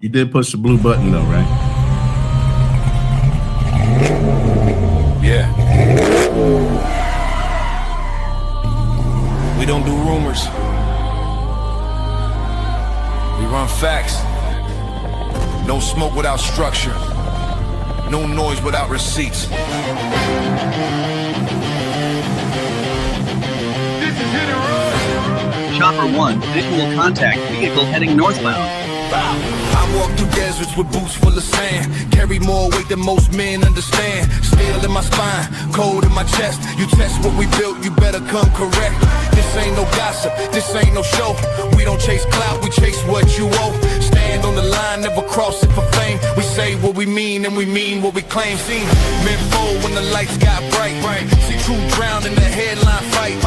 You did push the blue button though, right? Yeah. We don't do rumors. We run facts. No smoke without structure. No noise without receipts. This is hit and run. Chopper 1, visual contact, vehicle heading northbound. I walk through deserts with boots full of sand. Carry more weight than most men understand. Steel in my spine, cold in my chest. You test what we built, you better come correct. This ain't no gossip, this ain't no show. We don't chase clout, we chase what you owe. Stand on the line, never cross it for fame. We say what we mean and we mean what we claim. Seen men fold when the lights got bright. See truth drown in the headline fight.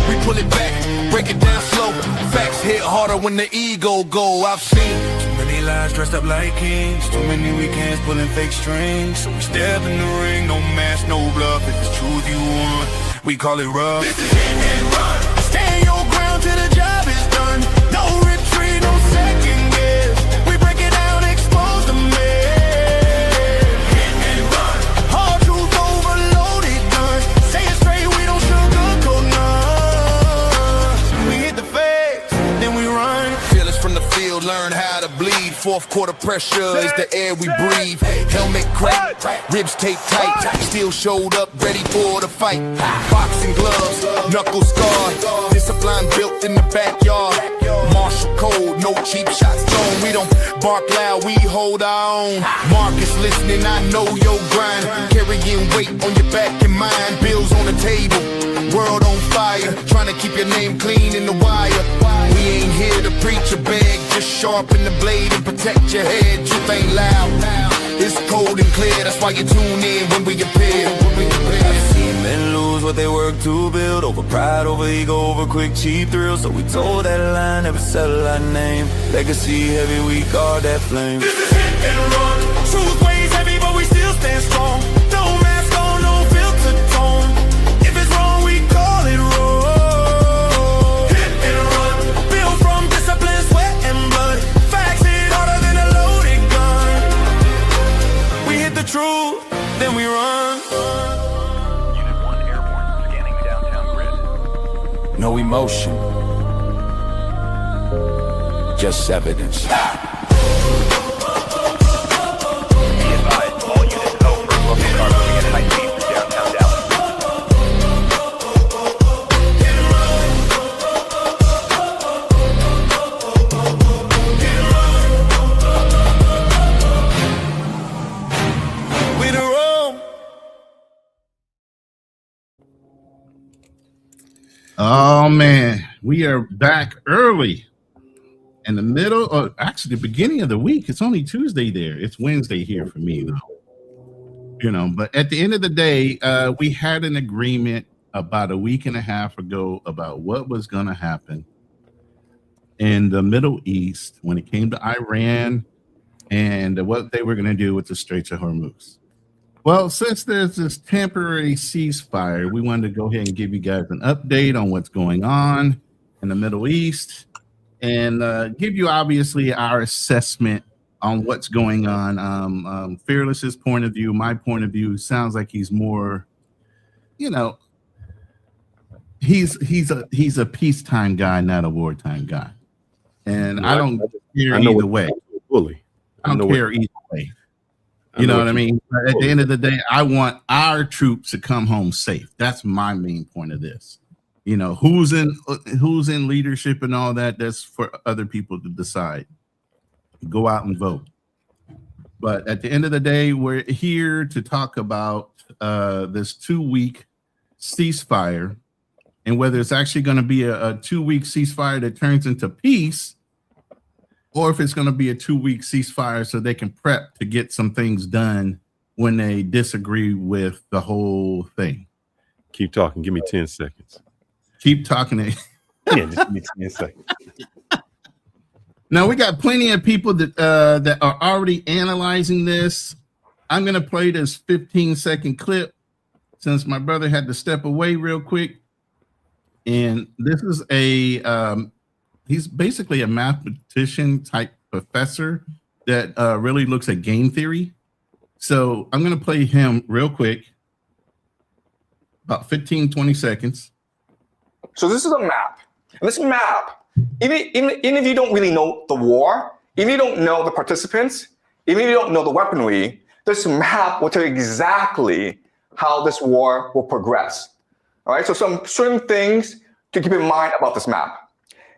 We pull it back, break it down slow. Facts hit harder when the ego go. I've seen many lies dressed up like kings. Too many weekends pulling fake strings. So we step in the ring, no mask, no bluff. If it's truth you want, we call it rough. This is hit and run. Stand your ground till the job is done. No retreat, no second guess. We break it down, expose the mess. Hit and run. Hard truth overloaded guns. Say it straight, we don't sugarcoat none. We hit the face, then we run. Fearless from the field, learn how to bleed. Fourth quarter pressure is the air we breathe. Helmet cracked, ribs taped tight. Still showed up, ready for the fight. Boxing gloves, knuckles scarred. Discipline built in the backyard. Martial code, no cheap shots thrown. We don't bark loud, we hold our own. Marcus listening, I know your grind. Carrying weight on your back and mind. Bills on the table, world on fire. Trying to keep your name clean in the wire. We ain't here to preach or beg. Just sharpen the blade and protect your head. Truth ain't loud, it's cold and clear. That's why you tune in when we appear. I've seen men lose what they work to build. Over pride, over ego, over quick, cheap thrills. So we told that line, never settle our name. Legacy heavy, we guard that flame. This is hit and run. Truth weighs heavy, but we still stand strong. No mask on, no filter tone. If it's wrong, we call it wrong. Hit and run. Built from discipline, sweat and blood. Facts hit harder than a loaded gun. We hit the truth, then we run. Unit 1 airborne, scanning downtown grid. No emotion, just evidence. Be advised, all units go for located are moving at high speed through downtown Dallas. We the roam. Oh man, we are back early in the middle, or actually the beginning of the week. It's only Tuesday there. It's Wednesday here for me, though. You know, but at the end of the day, we had an agreement about a week and a half ago about what was going to happen in the Middle East when it came to Iran and what they were going to do with the Strait of Hormuz. Well, since there's this temporary ceasefire, we wanted to go ahead and give you guys an update on what's going on in the Middle East and give you obviously our assessment on what's going on. Fearless's point of view, my point of view, sounds like he's more, you know, he's a peacetime guy, not a wartime guy. And no, I don't care either way. I don't care either way. You know what I mean? At the end of the day, I want our troops to come home safe. That's my main point of this. You know, who's in leadership and all that, that's for other people to decide. Go out and vote. But at the end of the day, we're here to talk about this 2-week ceasefire and whether it's actually going to be a 2-week ceasefire that turns into peace, or if it's going to be a 2-week ceasefire so they can prep to get some things done when they disagree with the whole thing. Keep talking. Give me 10 seconds. Keep talking. Yeah, just give me 10 seconds. Now, we got plenty of people that are already analyzing this. I'm going to play this 15-second clip since my brother had to step away real quick. And this is he's basically a mathematician type professor that really looks at game theory. So I'm going to play him real quick, about 15, 20 seconds. So this is a map. And this map, even if you don't really know the war, even if you don't know the participants, even if you don't know the weaponry, this map will tell you exactly how this war will progress. All right, so some certain things to keep in mind about this map.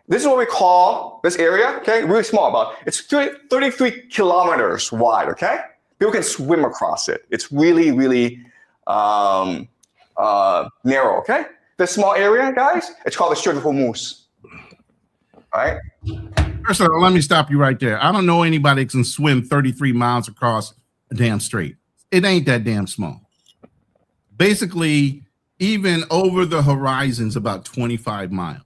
This is what we call this area, okay, really small, it's 33 kilometers wide, okay? People can swim across it. It's really, really narrow, okay? This small area, guys, it's called the Strait of Hormuz, all right? First of all, let me stop you right there. I don't know anybody that can swim 33 miles across a damn strait. It ain't that damn small. Basically, even over the horizon's about 25 miles.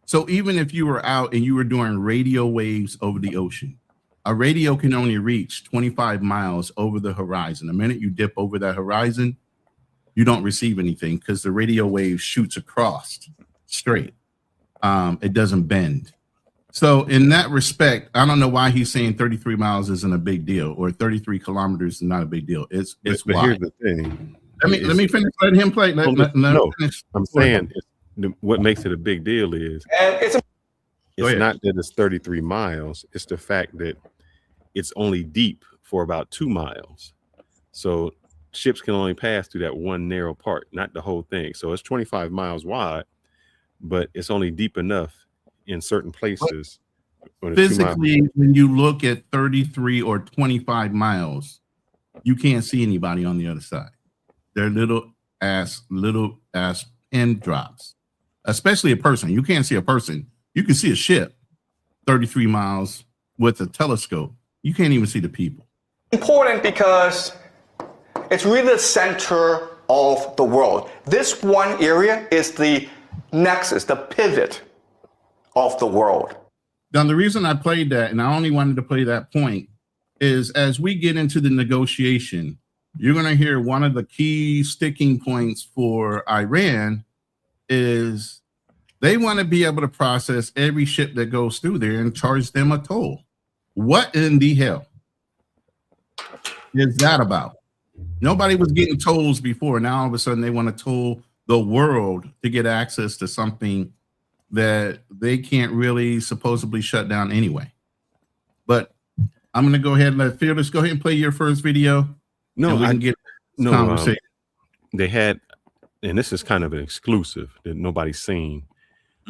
So even if you were out and you were doing radio waves over the ocean, a radio can only reach 25 miles over the horizon. The minute you dip over that horizon, you don't receive anything because the radio wave shoots across straight. It doesn't bend. So in that respect, I don't know why he's saying 33 miles isn't a big deal or 33 kilometers is not a big deal. It's but why. here's the thing. Let me finish. Let him play. Let him finish. I'm saying what makes it a big deal is And it's not that it's 33 miles. It's the fact that it's only deep for about 2 miles. So ships can only pass through that one narrow part, not the whole thing. So it's 25 miles wide, but it's only deep enough in certain places. Physically, when you look at 33 or 25 miles, you can't see anybody on the other side. They're little ass pin drops, especially a person. You can't see a person. You can see a ship 33 miles with a telescope. You can't even see the people. important because it's really the center of the world. This one area is the nexus, the pivot of the world. Now, the reason I played that, and I only wanted to play that point, is as we get into the negotiation, you're going to hear one of the key sticking points for Iran is they want to be able to process every ship that goes through there and charge them a toll. What in the hell is that about? Nobody was getting tolls before. Now all of a sudden they want to toll the world to get access to something that they can't really supposedly shut down anyway. But I'm going to go ahead and let Fearless go ahead and play your first video. No, we can get conversation. They had, and this is kind of an exclusive that nobody's seen.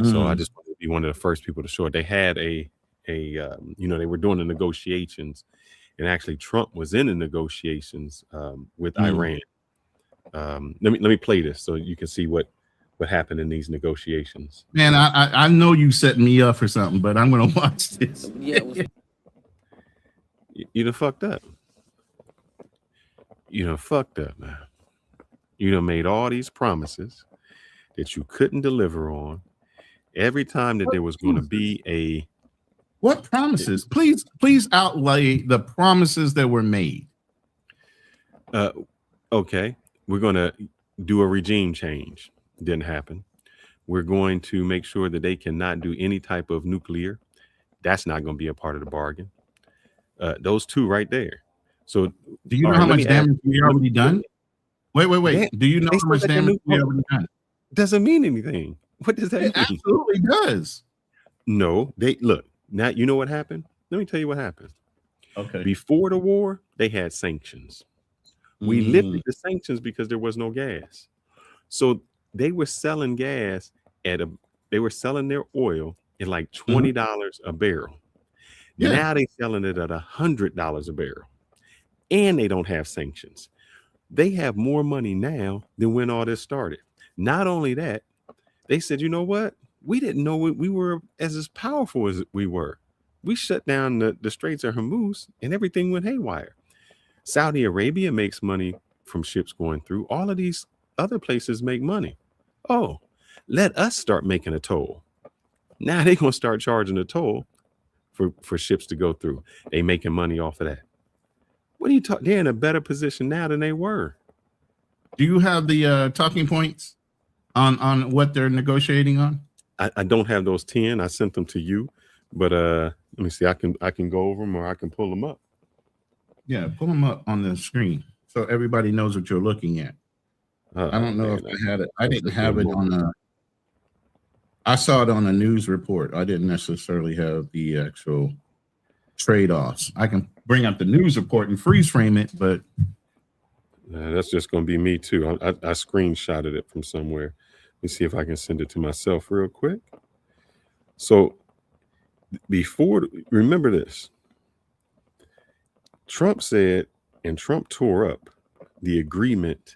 So I just wanted to be one of the first people to show it. They had they were doing the negotiations, and actually Trump was in the negotiations with Iran. Let me play this so you can see what happened in these negotiations. Man, I know you setting me up for something, but I'm gonna watch this. You done fucked up. You done fucked up, man. You done made all these promises that you couldn't deliver on. Every time that there was going to be what promises? Please outlay the promises that were made. Okay, we're going to do a regime change. Didn't happen. We're going to make sure that they cannot do any type of nuclear. That's not going to be a part of the bargain. Those two right there. So do you know how much damage we already done? Wait. Do you know how much damage we already done? Doesn't mean anything. What does that mean? Absolutely does. No, they look. Now you know what happened? Let me tell you what happened. Okay. Before the war, they had sanctions. We lifted the sanctions because there was no gas. So they were selling gas they were selling their oil at like $20 a barrel. Yeah. Now they're selling it at $100 a barrel. And they don't have sanctions. They have more money now than when all this started. Not only that, they said, you know what? We didn't know we were as powerful as we were. We shut down the Straits of Hormuz and everything went haywire. Saudi Arabia makes money from ships going through. All of these other places make money. Oh, let us start making a toll. Now they're going to start charging a toll for ships to go through. They making money off of that. What are you talking? They're in a better position now than they were. Do you have the talking points on what they're negotiating on? I don't have those 10. I sent them to you, but Let me see. I can go over them or I can pull them up. Yeah, pull them up on the screen so everybody knows what you're looking at. I don't know if I had it. I didn't have it on a. I saw it on a news report. I didn't necessarily have the actual trade-offs. I can bring up the news report and freeze frame it, but that's just going to be me too. I screenshotted it from somewhere. Let me see if I can send it to myself real quick. So remember this. Trump said, and Trump tore up the agreement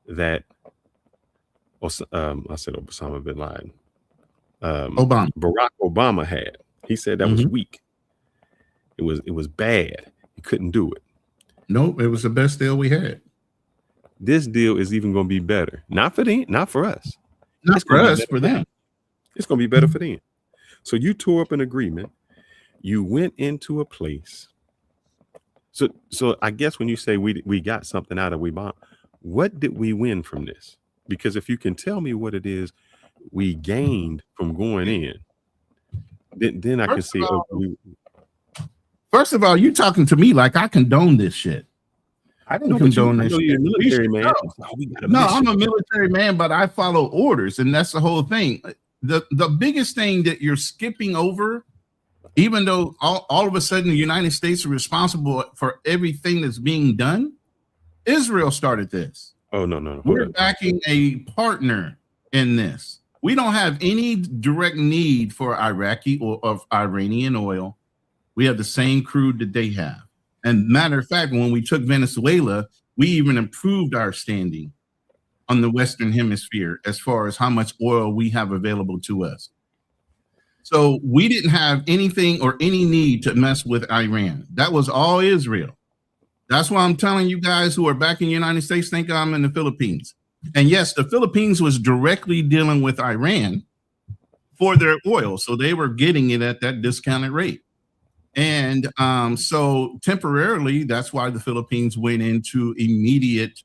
that I said Osama bin Laden, Barack Obama had. He said that was weak. It was bad. He couldn't do it. Nope, it was the best deal we had. This deal is even going to be better. Not for us. Not for us, for them. It's going to be better for them. So you tore up an agreement. You went into a place. So I guess when you say we got something out of we what did we win from this? Because if you can tell me what it is we gained from going in, then I can see. First of all, you talking to me like I condone this shit. I don't condone this shit. You're a military man. No, I'm a military man, but I follow orders, and that's the whole thing. The biggest thing that you're skipping over, even though all of a sudden the United States are responsible for everything that's being done, Israel started this. Oh, no. We're backing a partner in this. We don't have any direct need for Iraqi or of Iranian oil. We have the same crude that they have. And matter of fact, when we took Venezuela, we even improved our standing on the Western Hemisphere as far as how much oil we have available to us. So we didn't have anything or any need to mess with Iran. That was all Israel. That's why I'm telling you guys who are back in the United States think I'm in the Philippines. And yes, the Philippines was directly dealing with Iran for their oil. So they were getting it at that discounted rate. And so temporarily, that's why the Philippines went into immediate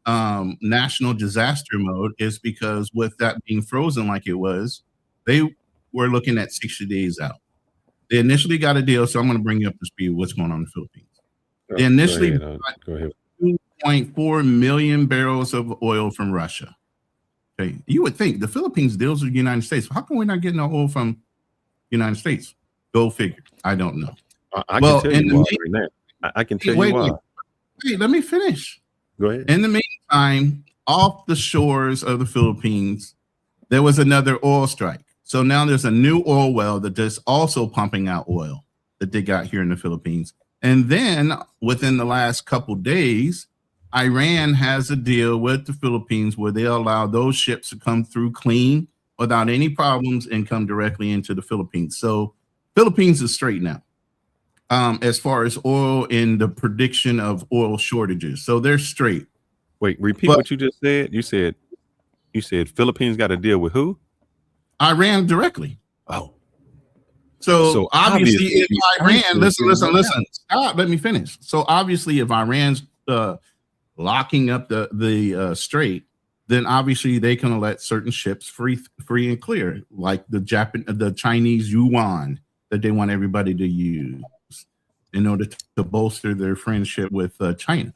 national disaster mode, is because with that being frozen like it was, they were looking at 60 days out. They initially got a deal. So I'm going to bring you up to speed what's going on in the Philippines. They initially got 2.4 million barrels of oil from Russia. Okay, you would think the Philippines deals with the United States. How come we're not getting no oil from the United States? Go figure. I don't know. I can tell you why. I can tell you why. Wait, let me finish. Go ahead. In the meantime, off the shores of the Philippines, there was another oil strike. So now there's a new oil well that is also pumping out oil that they got here in the Philippines. And then within the last couple days, Iran has a deal with the Philippines where they allow those ships to come through clean without any problems and come directly into the Philippines. So Philippines is straight now as far as oil and the prediction of oil shortages. So they're straight. Wait, repeat what you just said. You said Philippines got a deal with who? Iran directly. Oh. So obviously if Iran, listen, stop, let me finish. So obviously if Iran's locking up the strait, then obviously they can let certain ships free and clear, like the Chinese yuan that they want everybody to use in order to bolster their friendship with China.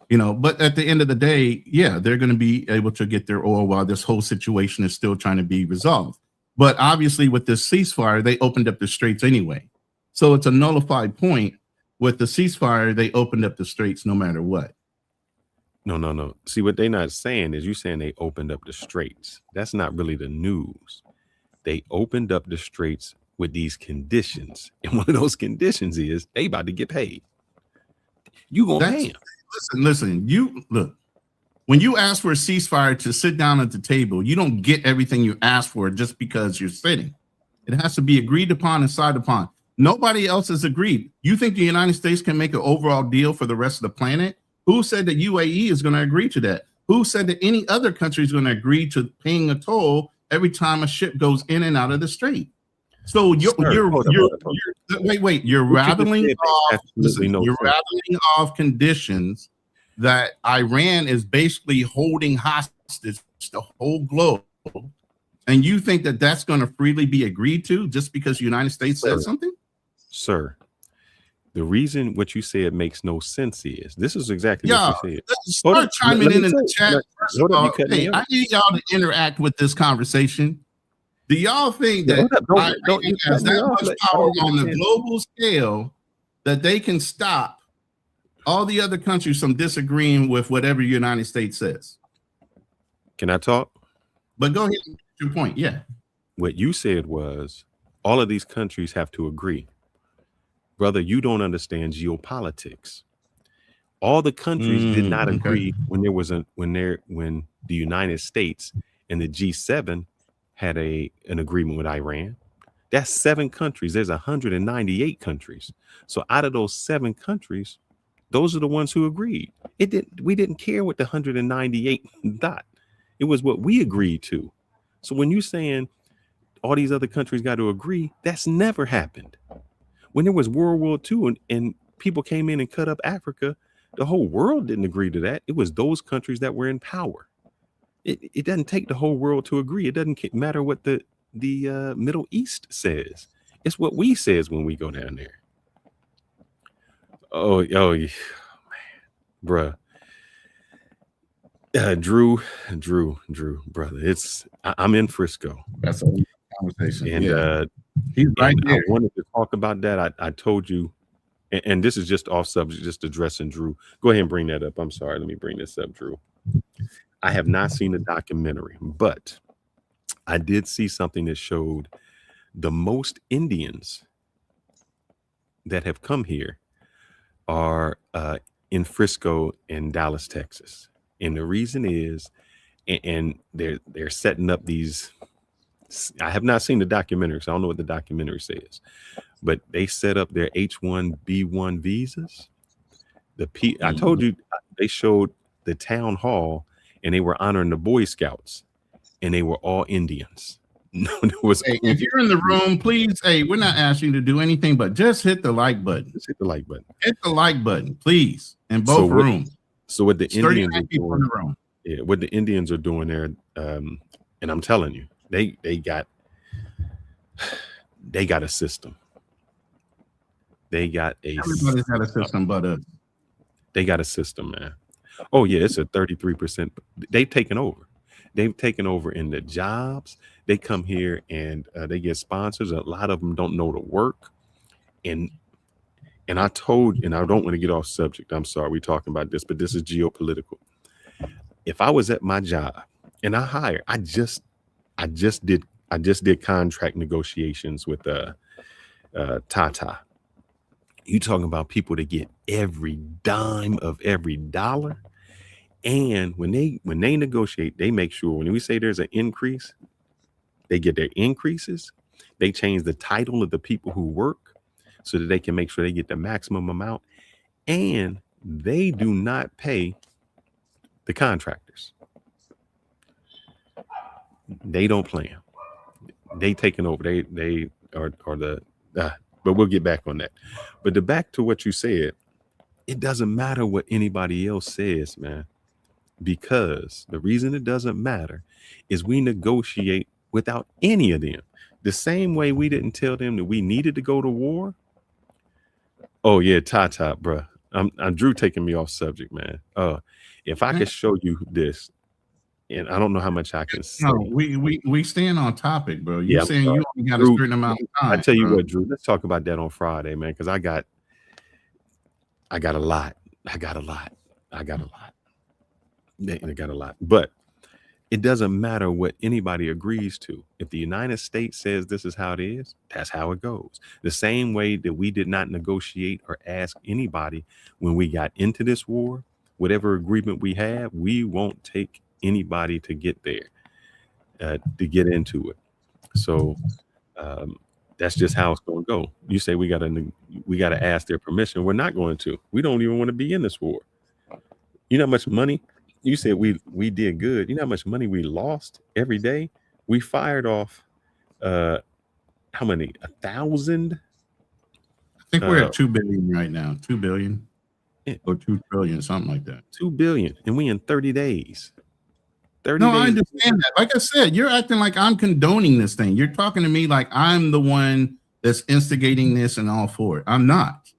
You know, but at the end of the day, yeah, they're going to be able to get their oil while this whole situation is still trying to be resolved. But obviously with this ceasefire, they opened up the straits anyway. So it's a nullified point. With the ceasefire, they opened up the straits no matter what. No. See, what they're not saying is you saying they opened up the straits. That's not really the news. They opened up the straits with these conditions. And one of those conditions is they about to get paid. You gonna pay them. Listen, you look, when you ask for a ceasefire to sit down at the table, you don't get everything you ask for just because you're sitting. It has to be agreed upon and signed upon. Nobody else has agreed. You think the United States can make an overall deal for the rest of the planet? Who said that UAE is going to agree to that? Who said that any other country is going to agree to paying a toll every time a ship goes in and out of the strait? So you're rattling off conditions that Iran is basically holding hostage the whole globe, and you think that that's going to freely be agreed to just because the United States said something? Sir, the reason what you said makes no sense is this is exactly Yeah, what you said. start chiming in the chat. First Hold of up, you all, cut me hey, off. I need y'all to interact with this conversation. Do y'all think that Hold up, Iran don't you has cut me that off. much Like, I power don't on the understand. global scale that they can stop all the other countries from disagreeing with whatever the United States says? Can I talk? But go ahead and make your point. Yeah. What you said was all of these countries have to agree. Brother, you don't understand geopolitics. All the countries did not okay. agree when there was when the United States and the G7 had an agreement with Iran. That's 7 countries. There's 198 countries. So out of those 7 countries, those are the ones who agreed. We didn't care what the 198 thought. It was what we agreed to. So when you're saying all these other countries got to agree, that's never happened. When there was World War II and people came in and cut up Africa, the whole world didn't agree to that. It was those countries that were in power. It doesn't take the whole world to agree. It doesn't matter what the Middle East says. It's what we says when we go down there. Oh, man, bruh. Drew, brother. I'm in Frisco. That's a conversation. And he's right there. I wanted to talk about that. I told you, and this is just off subject, just addressing Drew. Go ahead and bring that up. I'm sorry. Let me bring this up, Drew. I have not seen the documentary, but I did see something that showed the most Indians that have come here are in Frisco and Dallas, Texas. And the reason is, and they're setting up these. I have not seen the documentary, so I don't know what the documentary says, but they set up their H-1B1 visas. I told you they showed the town hall, and they were honoring the Boy Scouts, and they were all Indians. No, there was. Hey, if you're in the room, please. Hey, we're not asking you to do anything, but just hit the like button. Just hit the like button. Hit the like button, please, in both rooms. So what the Indians are people in the room. Yeah, what the Indians are doing there, and I'm telling you, they got a system. Everybody's got a system, but they got a system, man. Oh yeah, it's a 33%. They've taken over. They've taken over in the jobs. They come here and they get sponsors. A lot of them don't know the work, and I told, and I don't want to get off subject. I'm sorry, we're talking about this, but this is geopolitical. If I was at my job and I just did contract negotiations with Tata. You talking about people that get every dime of every dollar, and when they negotiate, they make sure when we say there's an increase, they get their increases. They change the title of the people who work so that they can make sure they get the maximum amount, and they do not pay the contractors. They don't play them. They taking over. They are the. But we'll get back on that. But back to what you said, it doesn't matter what anybody else says, man, because the reason it doesn't matter is we negotiate without any of them. The same way we didn't tell them that we needed to go to war. Oh yeah, Tata, bro. I'm Drew taking me off subject, man. If I could show you this, and I don't know how much I can say. No, we staying on topic, bro. You're saying sorry. you only got a certain amount of time. I tell you what, Drew, let's talk about that on Friday, man, because I got a lot. They got a lot. But it doesn't matter what anybody agrees to. If the United States says this is how it is, that's how it goes. The same way that we did not negotiate or ask anybody when we got into this war, whatever agreement we have, we won't take anybody to get there, to get into it. So that's just how it's going to go. You say we got to ask their permission. We're not going to. We don't even want to be in this war. You know how much money? You said we did good. You know how much money we lost every day? We fired off how many? 1,000? I think we're at 2 billion right now. 2 billion or 2 trillion, something like that. 2 billion, and we in 30 days. 30 no, days. I understand that. Like I said, you're acting like I'm condoning this thing. You're talking to me like I'm the one that's instigating this and all for it. I'm not.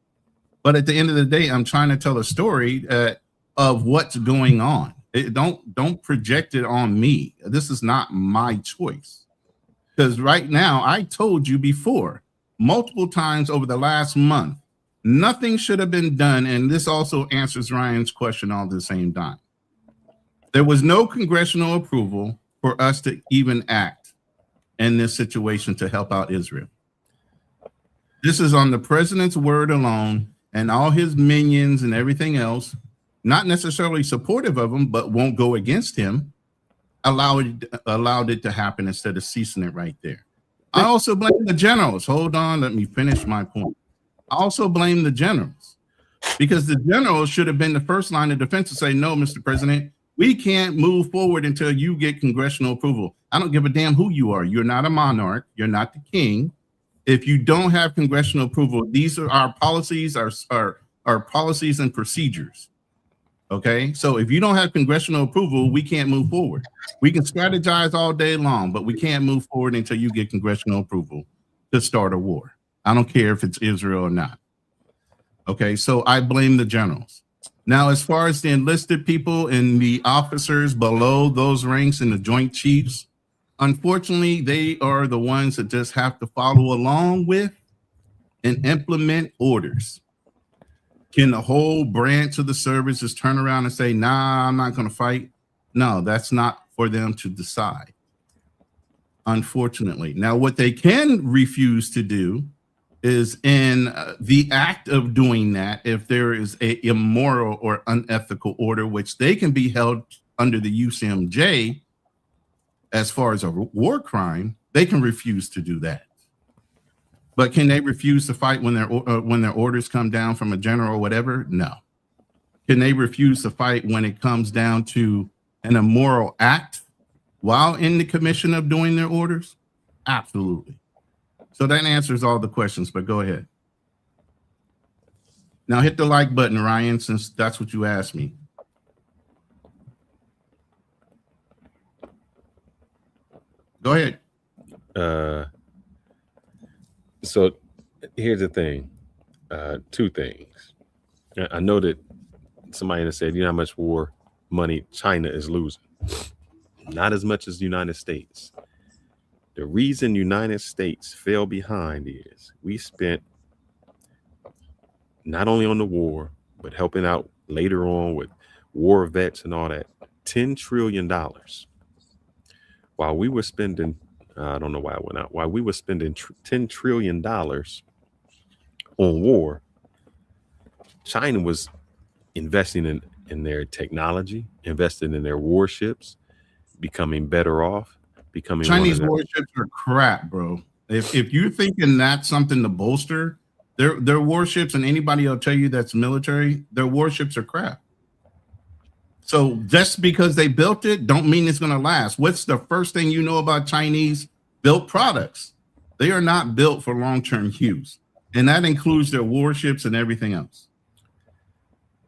But at the end of the day, I'm trying to tell a story of what's going on. Don't project it on me. This is not my choice. Because right now, I told you before, multiple times over the last month, nothing should have been done. And this also answers Ryan's question all at the same time. There was no congressional approval for us to even act in this situation to help out Israel. This is on the president's word alone, and all his minions and everything else, not necessarily supportive of him, but won't go against him, allowed it to happen instead of ceasing it right there. I also blame the generals. Hold on, let me finish my point. I also blame the generals because the generals should have been the first line of defense to say, no, Mr. President, we can't move forward until you get congressional approval. I don't give a damn who you are. You're not a monarch. You're not the king. If you don't have congressional approval, these are our policies, our policies and procedures. Okay, so if you don't have congressional approval, we can't move forward. We can strategize all day long, but we can't move forward until you get congressional approval to start a war. I don't care if it's Israel or not. Okay, so I blame the generals. Now, as far as the enlisted people and the officers below those ranks and the Joint Chiefs, unfortunately, they are the ones that just have to follow along with and implement orders. Can the whole branch of the service just turn around and say, nah, I'm not going to fight? No, that's not for them to decide, unfortunately. Now, what they can refuse to do is in the act of doing that, if there is a immoral or unethical order, which they can be held under the UCMJ as far as a war crime, they can refuse to do that. But can they refuse to fight when their orders come down from a general or whatever? No. Can they refuse to fight when it comes down to an immoral act while in the commission of doing their orders? Absolutely. So that answers all the questions, but go ahead. Now hit the like button, Ryan, since that's what you asked me. Go ahead. So here's the thing, two things. I know that somebody has said, you know how much war money China is losing? Not as much as the United States. The reason United States fell behind is we spent not only on the war, but helping out later on with war vets and all that, $10 trillion. While we were spending, I don't know why I went out, while we were spending $10 trillion on war, China was investing in their technology, investing in their warships, becoming better off, becoming Chinese warships are crap, bro. If you're thinking that's something to bolster, their warships, and anybody will tell you that's military, their warships are crap. So just because they built it, don't mean it's going to last. What's the first thing you know about Chinese built products? They are not built for long-term use, and that includes their warships and everything else.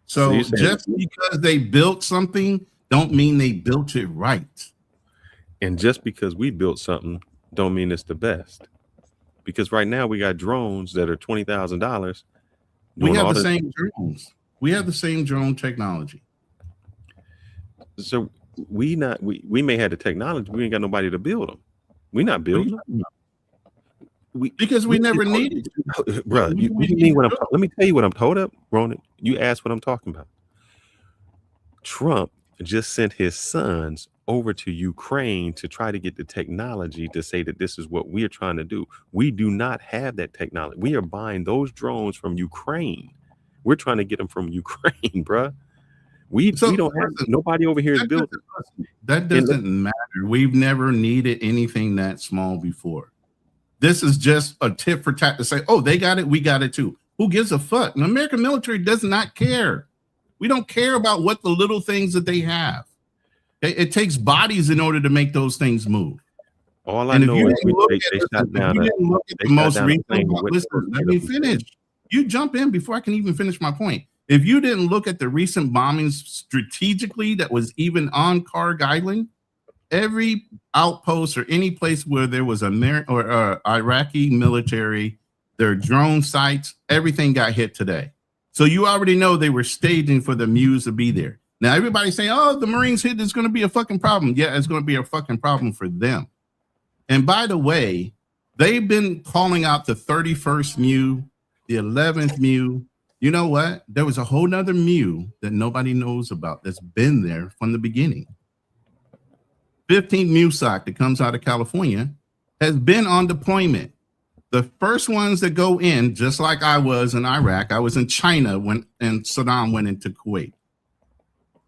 So just because they built something, don't mean they built it right. And just because we built something, don't mean it's the best. Because right now we got drones that are $20,000. We have the same drones. We have the same drone technology. So we may have the technology, we ain't got nobody to build them. We're not building them. Because we never needed to. Bro, you mean what let me tell you what I'm told up, Ronan. You asked what I'm talking about. Trump just sent his sons over to Ukraine to try to get the technology to say that this is what we're trying to do. We do not have that technology. We are buying those drones from Ukraine. We're trying to get them from Ukraine, bro. We don't have nobody over here is building. That doesn't matter. We've never needed anything that small before. This is just a tit for tat to say, oh, they got it, we got it too. Who gives a fuck? The American military does not care. We don't care about what the little things that they have. It takes bodies in order to make those things move. All I know is they shot down the most recent. Listen, let me finish. You jump in before I can even finish my point. If you didn't look at the recent bombings strategically that was even on Kharg Island, every outpost or any place where there was Iraqi military their drone sites, everything got hit today. So you already know they were staging for the Muse to be there. Now everybody's saying, oh, the Marines hit is going to be a fucking problem. Yeah, it's going to be a fucking problem for them. And by the way, they've been calling out the 31st Mu, the 11th Mu. You know what? There was a whole nother Mu that nobody knows about that's been there from the beginning. 15th MUSOC that comes out of California has been on deployment. The first ones that go in, just like I was in Iraq, I was in China and Saddam went into Kuwait.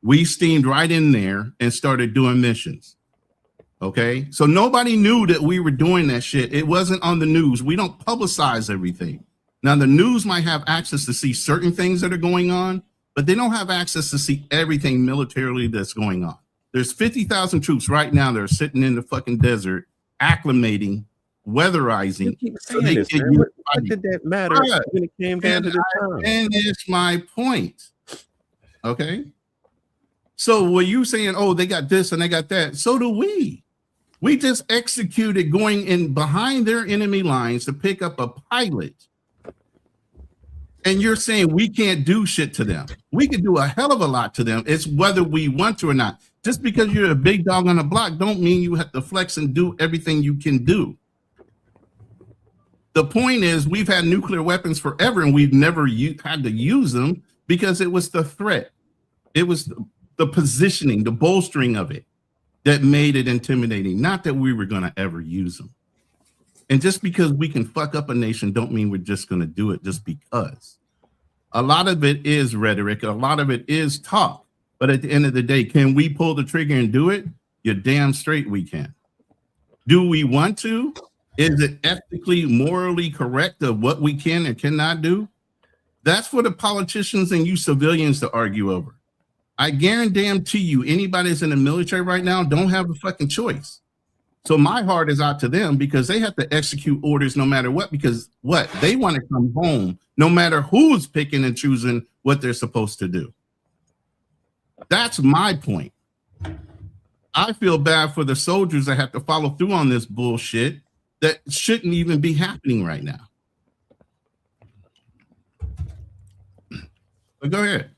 We steamed right in there and started doing missions. Okay, so nobody knew that we were doing that shit. It wasn't on the news. We don't publicize everything. Now, the news might have access to see certain things that are going on, but they don't have access to see everything militarily that's going on. There's 50,000 troops right now that are sitting in the fucking desert, acclimating, weatherizing. You keep saying this, man. What did that matter when it came down to the time? And it's my point. Okay. So were you saying, oh, they got this and they got that? So do we. We just executed going in behind their enemy lines to pick up a pilot. And you're saying we can't do shit to them. We can do a hell of a lot to them. It's whether we want to or not. Just because you're a big dog on the block don't mean you have to flex and do everything you can do. The point is we've had nuclear weapons forever and we've never had to use them because it was the threat. It was the positioning, the bolstering of it that made it intimidating, not that we were going to ever use them. And just because we can fuck up a nation don't mean we're just going to do it just because. A lot of it is rhetoric. A lot of it is talk. But at the end of the day, can we pull the trigger and do it? You're damn straight we can. Do we want to? Is it ethically, morally correct of what we can and cannot do? That's for the politicians and you civilians to argue over. I guarantee you, anybody that's in the military right now don't have a fucking choice. So my heart is out to them because they have to execute orders no matter what, because what? They want to come home no matter who's picking and choosing what they're supposed to do. That's my point. I feel bad for the soldiers that have to follow through on this bullshit that shouldn't even be happening right now. But go ahead.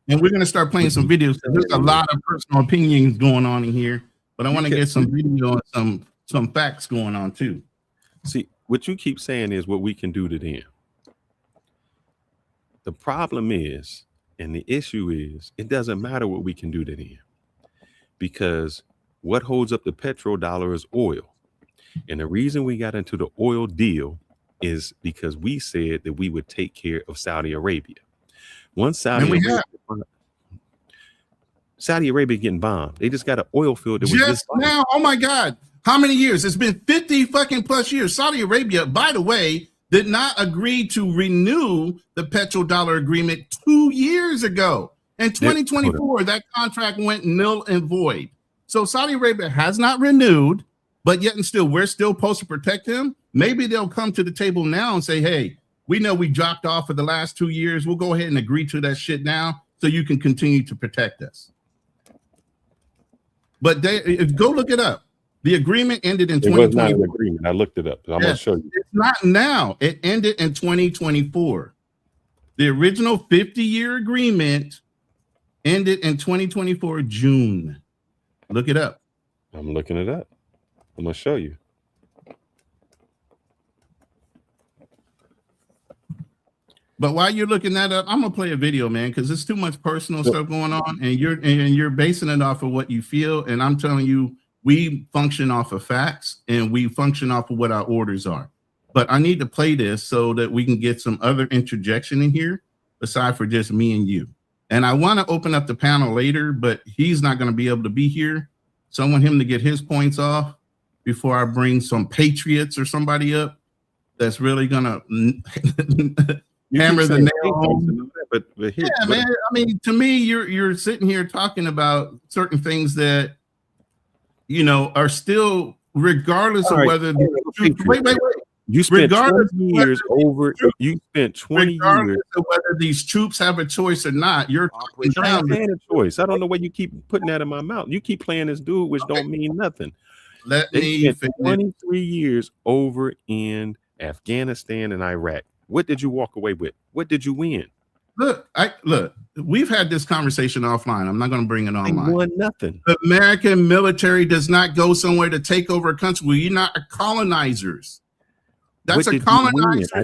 And we're going to start playing some videos. There's a lot of personal opinions going on in here, but I want to get some video and some facts going on too. See, what you keep saying is what we can do to them. The problem is, and the issue is, it doesn't matter what we can do to them because what holds up the petrodollar is oil. And the reason we got into the oil deal is because we said that we would take care of Saudi Arabia. Once Saudi Arabia getting bombed, they just got an oil field that was just now. Oh my God. How many years? It's been 50 fucking plus years. Saudi Arabia, by the way, did not agree to renew the petrodollar agreement 2 years ago. In 2024, that contract went null and void. So Saudi Arabia has not renewed, but yet and still, we're still supposed to protect them. Maybe they'll come to the table now and say, hey, we know we dropped off for the last 2 years. We'll go ahead and agree to that shit now so you can continue to protect us. But go look it up. The agreement ended in 2024. It was not an agreement. I looked it up. I'm going to show you. It's not now. It ended in 2024. The original 50-year agreement ended in 2024, June. Look it up. I'm looking it up. I'm going to show you. But while you're looking that up, I'm gonna play a video, man, because there's too much personal stuff going on, and you're basing it off of what you feel. And I'm telling you, we function off of facts and we function off of what our orders are. But I need to play this so that we can get some other interjection in here, aside for just me and you. And I want to open up the panel later, but he's not going to be able to be here. So I want him to get his points off before I bring some patriots or somebody up that's really gonna hammer the nail home. But here, yeah, man. I mean, to me, you're sitting here talking about certain things that are still, regardless of whether wait. You spent 20 years over. You spent 20 years of whether these troops have a choice or not. You're playing a choice. I don't know why you keep putting that in my mouth. You keep playing this dude, which don't mean nothing. Let me spent 23 years over in Afghanistan, and Iraq. What did you walk away with? What did you win? Look, we've had this conversation offline. I'm not going to bring it I online. won nothing. The American military does not go somewhere to take over a country. We're not colonizers. That's What a did you win? colonizer.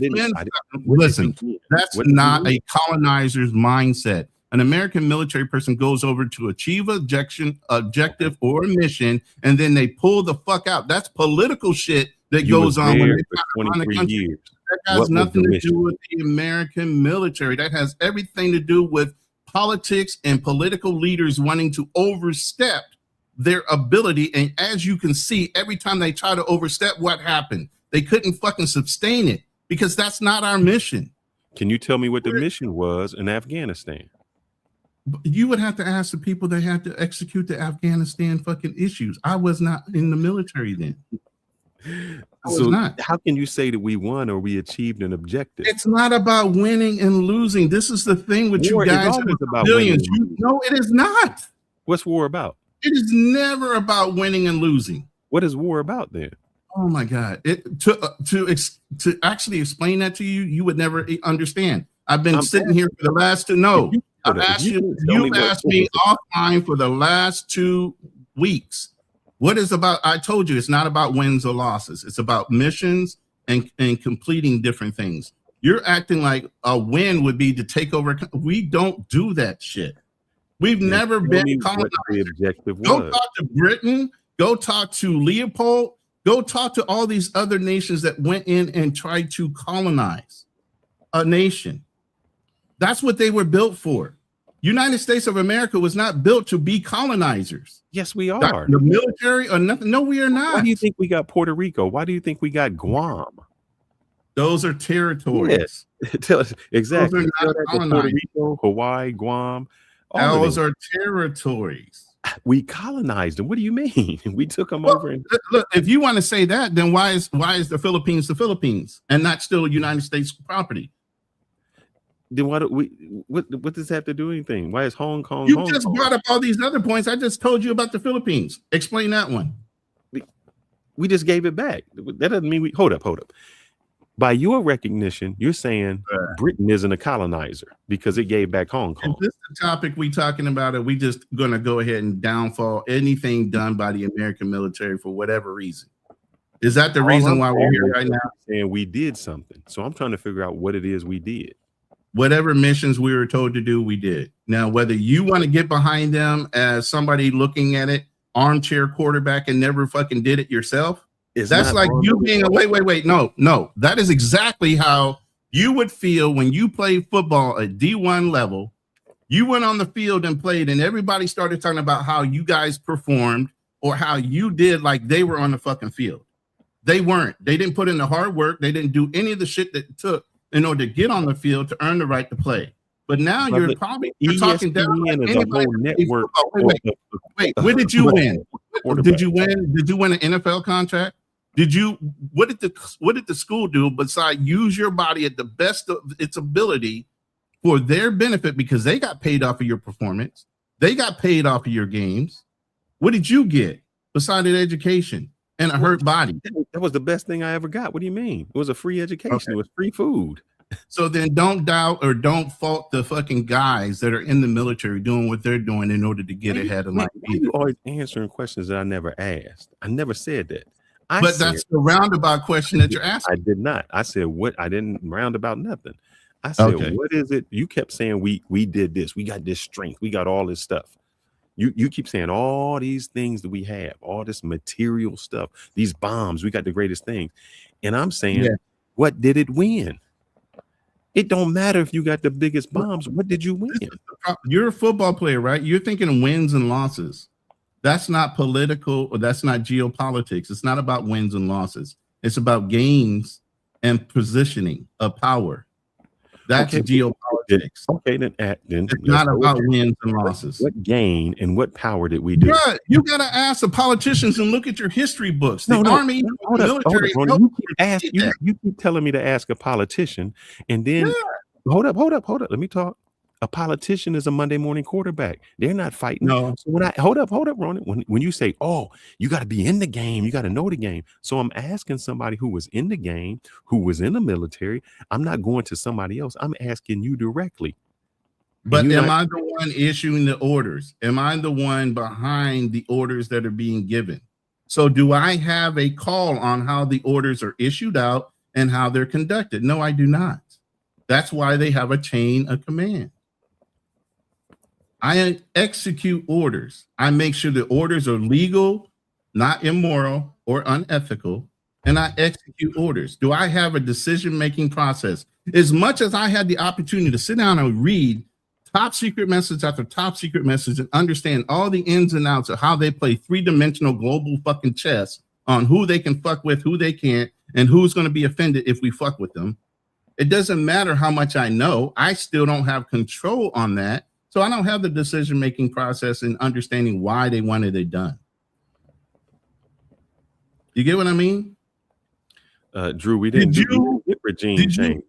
Listen, that's not a colonizer's mindset. An American military person goes over to achieve objective or a mission, and then they pull the fuck out. That's political shit that goes on when they for 23 years. That has nothing to do with the American military. That has everything to do with politics and political leaders wanting to overstep their ability. And as you can see, every time they try to overstep, what happened? They couldn't fucking sustain it because that's not our mission. Can you tell me what the mission was in Afghanistan? You would have to ask the people that had to execute the Afghanistan fucking issues. I was not in the military then. So how can you say that we won or we achieved an objective? It's not about winning and losing. This is the thing with War you guys. is always about Billions. winning. No, it is not. What's war about? It is never about winning and losing. What is war about then? Oh my God! To actually explain that to you, you would never understand. I've been sitting here for the last two. No, I've asked you. You've asked me offline for the last 2 weeks. What is about? I told you it's not about wins or losses. It's about missions and completing different things. You're acting like a win would be to take over. We don't do that shit. We've never been colonized. The objective was. Go talk to Britain. Go talk to Leopold. Go talk to all these other nations that went in and tried to colonize a nation. That's what they were built for. United States of America was not built to be colonizers. Yes, we are. The military or nothing. No, we are not. Why do you think we got Puerto Rico? Why do you think we got Guam? Those are territories. Yes. Tell us exactly. Those are not colonized. Puerto Rico, Hawaii, Guam. Those are territories. We colonized them. What do you mean? We took them over. And look, if you want to say that, then why is the Philippines and not still United States property? Then why do what does this have to do anything? Why is Hong Kong? You just brought up all these other points. I just told you about the Philippines. Explain that one. We just gave it back. That doesn't mean we hold up. By your recognition, you're saying Britain isn't a colonizer because it gave back Hong Kong. Is this the topic we talking about? Are we just going to go ahead and downfall anything done by the American military for whatever reason? Is that the reason why we're here right now? Saying we did something. So I'm trying to figure out what it is we did. Whatever missions we were told to do, we did. Now, whether you want to get behind them as somebody looking at it, armchair quarterback, and never fucking did it yourself, that's like you being a wait. No. That is exactly how you would feel when you played football at D1 level. You went on the field and played, and everybody started talking about how you guys performed or how you did like they were on the fucking field. They weren't. They didn't put in the hard work. They didn't do any of the shit that it took in order to get on the field to earn the right to play. But now you're talking down like anybody. Network. Wait, where did you win? Did you win? Did you win an NFL contract? What did the school do besides use your body at the best of its ability for their benefit because they got paid off of your performance? They got paid off of your games. What did you get besides an education and a hurt body? That was the best thing I ever got. What do you mean? It was a free education. Okay. It was free food. So then don't doubt or don't fault the fucking guys that are in the military doing what they're doing in order to get ahead of life. You always answering questions that I never asked. I never said that. But that's the roundabout question that you're asking. I did not. I said what? I didn't roundabout nothing. I said, What is it? You kept saying we did this. We got this strength. We got all this stuff. You keep saying all these things that we have, all this material stuff, these bombs. We got the greatest things. And I'm saying, what did it win? It don't matter if you got the biggest bombs. What did you win? You're a football player, right? You're thinking wins and losses. That's not political or that's not geopolitics. It's not about wins and losses. It's about gains and positioning of power. That's geopolitics. Then it's not about wins and losses. What gain and what power did we do? Yeah, you got to ask the politicians and look at your history books. The army, the military. You keep telling me to ask a politician, and then hold up. Let me talk. A politician is a Monday morning quarterback. They're not fighting. No. So when I hold up, Ronnie. When you say, "Oh, you got to be in the game, you got to know the game," so I'm asking somebody who was in the game, who was in the military. I'm not going to somebody else. I'm asking you directly. But am I the one issuing the orders? Am I the one behind the orders that are being given? So do I have a call on how the orders are issued out and how they're conducted? No, I do not. That's why they have a chain of command. I execute orders. I make sure the orders are legal, not immoral or unethical, and I execute orders. Do I have a decision-making process? As much as I had the opportunity to sit down and read top secret message after top secret message and understand all the ins and outs of how they play three-dimensional global fucking chess on who they can fuck with, who they can't, and who's going to be offended if we fuck with them. It doesn't matter how much I know. I still don't have control on that. So I don't have the decision-making process in understanding why they wanted it done. You get what I mean? Drew, we didn't do regime change.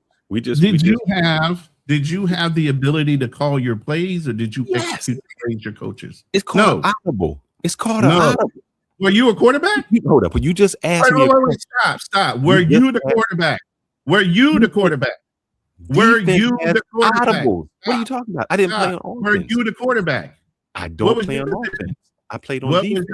Did you have the ability to call your plays, or did you execute the plays your coaches? It's called audible. It's called an audible. Were you a quarterback? Hold up. You just asked me. Wait, stop. Were you the quarterback? Were you the quarterback? Were you the quarterback? What are you talking about? I didn't play on offense. Were you the quarterback? I don't play on offense. I played on defense.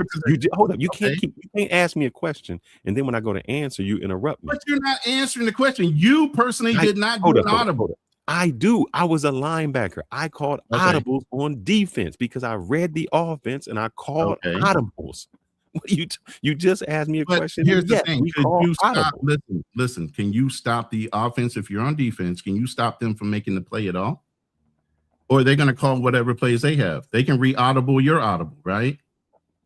Hold up. You can't ask me a question, and then when I go to answer, you interrupt me. But you're not answering the question. You personally did not do an audible. I do. I was a linebacker. I called audibles on defense because I read the offense and I called audibles. What you just asked me a question. Here's the thing. Could you stop? Listen. Can you stop the offense if you're on defense? Can you stop them from making the play at all? Or are they going to call whatever plays they have? They can re-audible your audible, right?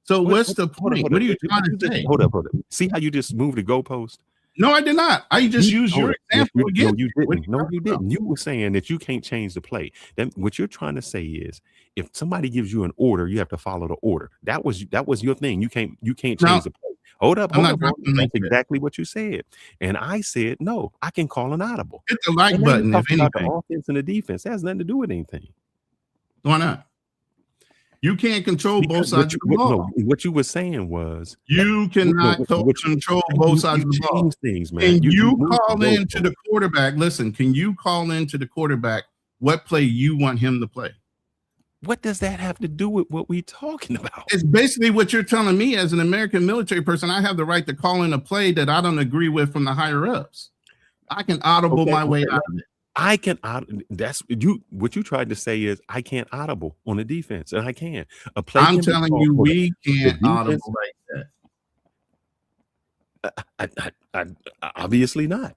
So what's the point? What are you trying to say? Hold up. See how you just moved the goalpost? No, I did not. I just used your example again. No, you didn't. You were saying that you can't change the play. Then what you're trying to say is, if somebody gives you an order, you have to follow the order. That was your thing. You can't change the play. Hold up. That's exactly what you said. And I said, no, I can call an audible. Hit the like button if anything. The offense and the defense. That has nothing to do with anything. Why not? You can't control both sides of the ball. What you were saying was you cannot control both sides of the ball. Things, man. Can you call into the quarterback? Listen, can you call into the quarterback what play you want him to play? What does that have to do with what we're talking about? It's basically what you're telling me as an American military person. I have the right to call in a play that I don't agree with from the higher ups. I can audible my way out of it. I can that's you. What you tried to say is I can't audible on the defense, and I can. I'm telling you, we can't audible like that. I obviously not.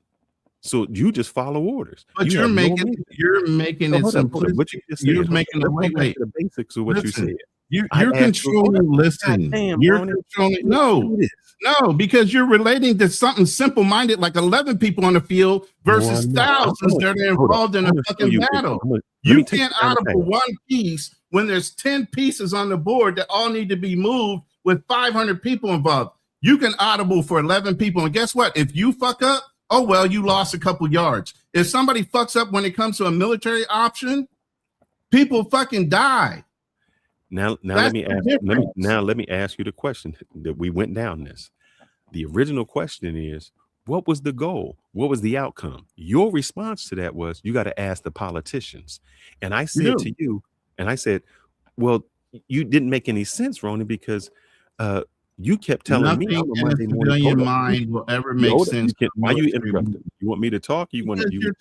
So you just follow orders. But you're making it simple. What you just said. You're making the basics of what you said. You're controlling. Listen, you're controlling. No, because you're relating to something simple-minded, like 11 people on the field versus thousands that are involved in a fucking battle. You can't audible one piece when there's 10 pieces on the board that all need to be moved with 500 people involved. You can audible for 11 people, and guess what? If you fuck up, oh well, you lost a couple yards. If somebody fucks up when it comes to a military option, people fucking die. Now let me ask you the question that we went down this. The original question is, what was the goal? What was the outcome? Your response to that was, you got to ask the politicians. And I said to you, well, you didn't make any sense, Ronnie, because you kept telling me on Monday morning, your mind will ever make sense. Why you interrupted? You want me to talk? You're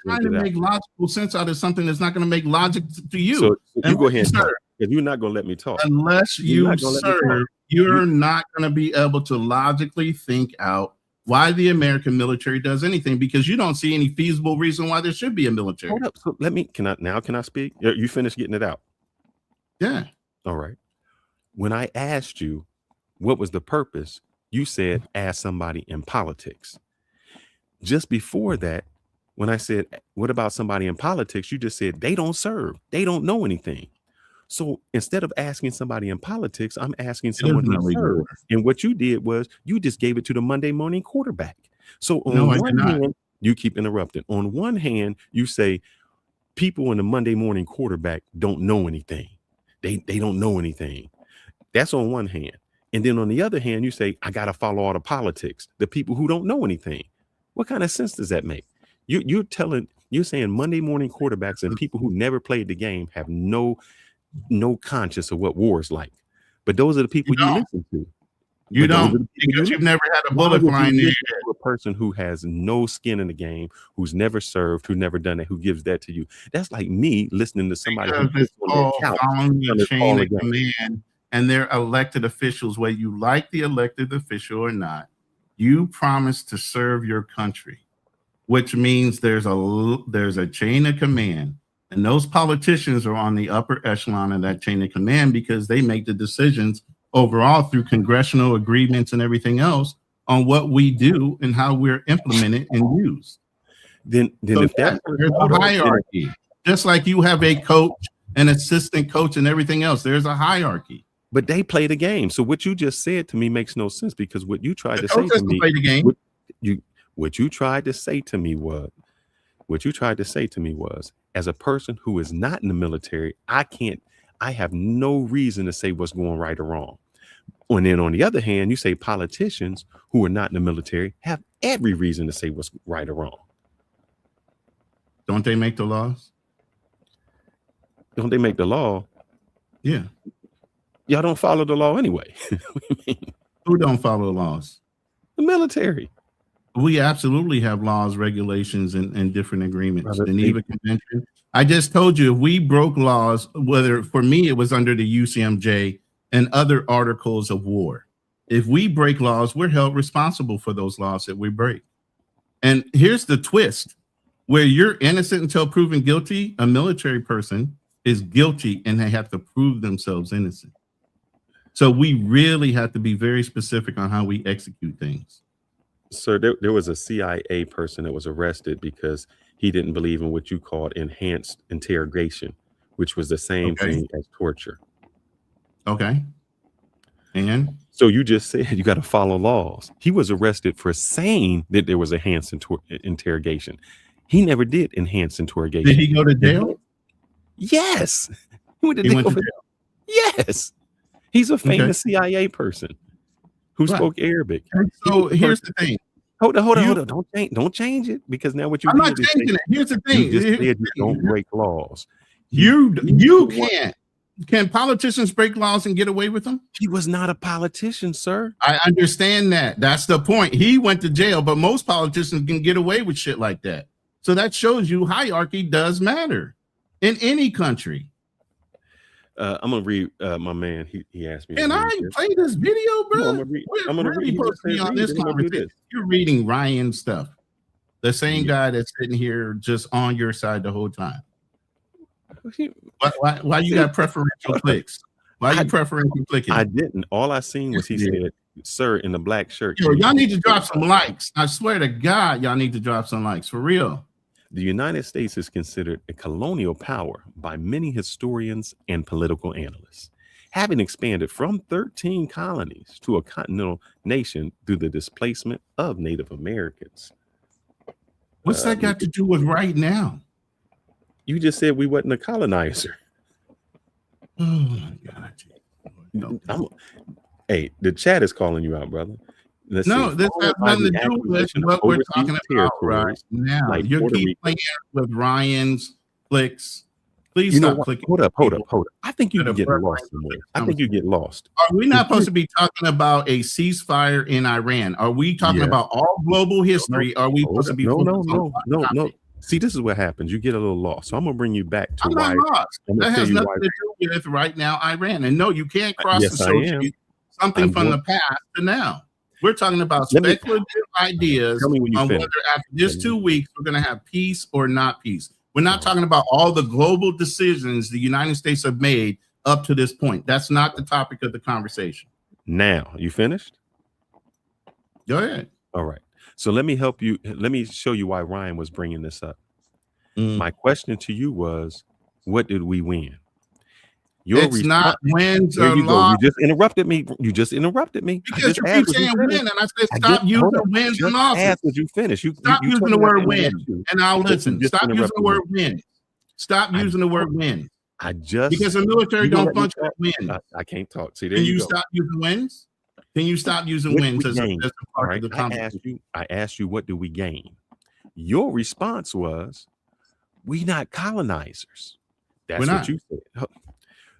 trying to make logical sense out of something that's not going to make logic to you. So you go ahead and talk. Because you're not going to let me talk. Unless you serve, you're not going to be able to logically think out why the American military does anything, because you don't see any feasible reason why there should be a military. Hold up. So can I speak? You finished getting it out? Yeah. All right. When I asked you what was the purpose, you said ask somebody in politics. Just before that, when I said, what about somebody in politics? You just said they don't serve. They don't know anything. So instead of asking somebody in politics, I'm asking someone who serves. And what you did was you just gave it to the Monday morning quarterback. So on one hand, you keep interrupting. On one hand, you say people in the Monday morning quarterback don't know anything. They don't know anything. That's on one hand. And then on the other hand, you say, I got to follow all the politics, the people who don't know anything. What kind of sense does that make? You're saying Monday morning quarterbacks and people who never played the game have no conscience of what war is like. But those are the people you listen to. You don't, because you've never had a bullet flying near a person who has no skin in the game, who's never served, who never done that, who gives that to you. That's like me listening to somebody who sits on their couch following the chain of command, and they're elected officials, whether you like the elected official or not. You promise to serve your country, which means there's a chain of command, and those politicians are on the upper echelon of that chain of command because they make the decisions overall through congressional agreements and everything else on what we do and how we're implemented and used. Then so if there's a hierarchy, just like you have a coach, an assistant coach, and everything else, there's a hierarchy. But they play the game. So what you just said to me makes no sense, because what you tried to say to me, play the game. What you tried to say to me was, as a person who is not in the military, I have no reason to say what's going right or wrong. And then on the other hand, you say politicians who are not in the military have every reason to say what's right or wrong. Don't they make the laws? Don't they make the law? Yeah. Y'all don't follow the law anyway. What do you mean? Who don't follow the laws? The military. We absolutely have laws, regulations, and different agreements. The Geneva Convention. I just told you, if we broke laws, whether for me it was under the UCMJ and other articles of war. If we break laws, we're held responsible for those laws that we break. And here's the twist: where you're innocent until proven guilty, a military person is guilty and they have to prove themselves innocent. So we really have to be very specific on how we execute things. Sir, there was a CIA person that was arrested because he didn't believe in what you called enhanced interrogation, which was the same thing as torture. Okay. And so you just said you got to follow laws. He was arrested for saying that there was enhanced interrogation. He never did enhanced interrogation. Did he go to jail? Yes. He went to jail. Yes. He's a famous CIA person who spoke Arabic. And so here's the thing. Hold on. Don't change it, because now what you I'm not changing it. Here's the thing. You just said you don't break laws. You can't. Can politicians break laws and get away with them? He was not a politician, sir. I understand that. That's the point. He went to jail, but most politicians can get away with shit like that. So that shows you hierarchy does matter in any country. I'm gonna read my man. He asked me. And I play this video, bro. No, I'm gonna read. On this conversation. You're reading Ryan stuff. The same guy that's sitting here just on your side the whole time. Why you got preferential clicks? Why you preferential clicking? I didn't. All I seen was he said, "Sir," in the black shirt. Yo, y'all need to drop some likes. I swear to God, y'all need to drop some likes for real. The United States is considered a colonial power by many historians and political analysts, having expanded from 13 colonies to a continental nation through the displacement of Native Americans. What's that got to do with right now? You just said we wasn't a colonizer. Oh my God. No. Hey, the chat is calling you out, brother. This has nothing to do with what we're talking about right now. Like you keep playing with Ryan's clicks. Please stop clicking. Hold up. I think you get lost somewhere. I think you get lost. Are we not supposed to be talking about a ceasefire in Iran? Are we talking about all global history? Are we supposed to be? No. See, this is what happens. You get a little lost. So I'm gonna bring you back to why. That has nothing to do with right now Iran. And no, you can't cross-associate something from the past to now. We're talking about speculative ideas on whether after just 2 weeks we're going to have peace or not peace. We're not talking about all the global decisions the United States have made up to this point. That's not the topic of the conversation. Now, you finished? Go ahead. All right. So let me help you. Let me show you why Ryan was bringing this up. My question to you was, what did we win? It's not wins or loss. You just interrupted me. Because you keep saying win, and I said stop using wins and losses. Did you finish? Stop using the word win, and I'll listen. Stop using the word win. Stop using the word wins. I just Because the military you gonna don't let me function talk? as wins. I can't talk. See, there Can you you go. stop using wins? Can you stop using What wins we as a gain? All part right. of the conversation? I asked you, what do we gain? Your response was, we not colonizers. That's We're what not. you said.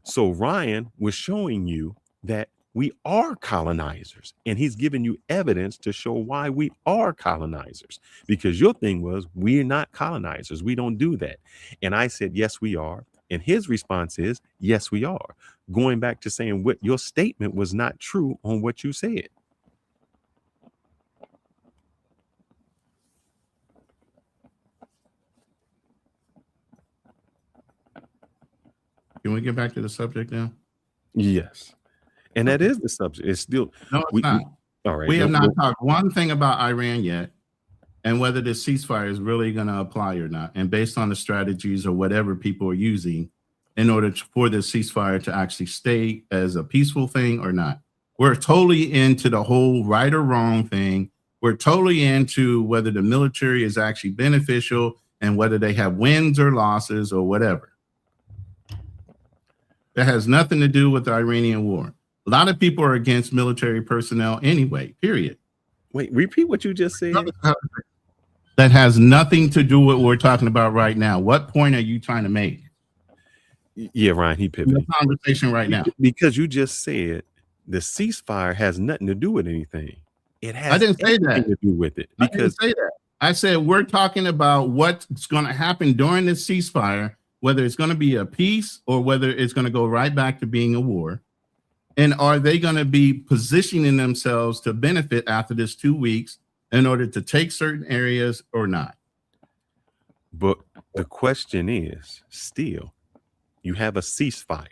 So Ryan was showing you that we are colonizers, and he's giving you evidence to show why we are colonizers, because your thing was, we're not colonizers. We don't do that. And I said, yes, we are. And his response is, yes, we are. Going back to saying what your statement was not true on what you said. Can we get back to the subject now? Yes. And that is the subject. It's still No, it's not. all right. We have not talked one thing about Iran yet, and whether the ceasefire is really going to apply or not, and based on the strategies or whatever people are using in order for the ceasefire to actually stay as a peaceful thing or not. We're totally into the whole right or wrong thing. We're totally into whether the military is actually beneficial and whether they have wins or losses or whatever. That has nothing to do with the Iranian war. A lot of people are against military personnel anyway, period. Wait, repeat what you just said. That has nothing to do with what we're talking about right now. What point are you trying to make? Yeah, Ryan, he In pivoted. the conversation right now. Because you just said the ceasefire has nothing to do with anything. It has I didn't say that. everything to do with it. I didn't Because say that. I said we're talking about what's going to happen during the ceasefire, whether it's going to be a peace or whether it's going to go right back to being a war. And are they going to be positioning themselves to benefit after this 2 weeks in order to take certain areas or not? but the question is still, you have a ceasefire.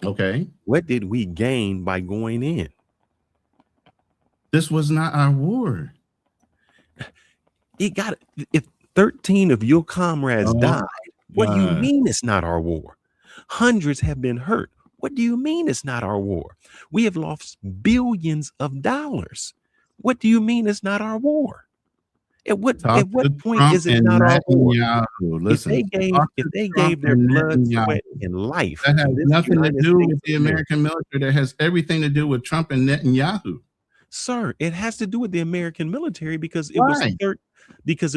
Okay. What did we gain by going in? This was not our war. It got if 13 of your comrades died, what do you God. mean it's not our war? Hundreds have been hurt. What do you mean it's not our war? We have lost billions of dollars. What do you mean it's not our war? At what point is it not our war? Listen, if they gave their blood, sweat, and life, that has nothing to United do States with the of America. American military. That has everything to do with Trump and Netanyahu. Sir, it has to do with the American military because it Why?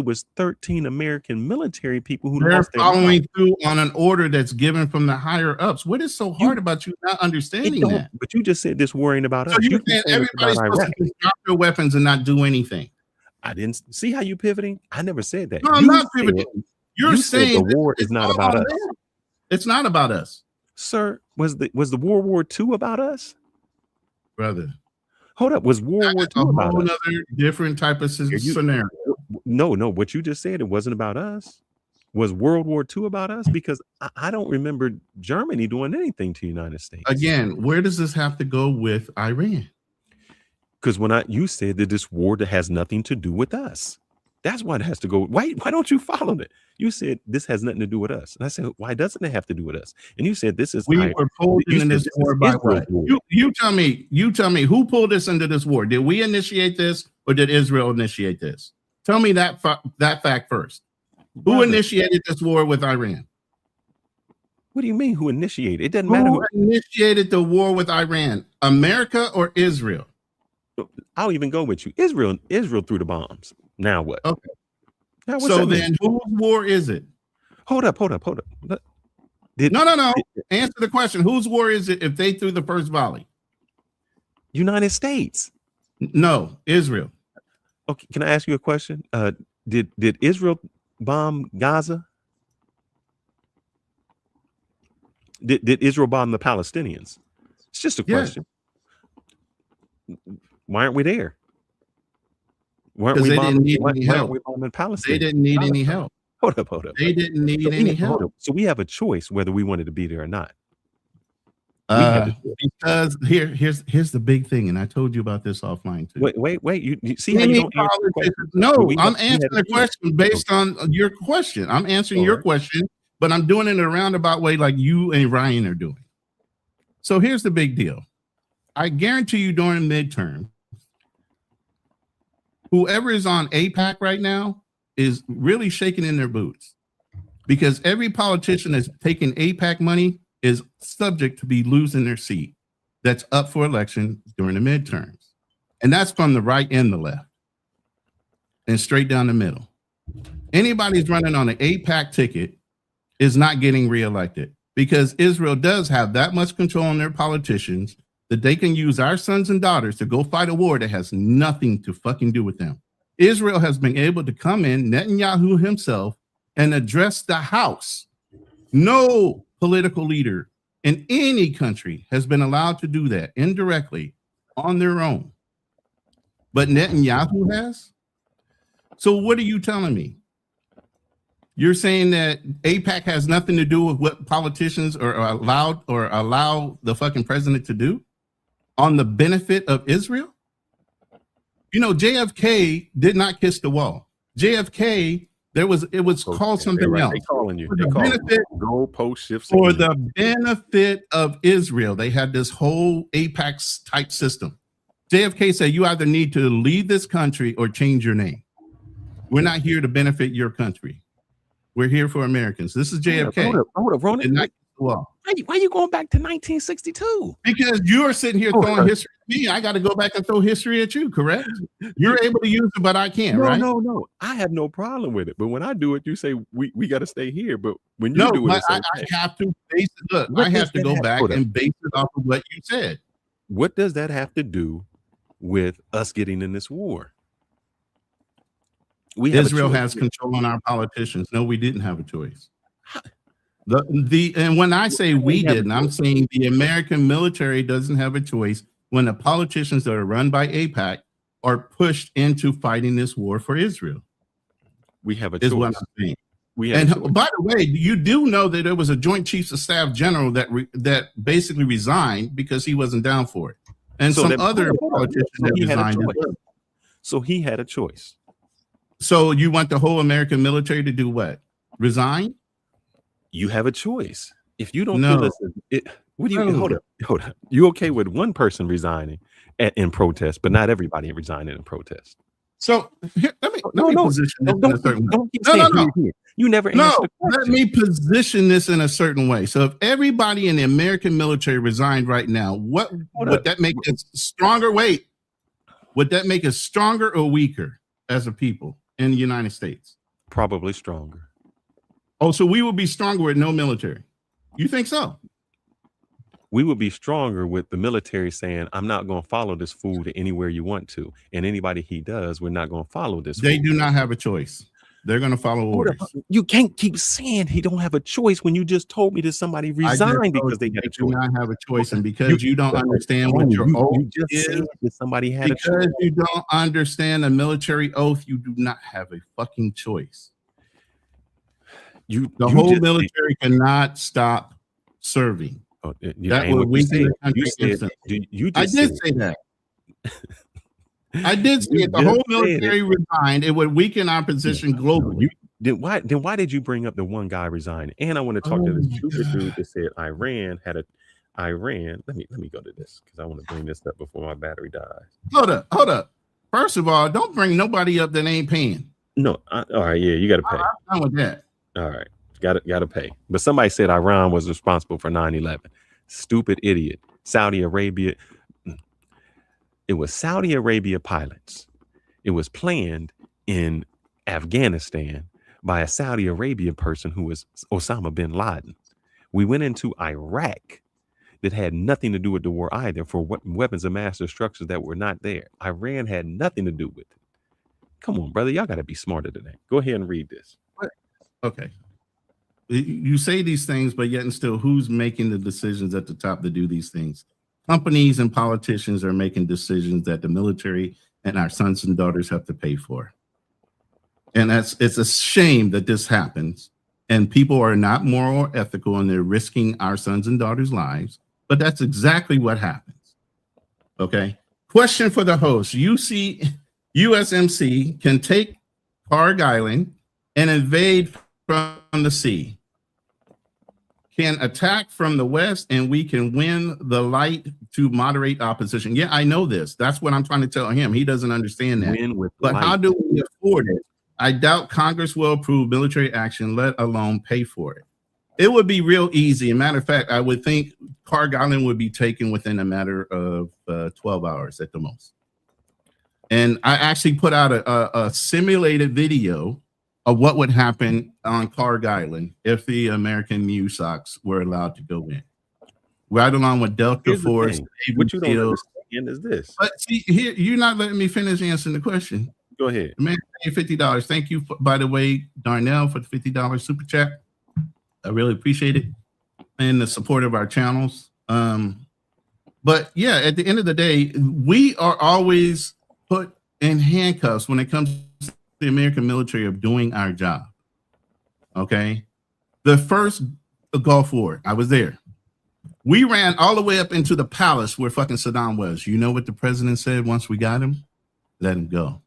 was 13 American military people who They're lost their following lives. through on an order that's given from the higher ups. What is so hard about you not understanding that? But you just said this worrying about So us. you're You saying saying it's everybody's about supposed Iraq. to just drop their weapons and not do anything? I didn't see how you pivoting. I never said that. No, I'm You not said- pivoting. You're you said saying the war this is not all about on us. them. It's not about us, Sir, was the World War II about us? brother. Hold up, was World War That's a II about whole us? other different type of scenario. No, what you just said, it wasn't about us. Was World War II about us? Because I don't remember Germany doing anything to the United States. Again, where does this have to go with Iran? Because you said that this war that has nothing to do with us. That's why it has to go. Why don't you follow it? You said this has nothing to do with us. And I said, why doesn't it have to do with us? And you said this is We were pulled into this war by what? You tell me who pulled us into this war? Did we initiate this or did Israel initiate this? Tell me that fact first. Who initiated this war with Iran? What do you mean who initiated? It doesn't matter Who initiated the war with Iran? America or Israel? I'll even go with you. Israel threw the bombs. Now what? Okay. Now what's So that mean? then whose war is it? Hold up. No. Answer the question. Whose war is it if they threw the first volley? United States. No, Israel. Okay, can I ask you a question? Did Israel bomb Gaza? Did Israel bomb the Palestinians? It's just a question. Why aren't we there? Because they didn't need any help. Palestine? They didn't need any help. Hold up. They didn't need any help. So we have a choice whether we wanted to be there or not. Because here's the big thing, and I told you about this offline too. Wait. You see how you don't answer the question? No, I'm answering the question based on your question. I'm answering your question, but I'm doing it in a roundabout way like you and Ryan are doing. So here's the big deal. I guarantee you during midterm, whoever is on AIPAC right now is really shaking in their boots. because every politician that's taking AIPAC money is subject to be losing their seat that's up for election during the midterms. And that's from the right and the left and straight down the middle. Anybody's running on an AIPAC ticket is not getting reelected because Israel does have that much control on their politicians that they can use our sons and daughters to go fight a war that has nothing to fucking do with them. Israel has been able to come in, Netanyahu himself, and address the House. No political leader in any country has been allowed to do that indirectly on their own. But Netanyahu has? So what are you telling me? You're saying that AIPAC has nothing to do with what politicians are allowed or allow the fucking president to do on the benefit of Israel? You know, JFK did not kiss the wall. JFK, it was called something else. They calling you. For They the calling benefit, you. Goalpost shifts. for again. the benefit of Israel, they had this whole AIPAC type system. JFK said, you either need to leave this country or change your name. We're not here to benefit your country. We're here for Americans. This is JFK. Hold up, Ronan. Did not kiss the wall. Why you going back to 1962? Because you're sitting here throwing history at me. I got to go back and throw history at you, correct? You're able to use it, but I can't, right? No. I have no problem with it. But when I do it, you say we got to stay here. But when you No, do it, but it's I okay. have to base it. Look, What I have does to that go have- back hold up. and base it off of what you said. What does that have to do with us getting in this war? Israel has control on our politicians. No, we didn't have a choice. And when I say we didn't, I'm saying the American military doesn't have a choice when the politicians that are run by AIPAC are pushed into fighting this war for Israel. We have a Is choice. what I'm saying. We have a choice. And by the way, you do know that there was a Joint Chiefs of Staff general that basically resigned because he wasn't down for it, and So some that- other hold on. politicians So that he had a resigned. as choice. well. So he had a choice. So you want the whole American military to do what? Resign? You have a choice. If you don't No. listen, what do you No. hold up? You okay with one person resigning in protest, but not everybody resigning in protest? So here, let me position this in a certain way. Don't keep No, saying no, no. here. You never No, answered the let question. me position this in a certain way. So if everybody in the American military resigned right now, what Hold would up. that make us stronger? Wait, would that make us stronger or weaker as a people in the United States? Probably stronger. Oh, so we would be stronger with no military. You think so? We would be stronger with the military saying, I'm not going to follow this fool to anywhere you want to. And anybody he does, we're not going to follow this They fool. do not have a choice. They're going to follow orders. You can't keep saying he don't have a choice when you just told me that somebody I just resigned told because they you had a do choice. not have a choice, and because you don't understand what your you oath just said is, that somebody had a choice. because you don't understand a military oath, you do not have a fucking choice. The You whole just- military cannot stop serving. Oh, That ain't would what you weaken the said. country You said- instantly. you I just did said- say that. I did say You if the just whole said military resigned, it would weaken our position globally. Then why did you bring up the one guy resigning? And I want to talk to Oh this my stupid God. dude that said Iran. Let me go to this because I want to bring this up before my battery dies. Hold up. First of all, don't bring nobody up that ain't paying. No, all right, yeah, you got to pay. I'm done with that. All right, got to pay. But somebody said Iran was responsible for 9/11. Stupid idiot. Saudi Arabia. It was Saudi Arabia pilots. It was planned in Afghanistan by a Saudi Arabia person who was Osama bin Laden. We went into Iraq that had nothing to do with the war either for weapons of mass destruction that were not there. Iran had nothing to do with it. Come on, brother. Y'all got to be smarter than that. Go ahead and read this. Okay. You say these things, but yet and still, who's making the decisions at the top to do these things? Companies and politicians are making decisions that the military and our sons and daughters have to pay for. And it's a shame that this happens. And people are not moral or ethical, and they're risking our sons and daughters' lives. But that's exactly what happens. Okay. Question for the host. USMC can take Parg Island and invade from the sea, can attack from the west, and we can win the light to moderate opposition. Yeah, I know this. That's what I'm trying to tell him. He doesn't understand that. Win with But light. how do we afford it? I doubt Congress will approve military action, let alone pay for it. It would be real easy. As a matter of fact, I would think Carg Island would be taken within a matter of 12 hours at the most. And I actually put out a simulated video of what would happen on Carg Island if the American USOCs were allowed to go in. Right along with Delta Force. What you don't understand is this. But see, here, you're not letting me finish answering the question. Go ahead. Man, $50. Thank you, by the way, Darnell, for the $50 super chat. I really appreciate it. And the support of our channels. But yeah, at the end of the day, we are always put in handcuffs when it comes to the American military of doing our job. Okay. The first Gulf War, I was there. We ran all the way up into the palace where fucking Saddam was. You know what the president said once we got him? Let him go.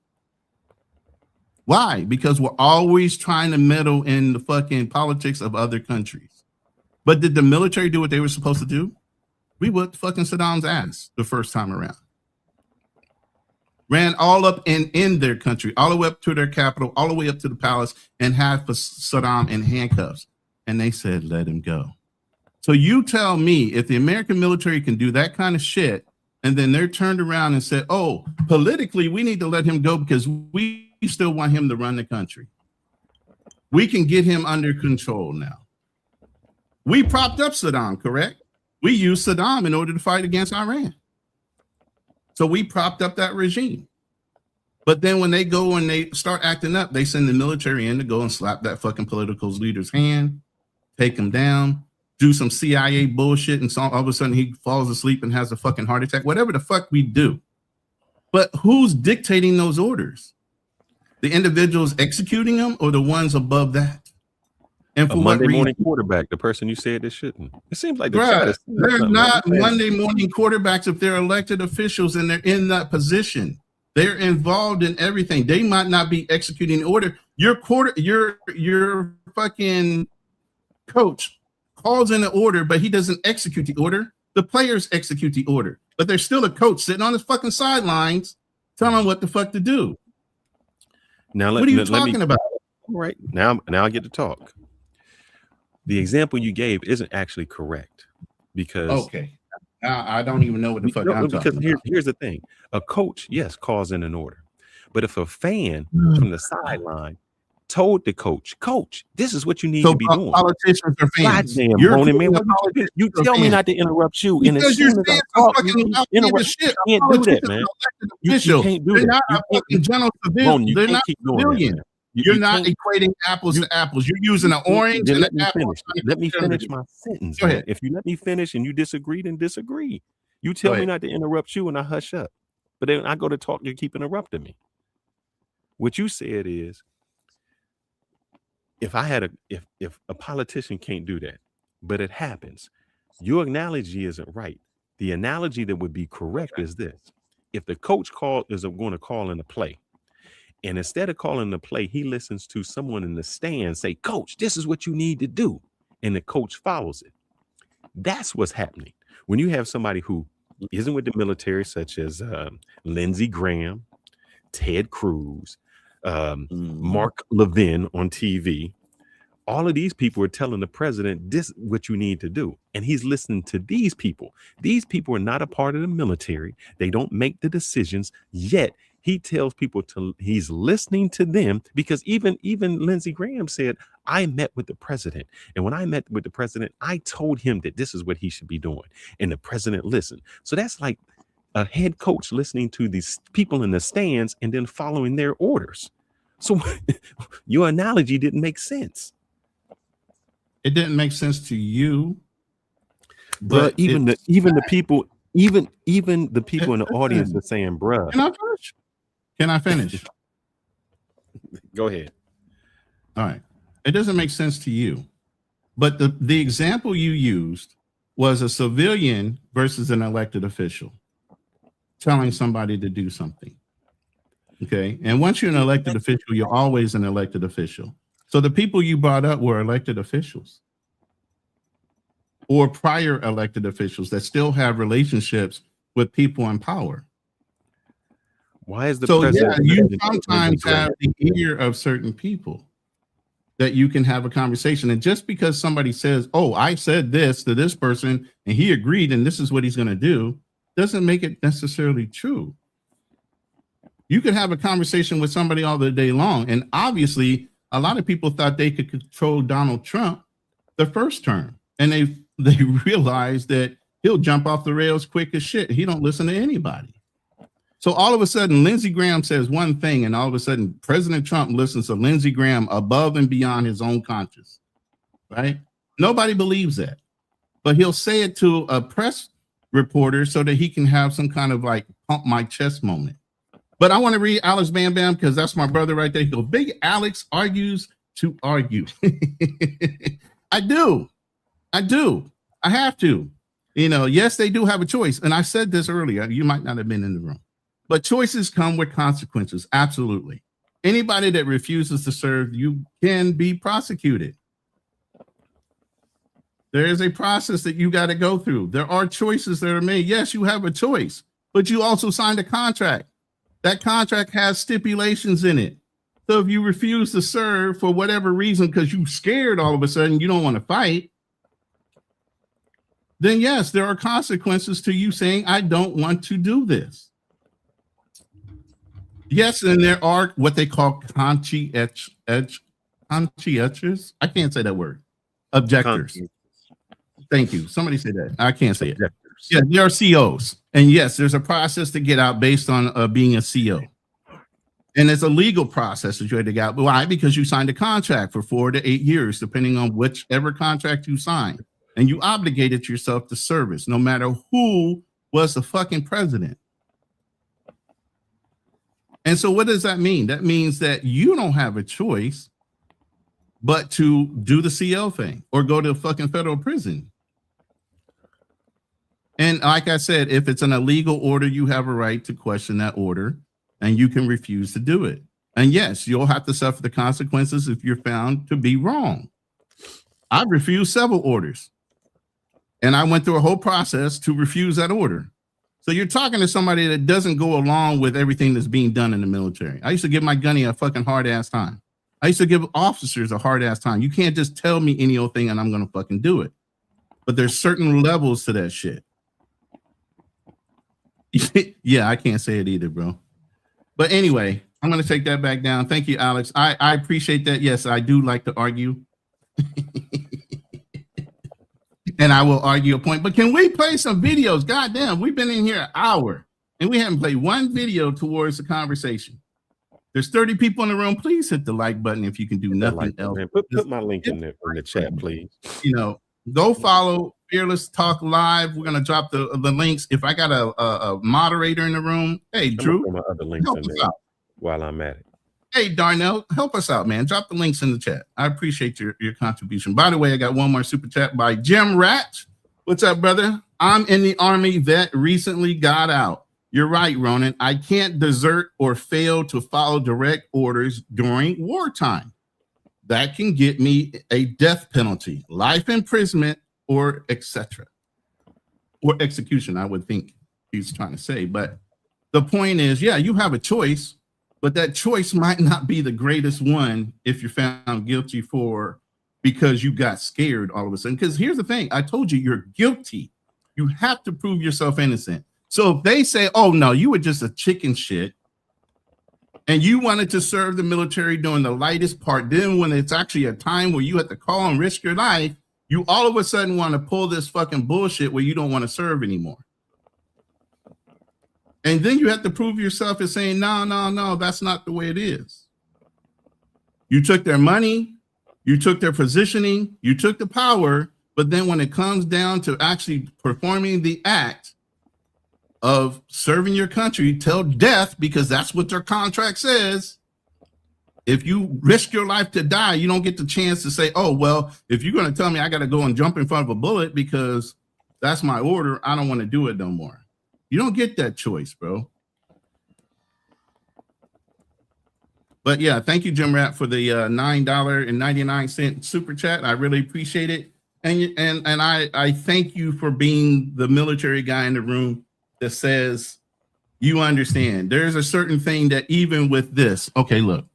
Why? Because we're always trying to meddle in the fucking politics of other countries. But did the military do what they were supposed to do? We whipped fucking Saddam's ass the first time around. Ran all up in their country, all the way up to their capital, all the way up to the palace, and had Saddam in handcuffs. And they said, let him go. So you tell me if the American military can do that kind of shit, and then they're turned around and said, oh, politically, we need to let him go because we still want him to run the country. We can get him under control now. We propped up Saddam, correct? We used Saddam in order to fight against Iran. So we propped up that regime. But then when they go and they start acting up, they send the military in to go and slap that fucking political leader's hand, take him down, do some CIA bullshit, and so all of a sudden he falls asleep and has a fucking heart attack, whatever the fuck we do. But who's dictating those orders? The individuals executing them or the ones above that? And for a Monday what morning quarterback, the person you said this shouldn't. It seems like they're not Monday morning quarterbacks if they're elected officials and they're in that position. They're involved in everything. They might not be executing order. Your fucking coach calls in an order, but he doesn't execute the order. The players execute the order, but there's still a coach sitting on his fucking sidelines telling them what the fuck to do. Now, what are you talking about? All right, now I get to talk. The example you gave isn't actually correct because okay, I don't even know what the fuck I'm talking about. Here's the thing: a coach, yes, calls in an order, but if a fan from the sideline told the coach, this is what you need to be doing. Politicians are fans. Goddamn, you tell me not to interrupt you. Because you're saying fucking shit. You can't do that, man. You can't do that. They're not a fucking general civilian. They're not civilian. You're not equating apples to apples. You're using an orange and an apple. Let me finish my sentence. Go ahead. If you let me finish and you disagree, then disagree. You tell me not to interrupt you and I hush up. But then I go to talk, you keep interrupting me. What you said is, if a politician can't do that, but it happens, your analogy isn't right. The analogy that would be correct is this: if the coach is going to call in a play, and instead of calling the play, he listens to someone in the stand say, "Coach, this is what you need to do," and the coach follows it. That's what's happening when you have somebody who isn't with the military, such as Lindsey Graham, Ted Cruz, Mark Levin on TV. All of these people are telling the president, this is what you need to do. And he's listening to these people. These people are not a part of the military. They don't make the decisions, yet he tells people he's listening to them, because even Lindsey Graham said, I met with the president. And when I met with the president, I told him that this is what he should be doing. And the president listened. So that's like a head coach listening to these people in the stands and then following their orders. So your analogy didn't make sense. It didn't make sense to you, but even the people in the audience are saying, "Bruh." Can I finish? Go ahead. All right. It doesn't make sense to you, but the example you used was a civilian versus an elected official telling somebody to do something. Okay, and once you're an elected official, you're always an elected official. So the people you brought up were elected officials or prior elected officials that still have relationships with people in power. Why is the So yeah, president? you sometimes have the ear of certain people that you can have a conversation. And just because somebody says, "Oh, I said this to this person and he agreed and this is what he's going to do," doesn't make it necessarily true. You could have a conversation with somebody all the day long. And obviously, a lot of people thought they could control Donald Trump the first term. And they realized that he'll jump off the rails quick as shit. He don't listen to anybody. So all of a sudden, Lindsey Graham says one thing, and all of a sudden, President Trump listens to Lindsey Graham above and beyond his own conscience, right? Nobody believes that. But he'll say it to a press reporter so that he can have some kind of like pump my chest moment. But I want to read Alex Bam Bam because that's my brother right there. He goes, Big Alex argues to argue. I do. I have to. You know, yes, they do have a choice. And I said this earlier. You might not have been in the room. But choices come with consequences. Absolutely. Anybody that refuses to serve, you can be prosecuted. There is a process that you got to go through. There are choices that are made. Yes, you have a choice, but you also signed a contract. That contract has stipulations in it. So if you refuse to serve for whatever reason, because you're scared all of a sudden, you don't want to fight, then yes, there are consequences to you saying, I don't want to do this. Yes, and there are what they call conscientious, I can't say that word, objectors. Thank you. Somebody say that. I can't say it. Yeah, there are COs. And yes, there's a process to get out based on being a CO. And it's a legal process that you had to get out. Why? Because you signed a contract for 4 to 8 years, depending on whichever contract you signed. And you obligated yourself to service, no matter who was the fucking president. And so what does that mean? That means that you don't have a choice but to do the CO thing or go to a fucking federal prison. And like I said, if it's an illegal order, you have a right to question that order and you can refuse to do it. And yes, you'll have to suffer the consequences if you're found to be wrong. I've refused several orders and I went through a whole process to refuse that order. So you're talking to somebody that doesn't go along with everything that's being done in the military. I used to give my gunny a fucking hard ass time. I used to give officers a hard ass time. You can't just tell me any old thing and I'm going to fucking do it. But there's certain levels to that shit. Yeah, I can't say it either, bro. But anyway, I'm going to take that back down. Thank you, Alex. I appreciate that. Yes, I do like to argue. And I will argue a point. But can we play some videos? God damn, we've been in here an hour and we haven't played one video towards the conversation. There's 30 people in the room. Please hit the like button if you can do nothing else. Man, put my link in the chat, please. You know, go follow Fearless Talk Live. We're gonna drop the links. If I got a moderator in the room, hey Drew, my other links in there while I'm at it. Hey Darnell, help us out, man. Drop the links in the chat. I appreciate your contribution. By the way, I got one more super chat by Jim Ratch. What's up, brother? I'm in the Army vet, recently got out. You're right, Ronan. I can't desert or fail to follow direct orders during wartime. That can get me a death penalty, life imprisonment, or etc. Or execution, I would think he's trying to say. But the point is, yeah, you have a choice, but that choice might not be the greatest one if you're found guilty because you got scared all of a sudden. Because here's the thing, I told you, you're guilty. You have to prove yourself innocent. So if they say, oh no, you were just a chicken shit and you wanted to serve the military during the lightest part, then when it's actually a time where you have to call and risk your life, you all of a sudden want to pull this fucking bullshit where you don't want to serve anymore. And then you have to prove yourself as saying, no, that's not the way it is. You took their money, you took their positioning, you took the power, but then when it comes down to actually performing the act of serving your country till death, because that's what their contract says, if you risk your life to die, you don't get the chance to say, oh, well, if you're going to tell me I got to go and jump in front of a bullet because that's my order, I don't want to do it no more. You don't get that choice, bro. But yeah, thank you, Jim Rapp, for the $9.99 super chat. I really appreciate it. And I thank you for being the military guy in the room that says you understand. There's a certain thing that even with this, okay, look,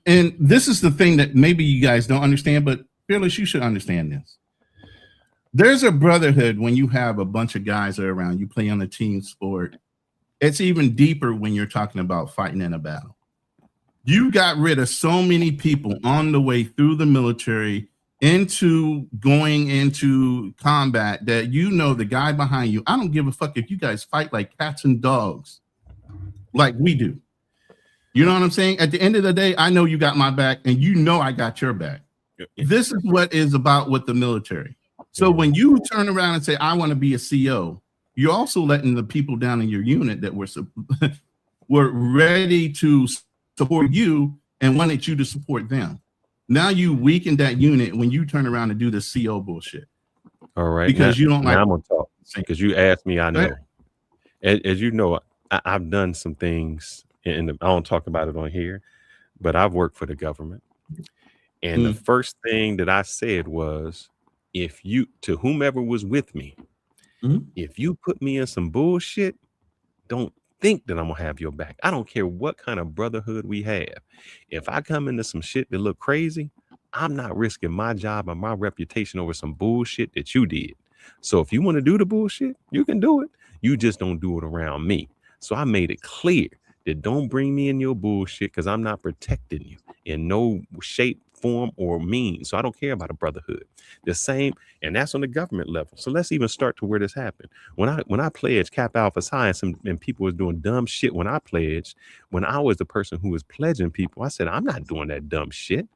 and this is the thing that maybe you guys don't understand, but Fearless, you should understand this. There's a brotherhood when you have a bunch of guys around, you play on a team sport. It's even deeper when you're talking about fighting in a battle. You got rid of so many people on the way through the military into going into combat that you know the guy behind you. I don't give a fuck if you guys fight like cats and dogs like we do. You know what I'm saying? At the end of the day, I know you got my back and you know I got your back. This is what is about with the military. So when you turn around and say, I want to be a CO, you're also letting the people down in your unit that were ready to support you and wanted you to support them. Now you weaken that unit when you turn around and do the CO bullshit. All right. Because you don't like. I'm gonna talk because you asked me. I know. As you know, I've done some things, and I don't talk about it on here, but I've worked for the government. And the first thing that I said was, if you, to whomever was with me, if you put me in some bullshit, don't think that I'm gonna have your back. I don't care what kind of brotherhood we have. If I come into some shit that look crazy, I'm not risking my job and my reputation over some bullshit that you did. So if you want to do the bullshit, you can do it. You just don't do it around me. So I made it clear that don't bring me in your bullshit because I'm not protecting you in no shape, form, or means. So I don't care about a brotherhood. The same, and that's on the government level. So let's even start to where this happened. When I pledged Cap Alpha Science and people was doing dumb shit when I pledged, when I was the person who was pledging people, I said, I'm not doing that dumb shit.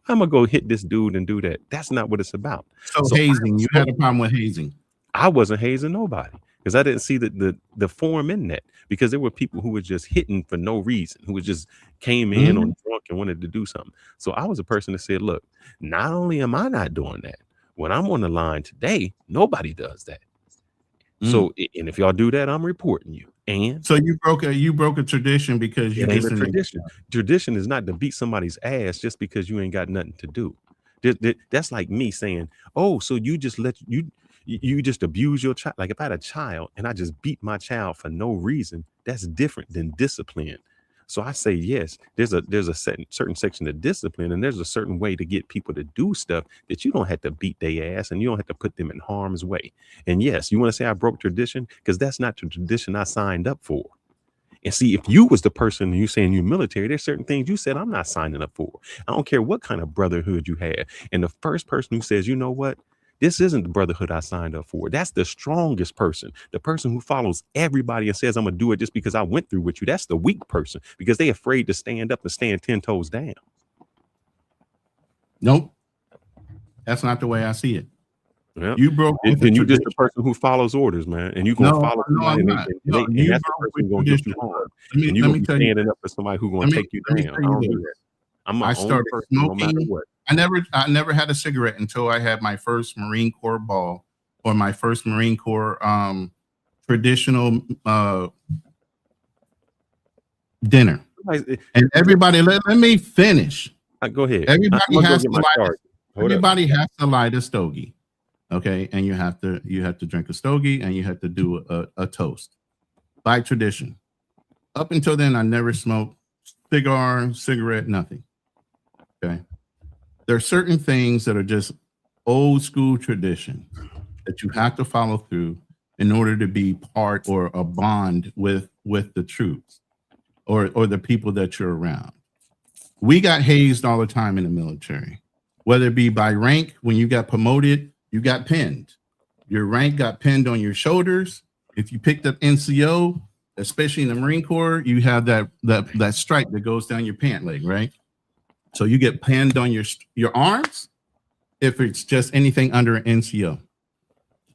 I'm gonna go hit this dude and do that. That's not what it's about. So hazing, you had a problem with hazing. I wasn't hazing nobody because I didn't see the form in that, because there were people who were just hitting for no reason, who was just came in on drunk and wanted to do something. So I was a person that said, look, not only am I not doing that, when I'm on the line today, nobody does that. So, and if y'all do that, I'm reporting you. And so you broke a tradition because you ain't a tradition. Tradition is not to beat somebody's ass just because you ain't got nothing to do. That's like me saying, oh, so you just you just abuse your child. Like if I had a child and I just beat my child for no reason, that's different than discipline. So I say, yes, there's a certain section of discipline, and there's a certain way to get people to do stuff that you don't have to beat their ass and you don't have to put them in harm's way. And yes, you want to say I broke tradition because that's not the tradition I signed up for. And see, if you was the person you saying you military, there's certain things you said I'm not signing up for. I don't care what kind of brotherhood you have. And the first person who says, you know what? This isn't the brotherhood I signed up for. That's the strongest person. The person who follows everybody and says, I'm going to do it just because I went through with you. That's the weak person because they're afraid to stand up and stand 10 toes down. Nope. That's not the way I see it. Yeah. You broke. Then you just the person who follows orders, man. And you're going to follow somebody and that's the person going to get you harm. And you're going to be standing up for somebody who's going to take you down. I don't do that. I'm my own person no matter what. I never had a cigarette until I had my first Marine Corps ball or my first Marine Corps traditional dinner. And everybody, let me finish. Go ahead. Everybody has to light a stogie. Okay, and you have to drink a stogie and you have to do a toast by tradition. Up until then, I never smoked cigar, cigarette, nothing. Okay. There are certain things that are just old school tradition that you have to follow through in order to be part or a bond with the troops or the people that you're around. We got hazed all the time in the military, whether it be by rank. When you got promoted, you got pinned. Your rank got pinned on your shoulders. If you picked up NCO, especially in the Marine Corps, you have that stripe that goes down your pant leg, right? So you get pinned on your arms if it's just anything under an NCO,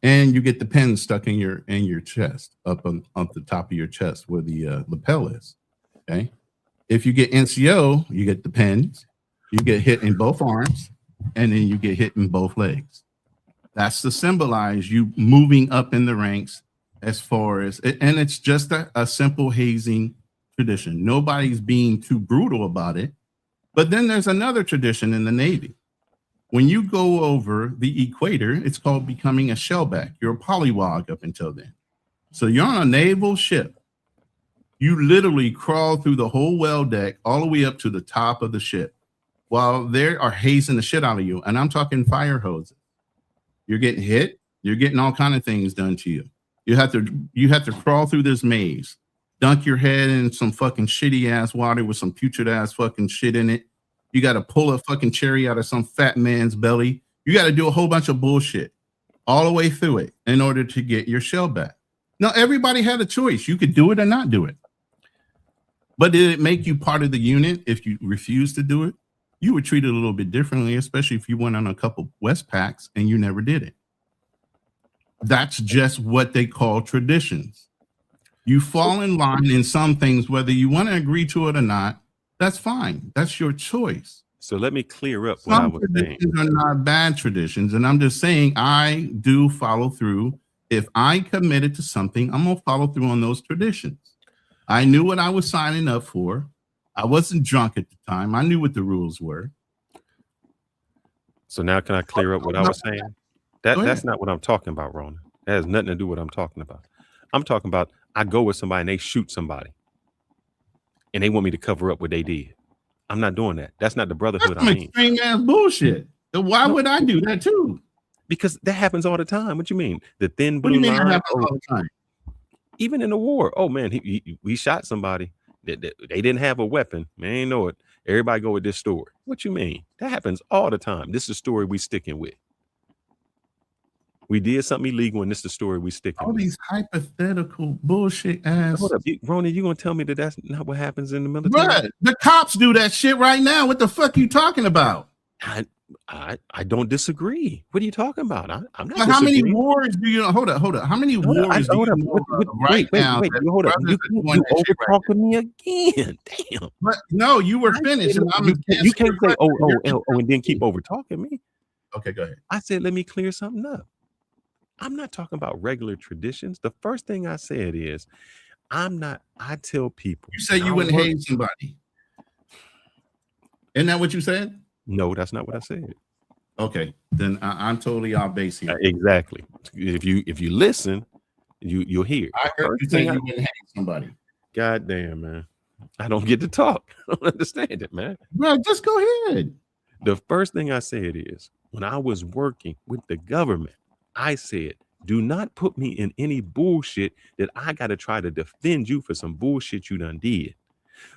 and you get the pin stuck in your chest up the top of your chest where the lapel is. Okay, if you get NCO, you get the pins, you get hit in both arms, and then you get hit in both legs. That's to symbolize you moving up in the ranks as far as, and it's just a simple hazing tradition. Nobody's being too brutal about it. But then there's another tradition in the Navy. When you go over the equator, it's called becoming a shellback. You're a polywog up until then. So you're on a naval ship You literally crawl through the whole well deck all the way up to the top of the ship while they are hazing the shit out of you. And I'm talking fire hoses. You're getting hit. You're getting all kind of things done to you. You have to crawl through this maze, dunk your head in some fucking shitty ass water with some putrid ass fucking shit in it. You got to pull a fucking cherry out of some fat man's belly. You got to do a whole bunch of bullshit all the way through it in order to get your shell back. Now, everybody had a choice. You could do it or not do it. But did it make you part of the unit if you refused to do it? You were treated a little bit differently, especially if you went on a couple Westpaks and you never did it. That's just what they call traditions. You fall in line in some things, whether you want to agree to it or not. That's fine. That's your choice. So let me clear up what I was saying. Traditions are not bad traditions, and I'm just saying I do follow through. If I committed to something, I'm gonna follow through on those traditions. I knew what I was signing up for. I wasn't drunk at the time. I knew what the rules were. So now can I clear up what I was saying? That's not what I'm talking about, Rona. That has nothing to do with what I'm talking about. I'm talking about I go with somebody and they shoot somebody and they want me to cover up what they did. I'm not doing that. That's not the brotherhood That's some extreme ass bullshit. Why would I do that too? Because that happens all the time. What you mean? The thin What do blue you mean line. that happens all the time? Even in the war. Oh man, we shot somebody. They didn't have a weapon. Man, ain't know it. Everybody go with this story. What you mean? That happens all the time. This is the story we sticking with. We did something illegal, and this is the story we sticking with. All these hypothetical bullshit ass. Hold up, Rona, you gonna tell me that that's not what happens in the military? Bruh, the cops do that shit right now. What the fuck you talking about? I don't disagree. What are you talking about? I'm not. How many wars do you hold up? How many wars do you know right now? Hold up. You over talking me again. Damn. But no, you were finished. You can't say and then keep over talking me. Okay, go ahead. I said, let me clear something up. I'm not talking about regular traditions. The first thing I said is, I tell people. You said you wouldn't hate somebody. Isn't that what you said? No, that's not what I said. Okay, then I'm totally off base here. Exactly. If you listen, you'll hear. I heard you say you wouldn't hate somebody. God damn, man. I don't get to talk. I don't understand it, man. Bro, just go ahead. The first thing I said is, when I was working with the government, I said, do not put me in any bullshit that I got to try to defend you for some bullshit you done did.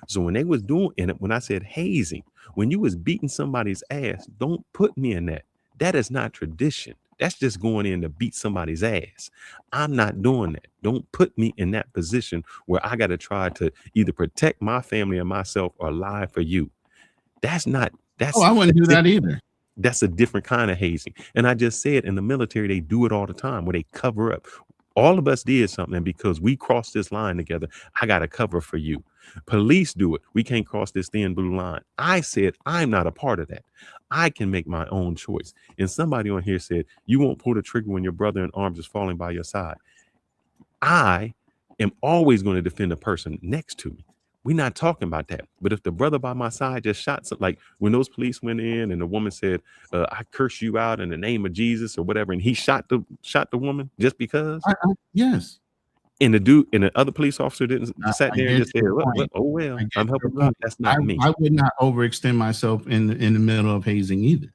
So when they was doing it, when I said hazing, when you was beating somebody's ass, don't put me in that. That is not tradition. That's just going in to beat somebody's ass. I'm not doing that. Don't put me in that position where I got to try to either protect my family or myself or lie for you. That's I wouldn't do that either. That's a different kind of hazing. And I just said in the military, they do it all the time where they cover up. All of us did something, and because we crossed this line together, I got to cover for you. Police do it. We can't cross this thin blue line. I said, I'm not a part of that. I can make my own choice. And somebody on here said, you won't pull the trigger when your brother in arms is falling by your side. I am always going to defend the person next to me. We're not talking about that. But if the brother by my side just shot something, like when those police went in and the woman said, I curse you out in the name of Jesus or whatever, and he shot the woman just because. Yes. And the dude and the other police officer didn't sat there and just said, oh well, I'm helping you. That's not me. I would not overextend myself in the middle of hazing either.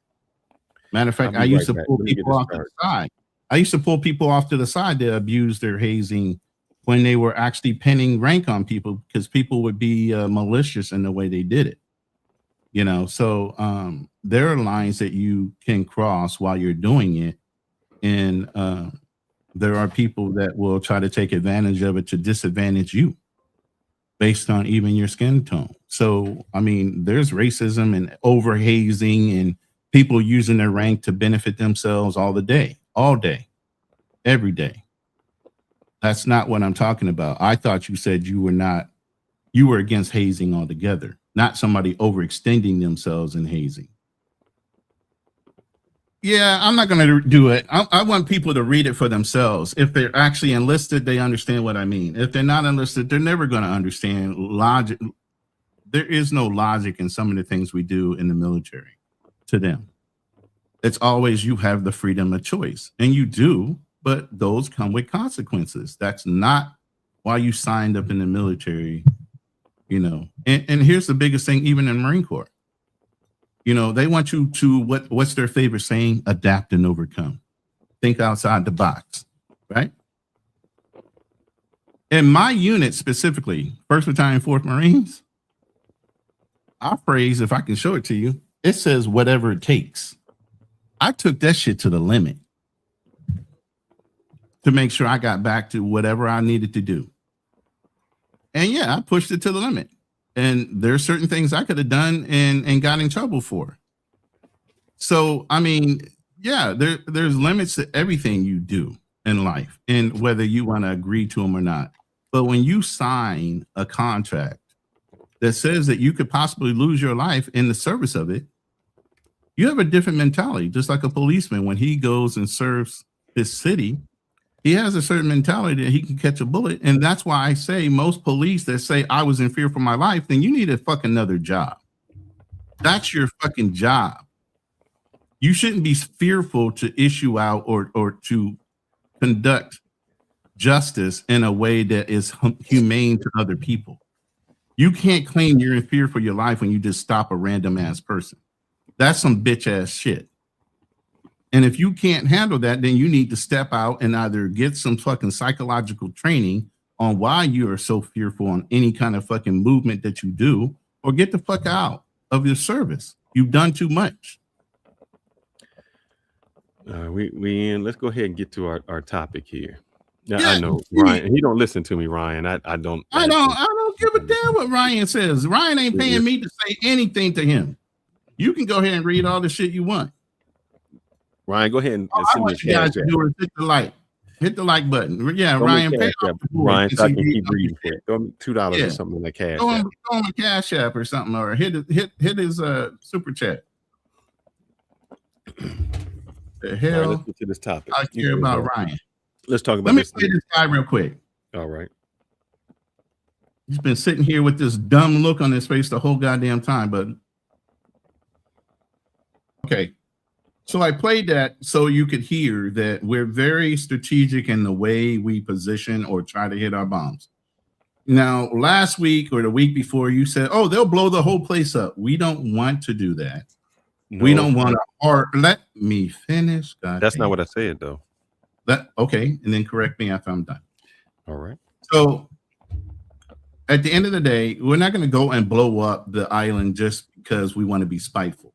Matter of fact, I used to pull people off to the side. I used to pull people off to the side that abused their hazing when they were actually pinning rank on people, because people would be malicious in the way they did it. You know, so there are lines that you can cross while you're doing it. And there are people that will try to take advantage of it to disadvantage you based on even your skin tone. So, I mean, there's racism and over hazing and people using their rank to benefit themselves all day, every day. That's not what I'm talking about. I thought you said you were against hazing altogether, not somebody overextending themselves in hazing. Yeah, I'm not going to do it. I want people to read it for themselves. If they're actually enlisted, they understand what I mean. If they're not enlisted, they're never going to understand logic. There is no logic in some of the things we do in the military to them. It's always you have the freedom of choice, and you do. But those come with consequences. That's not why you signed up in the military, you know. And here's the biggest thing, even in the Marine Corps. You know, they want you to, what's their favorite saying? Adapt and overcome. Think outside the box, right? In my unit specifically, 1st Battalion, 4th Marines, our phrase, if I can show it to you, it says whatever it takes. I took that shit to the limit to make sure I got back to whatever I needed to do. And yeah, I pushed it to the limit. And there's certain things I could have done and got in trouble for. So, I mean, yeah, there's limits to everything you do in life, and whether you want to agree to them or not. But when you sign a contract that says that you could possibly lose your life in the service of it, you have a different mentality. Just like a policeman, when he goes and serves his city, he has a certain mentality that he can catch a bullet. And that's why I say most police that say I was in fear for my life, then you need a fucking another job. That's your fucking job. You shouldn't be fearful to issue out or to conduct justice in a way that is humane to other people. You can't claim you're in fear for your life when you just stop a random ass person. That's some bitch ass shit. And if you can't handle that, then you need to step out and either get some fucking psychological training on why you are so fearful on any kind of fucking movement that you do, or get the fuck out of your service. You've done too much. We in. Let's go ahead and get to our topic here. Now, Yeah, I know Ryan. He don't listen to me, Ryan. I don't give a damn what Ryan says. Ryan ain't paying me to say anything to him. You can go ahead and read all the shit you want. Ryan, go ahead and All I send me a want you guys cash to app. do is hit the like button. Yeah, Throw me a Ryan, pay cash off app, the board Ryan, and so I see can if keep you- reading for it. Throw me $2 Yeah. or something in the cash Throw app. him a cash app or something, or hit his super chat. The All right, hell, let's get to this topic. I care about Ryan. Let's talk about Let me this. play this guy real quick. All right. He's been sitting here with this dumb look on his face the whole goddamn time, but okay. So I played that so you could hear that we're very strategic in the way we position or try to hit our bombs. Now, last week or the week before, you said, "Oh, they'll blow the whole place up." We don't want to do that. We don't want to. Or let me finish. That's not what I said, though. Okay, and then correct me after I'm done. All right. So at the end of the day, we're not going to go and blow up the island just because we want to be spiteful.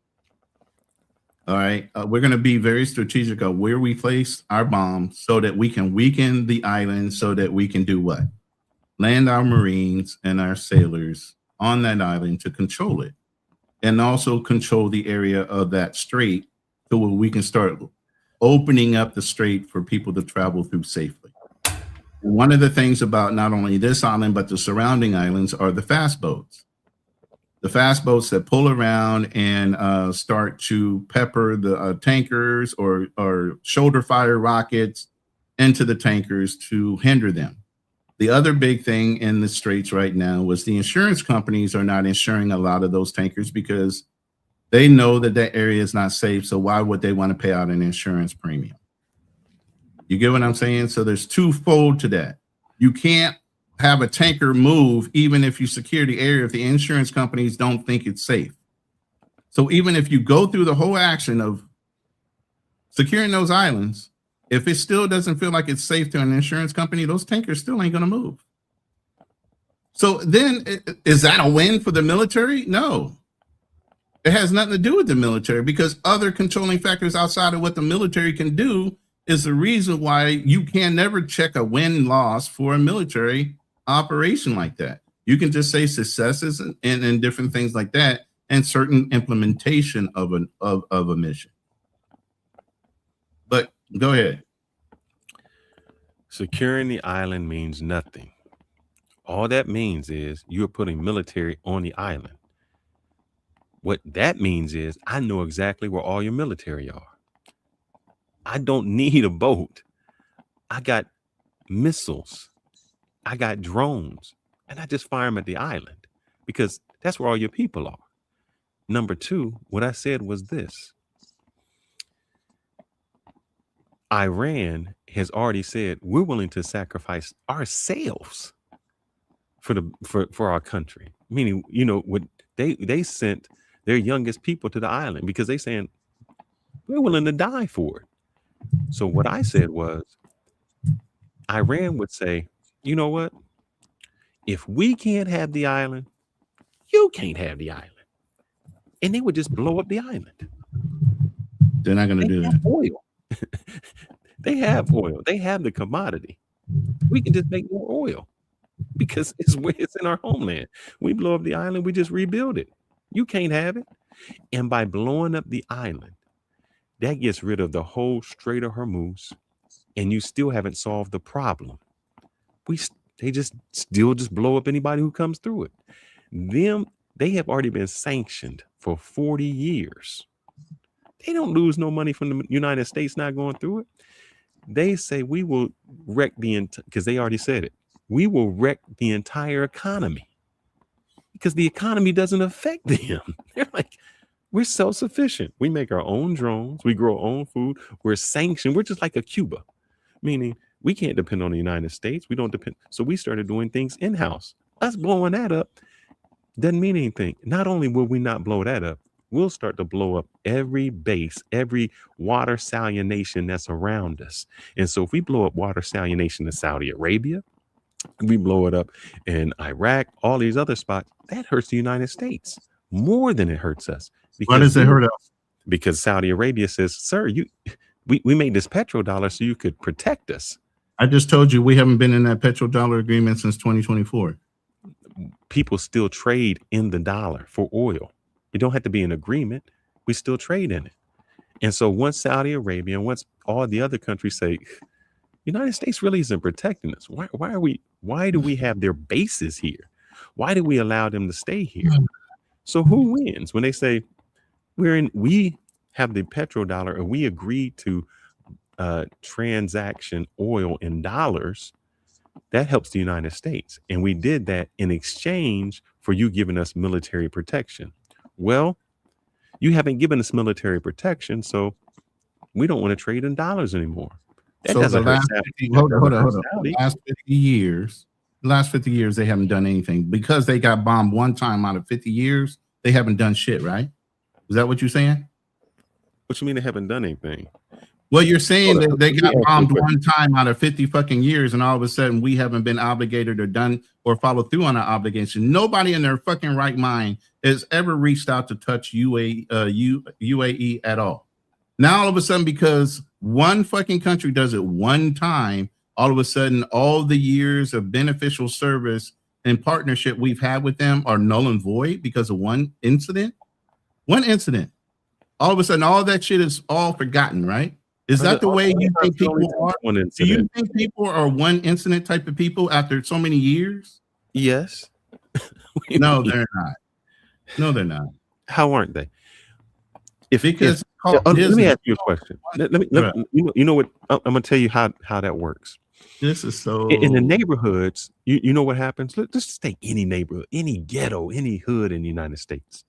All right. We're going to be very strategic of where we place our bombs so that we can weaken the island, so that we can do what? Land our Marines and our sailors on that island to control it, and also control the area of that strait so we can start opening up the strait for people to travel through safely. And one of the things about not only this island, but the surrounding islands are the fast boats. The fast boats that pull around and start to pepper the tankers or shoulder fire rockets into the tankers to hinder them. The other big thing in the straits right now was the insurance companies are not insuring a lot of those tankers because they know that that area is not safe. So why would they want to pay out an insurance premium? You get what I'm saying? So there's twofold to that. You can't have a tanker move even if you secure the area if the insurance companies don't think it's safe. So even if you go through the whole action of securing those islands, if it still doesn't feel like it's safe to an insurance company, those tankers still ain't going to move. So then is that a win for the military? No. It has nothing to do with the military, because other controlling factors outside of what the military can do is the reason why you can never check a win-loss for a military operation like that. You can just say successes and different things like that, and certain implementation of a mission. But go ahead. Securing the island means nothing. All that means is you're putting military on the island. What that means is I know exactly where all your military are. I don't need a boat. I got missiles. I got drones. And I just fire them at the island because that's where all your people are. Number two, what I said was this. Iran has already said we're willing to sacrifice ourselves for our country. Meaning, what they sent their youngest people to the island because they saying we're willing to die for it. So what I said was, Iran would say, you know what? If we can't have the island, you can't have the island. And they would just blow up the island. They're not going to do that. Oil. They have oil. They have the commodity. We can just make more oil because it's in our homeland. We blow up the island, we just rebuild it. You can't have it. And by blowing up the island, that gets rid of the whole Strait of Hormuz, and you still haven't solved the problem. They still blow up anybody who comes through it. They have already been sanctioned for 40 years. They don't lose no money from the United States not going through it. They say we will wreck because they already said it. We will wreck the entire economy because the economy doesn't affect them. They're like, we're self-sufficient. We make our own drones. We grow our own food. We're sanctioned. We're just like a Cuba, meaning we can't depend on the United States. We don't depend. So we started doing things in-house. Us blowing that up doesn't mean anything. Not only will we not blow that up, we'll start to blow up every base, every water salination that's around us. And so if we blow up water salination in Saudi Arabia, we blow it up in Iraq, all these other spots, that hurts the United States more than it hurts us. Why does it hurt us? Because Saudi Arabia says, sir, we made this petrodollar so you could protect us. I just told you we haven't been in that petrodollar agreement since 2024. People still trade in the dollar for oil. You don't have to be in agreement. We still trade in it. And so once Saudi Arabia and once all the other countries say, United States really isn't protecting us. Why do we have their bases here? Why do we allow them to stay here? So who wins when they say we have the petrodollar and we agree to transaction oil in dollars? That helps the United States. And we did that in exchange for you giving us military protection. Well, you haven't given us military protection, so we don't want to trade in dollars anymore. That So doesn't the hurt last Saudi. 50, That hold on, doesn't hold on, hurt hold on. Saudi. Last 50 years, they haven't done anything because they got bombed one time out of 50 years. They haven't done shit, right? Is that what you're saying? What you mean they haven't done anything? Well, you're saying Hold that on. they Let me got ask you a bombed question. one time out of 50 fucking years, and all of a sudden we haven't been obligated or done or followed through on our obligation. Nobody in their fucking right mind has ever reached out to touch UAE at all. Now, all of a sudden, because one fucking country does it one time, all of a sudden, all the years of beneficial service and partnership we've had with them are null and void because of one incident. One incident. All of a sudden, all that shit is all forgotten, right? Is that the way you think people are? One Do you incident. think people are one incident type of people after so many years? Yes. No, they're not. No, they're not. How aren't they? Because Let me Disney. ask you a question. You know what? I'm gonna tell you how that works. This is so In the neighborhoods, you know what happens? Let's just take any neighborhood, any ghetto, any hood in the United States.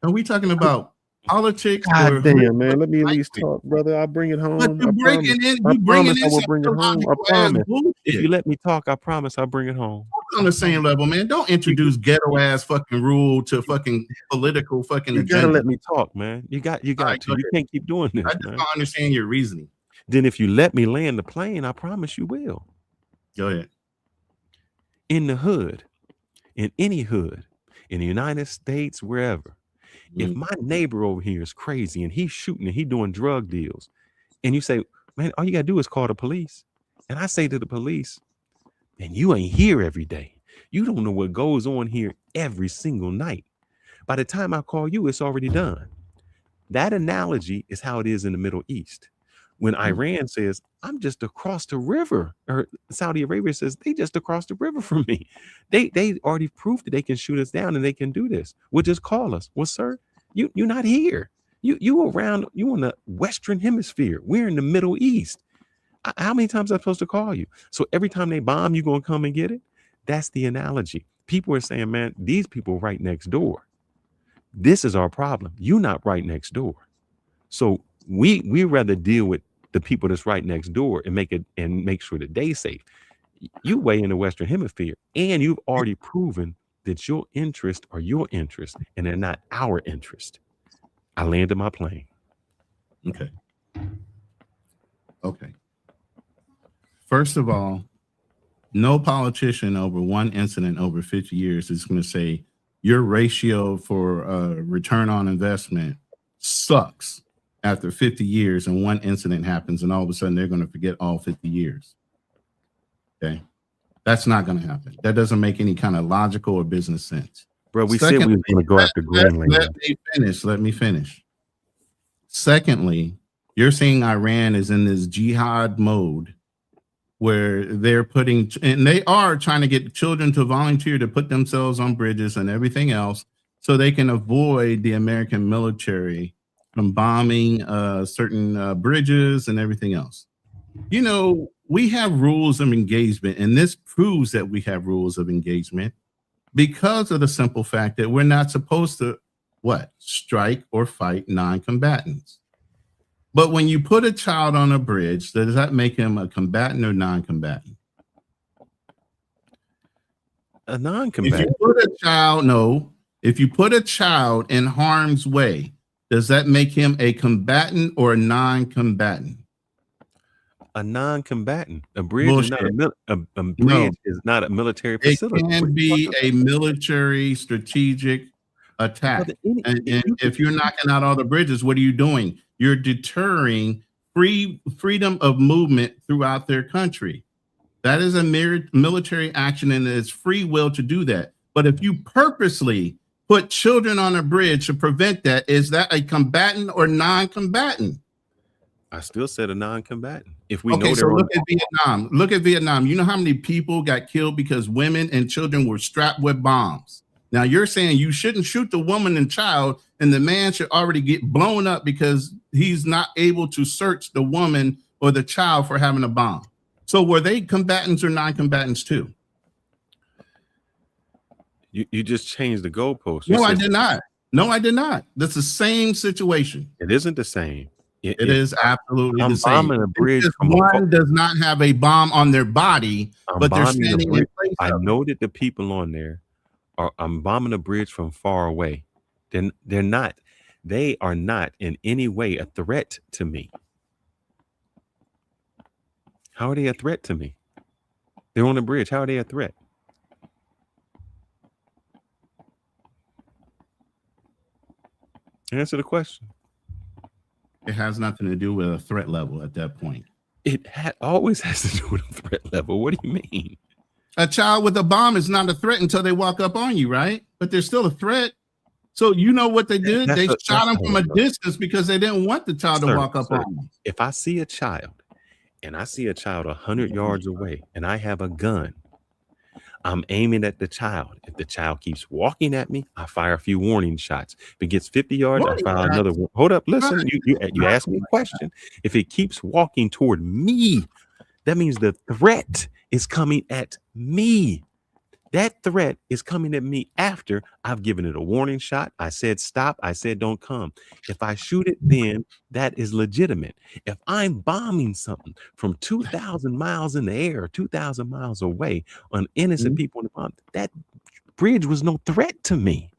Are we talking about politics? God or damn, man. Let me at least talk, brother. I'll bring it home. But you're breaking in. I You bringing promise I in will bring it home. I promise. bullshit. If you let me talk, I promise I'll bring it home. On the same level, man. Don't introduce ghetto ass fucking rule to fucking political fucking You gotta agenda. let me talk, man. You got right, to. go You ahead. can't keep doing this, I just man. don't understand your reasoning. Then if you let me land the plane, I promise you will. Go ahead. In the hood, in any hood, in the United States, wherever, if my neighbor over here is crazy and he's shooting and he's doing drug deals, and you say, man, all you gotta do is call the police. And I say to the police, and you ain't here every day. You don't know what goes on here every single night. By the time I call you, it's already done. That analogy is how it is in the Middle East. When Iran says, I'm just across the river, or Saudi Arabia says, they just across the river from me. They already proved that they can shoot us down and they can do this. Well, just call us. Well, sir, you're not here. You around, you in the Western Hemisphere. We're in the Middle East. How many times am I supposed to call you? So every time they bomb, you gonna come and get it? That's the analogy. People are saying, man, these people right next door. This is our problem. You're not right next door. So we rather deal with the people that's right next door and make sure that they safe. You way in the Western Hemisphere, and you've already proven that your interests are your interest, and they're not our interest. I landed my plane. Okay. Okay. First of all, no politician over one incident over 50 years is going to say your ratio for return on investment sucks after 50 years and one incident happens and all of a sudden they're going to forget all 50 years. Okay. That's not going to happen. That doesn't make any kind of logical or business sense. Bro, we said we were going to go after Greenland. Let me finish. Secondly, you're saying Iran is in this jihad mode where they're putting, and they are trying to get children to volunteer to put themselves on bridges and everything else so they can avoid the American military from bombing certain bridges and everything else. You know, we have rules of engagement, and this proves that we have rules of engagement because of the simple fact that we're not supposed to, strike or fight non-combatants. But when you put a child on a bridge, does that make him a combatant or non-combatant? A non-combatant. If you put a child, if you put a child in harm's way, does that make him a combatant or a non-combatant? A non-combatant. A bridge is not a military facility. It can be a military strategic attack. And if you're knocking out all the bridges, what are you doing? You're deterring freedom of movement throughout their country. That is a military action, and it's free will to do that. But if you purposely put children on a bridge to prevent that, is that a combatant or non-combatant? I still said a non-combatant. If we okay, so look at Vietnam. Look at Vietnam. You know how many people got killed because women and children were strapped with bombs? Now you're saying you shouldn't shoot the woman and child, and the man should already get blown up because he's not able to search the woman or the child for having a bomb. So were they combatants or non-combatants too? You just changed the goalpost. No, I did not. No, I did not. That's the same situation. It isn't the same. It is absolutely the same. Bombing a bridge. One does not have a bomb on their body, but they're standing in place. I know that the people on there I'm bombing a bridge from far away. They're not. They are not in any way a threat to me. How are they a threat to me? They're on a bridge. How are they a threat? Answer the question. It has nothing to do with a threat level at that point. It always has to do with a threat level. What do you mean? A child with a bomb is not a threat until they walk up on you, right? But they're still a threat. So you know what they did? They shot them from a distance because they didn't want the child to walk up on them. If I see a child and I see a child 100 yards away and I have a gun, I'm aiming at the child. If the child keeps walking at me, I fire a few warning shots. If it gets 50 yards, I fire another one. Hold up, listen. You asked me a question. If it keeps walking toward me, that means the threat is coming at me. That threat is coming at me after I've given it a warning shot. I said stop. I said don't come. If I shoot it, then that is legitimate. If I'm bombing something from 2,000 miles in the air, 2,000 miles away on innocent people in the bomb, that bridge was no threat to me.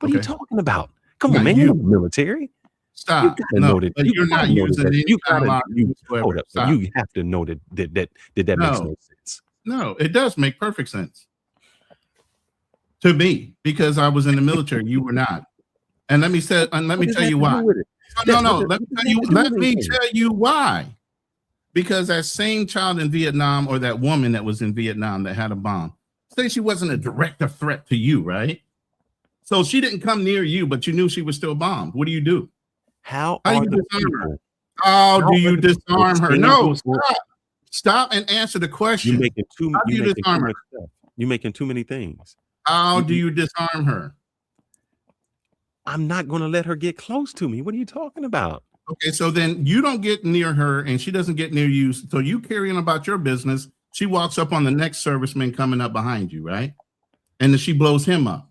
What are you talking about? Come on, man. You're in the military. Stop. You you're not using any kind of hold up. So you have to know that makes no sense. No, it does make perfect sense to me because I was in the military. You were not. And let me tell you why. No. Let me tell you why. Because that same child in Vietnam, or that woman that was in Vietnam that had a bomb, say she wasn't a direct threat to you, right? So she didn't come near you, but you knew she was still bombed. What do you do? How do you disarm her? How do you disarm her? No, stop and answer the question. You're making too many things. How do you disarm her? I'm not going to let her get close to me. What are you talking about? Okay, so then you don't get near her and she doesn't get near you. So you carry on about your business. She walks up on the next serviceman coming up behind you, right? And then she blows him up.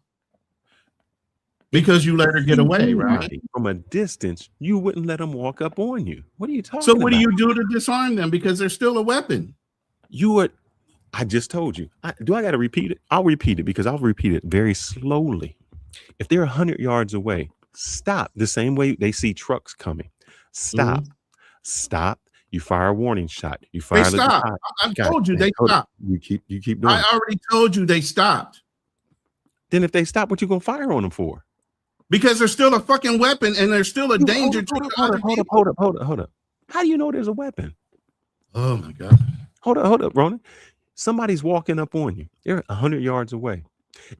Because you let her get away, right? From a distance, you wouldn't let them walk up on you. What are you talking about? So what do you do to disarm them? Because they're still a weapon. I just told you. Do I got to repeat it? I'll repeat it because I'll repeat it very slowly. If they're 100 yards away, stop. The same way they see trucks coming. Stop. Stop. You fire a warning shot. You fire They stopped. I told you they stopped. You keep doing I already told you they stopped. Then if they stop, what you gonna fire on them for? Because they're still a fucking weapon and they're still a danger to Hold up. How do you know there's a weapon? Oh my God. Hold up, Ronan. Somebody's walking up on you. They're 100 yards away.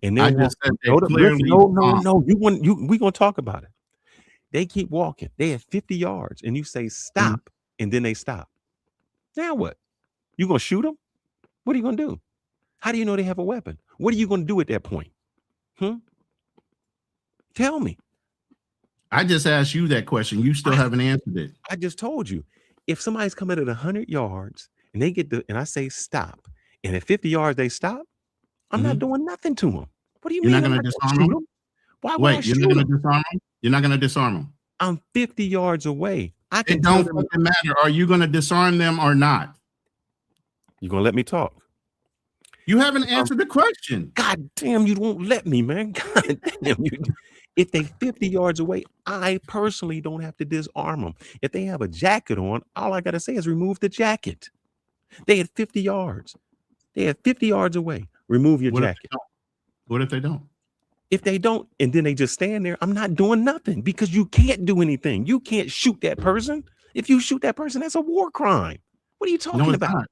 And I they're just said they walking. clearly No. We gonna talk about it. They keep walking. They have 50 yards, and you say stop, and then they stop. Now what? You gonna shoot them? What are you gonna do? How do you know they have a weapon? What are you gonna do at that point? Tell me. I just asked you that question. You still haven't answered it. I just told you. If somebody's coming at 100 yards and they get and I say stop, and at 50 yards they stop, I'm not doing nothing to them. What do you mean? You're not going to disarm them? Why would Wait, you're not going to disarm them? You're not going to disarm them? I'm 50 yards away. It don't fucking matter. Are you going to disarm them or not? You gonna let me talk? You haven't answered the question. God damn, you won't let me, man. God damn you. If they 50 yards away, I personally don't have to disarm them. If they have a jacket on, all I gotta say is remove the jacket. They had 50 yards. They had 50 yards away. Remove your jacket. What if they don't? If they don't, and then they just stand there, I'm not doing nothing because you can't do anything. You can't shoot that person. If you shoot that person, that's a war crime. What are you talking about? Not.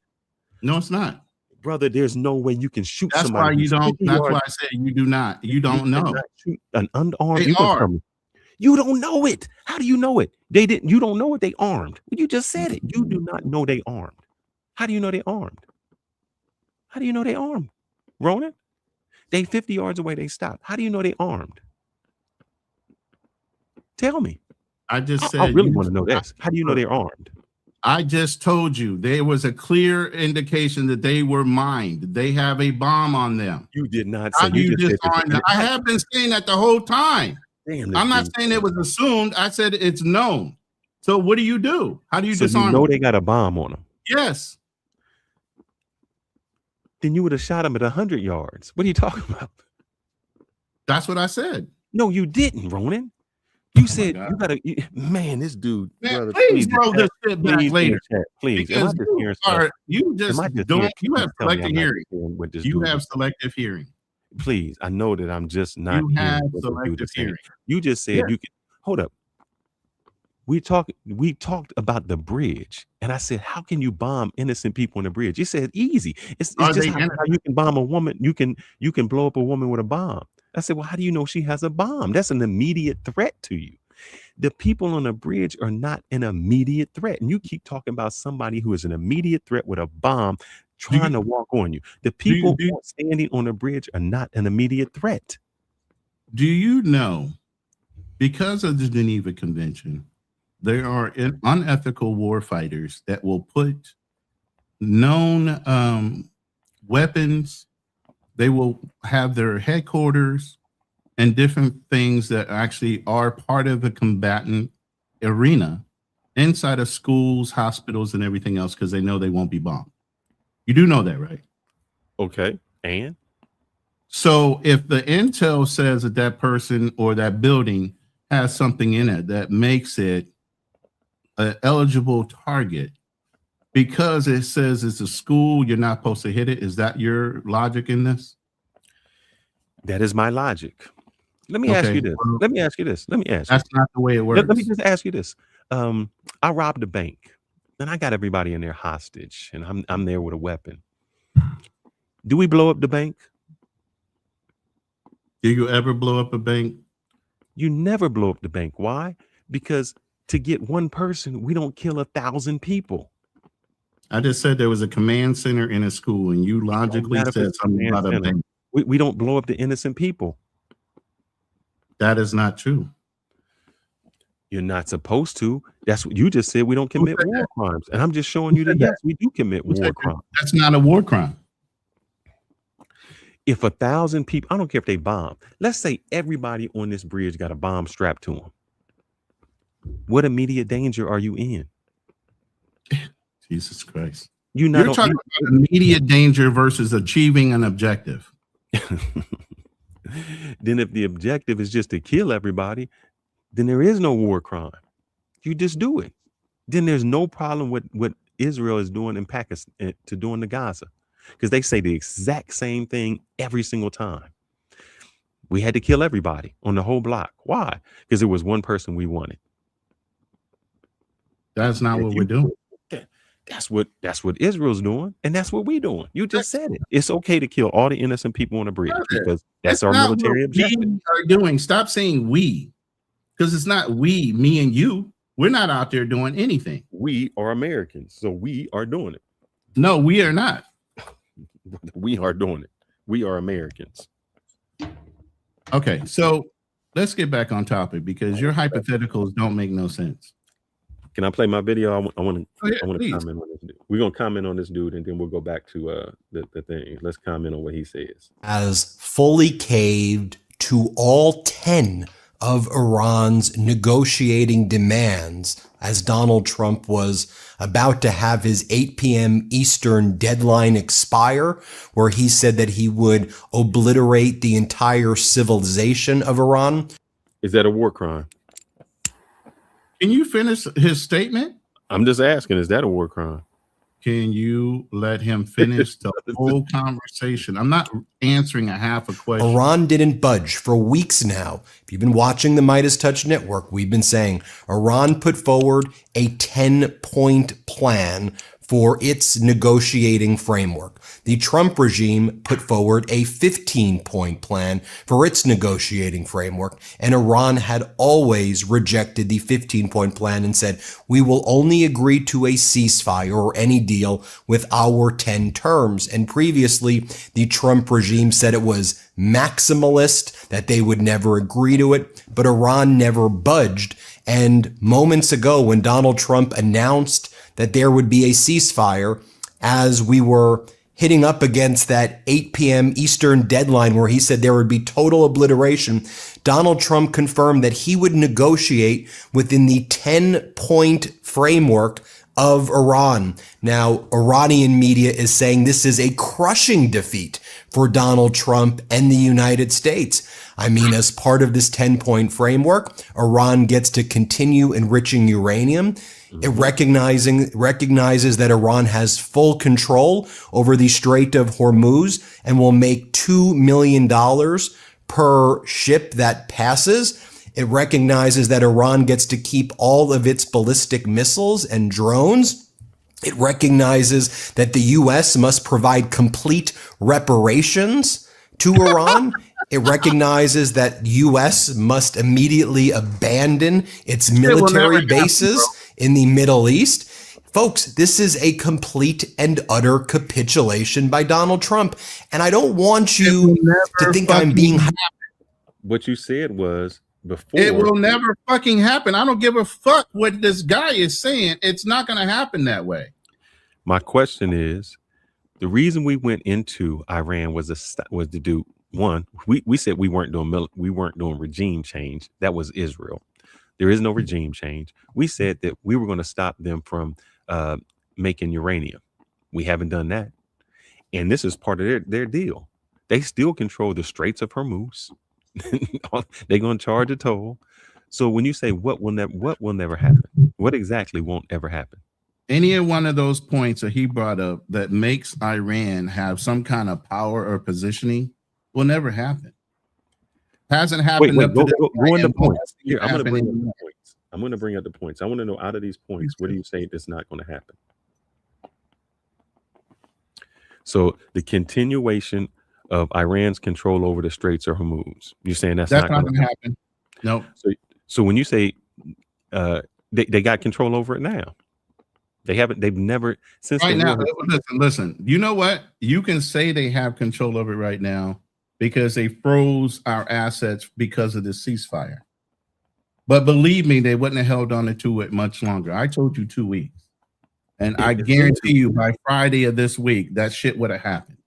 No, it's not. Brother, there's no way you can shoot that's somebody. Why you don't. That's why I said you do not. You don't know. Shoot an unarmed. You don't know it. How do you know it? They didn't. You don't know it. They armed. You just said it. You do not know they armed. How do you know they armed? How do you know they armed? Ronan? They 50 yards away. They stopped. How do you know they armed? Tell me. I just said. I really want to know this. How do you know they're armed? I just told you there was a clear indication that they were mined. They have a bomb on them. You did not say. You just said I have been saying that the whole time. Damn, I'm not saying it was assumed. I said it's known. So what do? How do you disarm? You know they got a bomb on them. Yes. Then you would have shot them at 100 yards. What are you talking about? That's what I said. No, you didn't, Ronan. You said you gotta, man. This dude, man, brother, please throw this shit back later, please. You have selective hearing. You have selective hearing. Please, I know that I'm just not. You have selective hearing. You just said you could hold up. We talked about the bridge, and I said, how can you bomb innocent people on the bridge? You said easy. It's just how you can bomb a woman. You can blow up a woman with a bomb. I said, well, how do you know she has a bomb? That's an immediate threat to you. The people on the bridge are not an immediate threat. And you keep talking about somebody who is an immediate threat with a bomb trying to walk on you. The people standing on the bridge are not an immediate threat. Do you know, because of the Geneva Convention, there are unethical war fighters that will put known weapons. They will have their headquarters and different things that actually are part of the combatant arena inside of schools, hospitals, and everything else because they know they won't be bombed. You do know that, right? Okay. And? So if the intel says that that person or that building has something in it that makes it an eligible target, because it says it's a school, you're not supposed to hit it. Is that your logic in this? That is my logic. Let me ask you this. That's not the way it works. Let me just ask you this. I robbed a bank and I got everybody in there hostage and I'm there with a weapon. Do we blow up the bank? Do you ever blow up a bank? You never blow up the bank. Why? Because to get one person, we don't kill 1,000 people. I just said there was a command center in a school, and you logically said something about a bank. We don't blow up the innocent people. That is not true. You're not supposed to. That's what you just said. We don't commit war crimes. And I'm just showing you that, yes, we do commit war crimes. That's not a war crime. If 1,000 people, I don't care if they bomb. Let's say everybody on this bridge got a bomb strapped to them. What immediate danger are you in? Jesus Christ. You're You're talking about immediate danger versus achieving an objective. Then if the objective is just to kill everybody, then there is no war crime. You just do it. Then there's no problem with what Israel is doing in Pakistan to doing to Gaza, because they say the exact same thing every single time. We had to kill everybody on the whole block. Why? Because it was one person we wanted. That's not what we're doing. That's what Israel's doing, and that's what we're doing. You just said it. It's okay to kill all the innocent people on the bridge because that's our military objective. We are doing. Stop saying we, because it's not we, me and you. We're not out there doing anything. We are Americans, so we are doing it. No, we are not. We are doing it. We are Americans. Okay, so let's get back on topic because your hypotheticals don't make no sense. Can I play my video? I want to please. comment on this dude. We're gonna comment on this dude, and then we'll go back to the thing. Let's comment on what he says. Has fully caved to all 10 of Iran's negotiating demands as Donald Trump was about to have his 8 p.m. Eastern deadline expire, where he said that he would obliterate the entire civilization of Iran. Is that a war crime? Can you finish his statement? I'm just asking, is that a war crime? Can you let him finish the whole conversation? I'm not answering a half a question. Iran didn't budge for weeks now. If you've been watching the Midas Touch Network, we've been saying Iran put forward a 10-point plan for its negotiating framework. The Trump regime put forward a 15-point plan for its negotiating framework, and Iran had always rejected the 15-point plan and said, we will only agree to a ceasefire or any deal with our 10 terms. And previously, the Trump regime said it was maximalist, that they would never agree to it, but Iran never budged. And moments ago, when Donald Trump announced that there would be a ceasefire, as we were hitting up against that 8 p.m. Eastern deadline where he said there would be total obliteration, Donald Trump confirmed that he would negotiate within the 10-point framework of Iran. Now, Iranian media is saying this is a crushing defeat for Donald Trump and the United States. I mean, as part of this 10-point framework, Iran gets to continue enriching uranium. It recognizes that Iran has full control over the Strait of Hormuz and will make $2 million per ship that passes. It recognizes that Iran gets to keep all of its ballistic missiles and drones. It recognizes that the U.S. must provide complete reparations to Iran. It recognizes that U.S. must immediately abandon its military bases in the Middle East. Folks, this is a complete and utter capitulation by Donald Trump. And I don't want you to think I'm being... What you said was before... It will never fucking happen. I don't give a fuck what this guy is saying. It's not going to happen that way. My question is, the reason we went into Iran was to do one. We said we weren't doing regime change. That was Israel. There is no regime change. We said that we were going to stop them from making uranium. We haven't done that, and this is part of their deal. They still control the Straits of Hormuz. They're going to charge a toll. So when you say what will never happen, what exactly won't ever happen? Any one of those points that he brought up that makes Iran have some kind of power or positioning will never happen. Hasn't happened. Wait, go into points. Here, I'm going to bring up the points. I'm going to bring up the points. I want to know, out of these points, what do you say that's not going to happen? So the continuation of Iran's control over the Straits of Hormuz. You're saying that's not going to happen? No. So when you say they got control over it now, they've never since right now. Listen. You know what? You can say they have control over it right now because they froze our assets because of the ceasefire. But believe me, they wouldn't have held on to it much longer. I told you 2 weeks. And I guarantee you by Friday of this week, that shit would have happened.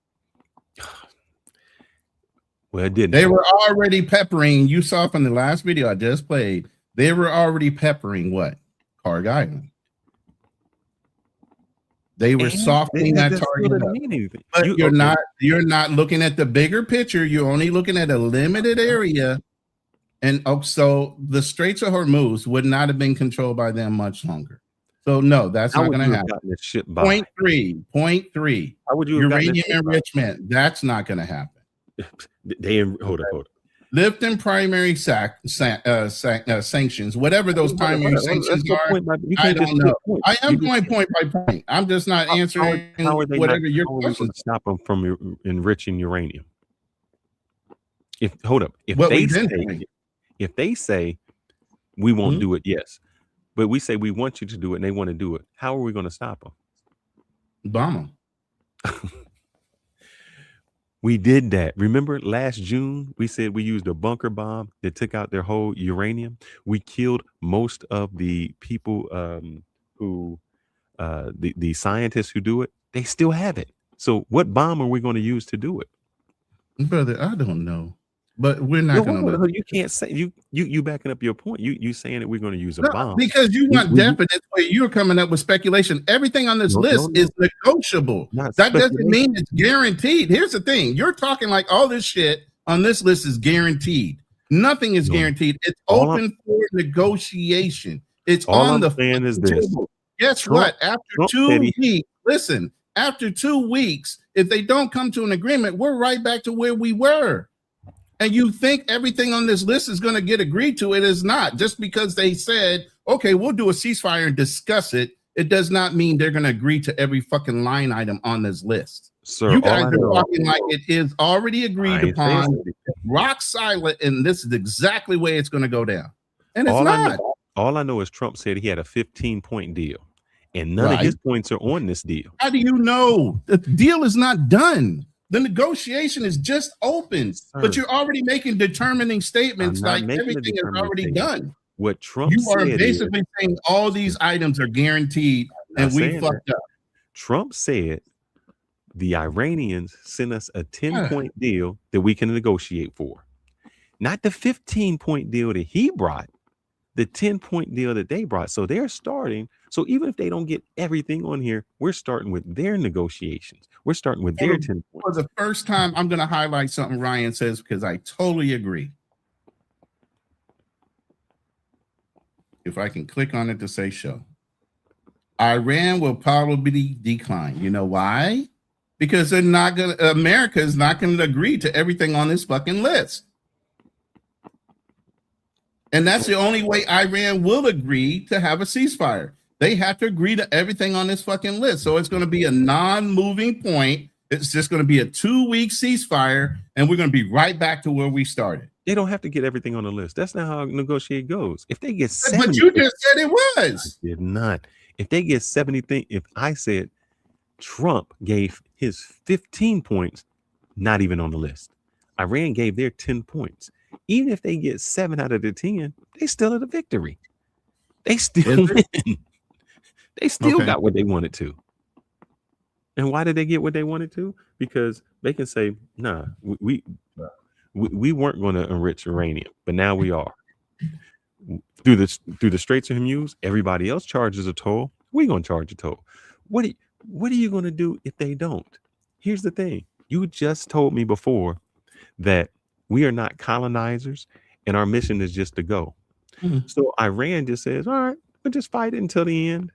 Well, it didn't. They were already peppering. You saw from the last video I just played. They were already peppering what? Karg Island. They were softening that still target doesn't up. mean anything. But You- you're okay. not looking at the bigger picture. You're only looking at a limited area. And so the Straits of Hormuz would not have been controlled by them much longer. So no, that's How not would going to you have happen. gotten this shit by? Point three. How would you have gotten Uranium this shit by? enrichment. That's not going to happen. Hold up. Lifting primary sanctions, whatever those primary sanctions are. I don't know. I am going point by point. I'm just not answering whatever your question to stop them from enriching uranium. If they say we won't do it, yes, but we say we want you to do it and they want to do it, how are we going to stop them? Bomb them. We did that. Remember last June, we said we used a bunker bomb that took out their whole uranium. We killed most of the people the scientists who do it. They still have it. So what bomb are we going to use to do it? Brother, I don't know. But we're not going to. You can't say you backing up your point. You saying that we're going to use a bomb because you want definite. You're coming up with speculation. Everything on this list is negotiable. That doesn't mean it's guaranteed. Here's the thing: you're talking like all this shit on this list is guaranteed. Nothing is guaranteed. It's open for negotiation. It's all on the fan is this. Guess what? After 2 weeks, listen. After 2 weeks, if they don't come to an agreement, we're right back to where we were. And you think everything on this list is going to get agreed to? It is not. Just because they said, okay, we'll do a ceasefire and discuss it, it does not mean they're going to agree to every fucking line item on this list. Sir, you guys are talking like it is already agreed upon, rock silent, and this is exactly the way it's going to go down. And it's not. All I know is Trump said he had a 15-point deal, and none of his points are on this deal. How do you know? The deal is not done. The negotiation is just open, but you're already making determining statements like everything is already done. What Trump you are basically saying all these items are guaranteed, and we fucked up. Trump said the Iranians sent us a 10-point deal that we can negotiate for, not the 15-point deal that he brought, the 10-point deal that they brought. So they're starting. So even if they don't get everything on here, we're starting with their negotiations. We're starting with their 10 points. For the first time, I'm going to highlight something Ryan says because I totally agree. If I can click on it to say show. Iran will probably decline. You know why? Because they're not going to, America is not going to agree to everything on this fucking list. And that's the only way Iran will agree to have a ceasefire. They have to agree to everything on this fucking list. So it's going to be a non-moving point. It's just going to be a 2-week ceasefire, and we're going to be right back to where we started. They don't have to get everything on the list. That's not how negotiate goes. If they get 70, but you just said it was. I did not. If they get 70 things, if I said Trump gave his 15 points, not even on the list. Iran gave their 10 points. Even if they get 7 out of the 10, they still at a victory. They still win. They still got what they wanted to. And why did they get what they wanted to? Because they can say, nah, we weren't going to enrich uranium, but now we are. Through the Straits of Hormuz, everybody else charges a toll. We're going to charge a toll. What are you going to do if they don't? Here's the thing. You just told me before that we are not colonizers and our mission is just to go. Mm-hmm. So Iran just says, all right, we'll just fight it until the end.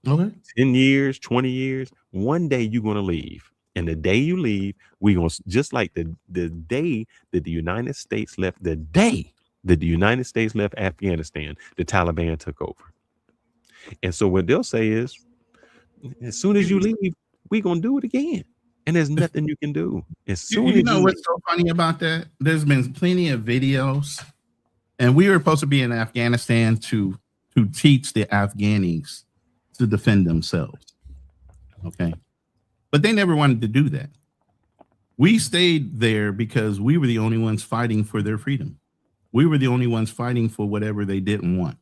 Okay. 10 years, 20 years, one day you're going to leave. And the day you leave, we're going to, just like the day that the United States left, Afghanistan, the Taliban took over. And so what they'll say is, as soon as you leave, we're going to do it again. And there's nothing you can do. As soon you know what's so funny about that? There's been plenty of videos, and we were supposed to be in Afghanistan to teach the Afghanis to defend themselves. Okay. But they never wanted to do that. We stayed there because we were the only ones fighting for their freedom. We were the only ones fighting for whatever they didn't want.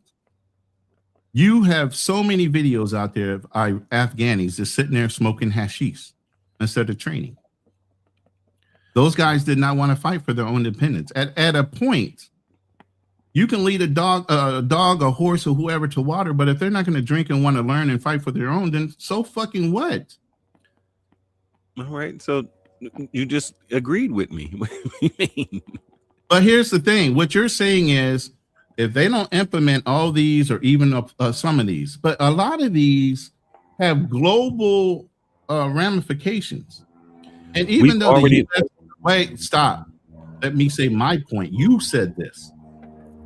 You have so many videos out there of Afghanis just sitting there smoking hashish instead of training. Those guys did not want to fight for their own independence. At a point, You can lead a dog, a horse, or whoever to water, but if they're not going to drink and want to learn and fight for their own, then so fucking what? All right, so you just agreed with me. What do you mean? But here's the thing: what you're saying is, if they don't implement all these, or even some of these, but a lot of these have global ramifications, and even We've though already- wait, stop. Let me say my point. You said this.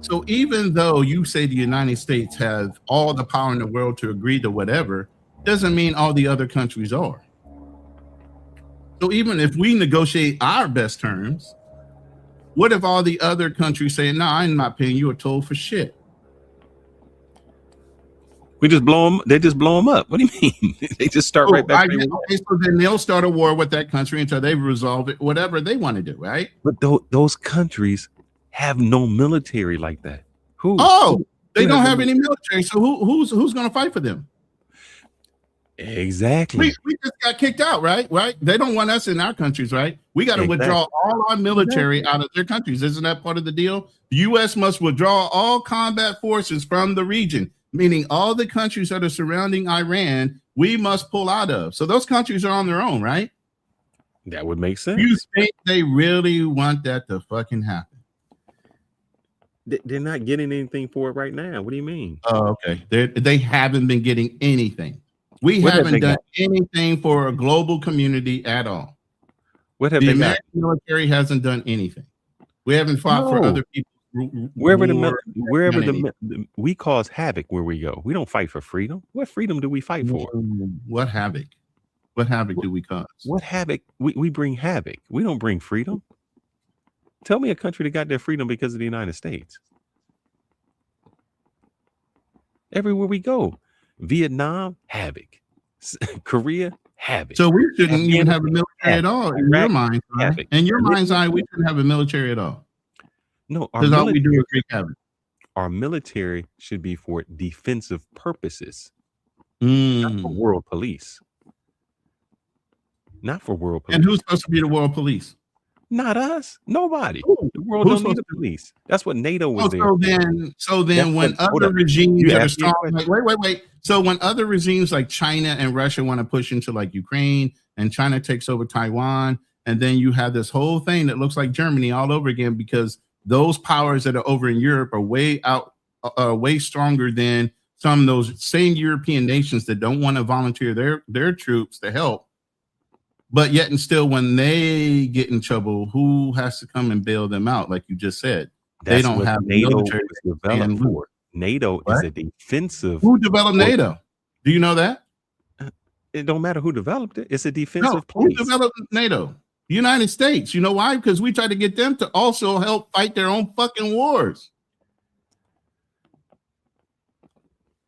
So even though you say the United States has all the power in the world to agree to whatever, doesn't mean all the other countries are. So even if we negotiate our best terms, what if all the other countries say, no, I'm not paying you a toll for shit? We just blow them. They just blow them up. What do you mean? They just start right back. Okay, so then they'll start a war with that country until they resolve it, whatever they want to do, right? But those countries have no military like that. Who? Oh, they don't have any military. So who's going to fight for them? Exactly. We just got kicked out, right? They don't want us in our countries, right? We got to withdraw all our military out of their countries. Isn't that part of the deal? The U.S. must withdraw all combat forces from the region, meaning all the countries that are surrounding Iran, we must pull out of. So those countries are on their own, right? That would make sense. You think they really want that to fucking happen? They're not getting anything for it right now. What do you mean? Oh, okay. They haven't been getting anything. We haven't done anything for a global community at all. What have the they American got? military hasn't done anything. We haven't fought for other people. We cause havoc where we go. We don't fight for freedom. What freedom do we fight for? What havoc? What havoc do we cause? What havoc? We bring havoc. We don't bring freedom. Tell me a country that got their freedom because of the United States. Everywhere we go, Vietnam, havoc. Korea, havoc. So we shouldn't even have a military at all in your mind. Right? In your mind's eye, we shouldn't have a military at all. No, because all we do is wreak havoc. Our military should be for defensive purposes, not for world police. Not for world police. And who's supposed to be the world police? Not us. Nobody. The world don't need a police. That's what NATO was there. So then when other regimes that are strong, wait. So when other regimes like China and Russia want to push into like Ukraine, and China takes over Taiwan, and then you have this whole thing that looks like Germany all over again, because those powers that are over in Europe are way stronger than some of those same European nations that don't want to volunteer their troops to help. But yet and still, when they get in trouble, who has to come and bail them out? Like you just said, they don't have NATO military is developed for. NATO is a defensive. Who developed NATO? Do you know that? It don't matter who developed it. It's a defensive place. Who developed NATO? The United States. You know why? Because we try to get them to also help fight their own fucking wars.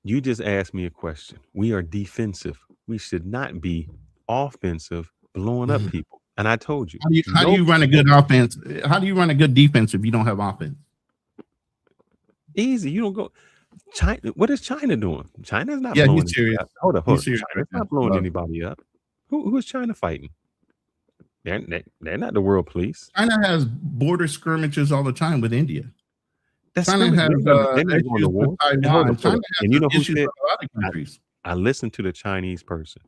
You just asked me a question. We are defensive. We should not be offensive, blowing up people. And I told you. How do you run a good offense? How do you run a good defense if you don't have offense? Easy. You don't go. China. What is China doing? China's not blowing anybody up. Hold up. China's not blowing anybody up. Who is China fighting? They're not the world police. China has border skirmishes all the time with India. China has issues with Taiwan. China has issues with a lot of countries. I listened to the Chinese person,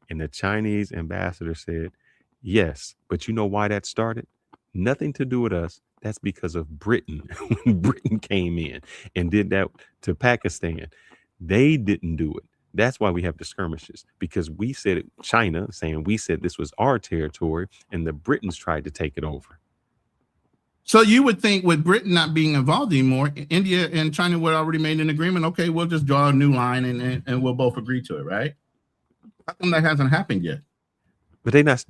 and the Chinese ambassador said, yes, but you know why that started? Nothing to do with us. That's because of Britain. When Britain came in and did that to Pakistan, they didn't do it. That's why we have the skirmishes, because we said it, China saying we said this was our territory, and the Britons tried to take it over. So you would think with Britain not being involved anymore, India and China would already made an agreement. Okay, we'll just draw a new line and we'll both agree to it, right? How come that hasn't happened yet? But they're not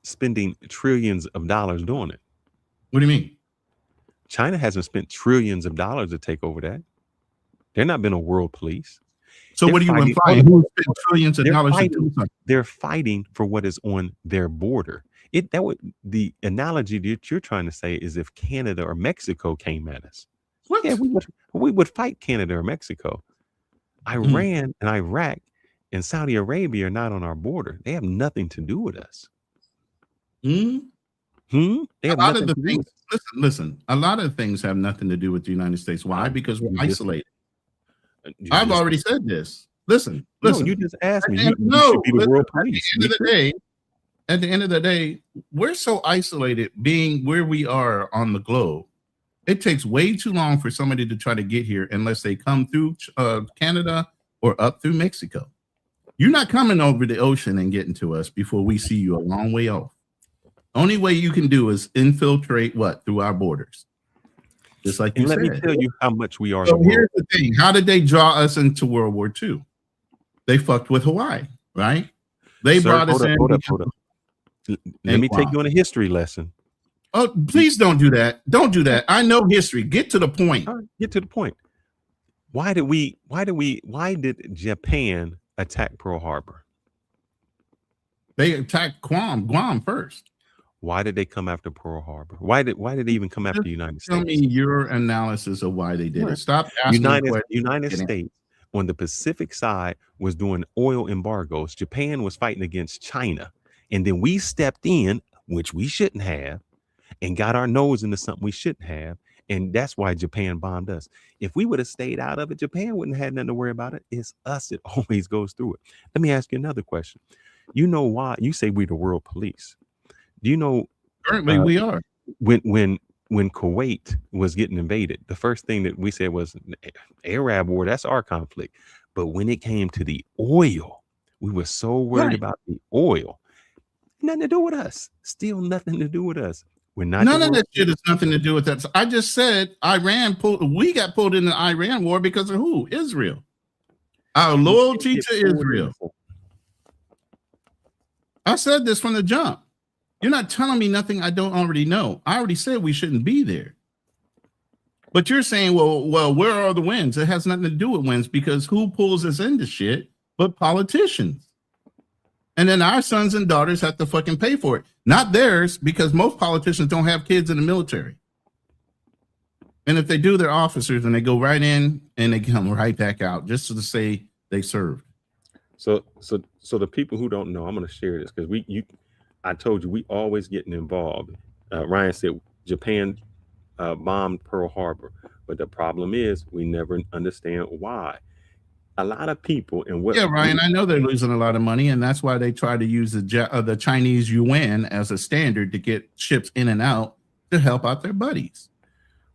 spending trillions of dollars doing it. What do you mean? China hasn't spent trillions of dollars to take over that. They're not been a world police. So what do you imply? Who spent trillions of dollars to do something? They're fighting for what is on their border. The analogy that you're trying to say is if Canada or Mexico came at us. What? Yeah, we would fight Canada or Mexico. Iran and Iraq and Saudi Arabia are not on our border. They have nothing to do with us. They A have lot nothing of the to do things, with listen, a lot of things have nothing to do with the United States. Why? Because we're You just- isolated. you I've just- already said this. Listen. No, you just asked me. You No, should be the listen, world at the police. end of the day, at the end of the day, we're so isolated being where we are on the globe. It takes way too long for somebody to try to get here unless they come through Canada or up through Mexico. You're not coming over the ocean and getting to us before we see you a long way off. Only way you can do is infiltrate through our borders. Just like you And let said. me tell you how much we are. So the world. here's the thing. How did they draw us into World War II? They fucked with Hawaii, right? They Sir, brought us in. hold up. Let me take you on a history lesson. Oh, please don't do that. Don't do that. I know history. Get to the point. All right, get to the point. Why did Japan attack Pearl Harbor? They attacked Guam first. Why did they come after Pearl Harbor? Why did they even come after the United Tell States? me your analysis of why they did it. Stop asking United States on the Pacific side was doing oil embargoes. Japan was fighting against China. And then we stepped in, which we shouldn't have, and got our nose into something we shouldn't have. And that's why Japan bombed us. If we would have stayed out of it, Japan wouldn't have had nothing to worry about it. It's us that always goes through it. Let me ask you another question. You know why? You say we're the world police. Do you know currently we are? When Kuwait was getting invaded, the first thing that we said was Arab war, that's our conflict. But when it came to the oil, we were so worried about the oil. Nothing to do with us. Still nothing to do with us. We're not. None of that shit has nothing to do with that. I just said we got pulled in the Iran war because of who? Israel. Our loyalty to Israel. I said this from the jump. You're not telling me nothing I don't already know. I already said we shouldn't be there. But you're saying, well, where are the wins? It has nothing to do with wins because who pulls us into shit but politicians? And then our sons and daughters have to fucking pay for it. Not theirs, because most politicians don't have kids in the military. And if they do, they're officers and they go right in and they come right back out just to say they served. So the people who don't know, I'm going to share this because I told you we always getting involved. Ryan said Japan bombed Pearl Harbor, but the problem is we never understand why. A lot of people and what? Yeah, Ryan, I know they're losing a lot of money, and that's why they try to use the Chinese yuan as a standard to get ships in and out to help out their buddies.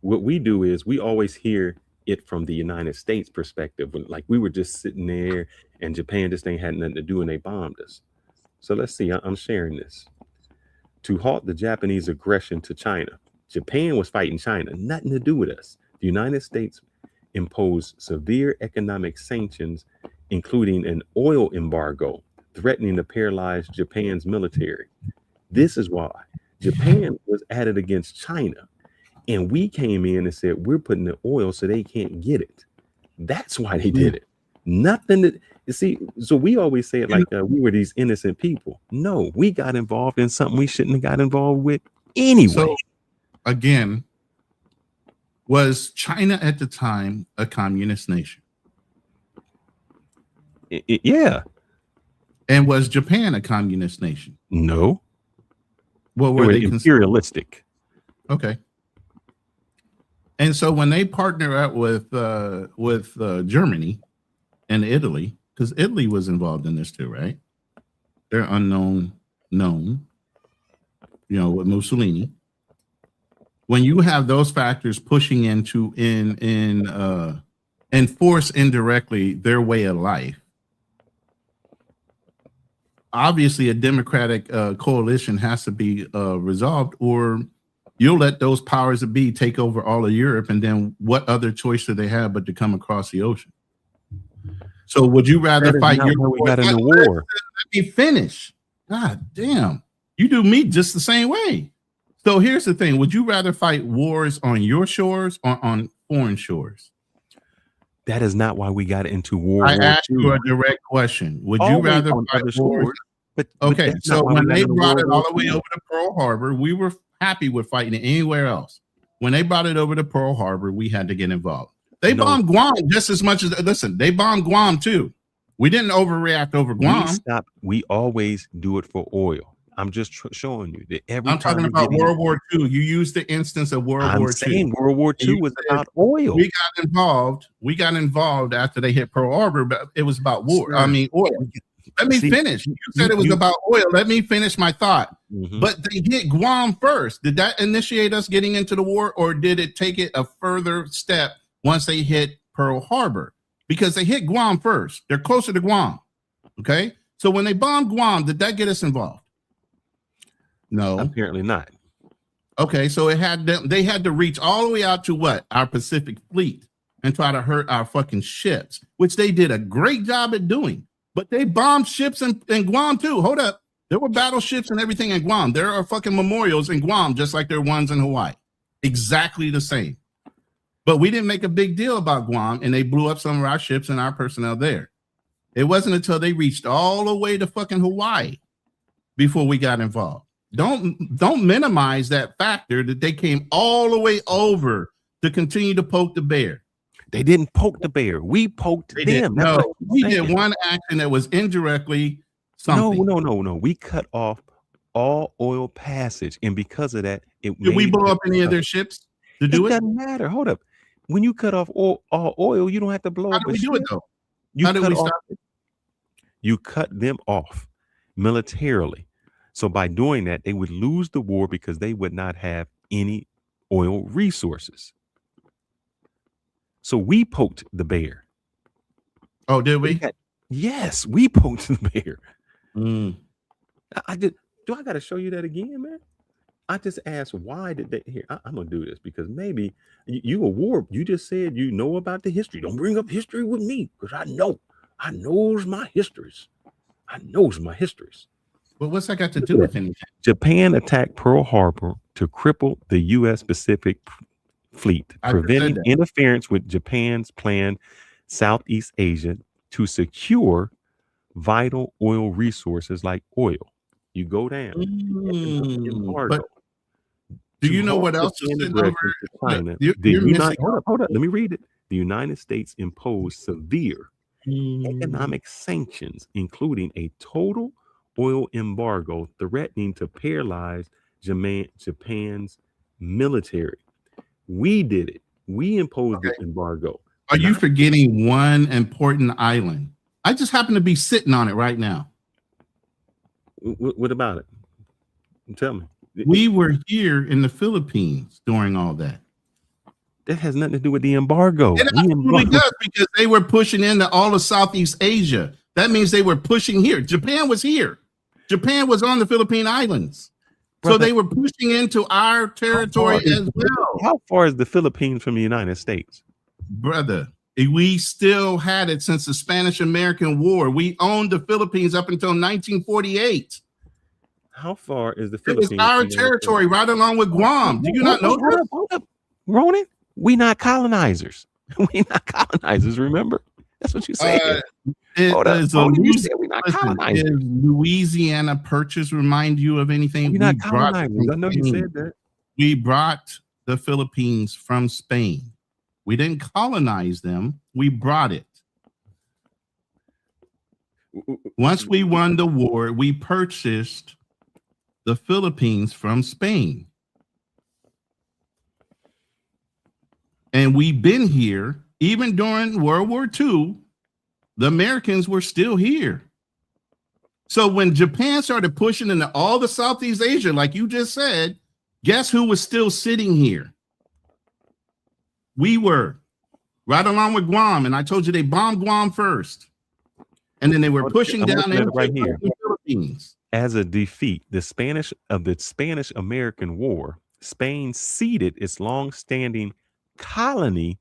What we do is we always hear it from the United States perspective, like we were just sitting there and Japan just ain't had nothing to do and they bombed us. So let's see, I'm sharing this. To halt the Japanese aggression to China, Japan was fighting China, nothing to do with us. The United States imposed severe economic sanctions, including an oil embargo, threatening to paralyze Japan's military. This is why Japan was added against China. And we came in and said, we're putting the oil so they can't get it. That's why they did it. Nothing that you see. So we always say it like we were these innocent people. No, we got involved in something we shouldn't have got involved with anyway. So again, was China at the time a communist nation? Yeah. And was Japan a communist nation? No. Well, were they imperialistic? Okay. And so when they partner up with Germany and Italy, because Italy was involved in this too, right? They're known, with Mussolini. When you have those factors pushing into enforce indirectly their way of life, obviously a democratic coalition has to be resolved, or you'll let those powers that be take over all of Europe, and then what other choice do they have but to come across the ocean? So would you rather fight your war? We got in the war. Let me finish. God damn. You do me just the same way. So here's the thing. Would you rather fight wars on your shores or on foreign shores? That is not why we got into war. I asked you a direct question. Would you rather fight wars? But so when they brought it all the way over to Pearl Harbor, we were happy with fighting it anywhere else. When they brought it over to Pearl Harbor, we had to get involved. They bombed Guam just as much as, they bombed Guam too. We didn't overreact over Guam. We always do it for oil. I'm just showing you that every I'm time talking we about get in- World War II. You used the instance of World I'm War saying II. World War And you II was said about oil. We got involved. We got involved after they hit Pearl Harbor, but it was about war. Sir, I mean, oil. Let me finish. You said it was about oil. Let me finish my thought. Mhm. But they hit Guam first. Did that initiate us getting into the war, or did it take it a further step once they hit Pearl Harbor? Because they hit Guam first. They're closer to Guam. Okay. So when they bombed Guam, did that get us involved? No. Apparently not. Okay, so it had them, they had to reach all the way out to what? Our Pacific Fleet and try to hurt our fucking ships, which they did a great job at doing. But they bombed ships in Guam too. Hold up. There were battleships and everything in Guam. There are fucking memorials in Guam, just like there are ones in Hawaii. Exactly the same. But we didn't make a big deal about Guam, and they blew up some of our ships and our personnel there. It wasn't until they reached all the way to fucking Hawaii before we got involved. Don't minimize that factor that they came all the way over to continue to poke the bear. They didn't poke the bear. We poked them. No, we did one action that was indirectly something. No. We cut off all oil passage, and because of that, did we blow up any of their ships to do it? It doesn't matter. Hold up. When you cut off all oil, you don't have to blow How up. did we do it though? How did we stop it? You cut them off militarily. So by doing that, they would lose the war because they would not have any oil resources. So we poked the bear. Oh, did we? Yes, we poked the bear. Mm. I did. Do I got to show you that again, man? I just asked, why did they? Here, I'm gonna do this because maybe you a war. You just said you know about the history. Don't bring up history with me because I knows my histories. But what's that got to do with anything? Japan attacked Pearl Harbor to cripple the U.S. Pacific Fleet, preventing interference with Japan's planned Southeast Asia to secure vital oil resources like oil. You go down. But do you know what else is sitting over China? Hold up. Let me read it. The United States imposed severe economic sanctions, including a total oil embargo threatening to paralyze Japan's military. We did it. We imposed the embargo. Are you forgetting one important island? I just happen to be sitting on it right now. What about it? Tell me. We were here in the Philippines during all that. That has nothing to do with the embargo. It absolutely does, because they were pushing into all of Southeast Asia. That means they were pushing here. Japan was here. Japan was on the Philippine Islands. So they were pushing into our territory as well. How far is the Philippines from the United States? Brother, we still had it since the Spanish-American War. We owned the Philippines up until 1948. How far is the Philippines? It's our territory, right along with Guam. Do you not know that? Hold up. Ronan, we not colonizers. We not colonizers, remember? That's what you said. Is Louisiana Purchase remind you of anything? We're not colonizers. I know you said that. We brought the Philippines from Spain. We didn't colonize them. We brought it. Once we won the war, we purchased the Philippines from Spain. And we've been here even during World War II. The Americans were still here. So when Japan started pushing into all the Southeast Asia, like you just said, guess who was still sitting here? We were, right along with Guam. And I told you they bombed Guam first. And then they were pushing down into the Philippines. As a defeat, the Spanish-American War, Spain ceded its long-standing colony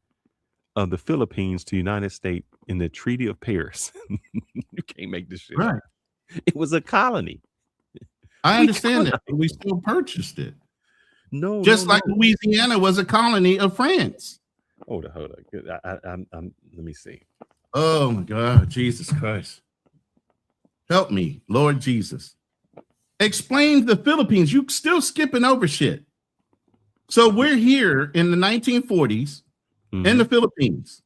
of the Philippines to the United States in the Treaty of Paris. You can't make this shit up. It was a colony. I understand that, but we still purchased it. No, just like Louisiana was a colony of France. Hold on. Let me see. Oh my God, Jesus Christ. Help me, Lord Jesus. Explain the Philippines. You still skipping over shit. So we're here in the 1940s in the Philippines.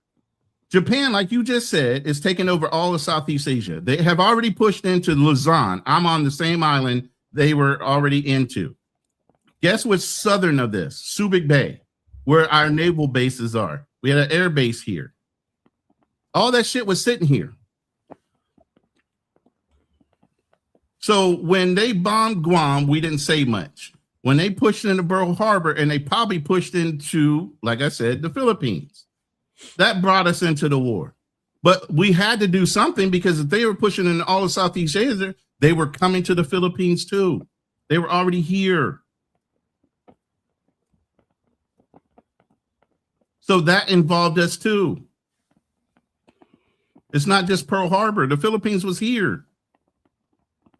Japan, like you just said, is taking over all of Southeast Asia. They have already pushed into Luzon. I'm on the same island they were already into. Guess what's southern of this? Subic Bay, where our naval bases are. We had an air base here. All that shit was sitting here. So when they bombed Guam, we didn't say much. When they pushed into Pearl Harbor, and they probably pushed into, like I said, the Philippines, that brought us into the war. But we had to do something, because if they were pushing in all of Southeast Asia, they were coming to the Philippines too. They were already here. So that involved us too. It's not just Pearl Harbor. The Philippines was here.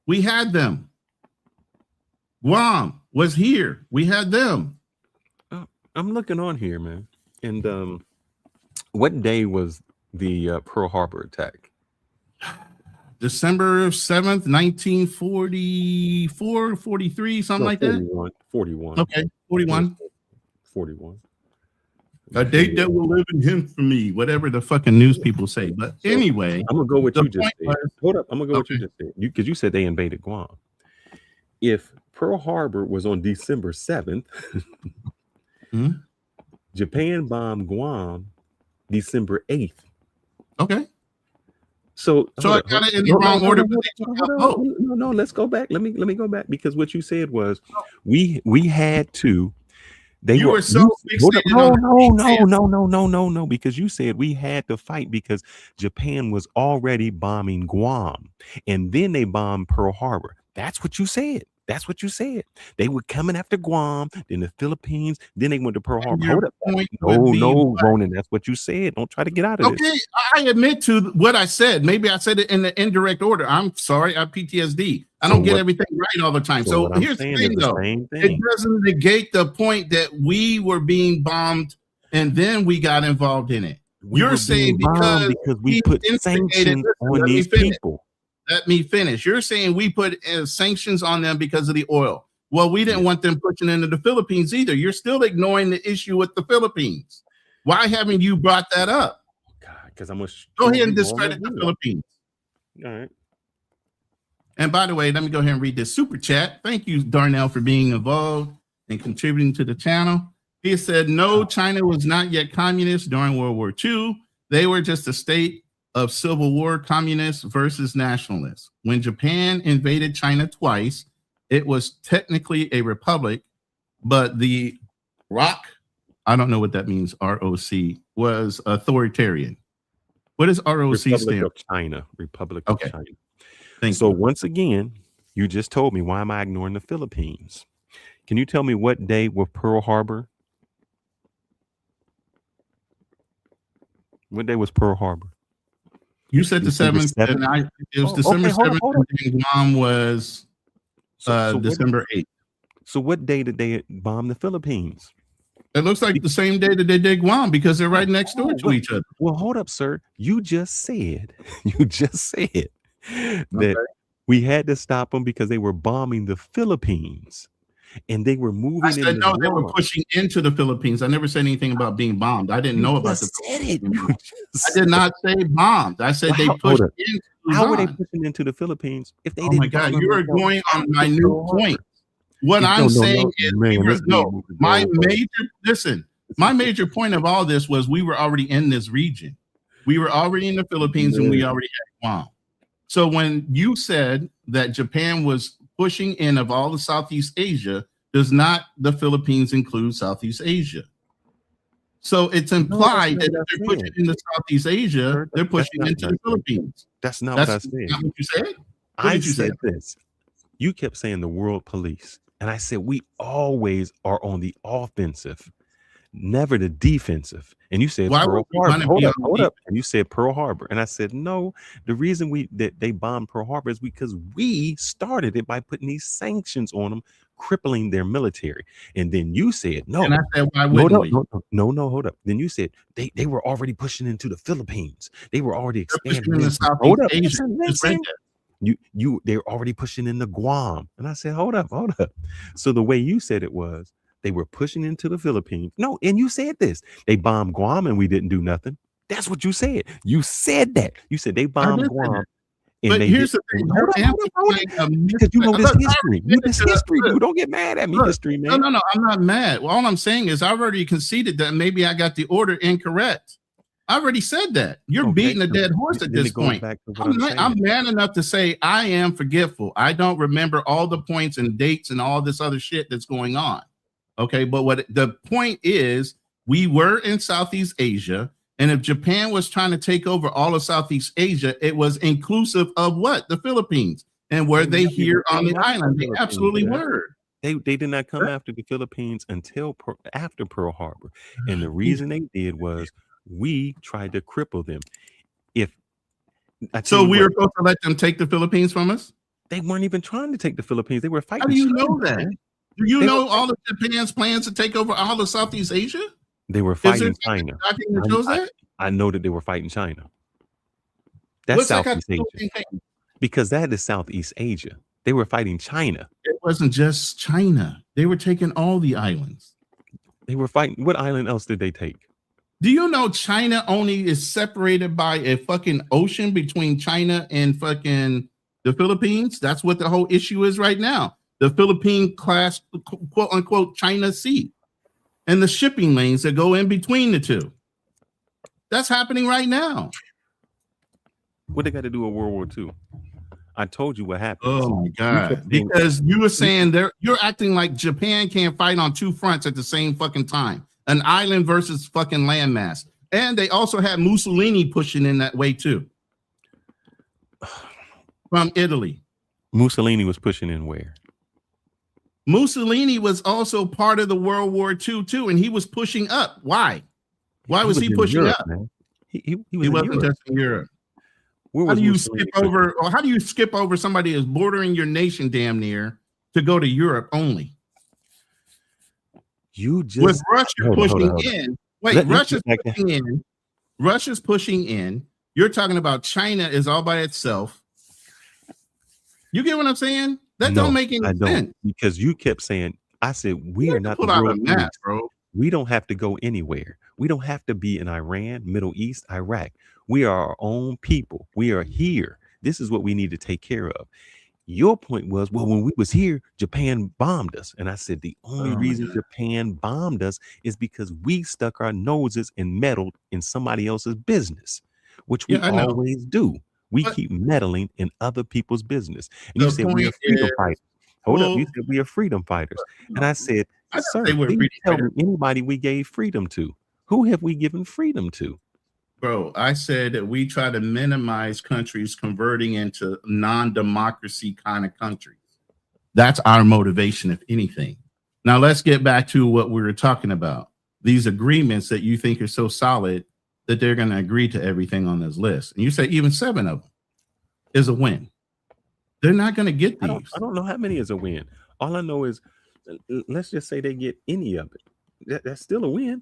We had them. Guam was here. We had them. I'm looking on here, man. And what day was the Pearl Harbor attack? December 7th, 1944, 43, something like that. 41. Okay, 41. 41. A date that will live in infamy, whatever the fucking news people say. But anyway, I'm gonna go with you just said. was, Hold up, I'm gonna go with you just said. Because you said they invaded Guam. If Pearl Harbor was on December 7th, Japan bombed Guam December 8th. Okay. So I got it in the wrong order. No, let's go back. Let me go back, because what you said was we had to. You were so fixated No, because you said we had to fight because Japan was already bombing Guam, and then they bombed Pearl Harbor. That's what you said. That's what you said. They were coming after Guam, then the Philippines, then they went to Pearl Harbor. Hold up. No, Ronan, that's what you said. Don't try to get out of this. Okay, I admit to what I said. Maybe I said it in the indirect order. I'm sorry, I have PTSD. I don't get everything right all the time. So here's the thing, though. It doesn't negate the point that we were being bombed and then we got involved in it. You're saying because we put sanctions on these people. Let me finish. You're saying we put sanctions on them because of the oil. Well, we didn't want them pushing into the Philippines either. You're still ignoring the issue with the Philippines. Why haven't you brought that up? God, because I'm gonna go ahead and discredit the Philippines. All right. And by the way, let me go ahead and read this super chat. Thank you, Darnell, for being involved and contributing to the channel. He said, no, China was not yet communist during World War II. They were just a state of civil war, communists versus nationalists. When Japan invaded China twice, it was technically a republic, but the ROC, I don't know what that means, ROC, was authoritarian. What does ROC stand for? Republic of China. So once again, you just told me, why am I ignoring the Philippines? Can you tell me what day was Pearl Harbor? What day was Pearl Harbor? You said the 7th, and it was December 7th, and Guam was December 8th. So what day did they bomb the Philippines? It looks like the same day that they did Guam, because they're right next door to each other. Well, hold up, sir. You just said that we had to stop them because they were bombing the Philippines. And they were moving. I said no, they were pushing into the Philippines. I never said anything about being bombed. I didn't know about the Philippines. I did not say bombed. I said they pushed into. How were they pushing into the Philippines if they didn't? Oh my God, you are going on my new point. What I'm saying is, my major point of all this was we were already in this region. We were already in the Philippines, and we already had Guam. So when you said that Japan was pushing in of all the Southeast Asia, does not the Philippines include Southeast Asia? So it's implied that if they're pushing into Southeast Asia, they're pushing into the Philippines. That's not what I said. Not what you said? I said this. You kept saying the world police. And I said, we always are on the offensive, never the defensive. And you said Pearl Harbor. Hold up. And you said Pearl Harbor. And I said, no, the reason they bombed Pearl Harbor is because we started it by putting these sanctions on them, crippling their military. And then you said, no. And I said, why wouldn't we? No, hold up. Then you said they were already pushing into the Philippines. They were already expanding. Hold up. They're already pushing into Guam. And I said, hold up. So the way you said it was, they were pushing into the Philippines. No, and you said this. They bombed Guam and we didn't do nothing. That's what you said. You said that. You said they bombed Guam And But they here's did. the thing. Hold You're on, amplifying a because you know this look, I history. already You this finished history, look, dude. Don't get mad at me, look. history man. No, I'm not mad. Well, all I'm saying is I already conceded that maybe I got the order incorrect. I already said that. You're beating a dead horse at this point. I'm man enough to say I am forgetful. I don't remember all the points and dates and all this other shit that's going on. Okay, but what the point is, we were in Southeast Asia, and if Japan was trying to take over all of Southeast Asia, it was inclusive of what? The Philippines. And were they here on the island? They absolutely were. They did not come after the Philippines until after Pearl Harbor. And the reason they did was we tried to cripple them. So we were supposed to let them take the Philippines from us? They weren't even trying to take the Philippines. They were fighting. How do you China, know that? man. Do you know all of Japan's plans to take over all of Southeast Asia? They were fighting China. I know that they were fighting China. That's Southeast Asia. Because that is Southeast Asia. They were fighting China. It wasn't just China. They were taking all the islands. They were fighting. What island else did they take? Do you know China only is separated by a fucking ocean between China and fucking the Philippines? That's what the whole issue is right now. The Philippine class, quote unquote, China Sea, and the shipping lanes that go in between the two. That's happening right now. What they got to do with World War II? I told you what happened. Oh my God. Because you were saying you're acting like Japan can't fight on two fronts at the same fucking time. An island versus fucking landmass. And they also had Mussolini pushing in that way too. From Italy. Mussolini was pushing in where? Mussolini was also part of the World War II too, and he was pushing up. Why? Why was he pushing Europe, up? Man. He wasn't just in Europe. How do you skip over, or how do you skip over somebody that's bordering your nation damn near to go to Europe only? You just with Russia pushing in. Wait, Russia's pushing in. Russia's pushing in. You're talking about China is all by itself. You get what I'm saying? That don't make any sense. Because you kept saying, I said, we are not the world map, bro. We don't have to go anywhere. We don't have to be in Iran, Middle East, Iraq. We are our own people. We are here. This is what we need to take care of. Your point was, well, when we was here, Japan bombed us. And I said, the only reason Japan bombed us is because we stuck our noses and meddled in somebody else's business, which we always do. We keep meddling in other people's business. And you said we are freedom fighters. Hold up. You said we are freedom fighters. And I said, sir, please tell me anybody we gave freedom to. Who have we given freedom to? Bro, I said that we try to minimize countries converting into non-democracy kind of countries. That's our motivation, if anything. Now, let's get back to what we were talking about. These agreements that you think are so solid that they're going to agree to everything on this list. And you say even 7 of them is a win. They're not going to get these. I don't know how many is a win. All I know is, let's just say they get any of it. That's still a win.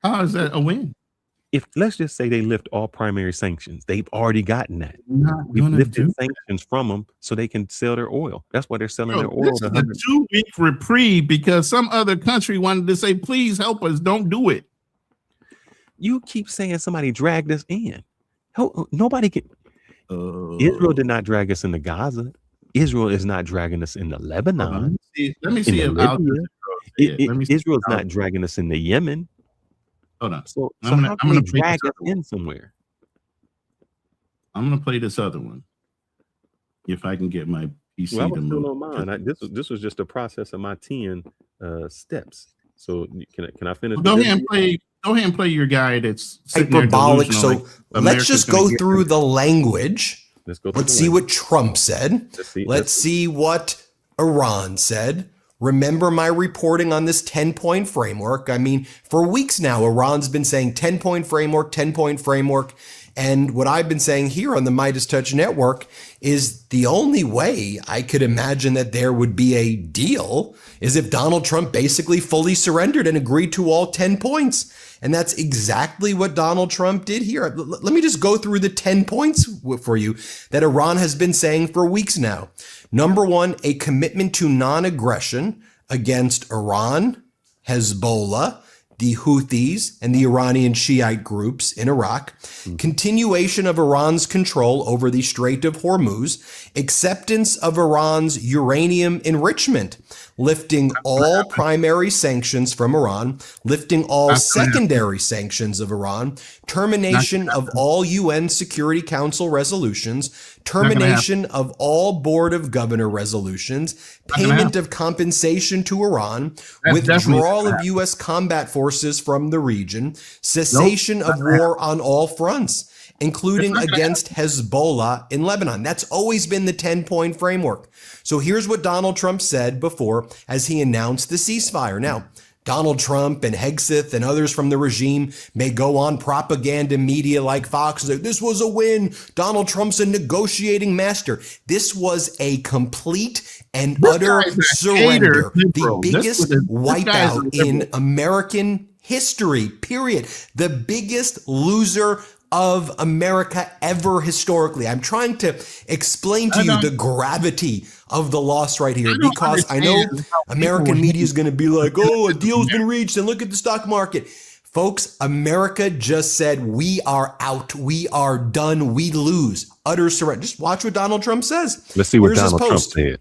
How is that a win? If let's just say they lift all primary sanctions, they've already gotten that. We've lifted sanctions from them so they can sell their oil. That's why they're selling their oil. This is a 2-week reprieve because some other country wanted to say, please help us. Don't do it. You keep saying somebody dragged us in. Nobody can. Israel did not drag us into Gaza. Israel is not dragging us into Lebanon. Let me see if Israel's not dragging us into Yemen. Hold on. So how can they drag us in somewhere? I'm gonna play this other one. If I can get my PC to move. On mine. This was just a process of my 10 steps. So can I finish? Go ahead and play your guy that's hyperbolic. So let's just go through the language. Let's see what Trump said. Let's see what Iran said. Remember my reporting on this 10-point framework. I mean, for weeks now, Iran's been saying 10-point framework, 10-point framework. And what I've been saying here on the Midas Touch Network is the only way I could imagine that there would be a deal is if Donald Trump basically fully surrendered and agreed to all 10 points. And that's exactly what Donald Trump did here. Let me just go through the 10 points for you that Iran has been saying for weeks now. Number 1, a commitment to non-aggression against Iran, Hezbollah, the Houthis and the Iranian Shiite groups in Iraq, continuation of Iran's control over the Strait of Hormuz, acceptance of Iran's uranium enrichment, lifting all primary sanctions from Iran, lifting all secondary sanctions of Iran, termination of all UN Security Council resolutions, termination of all Board of Governor resolutions, payment of compensation to Iran, withdrawal of U.S. combat forces from the region, cessation of war on all fronts, including against Hezbollah in Lebanon. That's always been the 10-point framework. So here's what Donald Trump said before as he announced the ceasefire. Now, Donald Trump and Hegseth and others from the regime may go on propaganda media like Fox and say, this was a win. Donald Trump's a negotiating master. This was a complete and utter surrender. The biggest wipeout in American history, period. The biggest loser of America ever historically. I'm trying to explain to you the gravity of the loss right here, because I know American media is going to be like, oh, a deal's been reached and look at the stock market. Folks, America just said, we are out. We are done. We lose. Utter surrender. Just watch what Donald Trump says. Let's see what Donald Trump said.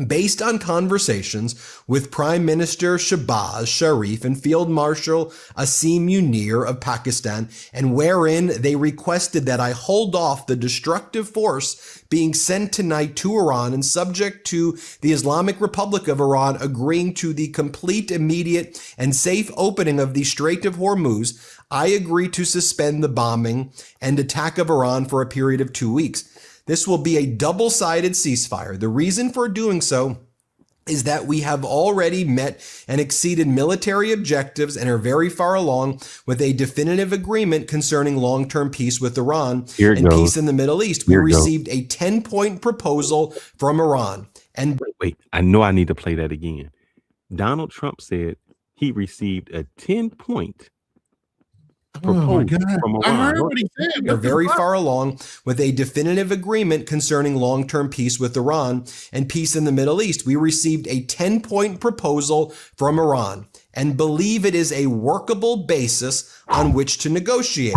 Based on conversations with Prime Minister Shahbaz Sharif and Field Marshal Asim Munir of Pakistan, and wherein they requested that I hold off the destructive force being sent tonight to Iran and subject to the Islamic Republic of Iran agreeing to the complete, immediate, and safe opening of the Strait of Hormuz, I agree to suspend the bombing and attack of Iran for a period of 2 weeks. This will be a double-sided ceasefire. The reason for doing so is that we have already met and exceeded military objectives and are very far along with a definitive agreement concerning long-term peace with Iran and peace in the Middle East. We received a 10-point proposal from Iran. And wait, I know I need to play that again. Donald Trump said he received a 10-point proposal from Iran. I heard what he said. We're very far along with a definitive agreement concerning long-term peace with Iran and peace in the Middle East. We received a 10-point proposal from Iran and believe it is a workable basis on which to negotiate.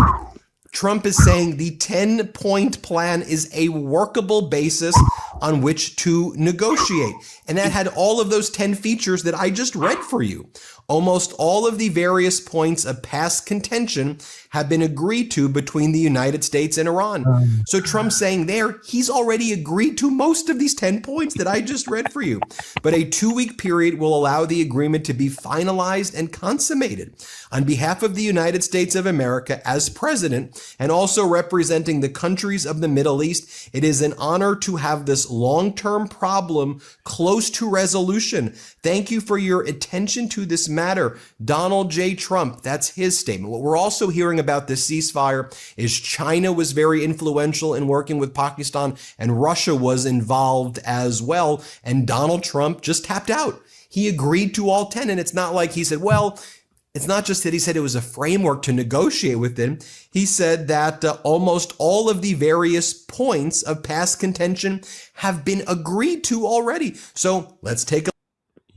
Trump is saying the 10-point plan is a workable basis on which to negotiate. And that had all of those 10 features that I just read for you. Almost all of the various points of past contention have been agreed to between the United States and Iran. So Trump's saying there, he's already agreed to most of these 10 points that I just read for you. But a 2-week period will allow the agreement to be finalized and consummated. On behalf of the United States of America as president, and also representing the countries of the Middle East, it is an honor to have this long-term problem close to resolution. Thank you for your attention to this matter. Donald J. Trump, that's his statement. What we're also hearing about this ceasefire is China was very influential in working with Pakistan, and Russia was involved as well. And Donald Trump just tapped out. He agreed to all 10. And it's not like he said, well, it's not just that he said it was a framework to negotiate within. He said that almost all of the various points of past contention have been agreed to already. So let's take a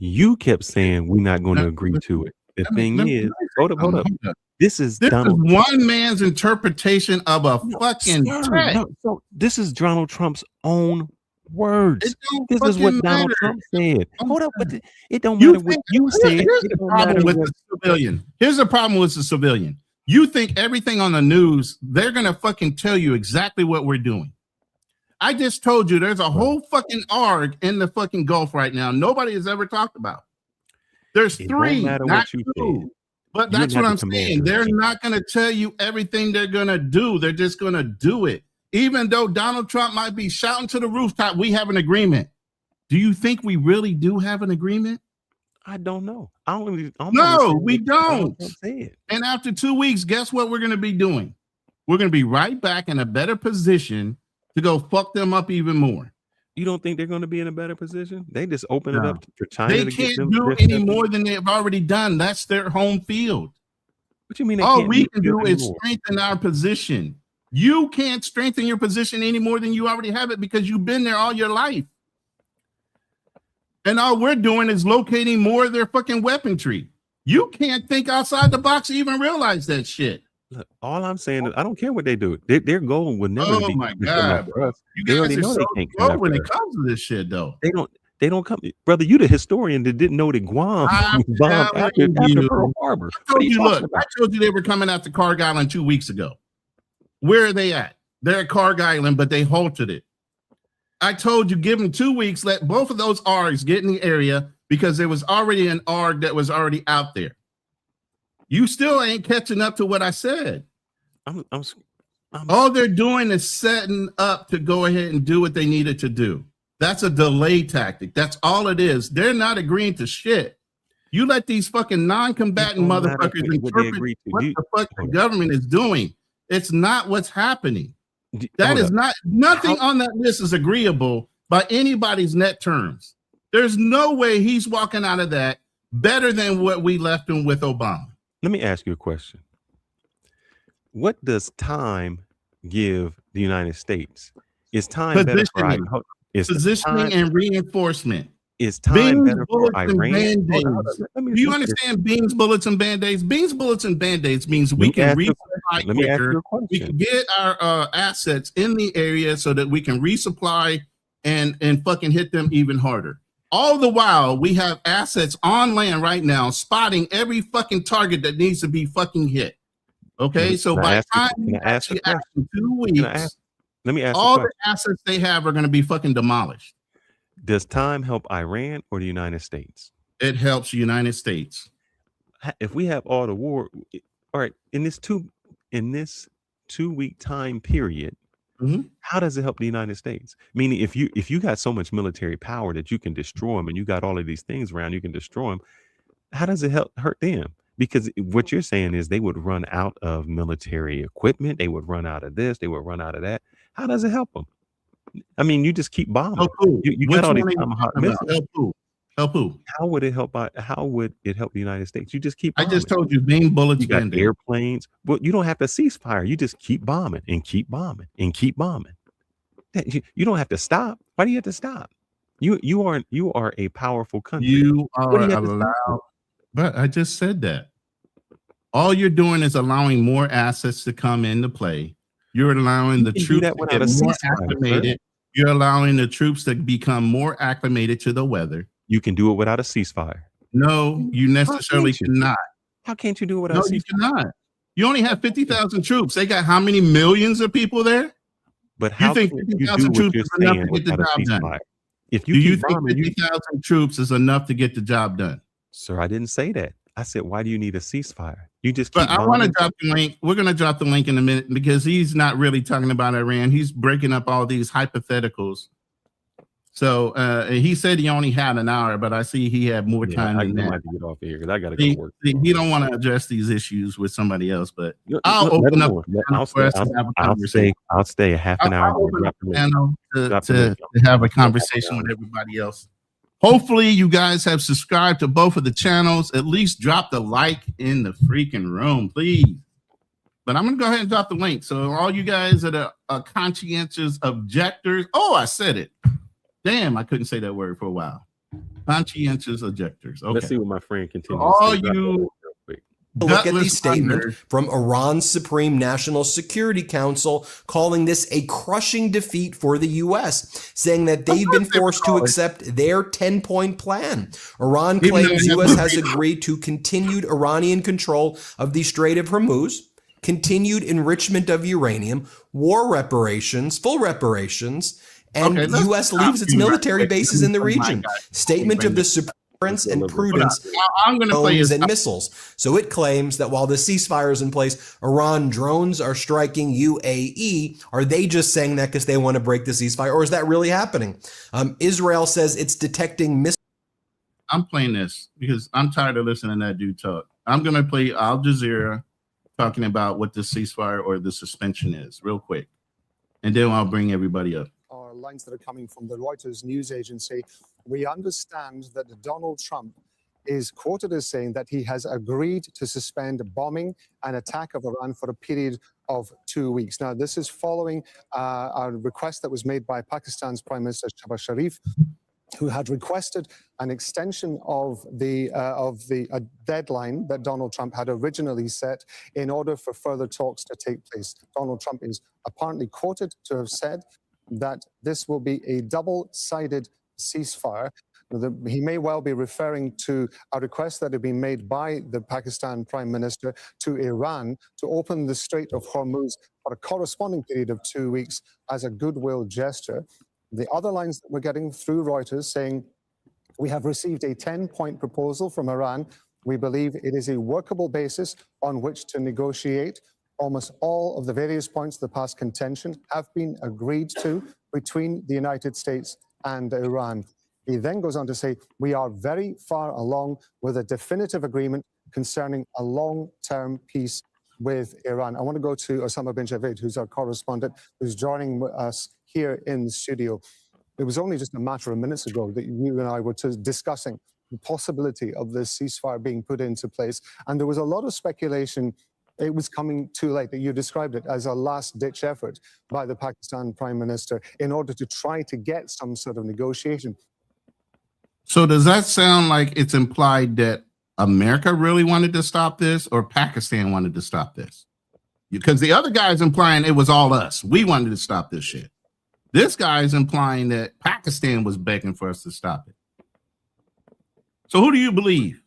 You kept saying we're not going to agree to it. The thing is, hold up. This is one man's interpretation of a fucking threat. So this is Donald Trump's own words. This is what Donald Trump said. Hold up, but it don't matter what you said. Here's the problem with the civilian. Here's the problem with the civilian. You think everything on the news, they're going to fucking tell you exactly what we're doing. I just told you there's a whole fucking ARG in the fucking Gulf right now. Nobody has ever talked about. There's 3, not 2. But that's what I'm saying. They're not going to tell you everything they're going to do. They're just going to do it. Even though Donald Trump might be shouting to the rooftop, we have an agreement. Do you think we really do have an agreement? I don't know. No, we don't. And after 2 weeks, guess what we're going to be doing? We're going to be right back in a better position to go fuck them up even more. You don't think they're going to be in a better position? They just open it up for China. They can't do any more than they've already done. That's their home field. What you mean? All we can do is strengthen our position. You can't strengthen your position any more than you already have it because you've been there all your life. And all we're doing is locating more of their fucking weaponry. You can't think outside the box to even realize that shit. Look, all I'm saying is I don't care what they do. Their goal would never Oh be my to come God, after bro. us. You They guys already are know so they can't come slow after when it us. comes to this shit, though. They don't come, brother. You the historian that didn't know that Guam I'm was bombed after telling Pearl you. Harbor. I What are told you you, talking look, I about? told you they were coming out to Carg Island 2 weeks ago. Where are they at? They're at Carg Island, but they halted it. I told you, give them 2 weeks, let both of those ARGs get in the area because there was already an ARG that was already out there. You still ain't catching up to what I said. All they're doing is setting up to go ahead and do what they needed to do. That's a delay tactic. That's all it is. They're not agreeing to shit. You let these fucking non-combatant motherfuckers interpret what the fuck the government is doing. It's not what's happening. That is not, nothing on that list is agreeable by anybody's net terms. There's no way he's walking out of that better than what we left him with Obama. Let me ask you a question. What does time give the United States? Is time better for positioning and reinforcement? Is time better for Iran? Do you understand beans, bullets, and band-aids? Beans, bullets, and band-aids means we can resupply quicker. We can get our assets in the area so that we can resupply and fucking hit them even harder. All the while, we have assets on land right now spotting every fucking target that needs to be fucking hit. Okay, so by the time you actually act in 2 weeks, let me ask all the assets they have are going to be fucking demolished. Does time help Iran or the United States? It helps the United States. If we have all the war, all right, in this 2 week time period, how does it help the United States? Meaning, if you got so much military power that you can destroy them, and you got all of these things around, you can destroy them. How does it hurt them? Because what you're saying is they would run out of military equipment, they would run out of this, they would run out of that. How does it help them? I mean, you just keep bombing. You got all these Tomahawk missiles. Help who? How would it help? How would it help the United States? You just keep bombing. I just told you, beam bullets. You got airplanes. Well, you don't have to ceasefire. You just keep bombing and keep bombing and keep bombing. You don't have to stop. Why do you have to stop? You are a powerful country. You are allowed. But I just said that. All you're doing is allowing more assets to come into play. You're allowing the troops to get more acclimated. You're allowing the troops to become more acclimated to the weather. You can do it without a ceasefire. No, you necessarily cannot. How can't you do it without a ceasefire? You cannot. You only have 50,000 troops. They got how many millions of people there? But how you think 50,000 troops is enough to get the job done? Do you think 50,000 troops is enough to get the job done? Sir, I didn't say that. I said, why do you need a ceasefire? You just keep I want to drop the link. We're going to drop the link in a minute because he's not really talking about Iran. He's breaking up all these hypotheticals. So he said he only had an hour, but I see he had more time than that. I have to get off of here because I got to go to work. He don't want to address these issues with somebody else, but I'll open up for us to have a conversation. I'll stay a half an hour. I'll open up the channel to have a conversation with everybody else. Hopefully you guys have subscribed to both of the channels. At least drop the like in the freaking room, please. But I'm going to go ahead and drop the link. So all you guys that are conscientious objectors. Oh, I said it. Damn, I couldn't say that word for a while. Conscientious objectors. Okay. Let's see what my friend continues. All you look at the statement from Iran's Supreme National Security Council calling this a crushing defeat for the U.S., saying that they've been forced to accept their 10-point plan. Iran claims U.S. has agreed to continued Iranian control of the Strait of Hormuz, continued enrichment of uranium, war reparations, full reparations, and U.S. leaves its military bases in the region. Statement of the Supreme and prudence drones and missiles. So it claims that while the ceasefire is in place, Iran drones are striking UAE. Are they just saying that because they want to break the ceasefire, or is that really happening? Israel says it's detecting missiles. I'm playing this because I'm tired of listening to that dude talk. I'm going to play Al Jazeera talking about what the ceasefire or the suspension is real quick, and then I'll bring everybody up. Lines that are coming from the Reuters news agency, we understand that Donald Trump is quoted as saying that he has agreed to suspend bombing and attack of Iran for a period of 2 weeks. Now, this is following a request that was made by Pakistan's Prime Minister Shahbaz Sharif who had requested an extension of the deadline that Donald Trump had originally set in order for further talks to take place. Donald Trump is apparently quoted to have said that this will be a double-sided ceasefire. He may well be referring to a request that had been made by the Pakistan Prime Minister to Iran to open the Strait of Hormuz for a corresponding period of 2 weeks as a goodwill gesture. The other lines that we're getting through Reuters saying, we have received a 10-point proposal from Iran. We believe it is a workable basis on which to negotiate. Almost all of the various points of the past contention have been agreed to between the United States and Iran. He then goes on to say, we are very far along with a definitive agreement concerning a long-term peace with Iran. I want to go to Osama bin Javed, who's our correspondent, who's joining us here in the studio. It was only just a matter of minutes ago that you and I were discussing the possibility of this ceasefire being put into place. And there was a lot of speculation it was coming too late, that you described it as a last-ditch effort by the Pakistan Prime Minister in order to try to get some sort of negotiation. So does that sound like it's implied that America really wanted to stop this or Pakistan wanted to stop this? Because the other guy's implying it was all us. We wanted to stop this shit. This guy is implying that Pakistan was begging for us to stop it. So who do you believe?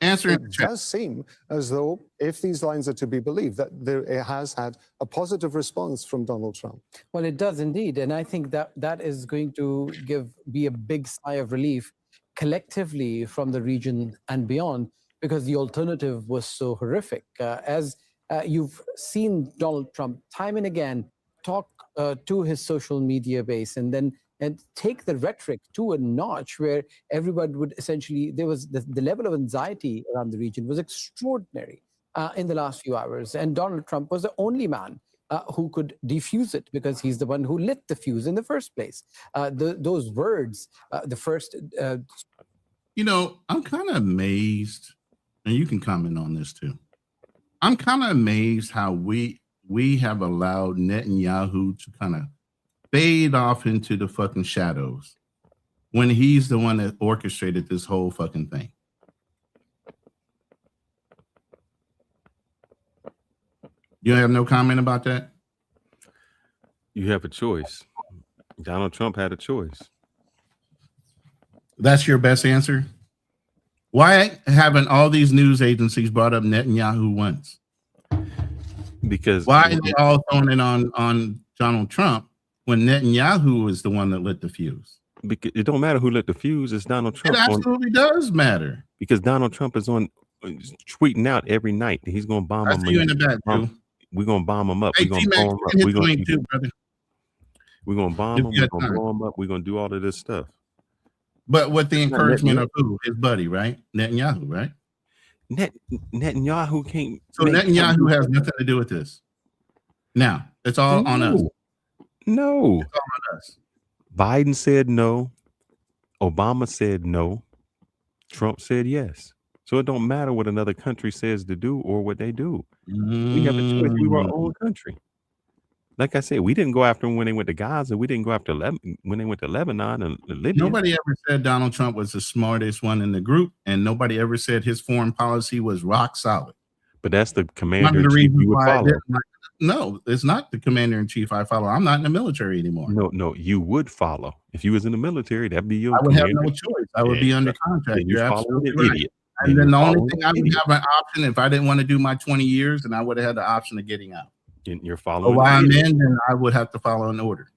Answer in the chat. It does seem as though, if these lines are to be believed, that it has had a positive response from Donald Trump. Well, it does indeed. And I think that is going to be a big sigh of relief collectively from the region and beyond, because the alternative was so horrific. As you've seen Donald Trump time and again talk to his social media base and take the rhetoric to a notch where everybody would essentially, there was the level of anxiety around the region was extraordinary in the last few hours. And Donald Trump was the only man who could defuse it, because he's the one who lit the fuse in the first place. Those words, the first... You know, I'm kind of amazed, and you can comment on this too. I'm kind of amazed how we have allowed Netanyahu to kind of fade off into the fucking shadows when he's the one that orchestrated this whole fucking thing. You have no comment about that? You have a choice. Donald Trump had a choice. That's your best answer? Why haven't all these news agencies brought up Netanyahu once? Because why are they all throwing it on Donald Trump when Netanyahu is the one that lit the fuse? Because it don't matter who lit the fuse, it's Donald Trump. It absolutely does matter. Because Donald Trump is tweeting out every night that he's going to bomb him. You in the back, Drew. We're going to bomb him up. Hey, we're going to blow him up. We're going to bomb him. We're going to blow him up. We're going to do all of this stuff. But with the encouragement of who? His buddy, right? Netanyahu, right? Netanyahu can't. So Netanyahu has nothing to do with this. Now, it's all on us. No. It's all on us. Biden said no. Obama said no. Trump said yes. So it don't matter what another country says to do or what they do. We have a choice. We were our own country. Like I said, we didn't go after them when they went to Gaza. We didn't go after when they went to Lebanon and Libya. Nobody ever said Donald Trump was the smartest one in the group, and nobody ever said his foreign policy was rock solid. But that's the commander-in-chief you would follow. No, it's not the commander-in-chief I follow. I'm not in the military anymore. No, you would follow. If you was in the military, that'd be your. I would have no choice. I would be under contract. You're absolutely right. Idiot. And then the only thing I would have an option, if I didn't want to do my 20 years, then I would have had the option of getting out. You're following. So while I'm in, then I would have to follow an order.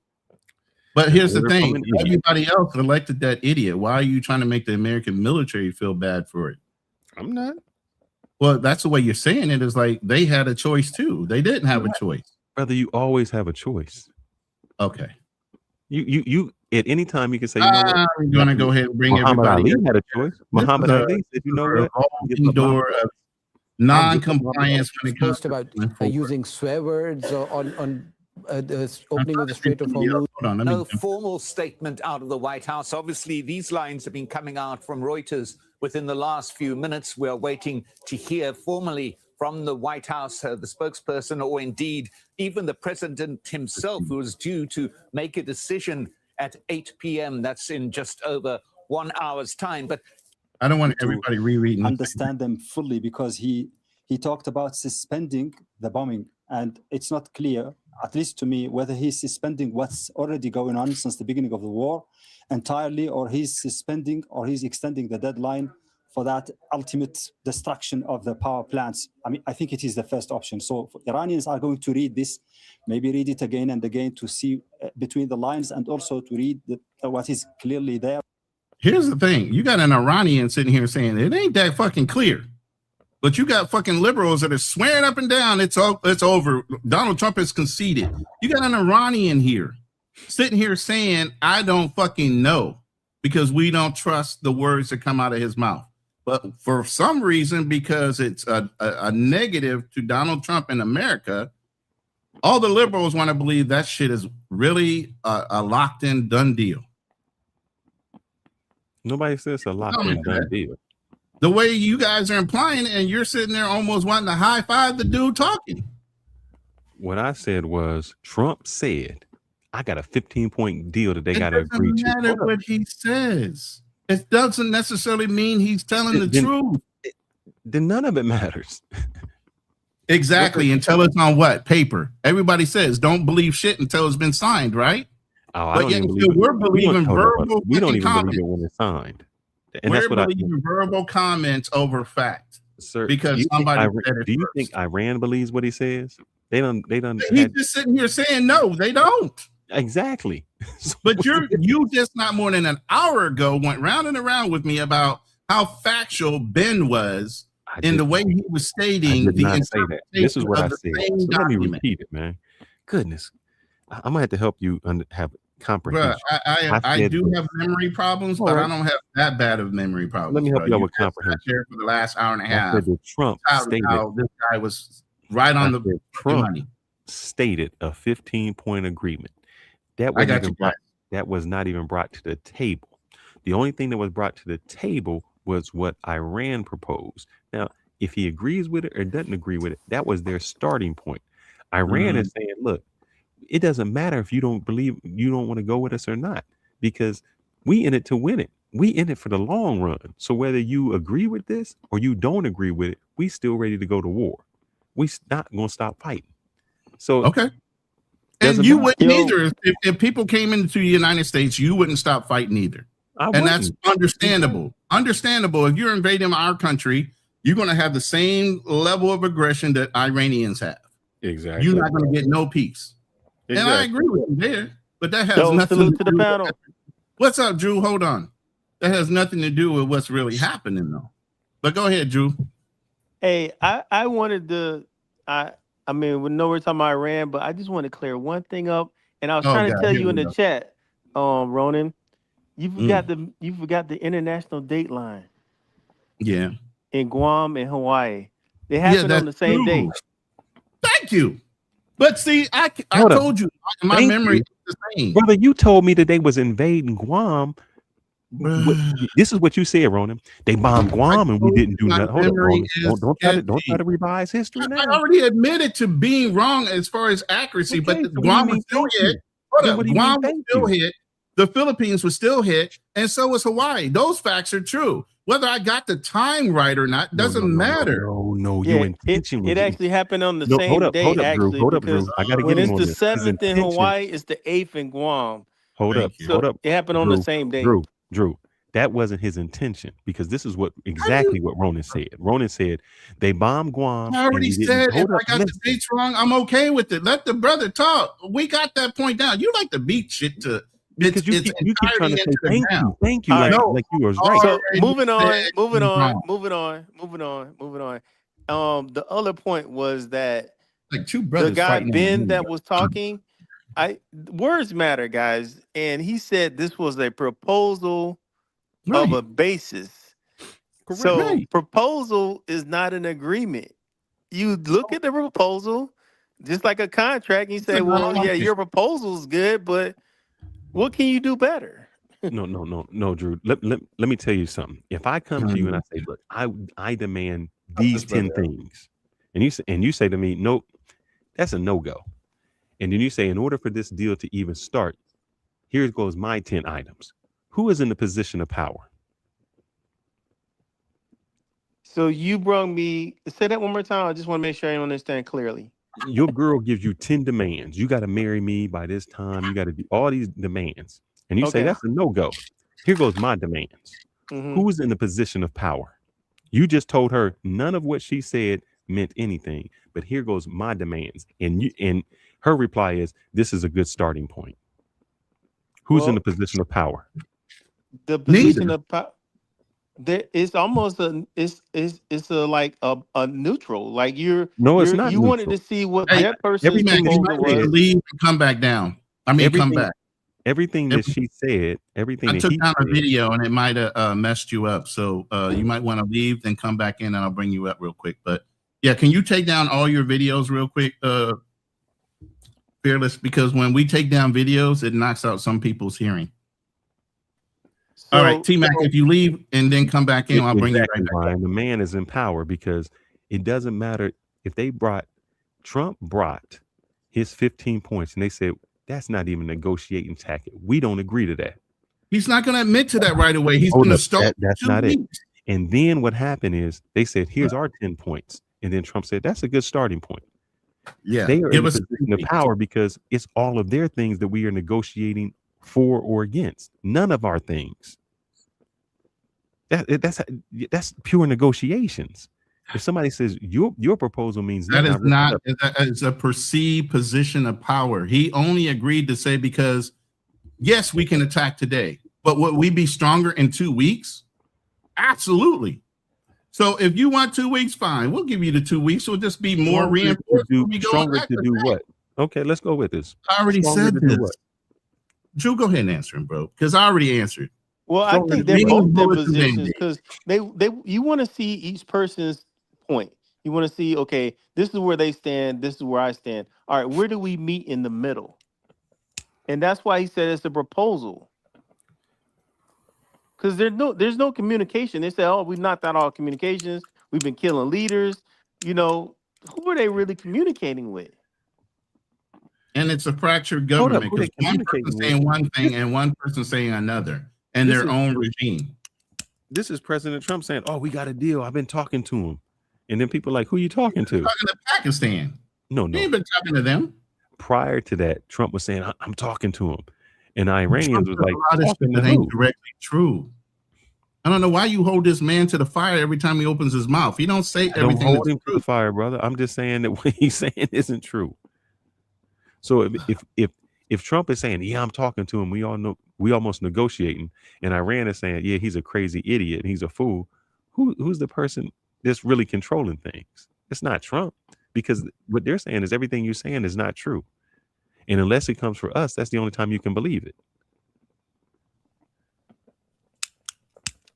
But here's the thing: everybody else elected that idiot. Why are you trying to make the American military feel bad for it? I'm not. Well, that's the way you're saying it. Is like they had a choice too. They didn't have a choice. Brother, you always have a choice. Okay. You at any time you can say, you know what? I'm going to go ahead and bring Muhammad everybody. Ali had a choice. Muhammad Ali said, you know what? Door of non-compliance when it comes to about using swear words on the opening of the Strait of Hormuz. No formal statement out of the White House. Obviously, these lines have been coming out from Reuters within the last few minutes. We are waiting to hear formally from the White House, the spokesperson, or indeed even the president himself, who is due to make a decision at 8 p.m. That's in just over 1 hour's time. But I don't want everybody rereading. Understand them fully, because he talked about suspending the bombing, and it's not clear, at least to me, whether he's suspending what's already going on since the beginning of the war entirely, or he's suspending or he's extending the deadline for that ultimate destruction of the power plants. I mean, I think it is the first option. So Iranians are going to read this, maybe read it again and again to see between the lines, and also to read what is clearly there. Here's the thing. You got an Iranian sitting here saying it ain't that fucking clear. But you got fucking liberals that are swearing up and down it's over. Donald Trump has conceded. You got an Iranian here sitting here saying, I don't fucking know, because we don't trust the words that come out of his mouth. But for some reason, because it's a negative to Donald Trump in America, all the liberals want to believe that shit is really a locked in done deal. Nobody says a locked in done deal. The way you guys are implying it, and you're sitting there almost wanting to high five the dude talking. What I said was, Trump said, I got a 15-point deal that they got to agree to. It doesn't matter what he says. It doesn't necessarily mean he's telling the truth. Then none of it matters. Exactly, until it's on what? Paper. Everybody says don't believe shit until it's been signed, right? Oh, but yet we're believing verbal. We don't even comments. believe it when it's signed. And we're that's what believing verbal comments over fact. Sir, because somebody said it. Do you think Iran believes what he says? They don't. He's just sitting here saying no, they don't. Exactly. But you just not more than an hour ago went round and around with me about how factual Ben was in the way he was stating the interpretation. This is what I of the said. same So let me document. repeat it, man. Goodness, I'm gonna have to help you have comprehension. Bruh, I do have memory problems, but right. I don't have that bad of memory problems. Let me help you out with just sat comprehension. there for the last hour and a I half. said that Trump stated this guy was right on the Trump money. stated a 15-point agreement. That was not even brought to the table. The only thing that was brought to the table was what Iran proposed. Now, if he agrees with it or doesn't agree with it, that was their starting point. Iran is saying, look, it doesn't matter if you don't want to go with us or not, because we in it to win it. We in it for the long run. So whether you agree with this or you don't agree with it, we still ready to go to war. We not going to stop fighting. So okay. And you wouldn't either. If people came into the United States, you wouldn't stop fighting either. And that's understandable. Understandable. If you're invading our country, you're going to have the same level of aggression that Iranians have. Exactly. You're not going to get no peace. Exactly. And I agree with you there, but that has nothing to the panel. What's up, Drew? Hold on. That has nothing to do with what's really happening, though. But go ahead, Drew. Hey, I wanted to, I mean, we know we're talking about Iran, but I just want to clear one thing up. And I was trying to tell you in the chat, Ronan, you forgot the international date line. Yeah. In Guam and Hawaii. They happen on the same day. Thank you. But see, I told you my memory is the same. Brother, you told me that they was invading Guam. This is what you said, Ronan. They bombed Guam and we didn't do nothing. Hold on, Ronan. Don't try to revise history now. I already admitted to being wrong as far as accuracy, but Guam was still hit. Guam was still hit. The Philippines was still hit, and so was Hawaii. Those facts are true. Whether I got the time right or not doesn't matter. No, yeah, it actually happened on the same day. Hold up, Drew. I gotta when get it's the 7th in Hawaii, it's the 8th in Guam. Hold up. It happened on the same day. Drew, that wasn't his intention, because this is what Ronan said. Ronan said they bombed Guam. I already said if I got the dates wrong, I'm okay with it. Let the brother talk. We got that point down. You like to beat shit to. Because you keep trying to say thank you, like you was right. So moving on. The other point was that like two brothers, the guy Ben that was talking, words matter, guys, and he said this was a proposal of a basis. Correct. So proposal is not an agreement. You look at the proposal, just like a contract, and you say, well, yeah, your proposal is good, but what can you do better? No, Drew. Let me tell you something. If I come to you and I say, look, I demand these 10 things, and you say to me, nope, that's a no-go. And then you say, in order for this deal to even start, Here goes my 10 items. Who is in the position of power? So you brought me. Say that one more time. I just want to make sure I understand clearly. Your girl gives you 10 demands. You got to marry me by this time. You got to do all these demands. And you say, that's a no-go. Here goes my demands. Who's in the position of power? You just told her none of what she said meant anything. But here goes my demands. And her reply is, this is a good starting point. Who's in the position of power? The position of power. It's almost it's like a neutral. Like it's not. You wanted to see what that person's proposal was. Leave and come back down. Come back. Everything that she said, everything I that took he down said, a video and it might have messed you up. So you might want to leave, then come back in, and I'll bring you up real quick. But yeah, can you take down all your videos real quick, Fearless? Because when we take down videos, it knocks out some people's hearing. All right, T-Mac, if you leave and then come back in, I'll bring you right back. Brian, the man is in power because it doesn't matter if Trump brought his 15 points and they said, that's not even a negotiating tactic. We don't agree to that. He's not going to admit to that right away. He's going to start. That's not it. And then what happened is they said, here's our 10 points. And then Trump said, that's a good starting point. Yeah. They are in a position of power because it's all of their things that we are negotiating for or against. None of our things. That's pure negotiations. If somebody says your proposal means that is not, it's a perceived position of power. He only agreed to say, because yes, we can attack today, but would we be stronger in 2 weeks? Absolutely. So if you want 2 weeks, fine. We'll give you the 2 weeks. We'll just be more reinforced. Stronger to do what? Okay, let's go with this. I already said this. Drew, go ahead and answer him, bro, because I already answered. Well, I think they're both in positions because you want to see each person's point. You want to see, okay, this is where they stand, this is where I stand. All right, where do we meet in the middle? And that's why he said it's a proposal. Because there's no communication. They said, oh, we knocked out all communications. We've been killing leaders. You know, who are they really communicating with? And it's a fractured government because one person saying one thing and one person saying another, and their own regime. This is President Trump saying, oh, we got a deal. I've been talking to him. And then people are like, who are you talking to? Talking to Pakistan. No. You ain't been talking to them. Prior to that, Trump was saying, I'm talking to him. And Iranians was like, that ain't directly true. I don't know why you hold this man to the fire every time he opens his mouth. He don't say everything. Don't hold him to the fire, brother. I'm just saying that what he's saying isn't true. So if Trump is saying, yeah, I'm talking to him, we all know we almost negotiating, and Iran is saying, yeah, he's a crazy idiot and he's a fool, who's the person that's really controlling things? It's not Trump, because what they're saying is everything you're saying is not true. And unless it comes for us, that's the only time you can believe it.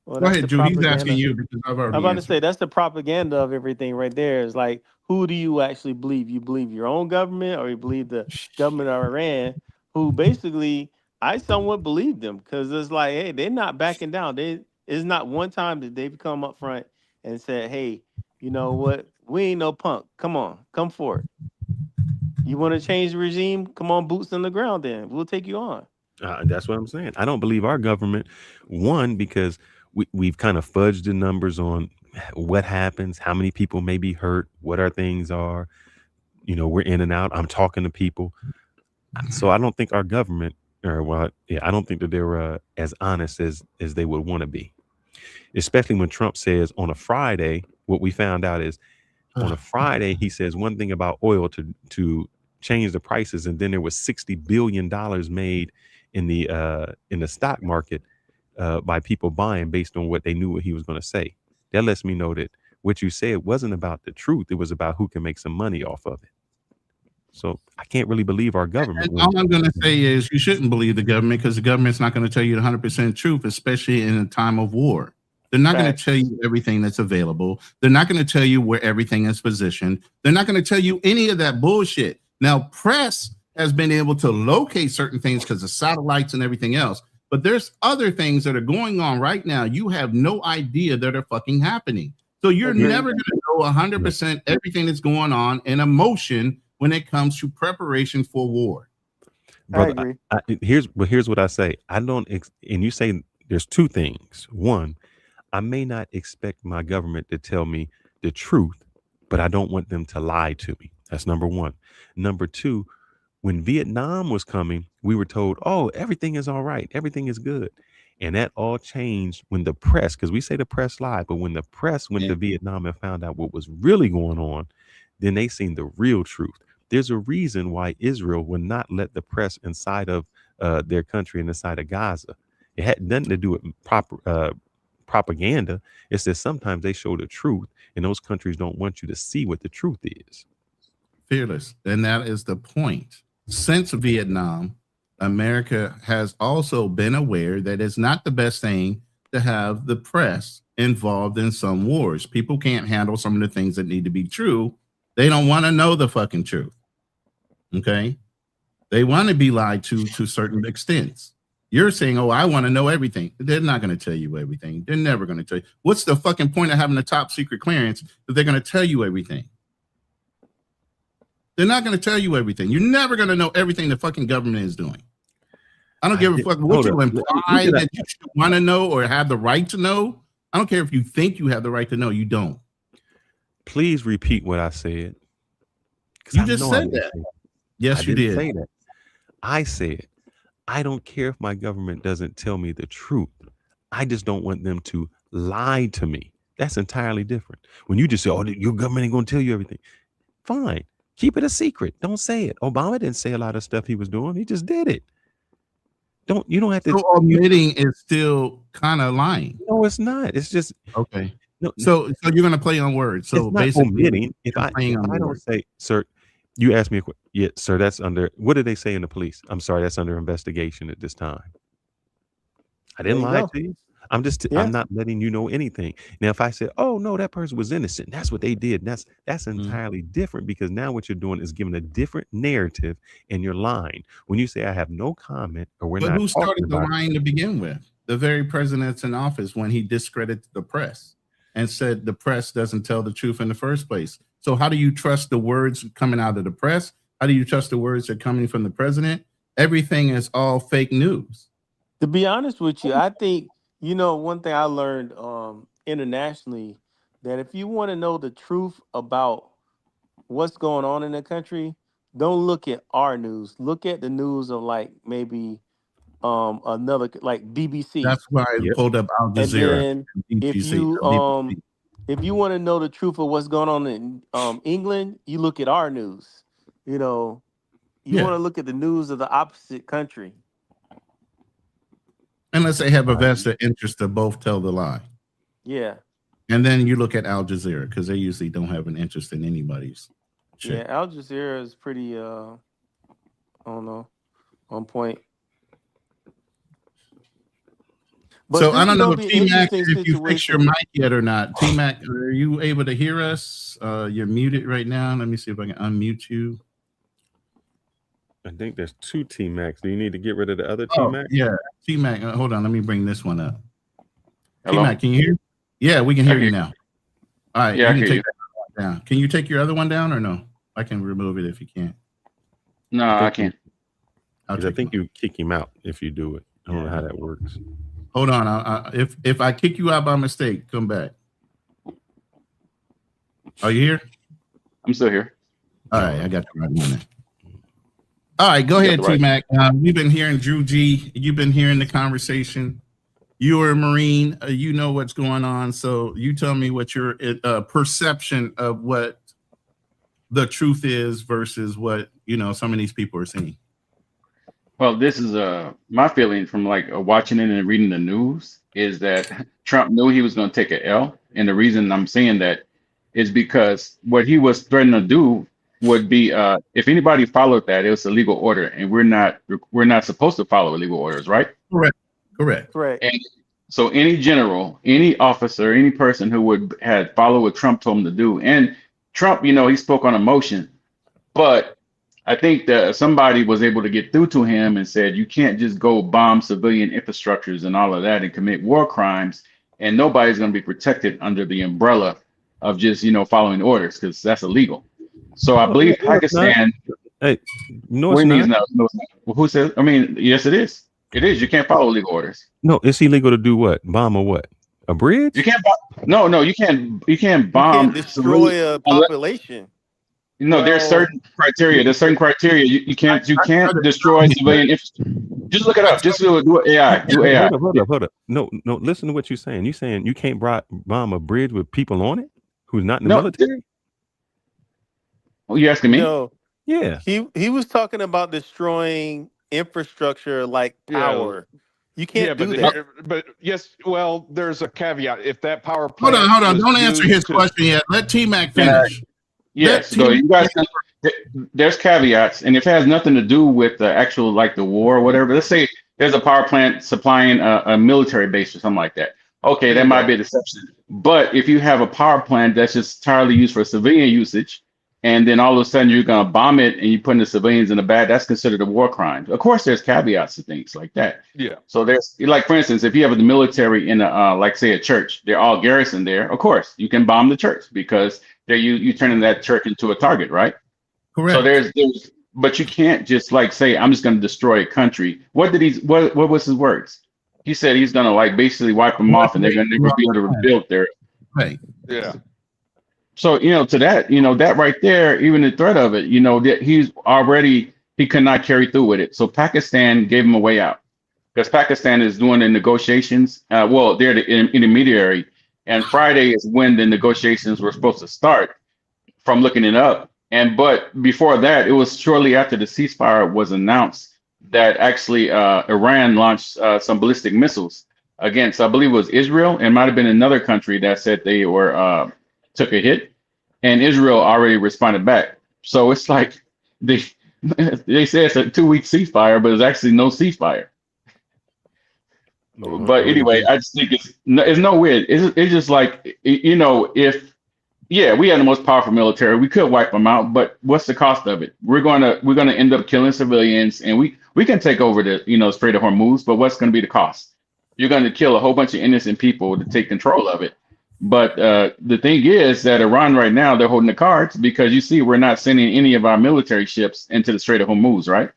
Well, go ahead, Drew. He's asking you because I've already. I'm about to say that's the propaganda of everything right there. Is like, who do you actually believe? You believe your own government, or you believe the government of Iran, who basically I somewhat believe them, because it's like, hey, they're not backing down. It's not one time that they've come up front and said, hey, you know what? We ain't no punk. Come on, come forward. You want to change the regime? Come on, boots on the ground. Then we'll take you on. That's what I'm saying. I don't believe our government. One, because we've kind of fudged the numbers on what happens, how many people may be hurt, what our things are. You know, we're in and out. I'm talking to people. So I don't think our government, I don't think that they're as honest as they would want to be. Especially when Trump says on a Friday, what we found out is on a Friday, he says one thing about oil to change the prices. And then there was $60 billion made in the stock market by people buying based on what they knew what he was going to say. That lets me know that what you said wasn't about the truth. It was about who can make some money off of it. So I can't really believe our government. And all I'm going to say is you shouldn't believe the government, because the government's not going to tell you the 100% truth, especially in a time of war. They're not going to tell you everything that's available. They're not going to tell you where everything is positioned. They're not going to tell you any of that bullshit. Now, press has been able to locate certain things because of satellites and everything else. But there's other things that are going on right now. You have no idea that are fucking happening. So you're never going to know 100% everything that's going on in emotion when it comes to preparation for war. Brother, agree. here's what I say. I don't, and you say there's two things. One, I may not expect my government to tell me the truth, but I don't want them to lie to me. That's number one. Number two, when Vietnam was coming, we were told, oh, everything is all right. Everything is good. And that all changed when the press, because we say the press lied, but when the press went to Vietnam and found out what was really going on, then they seen the real truth. There's a reason why Israel would not let the press inside of their country and inside of Gaza. It had nothing to do with propaganda. It's that sometimes they show the truth, and those countries don't want you to see what the truth is. Fearless. And that is the point. Since Vietnam, America has also been aware that it's not the best thing to have the press involved in some wars. People can't handle some of the things that need to be true. They don't want to know the fucking truth. Okay? They want to be lied to certain extents. You're saying, oh, I want to know everything. They're not going to tell you everything. They're never going to tell you. What's the fucking point of having a top secret clearance if they're going to tell you everything? They're not going to tell you everything. You're never going to know everything the fucking government is doing. I don't give a fuck what you imply that you should want to know or have the right to know. I don't care if you think you have the right to know. You don't. Please repeat what I said. You just said that. Yes, you did. Say that. I said, I don't care if my government doesn't tell me the truth. I just don't want them to lie to me. That's entirely different. When you just say, oh, your government ain't going to tell you everything. Fine. Keep it a secret. Don't say it. Obama didn't say a lot of stuff he was doing. He just did it. You don't have to. So admitting is still kind of lying. No, it's not. It's just okay. No, so you're gonna play on words. So basically, omitting. If I don't say, sir, you asked me a question. Yeah, sir, that's under. What did they say in the police? I'm sorry, that's under investigation at this time. I didn't lie to you. I'm just. I'm not letting you know anything. Now, if I said, "Oh no, that person was innocent," that's what they did. That's entirely different, because now what you're doing is giving a different narrative, and you're lying when you say, "I have no comment," or "We're not." But who started the lying to begin with? The very president's in office when he discredited the press and said the press doesn't tell the truth in the first place. So how do you trust the words coming out of the press? How do you trust the words that are coming from the president? Everything is all fake news. To be honest with you, I think. One thing I learned internationally, that if you want to know the truth about what's going on in the country, don't look at our news. Look at the news of like maybe another like BBC. That's why I pulled up Al Jazeera. And then if you want to know the truth of what's going on in England, you look at our news. You want to look at the news of the opposite country. Unless they have a vested interest to both tell the lie. Yeah. And then you look at Al Jazeera, because they usually don't have an interest in anybody's shit. Yeah, Al Jazeera is pretty I don't know, on point. But so I don't know, T-Mac, if you fix your mic yet or not. T-Mac, are you able to hear us? You're muted right now. Let me see if I can unmute you. I think there's two T-Macs. Do you need to get rid of the other T-Mac? Yeah, T-Mac. Hold on, let me bring this one up. T-Mac, can you hear? Yeah, we can hear you now. All right, yeah, you can take that one down. Can you take your other one down or no? I can remove it if you can't. No, I can't. I think you kick him out if you do it. I don't know how that works. Hold on. If I kick you out by mistake, come back. Are you here? I'm still here. All right, I got the right one. All right, go ahead, T-Mac. We've been hearing Drew G. You've been hearing the conversation. You are a Marine. You know what's going on. So you tell me what your perception of what the truth is versus what, some of these people are saying. Well, this is my feeling from watching it and reading the news is that Trump knew he was going to take an L. And the reason I'm saying that is because what he was threatening to do would be if anybody followed that, it was a legal order, and we're not supposed to follow illegal orders, right? Correct. And so any general, any officer, any person who had followed what Trump told him to do, and Trump, he spoke on emotion, but I think that somebody was able to get through to him and said, you can't just go bomb civilian infrastructures and all of that and commit war crimes, and nobody's going to be protected under the umbrella of just, following orders, because that's illegal. So I believe Pakistan, Hey, no, What it's do you mean not. it's not? No, it's not. Well, who says? I mean, yes, it is. It is. You can't follow legal orders. No, it's illegal to do what? Bomb or what? A bridge? You can't. No, you can't. You can't You can't bomb civilian. destroy a population. No, there's certain criteria. There's certain criteria. You can't destroy civilian infrastructure. Just look it up. Just do AI. Do AI. Hold up. No. Listen to what you're saying. You're saying you can't bomb a bridge with people on it who's not in the military? Oh, you asking me? No. Yeah. He was talking about destroying infrastructure like power. You can't do that. But yes, well, there's a caveat. If that power plant Hold on. Don't answer his question yet. Let T-Mac finish. Yes. So you guys, there's caveats, and if it has nothing to do with the actual like the war or whatever. Let's say there's a power plant supplying a military base or something like that. Okay, that might be a deception. But if you have a power plant that's just entirely used for civilian usage, and then all of a sudden you're gonna bomb it and you putting the civilians in the bad, that's considered a war crime. Of course, there's caveats to things like that. Yeah. So there's like, for instance, if you have the military in a like say a church, they're all garrisoned there. Of course, you can bomb the church because you turning that church into a target, right? Correct. So there's but you can't just like say I'm just gonna destroy a country. What was his words? He said he's gonna like basically wipe them off and they're gonna never be able to rebuild their right. Yeah. So, to that, that right there, even the threat of it, that he could not carry through with it. So Pakistan gave him a way out because Pakistan is doing the negotiations. Well, they're the intermediary, and Friday is when the negotiations were supposed to start from looking it up. But before that, it was shortly after the ceasefire was announced that actually Iran launched some ballistic missiles against, I believe it was Israel, and might have been another country that said they were took a hit, and Israel already responded back. So it's like they say it's a 2-week ceasefire, but it's actually no ceasefire. But anyway, I just think it's no weird. It's just like if we had the most powerful military, we could wipe them out, but what's the cost of it? We're gonna end up killing civilians, and we can take over the Strait of Hormuz, but what's gonna be the cost? You're gonna kill a whole bunch of innocent people to take control of it. But the thing is that Iran right now, they're holding the cards because you see we're not sending any of our military ships into the Strait of Hormuz, right?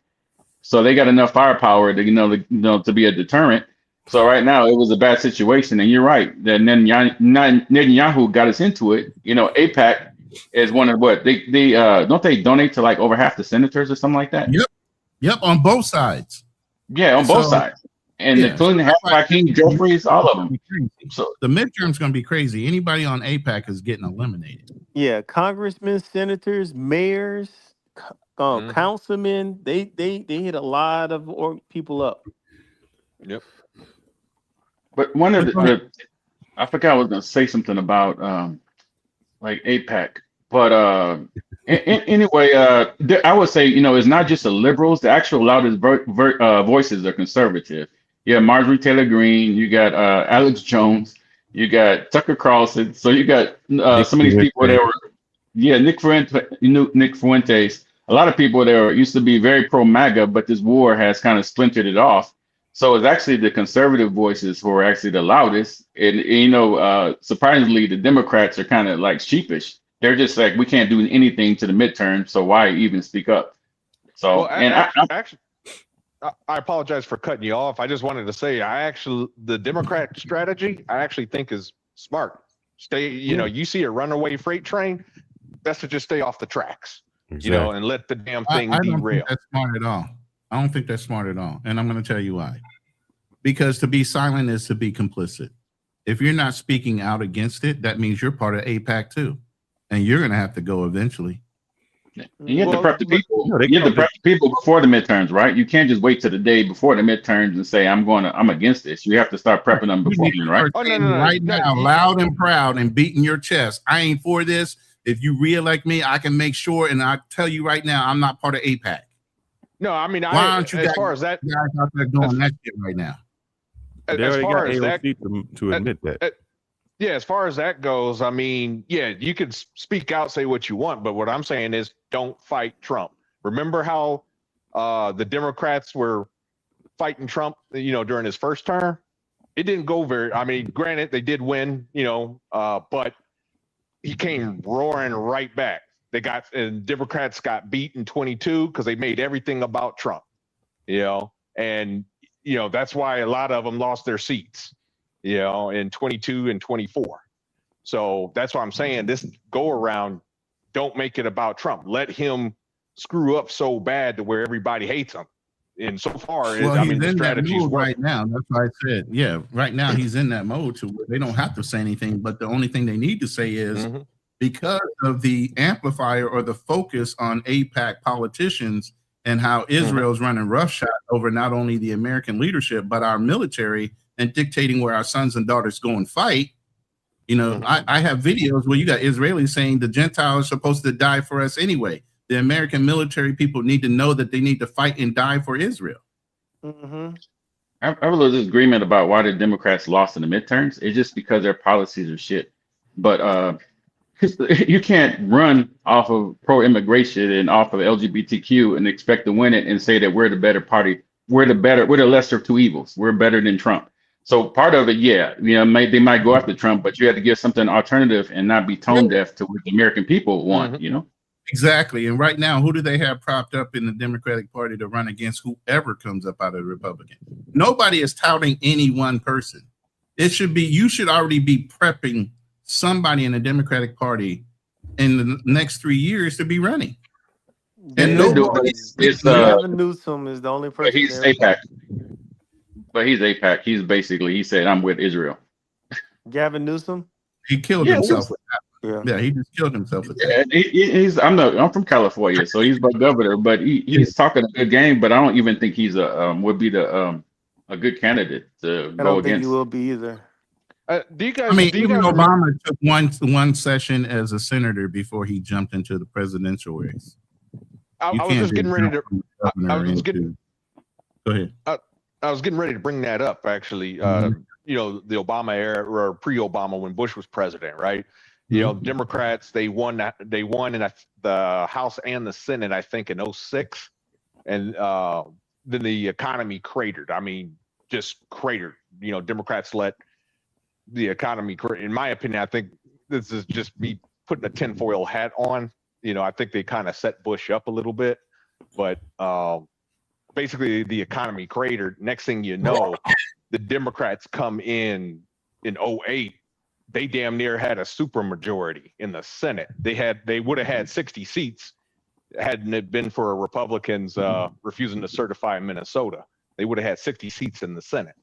So they got enough firepower to to be a deterrent. So right now it was a bad situation, and you're right that Netanyahu got us into it. AIPAC is one of what they don't they donate to like over half the senators or something like that? Yep, on both sides. Yeah, on both sides. And including Hakeem Jeffries, all of them. So the midterm's going to be crazy. Anybody on AIPAC is getting eliminated. Yeah, congressmen, senators, mayors, councilmen, they hit a lot of people up. Yep. But one of I forgot I was going to say something about like AIPAC. But anyway, I would say it's not just the liberals. The actual loudest voices are conservative. You have Marjorie Taylor Greene, you got Alex Jones, you got Tucker Carlson. So you got some of these people that were, Nick Fuentes. A lot of people that used to be very pro MAGA, but this war has kind of splintered it off. So it's actually the conservative voices who are actually the loudest. And surprisingly, the Democrats are kind of like sheepish. They're just like, we can't do anything to the midterm, so why even speak up? So, I apologize for cutting you off. I just wanted to say, the Democrat strategy, I actually think is smart. You see a runaway freight train, best to just stay off the tracks, and let the damn thing derail. That's smart at all. I don't think that's smart at all. And I'm going to tell you why. Because to be silent is to be complicit. If you're not speaking out against it, that means you're part of AIPAC too. And you're going to have to go eventually. You have to prep the people. You have to prep the people before the midterms, right? You can't just wait till the day before the midterms and say I'm against this. You have to start prepping them beforehand, right? Right now, loud and proud and beating your chest. I ain't for this. If you reelect me, I can make sure. And I tell you right now, I'm not part of AIPAC. No, I mean, why aren't you as far as that guys out there doing that shit right now? As far as that to admit that. Yeah, as far as that goes, I mean, you could speak out, say what you want, but what I'm saying is don't fight Trump. Remember how the Democrats were fighting Trump, during his first term? It didn't go granted, they did win, but he came roaring right back. and Democrats got beat in 22 because they made everything about Trump, and that's why a lot of them lost their seats, in 22 and 24. So that's why I'm saying this go around, don't make it about Trump. Let him screw up so bad to where everybody hates him. And so far, he's the in that strategy's mode working right now. That's why I said, right now he's in that mode to where they don't have to say anything, but the only thing they need to say is because of the amplifier or the focus on AIPAC politicians and how Israel's running roughshod over not only the American leadership, but our military and dictating where our sons and daughters go and fight. I have videos where you got Israelis saying the Gentiles are supposed to die for us anyway. The American military people need to know that they need to fight and die for Israel. I have a little disagreement about why the Democrats lost in the midterms. It's just because their policies are shit. But you can't run off of pro-immigration and off of LGBTQ and expect to win it and say that we're the better party. We're the lesser of two evils. We're better than Trump. So part of it, they might go after Trump, but you have to give something alternative and not be tone deaf to what the American people want, Exactly. And right now, who do they have propped up in the Democratic Party to run against whoever comes up out of the Republican? Nobody is touting any one person. You should already be prepping somebody in the Democratic Party in the next 3 years to be running. And Gavin Newsom is the only person. He's AIPAC. But he's AIPAC. He said, I'm with Israel. Gavin Newsom? He killed himself with that. Yeah, he just killed himself with that. I'm from California, so he's my governor, but he's talking a good game, but I don't even think he's would be a good candidate to I go don't think against. he will be either. Even Obama took one session as a senator before he jumped into the presidential race. I was just getting ready to. Go ahead. I was getting ready to bring that up, actually. The Obama era or pre-Obama when Bush was president, right? Democrats, they won in the House and the Senate, I think, in 06. And then the economy cratered. I mean, just cratered. Democrats let the economy crater. In my opinion, I think this is just me putting a tinfoil hat on. I think they kind of set Bush up a little bit. But basically, the economy cratered. Next thing you know, the Democrats come in 08. They damn near had a supermajority in the Senate. They would have had 60 seats hadn't it been for Republicans refusing to certify Minnesota. They would have had 60 seats in the Senate.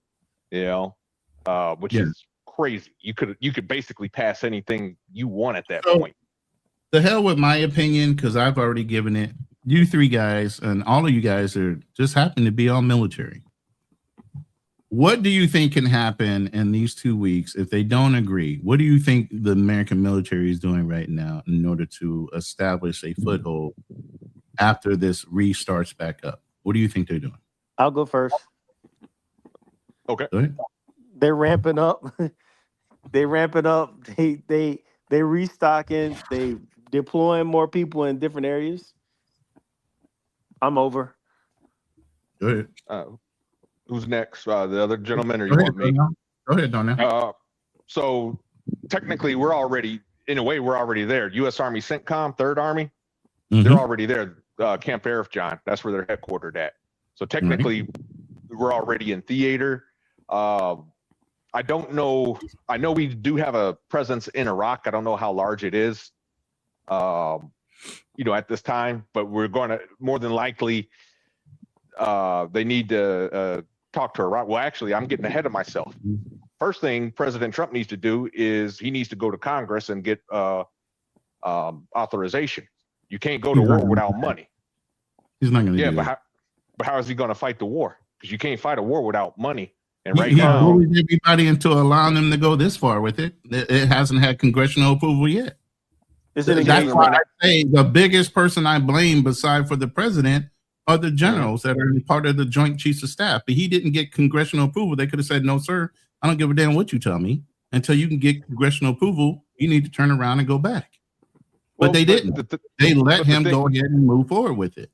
Which is crazy. You could basically pass anything you want at that point. The hell with my opinion, because I've already given it. You three guys and all of you guys just happen to be all military. What do you think can happen in these 2 weeks if they don't agree? What do you think the American military is doing right now in order to establish a foothold after this restarts back up? What do you think they're doing? I'll go first. Okay. Go ahead. They're ramping up. They restocking. They deploying more people in different areas. I'm over. Go ahead. Who's next? The other gentleman, or you want me? Go ahead, Donnell. So technically, we're already there. U.S. Army CENTCOM, Third Army, they're already there. Camp Arifjan, that's where they're headquartered at. So technically, we're already in theater. I don't know. I know we do have a presence in Iraq. I don't know how large it is, at this time. But we're going to more than likely. They need to talk to Iraq. Well, actually, I'm getting ahead of myself. First thing President Trump needs to do is he needs to go to Congress and get authorization. You can't go to war without money. He's not going to do that. But how is he going to fight the war? Because you can't fight a war without money. And he bullied everybody into allowing them to go this far with it. It hasn't had congressional approval yet. That's why I say the biggest person I blame, beside for the president, are the generals that are part of the Joint Chiefs of Staff. But he didn't get congressional approval. They could have said, no, sir, I don't give a damn what you tell me. Until you can get congressional approval, you need to turn around and go back. But they didn't. They let him go ahead and move forward with it.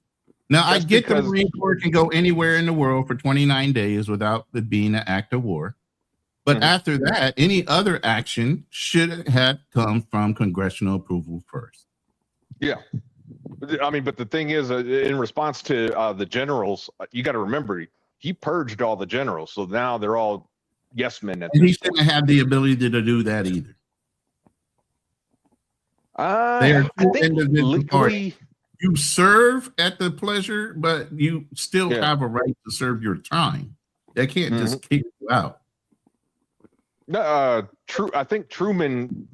Now, I get the Marine Corps can go anywhere in the world for 29 days without it being an act of war. But after that, any other action should have come from congressional approval first. Yeah. I mean, but the thing is, in response to the generals, you got to remember, he purged all the generals. So now they're all yes men. And he shouldn't have the ability to do that either. They are two individual parties. You serve at the pleasure, but you still have a right to serve your time. They can't just kick you out. I think Truman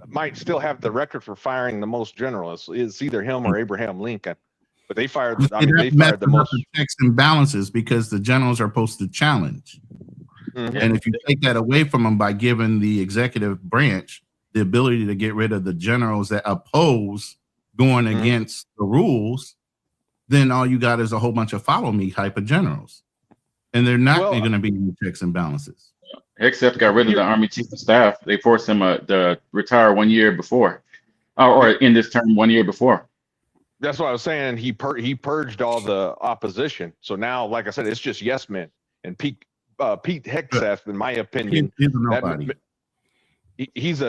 might still have the record for firing the most generals. It's either him or Abraham Lincoln, but they fired. I mean, they fired the most. Checks and balances because the generals are supposed to challenge, and if you take that away from them by giving the executive branch the ability to get rid of the generals that oppose going against the rules, then all you got is a whole bunch of follow me type of generals, and they're not going to be any checks and balances. Except got rid of the Army Chief of Staff. They forced him to retire 1 year before, or in this term 1 year before. That's what I was saying. He purged all the opposition. So now, like I said, it's just yes men. And Pete Hegseth, in my opinion, he's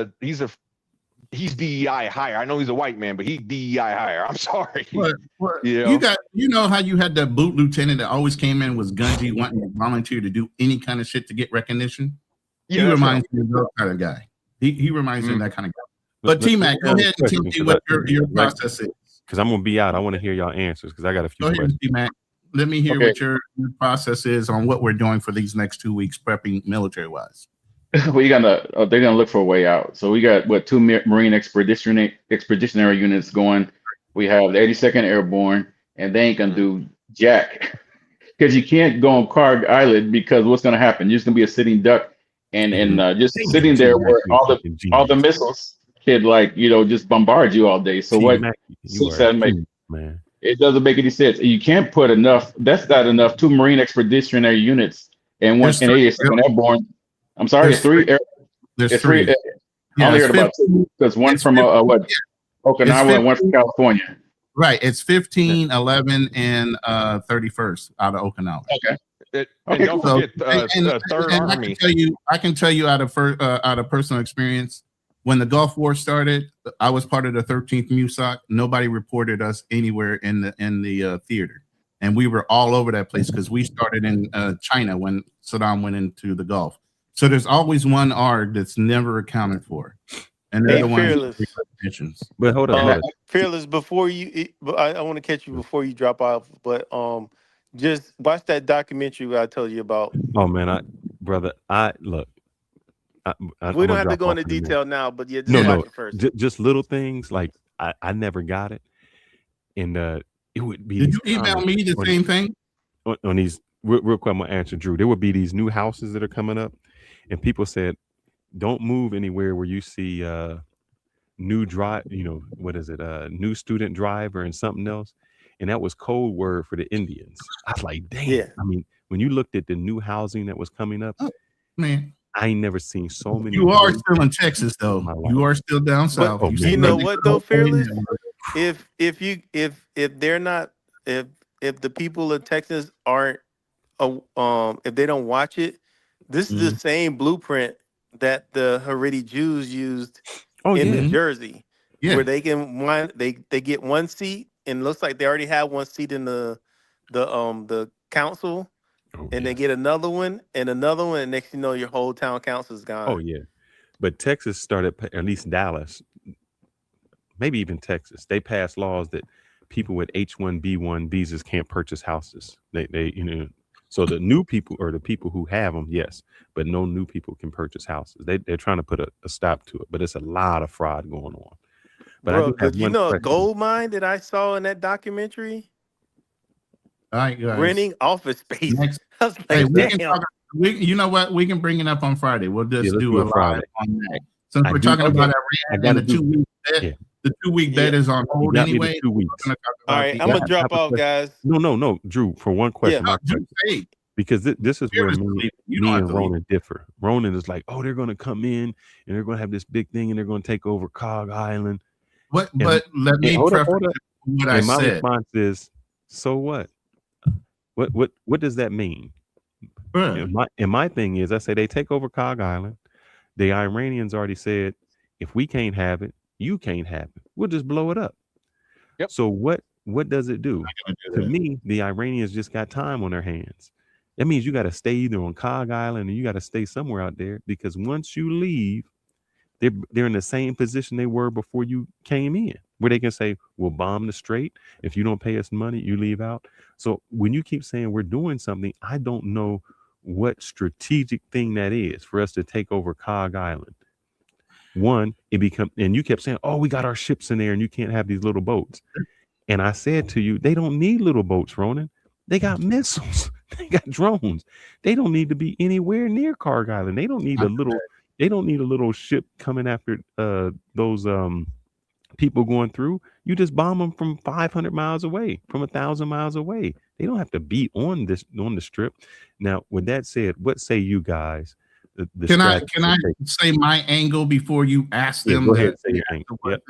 DEI hire. I know he's a white man, but he's DEI hire. I'm sorry. You know how you had that boot lieutenant that always came in was gungy, wanting to volunteer to do any kind of shit to get recognition. Yeah, he reminds me of that kind of guy. He reminds me of that kind of guy. But T-Mac, go ahead and tell me what your process is. Because I'm gonna be out. I want to hear y'all answers because I got a few questions. T-Mac. Let me hear what your process is on what we're doing for these next 2 weeks, prepping military-wise. They're gonna look for a way out. So we got 2 Marine expeditionary units going. We have the 82nd Airborne, and they ain't gonna do jack because you can't go on Carg Island because what's gonna happen? You're just gonna be a sitting duck and just sitting there where all the missiles could just bombard you all day. So what? Man, it doesn't make any sense. You can't put enough. That's not enough. 2 Marine expeditionary units and 82nd Airborne. I'm sorry, there's 3. There's 3. I only heard about 2 because one from Okinawa and one from California. Right, it's 15, 11, and 31st out of Okinawa. And don't forget the Third Army. I can tell you out of personal experience, when the Gulf War started, I was part of the 13th MUSOC. Nobody reported us anywhere in the theater, and we were all over that place because we started in China when Saddam went into the Gulf. So there's always one ARG that's never accounted for, and they're the ones. But hold on, Fearless. Before you, I want to catch you before you drop off. But just watch that documentary I told you about. Oh man, brother, look. We don't have to go into detail now, but yeah, watch it first. Just little things like I never got it, and it would be. Did you email me the same thing? On these real quick, I'm gonna answer Drew. There would be these new houses that are coming up, and people said, "Don't move anywhere where you see new drive. What is it? New student driver and something else." And that was code word for the Indians. I was like, "Damn!" Yeah. I mean, when you looked at the new housing that was coming up, man. I ain't never seen so many. You are still in Texas, though. You are still down south. You know what, though, Fearless? If they're not, if the people of Texas aren't, if they don't watch it, this is the same blueprint that the Haredi Jews used in New Jersey, where they can they get one seat, and it looks like they already have one seat in the council. And they get another one, and next thing you know, your whole town council is gone. Oh yeah, but Texas started, at least Dallas, maybe even Texas. They passed laws that people with H-1B1 visas can't purchase houses. They so the new people or the people who have them, yes, but no new people can purchase houses. They're trying to put a stop to it, but it's a lot of fraud going on. But bro, a gold mine that I saw in that documentary. All right, guys. Renting office space. I was like, hey, you know what? We can bring it up on Friday. We'll just do a live on that. Since we're talking about Iran and the 2 week bet, the 2 week bet is on hold anyway. 2 weeks. All right, I'm gonna drop off, guys. No, Drew. For one question, because this is where me and Ronan differ. Ronan is like, oh, they're gonna come in and they're gonna have this big thing and they're gonna take over Cog Island. But let me preface what I said. My response is, so what? What does that mean? And my thing is, I say they take over Cog Island. The Iranians already said, if we can't have it, you can't have it. We'll just blow it up. Yep. So what does it do? To me, the Iranians just got time on their hands. That means you got to stay either on Cog Island or you got to stay somewhere out there, because once you leave, they're in the same position they were before you came in, where they can say, we'll bomb the strait. If you don't pay us money, you leave out. So when you keep saying we're doing something, I don't know what strategic thing that is for us to take over Cog Island. One, and you kept saying, oh, we got our ships in there and you can't have these little boats. And I said to you, they don't need little boats, Ronan. They got missiles. They got drones. They don't need to be anywhere near Cog Island. They don't need a little ship coming after those people going through. You just bomb them from 500 miles away, from 1,000 miles away. They don't have to be on the strip. Now, with that said, what say you guys? Can I say my angle before you ask them? Go ahead, say your angle. Yep.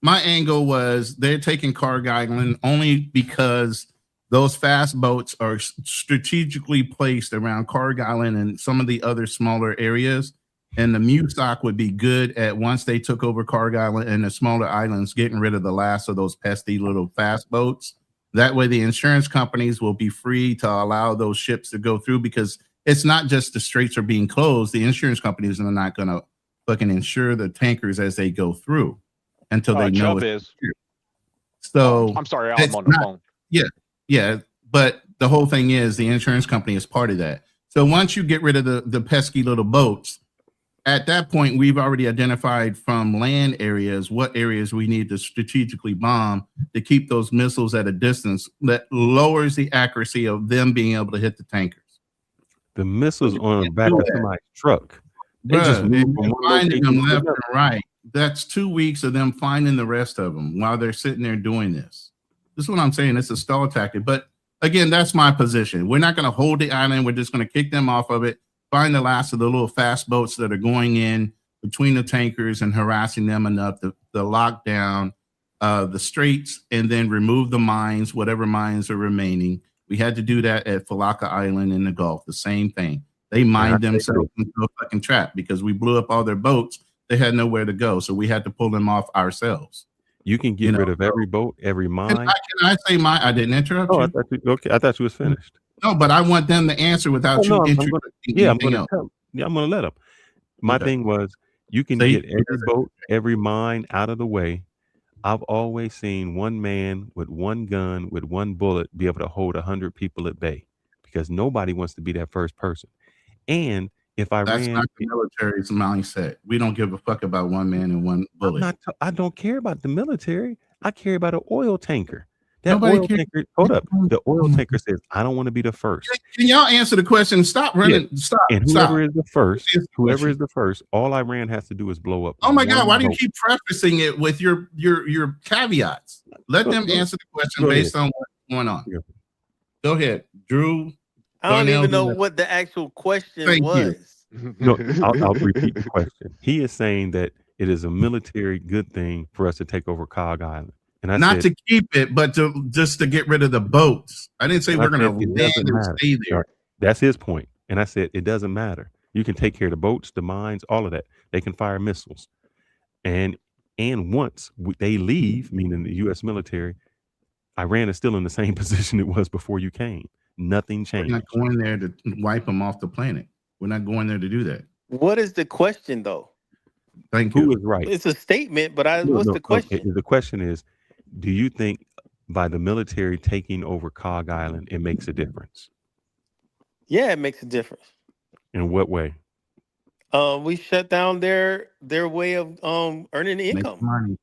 My angle was they're taking Cog Island only because those fast boats are strategically placed around Cog Island and some of the other smaller areas. And the MUSOC would be good at, once they took over Cog Island and the smaller islands, getting rid of the last of those pesky little fast boats. That way the insurance companies will be free to allow those ships to go through, because it's not just the straits are being closed. The insurance companies are not going to fucking insure the tankers as they go through until they know it's true. So I'm sorry, I'm on the phone. Yeah. But the whole thing is the insurance company is part of that. So once you get rid of the pesky little boats, at that point, we've already identified from land areas what areas we need to strategically bomb to keep those missiles at a distance that lowers the accuracy of them being able to hit the tankers. The missiles on the back of somebody's truck. They just move from one finding them location left to and right. That's 2 weeks of them finding the rest of them while they're sitting there doing this. This is what I'm saying. It's a stall tactic. But again, that's my position. We're not going to hold the island. We're just going to kick them off of it, find the last of the little fast boats that are going in between the tankers and harassing them enough to lock down the straits, and then remove the mines, whatever mines are remaining. We had to do that at Falaka Island in the Gulf. The same thing. They mined themselves into a fucking trap because we blew up all their boats. They had nowhere to go, so we had to pull them off ourselves. You can get rid of every boat, every mine. Can I say my? I didn't interrupt you. I thought you was finished. No, but I want them to answer without you introducing I'm going to let them. My thing was, you can get every boat, every mine out of the way. I've always seen one man with one gun, with one bullet, be able to hold 100 people at bay, because nobody wants to be that first person. And if that's not the military's mindset. We don't give a fuck about one man and one bullet. I don't care about the military. I care about an oil tanker. That oil tanker, hold up. The oil tanker says, I don't want to be the first. Can y'all answer the question? Stop running. Yeah. Stop. And whoever is the first, all Iran has to do is blow up. Oh my God, why do you keep prefacing it with your caveats? Let them answer the question based on what's going on. Go ahead, Drew. I don't even know what the actual question was. No, I'll repeat the question. He is saying that it is a military good thing for us to take over Cog Island. And I not to keep it, but just to get rid of the boats. I didn't say we're going to land and stay there. That's his point. And I said, it doesn't matter. You can take care of the boats, the mines, all of that. They can fire missiles. And once they leave, meaning the U.S. military, Iran is still in the same position it was before you came. Nothing changed. We're not going there to wipe them off the planet. We're not going there to do that. What is the question, though? Thank you. Who is right? It's a statement, but what's the question? Okay. The question is, do you think by the military taking over Cog Island, it makes a difference? Yeah, it makes a difference. In what way? We shut down their way of earning income. Money.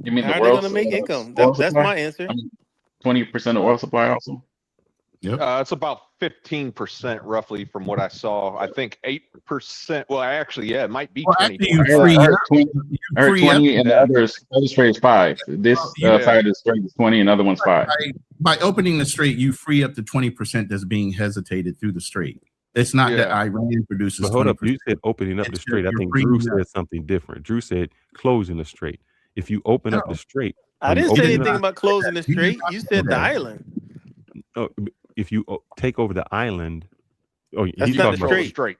You mean how are they going to make income? That's my answer. 20% of oil supply also. Yep. It's about 15% roughly from what I saw. I think 8%. Well, actually, it might be 20. I heard 20 and the other strait is 5. This side of the strait is 20 and the other one's 5. By opening the strait, you free up to 20% that's being hesitated through the strait. It's not that Iran produces. But hold up, you said opening up the strait. I think Drew said something different. Drew said closing the strait. If you open up the strait, I didn't say anything about closing the strait. You said the island. Oh, if you take over the island, he's talking about the strait.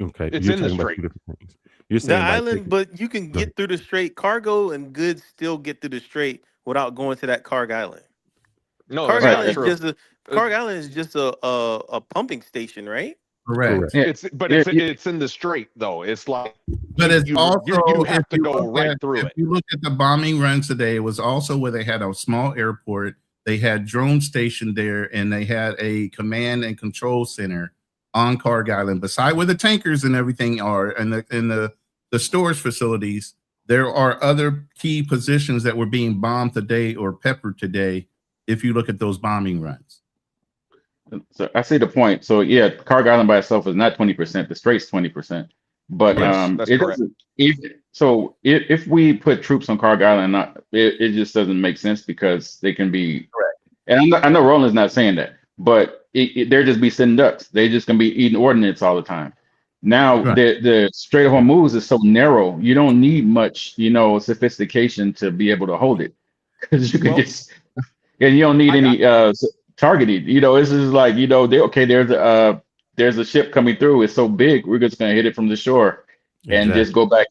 Okay, It's you're in the talking about strait. two different things. You're The saying by island, taking, but you can go ahead. get through the strait. Cargo and goods still get through the strait without going to that Carg Island. No, Carg that's not Island is true. just Carg Island is just a pumping station, right? Correct. Yeah, It's in the strait though. It's like But it's also you if have to you go look right at through if it. you look at the bombing runs today, it was also where they had a small airport. They had drone stationed there, and they had a command and control center on Carg Island, beside where the tankers and everything are, and the storage facilities. There are other key positions that were being bombed today or peppered today. If you look at those bombing runs. So I see the point. So yeah, Carg Island by itself is not 20%. The strait's 20%. But Yes, that's it correct. doesn't. If we put troops on Carg Island, it just doesn't make sense because they can be. Correct. And I know Roland's not saying that, but they're just be sitting ducks. They just gonna be eating ordnance all the time. Now Right. the Strait of Hormuz is so narrow. You don't need much, sophistication to be able to hold it, because you can just. And you don't need any targeting. This is like, there's a ship coming through. It's so big, we're just gonna hit it from the shore and just go back.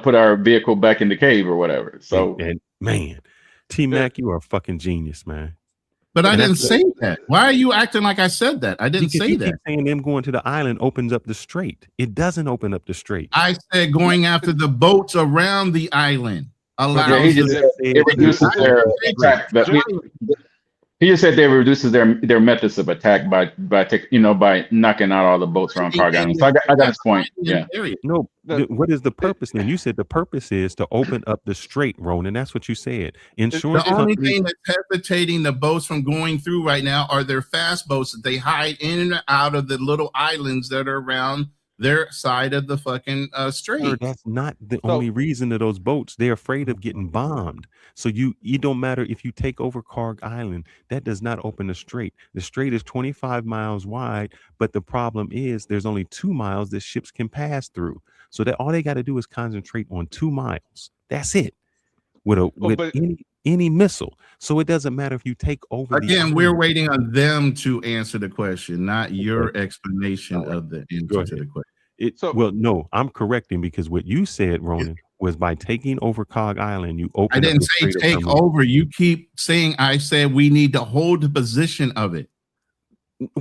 Put our vehicle back in the cave or whatever. So and man, T-Mac, you are a fucking genius, man. But I And didn't that's say that. Why are you acting like I said that? I didn't because say you that. keep saying them going to the island opens up the strait. It doesn't open up the strait. I said going after the boats around the island allows. yeah, he just said it reduces their attack. But he just said they reduces their methods of attack by knocking out all the boats around Carg Island. So I got his point. Yeah. No, what is the purpose then? You said the purpose is to open up the strait, Ronan. That's what you said. Insurance The only companies, thing that's hesitating the boats from going through right now are their fast boats that they hide in and out of the little islands that are around their side of the fucking strait. sir, that's not the only reason of those boats. They're afraid of getting bombed. So you don't matter if you take over Carg Island, that does not open the strait. The strait is 25 miles wide, but the problem is there's only 2 miles that ships can pass through. So that all they got to do is concentrate on 2 miles. That's it. With any missile. So it doesn't matter if you take over. Again, we're waiting on them to answer the question, not your explanation of the answer to the question. Well, no, I'm correcting because what you said, Ronan, was by taking over Cog Island, you open. I didn't say take over. You keep saying I said we need to hold the position of it.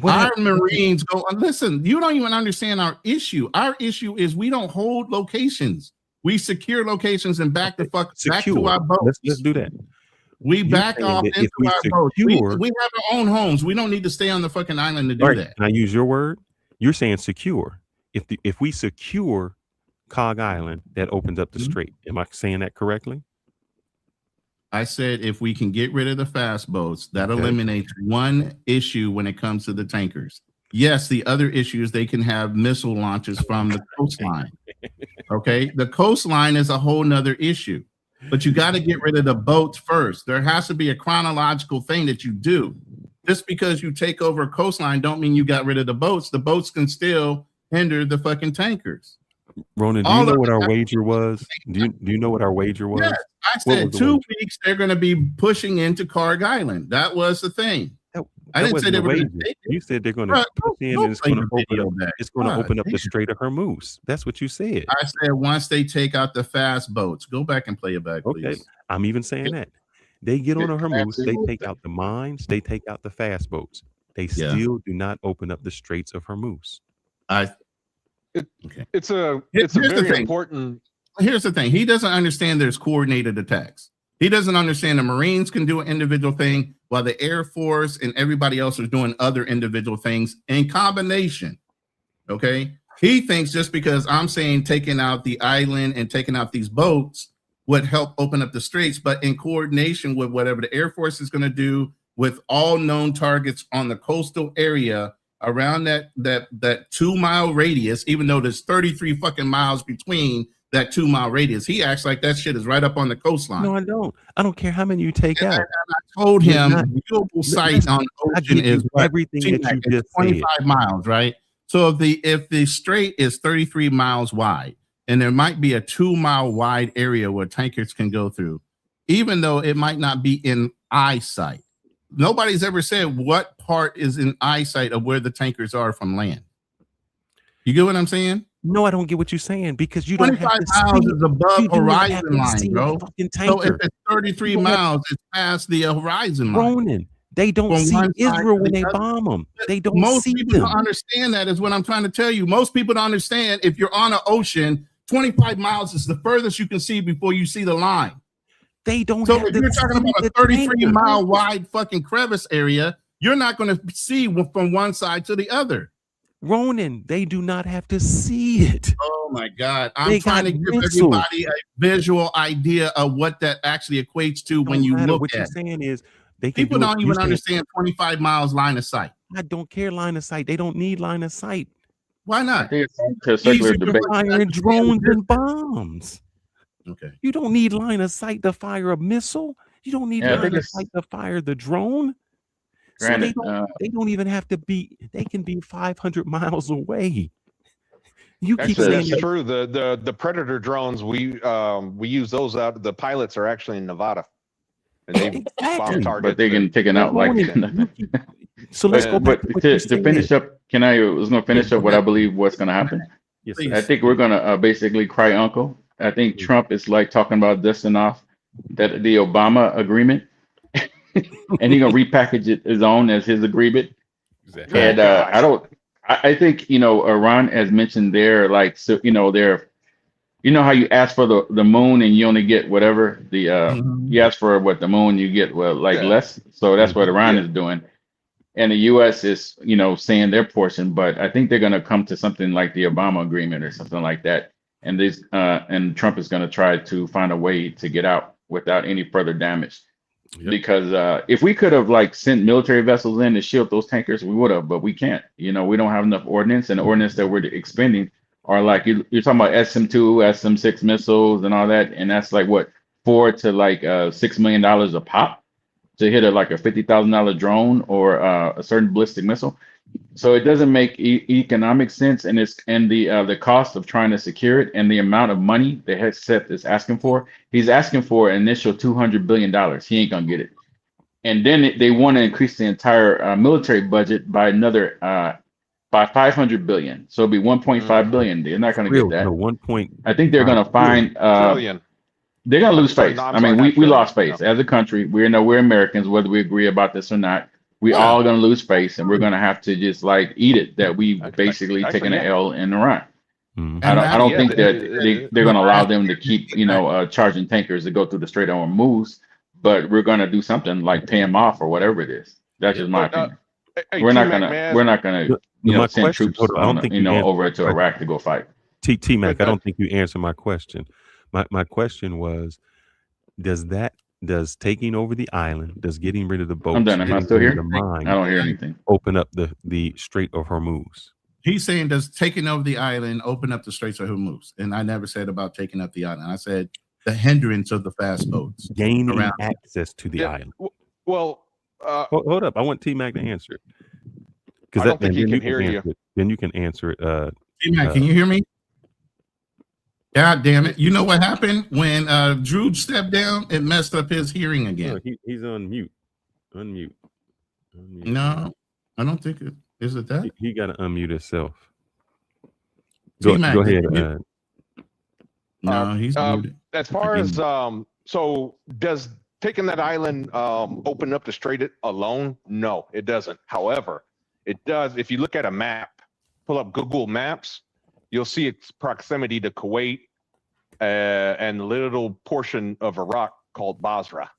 Our Marines go, listen, you don't even understand our issue. Our issue is we don't hold locations. We secure locations and back the fuck back to our boats. Let's do that. We back off into our boats. We have our own homes. We don't need to stay on the fucking island to do that. Can I use your word? You're saying secure. If we secure Cog Island, that opens up the strait. Am I saying that correctly? I said if we can get rid of the fast boats, that eliminates one issue when it comes to the tankers. Yes, the other issue is they can have missile launches from the coastline. Okay, the coastline is a whole nother issue, but you got to get rid of the boats first. There has to be a chronological thing that you do. Just because you take over a coastline don't mean you got rid of the boats. The boats can still hinder the fucking tankers. Ronan, do you know what our wager was? Do you know what our wager was? Yes, I said 2 weeks they're going to be pushing into Carg Island. That was the thing. I didn't say they were going to. You said they're going to push in and it's going to open up the Strait of Hormuz. That's what you said. I said once they take out the fast boats. Go back and play it back, please. Okay, I'm even saying that. They get on a Hormuz, they take out the mines, they take out the fast boats. They still do not open up the Straits of Hormuz. It's a very important. Here's the thing. He doesn't understand there's coordinated attacks. He doesn't understand the Marines can do an individual thing while the Air Force and everybody else is doing other individual things in combination. Okay. He thinks just because I'm saying taking out the island and taking out these boats would help open up the straits, but in coordination with whatever the Air Force is going to do with all known targets on the coastal area around that 2 mile radius, even though there's 33 fucking miles between that 2 mile radius. He acts like that shit is right up on the coastline. No, I don't. I don't care how many you take out. I told him the viewable site on the ocean is everything that you just 25 said. miles, right? So if the strait is 33 miles wide, and there might be a 2 mile wide area where tankers can go through, even though it might not be in eyesight. Nobody's ever said what part is in eyesight of where the tankers are from land. You get what I'm saying? No, I don't get what you're saying because you don't 25 have to miles see. is above You do not have horizon to line, see a bro. fucking So if tanker. it's 33 You don't have- miles, it's past the horizon line. Ronan, they don't From see one side Israel to when the they other. bomb them. They don't Most see people them. don't understand that is what I'm trying to tell you. Most people don't understand if you're on an ocean, 25 miles is the furthest you can see before you see the line. They don't So have if to you're talking see about the a 33 tanker. mile wide fucking crevice area, you're not going to see from one side to the other. Ronan, they do not have to see it. Oh my God. I'm They trying got to give missiles. everybody a visual idea of what that actually equates to when Don't you matter. look What you're at it. saying is they can People do it. don't You're even saying, understand 25 miles line of sight. I don't care line of sight. They don't need line of sight. Why I not? think it's to circular Easy for debate. fucking Firing drones understand. and bombs. Okay. You don't need line of sight to fire a missile. You don't need Yeah, I line think of it's sight to fire the drone. So they granted. don't even have to be. They can be 500 miles away. You keep Actually, saying that's that. true. The Predator drones we use those out. The pilots are actually in Nevada, and they bomb Exactly. targets. But they can take it But out like Ronan, you keep- so let's go back but to what you to finish said. up, I was going to finish Yeah, up what I believe what's going to happen. yes, Please. sir. I think we're going to basically cry uncle. I think Trump is like talking about dusting off that the Obama agreement, and he's going to repackage it his own as his agreement. Exactly. And I think Iran has mentioned their like their how you ask for the moon and you only get whatever you ask for what the moon you get less. So that's what Iran is doing. And the U.S. is, saying their portion, but I think they're going to come to something like the Obama agreement or something like that. And and Trump is going to try to find a way to get out without any further damage. Yep. Because if we could have sent military vessels in to shield those tankers, we would have, but we can't. We don't have enough ordnance, and the ordnance that we're expending are you're talking about SM-2, SM-6 missiles and all that, and that's $4 to $6 million a pop to hit a $50,000 drone or a certain ballistic missile. So it doesn't make economic sense, and the cost of trying to secure it and the amount of money the headset is asking for. He's asking for an initial $200 billion. He ain't gonna get it, and then they want to increase the entire military budget by another by $500 billion. So it'll be $1.5 billion. They're not gonna get that. No, 1 point. I think they're gonna find trillion. they're gonna lose face. No, I mean, not we lost trillion. face as a country. We're Americans, whether we agree about this or not. We all gonna lose face, and we're gonna have to just eat it that we basically taken an L in Iran. I don't think that they're gonna allow them to keep charging tankers to go through the Strait of Hormuz, but we're gonna do something like pay them off or whatever it is. That's just my opinion. We're not gonna send troops over to Iraq to go fight. T-Mac, I don't think you answered my question. My question was, does taking over the island, does getting rid of the boats, I'm done. Am I still here? I don't hear anything. Open up the Strait of Hormuz? He's saying, does taking over the island open up the Straits of Hormuz? And I never said about taking up the island. I said the hindrance of the fast boats. Gaining access to the island. Well, hold up. I want T-Mac to answer it. I don't think he can hear you. Then you can answer it. T-Mac, can you hear me? God damn it. You know what happened when Drew stepped down? It messed up his hearing again. No, he's on mute. Unmute. No, I don't think it is. It that? He got to unmute himself. Go ahead. No, he's muted. As far as so does taking that island open up the strait alone? No, it doesn't. However, it does. If you look at a map, pull up Google Maps, you'll see its proximity to Kuwait and a little portion of Iraq called Basra.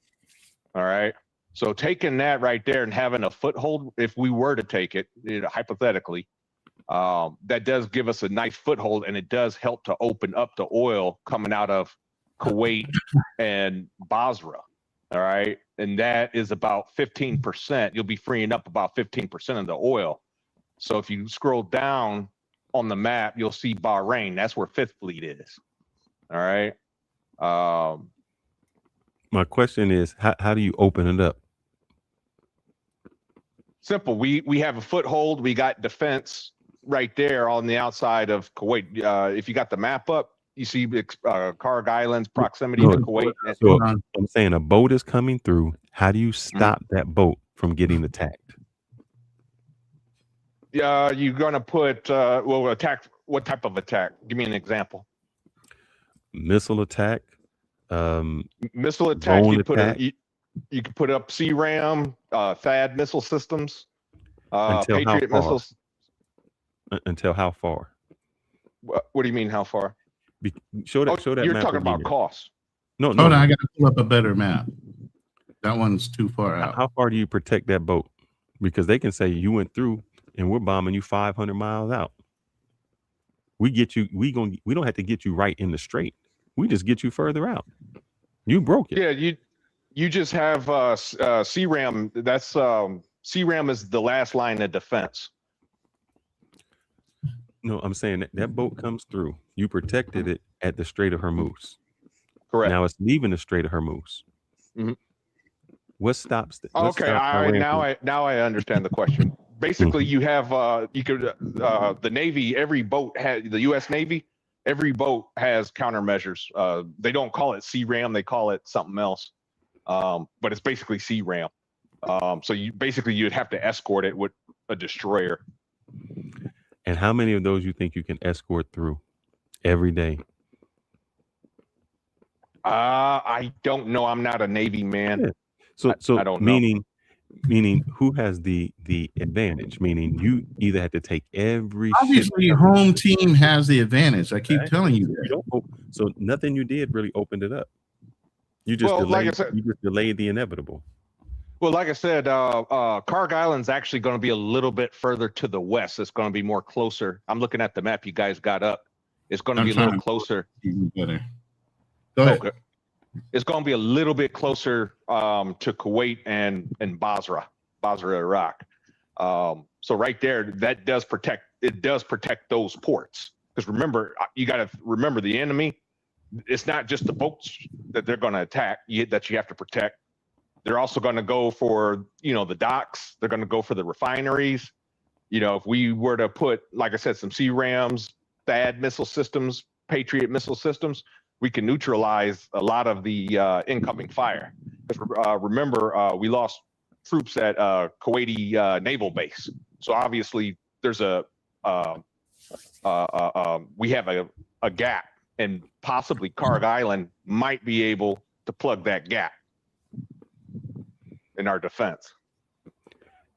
All right. So taking that right there and having a foothold, if we were to take it, hypothetically, that does give us a nice foothold, and it does help to open up the oil coming out of Kuwait and Basra. All right. And that is about 15%. You'll be freeing up about 15% of the oil. So if you scroll down on the map, you'll see Bahrain. That's where Fifth Fleet is. All right. My question is, how do you open it up? Simple. We have a foothold. We got defense right there on the outside of Kuwait. If you got the map up, you see Karg Island's proximity to Kuwait. So I'm saying a boat is coming through. How do you stop that boat from getting attacked? You're going to put, attack what type of attack? Give me an example. Missile attack. Missile attack. Drone You put attack. you could put up CRAM, THAAD missile systems, Until how Patriot far? missiles. Until how far? What do you mean? How far? Show that. Show that. You're map talking about again. costs. No, Hold on, I no. got to pull up a better map. That one's too far out. How far do you protect that boat? Because they can say you went through and we're bombing you 500 miles out. We get you. We don't have to get you right in the strait. We just get you further out. You broke it. Yeah, you just have CRAM. That's CRAM is the last line of defense. No, I'm saying that boat comes through. You protected it at the Strait of Hormuz. Correct. Now it's leaving the Strait of Hormuz. Mhm. What stops it? Okay, now I understand the question. Basically, you have the Navy. Every boat has the U.S. Navy. Every boat has countermeasures. They don't call it CRAM. They call it something else. But it's basically CRAM. So you'd have to escort it with a destroyer. And how many of those you think you can escort through every day? I don't know. I'm not a Navy man. Yeah. So I don't know. Meaning who has the advantage? Meaning you either have to take every Obviously, your home team has the advantage. I keep telling you that. So nothing you did really opened it up. You just delayed the inevitable. Well, like I said, Carg Island's actually going to be a little bit further to the west. It's going to be more closer. I'm looking at the map you guys got up. It's going to be a little closer. Better. Go ahead. Okay. It's going to be a little bit closer to Kuwait and Basra, Iraq. So right there, that does protect. It does protect those ports. Because remember, you got to remember the enemy. It's not just the boats that they're going to attack that you have to protect. They're also going to go for, the docks. They're going to go for the refineries. If we were to put, like I said, some CRAMs, THAAD missile systems, Patriot missile systems, we can neutralize a lot of the incoming fire. Remember, we lost troops at Kuwaiti naval base. So obviously there's we have a gap, and possibly Carg Island might be able to plug that gap in our defense.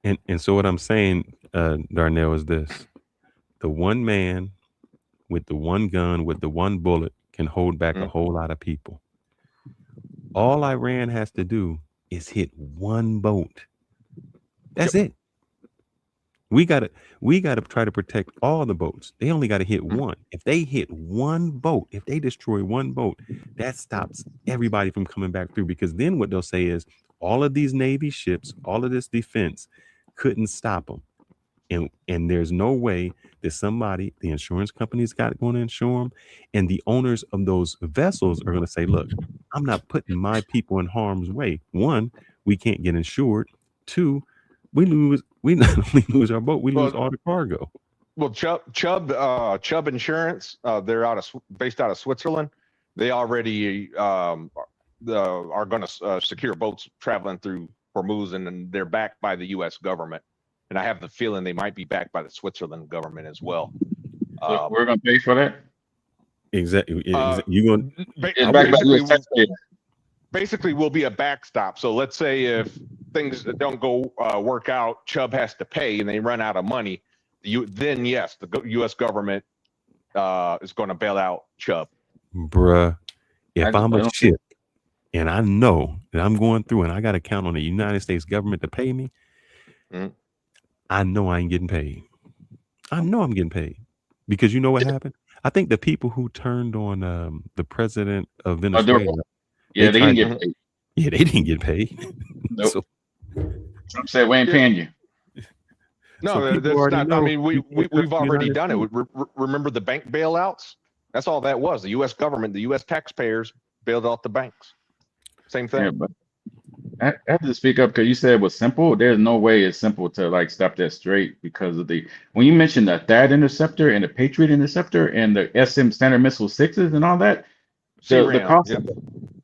And so what I'm saying, Darnell, is this: the one man with the one gun with the one bullet can hold back a whole lot of people. All Iran has to do is hit one boat. That's it. We gotta try to protect all the boats. They only got to hit one. If they hit one boat, if they destroy one boat, that stops everybody from coming back through. Because then what they'll say is all of these Navy ships, all of this defense couldn't stop them. And there's no way that somebody, the insurance company's going to insure them, and the owners of those vessels are going to say, look, I'm not putting my people in harm's way. One, we can't get insured. Two, we not only lose our boat, we lose all the cargo. Well, Chubb Insurance, they're based out of Switzerland. They already are going to secure boats traveling through Hormuz, and they're backed by the U.S. government. And I have the feeling they might be backed by the Switzerland government as well. We're going to pay for that? Exactly. You're going basically will be a backstop. So let's say if things don't go work out, Chubb has to pay and they run out of money. Then yes, the U.S. government is going to bail out Chubb. Bruh, if I'm a ship and I know that I'm going through and I got to count on the United States government to pay me, I know I ain't getting paid. I know I'm getting paid. Because you know what happened? I think the people who turned on the president of Venezuela, they didn't get paid. Yeah, they didn't get paid. Nope. So, Trump said, we ain't paying you. No, that's not. I mean, we've already done it. Remember the bank bailouts? That's all that was. The U.S. government, the U.S. taxpayers bailed out the banks. Same thing. Yeah, but I have to speak up because you said it was simple. There's no way it's simple to stop that straight because of when you mentioned the THAAD interceptor and the Patriot interceptor and the SM Standard Missile 6s and all that, the cost. Yeah.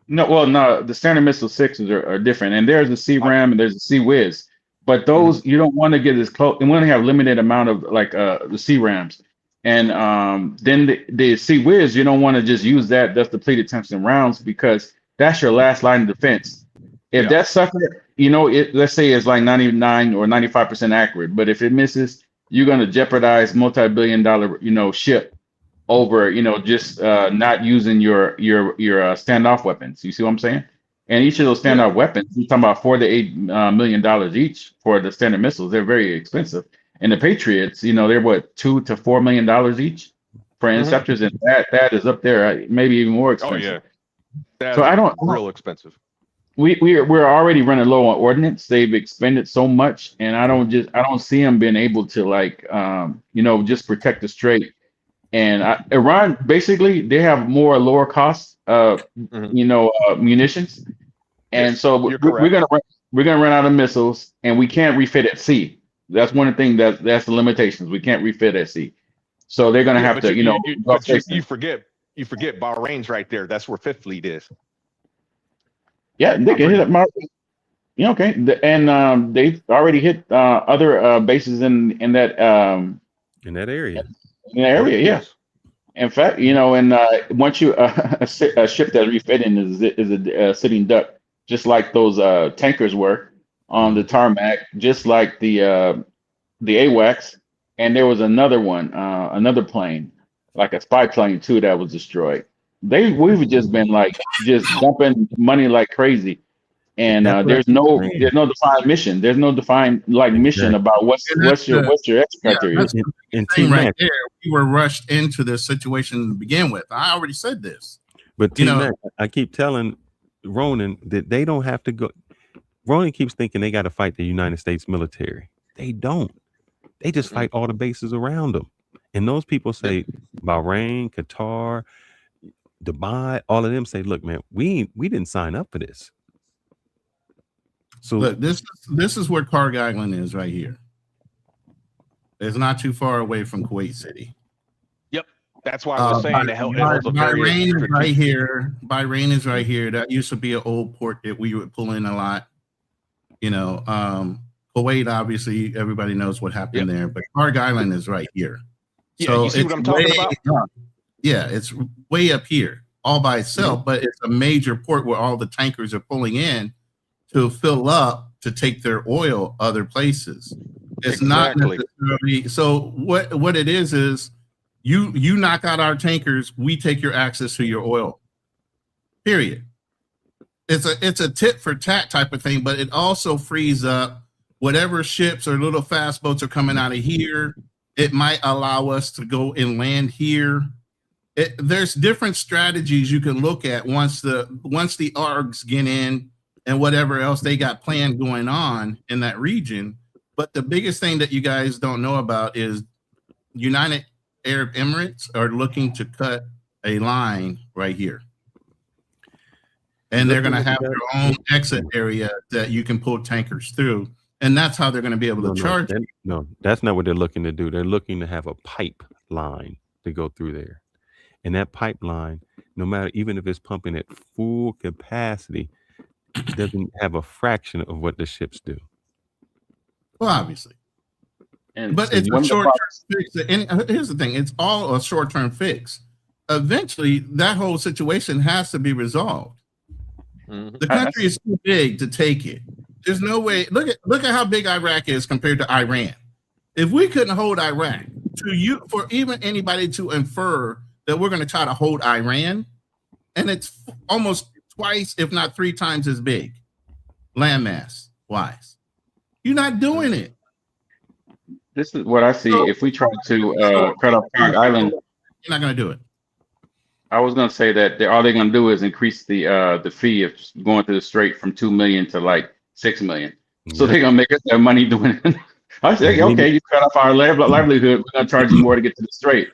No, the Standard Missile 6s are different, and there's a CRAM and there's a CWIZ, but those you don't want to get as close. And we only have limited amount of the CRAMs. And then the see whiz, you don't want to just use that's depleted tungsten rounds because that's your last line of defense. If that sucker, let's say it's like 99 or 95% accurate, but if it misses, you're going to jeopardize multi-billion-dollar, ship over, just not using your standoff weapons. You see what I'm saying? And each of those standoff weapons, you're talking about $4 to $8 million each for the standard missiles. They're very expensive. And the Patriots, they're what, $2 to $4 million each for interceptors, and that is up there, maybe even more expensive. Oh yeah, so I don't real expensive. We're already running low on ordnance. They've expended so much, and I don't see them being able to just protect the strait. And Iran basically they have more lower cost munitions, and so we're gonna run out of missiles, and we can't refit at sea. That's one of the things that's the limitations. We can't refit at sea, so they're gonna have to you forget Bahrain's right there. That's where Fifth Fleet is. Yeah, they can hit up my. Okay, and they've already hit other bases in that area. In the area, yes. In fact, and once you a ship that's refitting is a sitting duck, just like those tankers were on the tarmac, just like the AWACS, and there was another one, another plane, like a spy plane too, that was destroyed. We've just been just dumping money like crazy, and there's no defined mission. There's no defined mission about what's your exit criteria. And right there, we were rushed into this situation to begin with. I already said this, but T-Mac, I keep telling Ronan that they don't have to go. Ronan keeps thinking they got to fight the United States military. They don't. They just fight all the bases around them. And those people say Bahrain, Qatar, Dubai, all of them say, look, man, we didn't sign up for this. So look, this is where Karg Island is right here. It's not too far away from Kuwait City. Yep. That's why I was saying Bahrain is right here. Bahrain is right here. That used to be an old port that we would pull in a lot. Kuwait, obviously, everybody knows what happened there, but Karg Island is right here. Yeah, so you see what I'm talking about? Yeah, it's way up here all by itself, but it's a major port where all the tankers are pulling in to fill up to take their oil other places. It's not necessarily so. What it is you knock out our tankers, we take your access to your oil. Period. It's a tit for tat type of thing, but it also frees up whatever ships or little fast boats are coming out of here. It might allow us to go and land here. There's different strategies you can look at once the ARGs get in and whatever else they got planned going on in that region. But the biggest thing that you guys don't know about is United Arab Emirates are looking to cut a line right here. And they're going to have their own exit area that you can pull tankers through. And that's how they're going to be able to charge. No, that's not what they're looking to do. They're looking to have a pipeline to go through there. And that pipeline, no matter, even if it's pumping at full capacity, doesn't have a fraction of what the ships do. Well, obviously. But it's a short-term fix. And here's the thing. It's all a short-term fix. Eventually, that whole situation has to be resolved. The country is too big to take it. There's no way. Look at how big Iraq is compared to Iran. If we couldn't hold Iraq, for even anybody to infer that we're going to try to hold Iran, and it's almost twice, if not three times as big, landmass wise. You're not doing it. This is what I see. If we try to cut off Karg Island, you're not going to do it. I was going to say that all they're going to do is increase the fee of going through the strait from 2 million to like 6 million. So they're going to make us their money doing it. I say, okay, you cut off our livelihood, we're going to charge you more to get to the strait.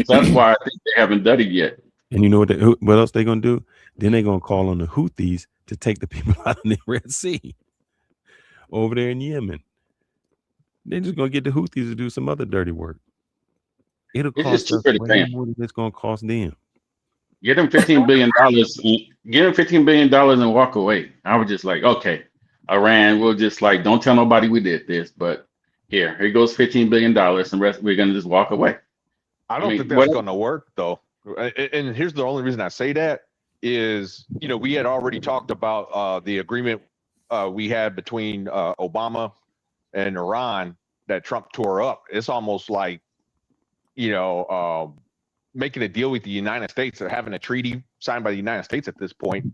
So that's why I think they haven't done it yet. And you know what else they're going to do? Then they're going to call on the Houthis to take the people out in the Red Sea over there in Yemen. They're just going to get the Houthis to do some other dirty work. It'll cost us way more than it's going to cost them. Get them $15 billion. Get them $15 billion and walk away. I was just like, okay, Iran, we'll just like, don't tell nobody we did this, but here goes $15 billion, and rest we're gonna just walk away. I don't think that's going to work, though. And here's the only reason I say that is, we had already talked about the agreement we had between Obama and Iran that Trump tore up. It's almost like, making a deal with the United States or having a treaty signed by the United States at this point,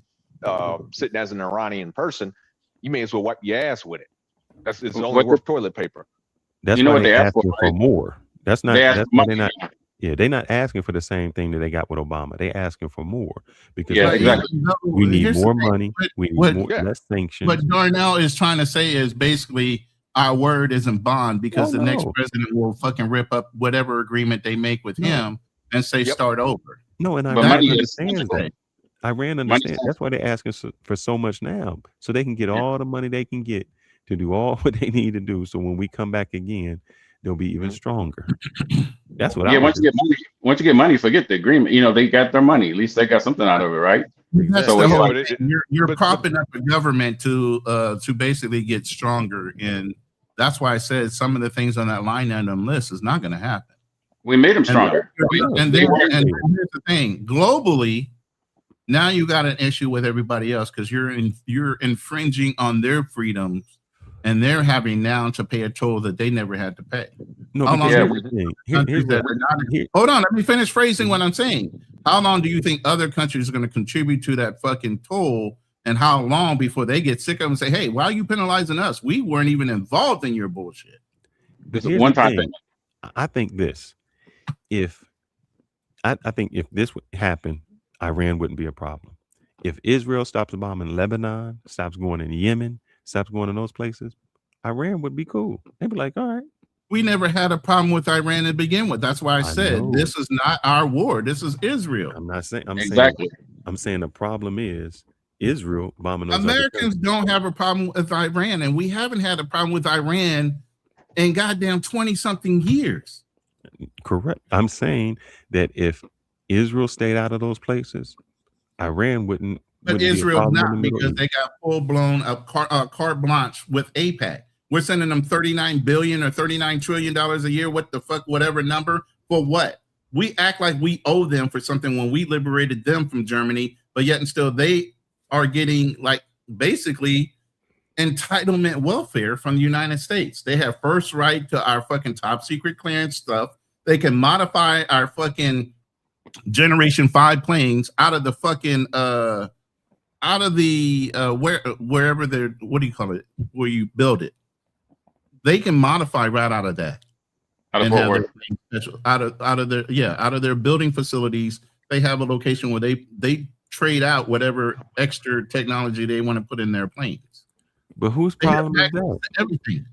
sitting as an Iranian person, you may as well wipe your ass with it. It's only worth toilet paper. That's why they're asking for more. That's why they're not. Yeah, they're not asking for the same thing that they got with Obama. They're asking for more because we need more money. We need less sanctions. What Darnell is trying to say is basically our word isn't bond because the next president will fucking rip up whatever agreement they make with him and say start over. No, and Iran understands that. Iran understands. That's why they're asking for so much now, so they can get all the money they can get to do all what they need to do. So when we come back again, they'll be even stronger. That's what. Once you get money, forget the agreement. They got their money. At least they got something out of it, right? You're propping up the government to basically get stronger, and that's why I said some of the things on that line item list is not going to happen. We made them stronger. And here's the thing: globally, now you got an issue with everybody else because you're infringing on their freedoms. And they're having now to pay a toll that they never had to pay. No, hold on, let me finish phrasing what I'm saying. How long do you think other countries are going to contribute to that fucking toll? And how long before they get sick of it and say, hey, why are you penalizing us? We weren't even involved in your bullshit. One time thing. I think this. I think if this would happen, Iran wouldn't be a problem. If Israel stops bombing Lebanon, stops going in Yemen, stops going in those places, Iran would be cool. They'd be like, all right. We never had a problem with Iran to begin with. That's why I said this is not our war. This is Israel. I'm not saying I'm saying the problem is Israel bombing those Americans don't have a problem with Iran, and we haven't had a problem with Iran in goddamn 20-something years. Correct. I'm saying that if Israel stayed out of those places, Iran wouldn't. But Israel not, because they got full-blown carte blanche with AIPAC. We're sending them $39 billion or $39 trillion a year. What the fuck, whatever number, for what? We act like we owe them for something when we liberated them from Germany, but yet and still they are getting like basically entitlement welfare from the United States. They have first right to our fucking top secret clearance stuff. They can modify our fucking Generation 5 planes out of the fucking out of the wherever they're, what do you call it, where you build it, they can modify right out of that. Out of their building facilities, they have a location where they trade out whatever extra technology they want to put in their planes. But whose problem is that? Everything.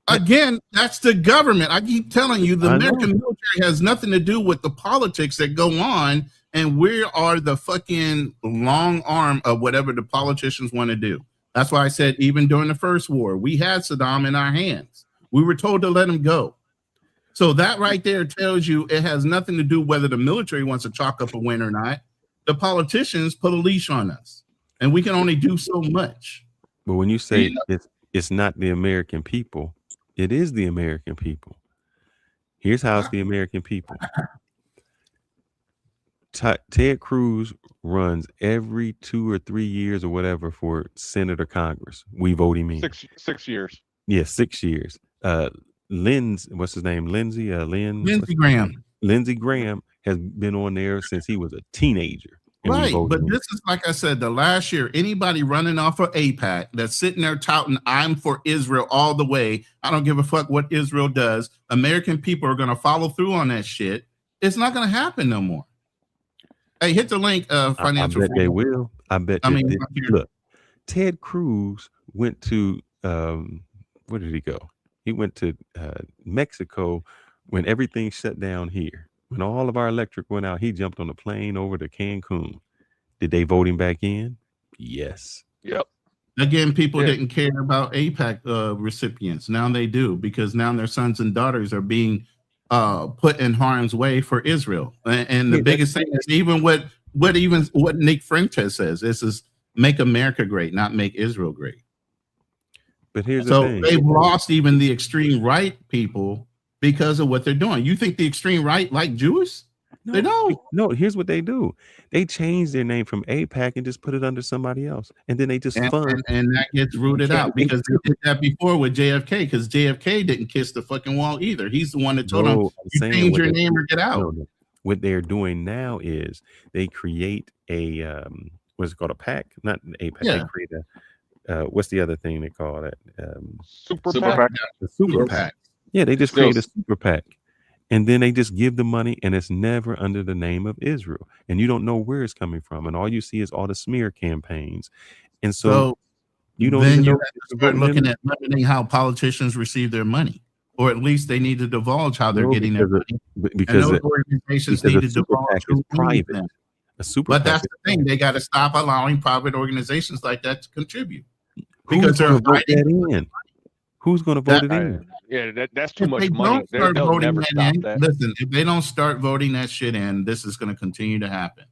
Again, that's the government. I keep telling you, the American military has nothing to do with the politics that go on, and we are the fucking long arm of whatever the politicians want to do. That's why I said even during the first war, we had Saddam in our hands. We were told to let him go. So that right there tells you it has nothing to do whether the military wants to chalk up a win or not. The politicians put a leash on us, and we can only do so much. But when you say it's not the American people, it is the American people. Here's how it's the American people. Ted Cruz runs every 2 or 3 years or whatever for Senate or Congress. We vote him in. 6 years. Yeah, 6 years. What's his name? Lindsey Graham. Lindsey Graham has been on there since he was a teenager. Right, but this is, like I said, the last year, anybody running off of AIPAC that's sitting there touting, I'm for Israel all the way. I don't give a fuck what Israel does. American people are going to follow through on that shit. It's not going to happen no more. Hey, hit the link, financial. I bet they will. I bet. Look, Ted Cruz went to, where did he go? He went to Mexico when everything shut down here. When all of our electric went out, he jumped on a plane over to Cancun. Did they vote him back in? Yes. Yep. Again, people didn't care about AIPAC recipients. Now they do, because now their sons and daughters are being put in harm's way for Israel. And the biggest thing is even what Nick Fuentes says, this is make America great, not make Israel great. But here's the thing. They've lost even the extreme right people because of what they're doing. You think the extreme right like Jews? No, they don't. No, here's what they do. They change their name from AIPAC and just put it under somebody else. And then they just fund. And that gets rooted out because they did that before with JFK, because JFK didn't kiss the fucking wall either. He's the one that told him, you change your name or get out. No. What they're doing now is they create a, what's it called, a PAC? Not an AIPAC. Yeah. They create a, what's the other thing they call it? Super PAC. The super PAC. Yeah, they just create a super PAC. And then they just give the money, and it's never under the name of Israel. And you don't know where it's coming from. And all you see is all the smear campaigns. And so you don't then even you know. have to start looking at limiting how politicians receive their money. Or at least they need to divulge how they're getting their money. Because those organizations need to divulge who private. them. But that's the thing. They got to stop allowing private organizations like that to contribute. Because they're voting in. Who's going to vote it in? Yeah, that's too much money. They'll never stop that. Listen, if they don't start voting that shit in, this is going to continue to happen.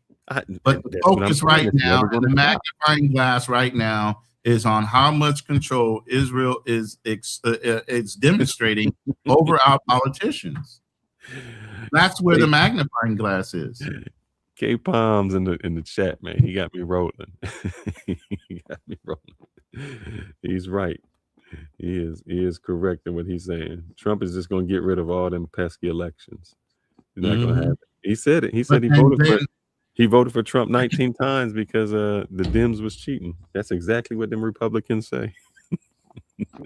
But the focus right now, and the magnifying glass right now, is on how much control Israel is demonstrating over our politicians. That's where the magnifying glass is. K Palms in the chat, man. He got me rolling. He got me rolling. He's right. He is correct in what he's saying. Trump is just going to get rid of all them pesky elections. It's not going to happen. He said it. He said he voted for Trump 19 times because the Dems was cheating. That's exactly what them Republicans say. All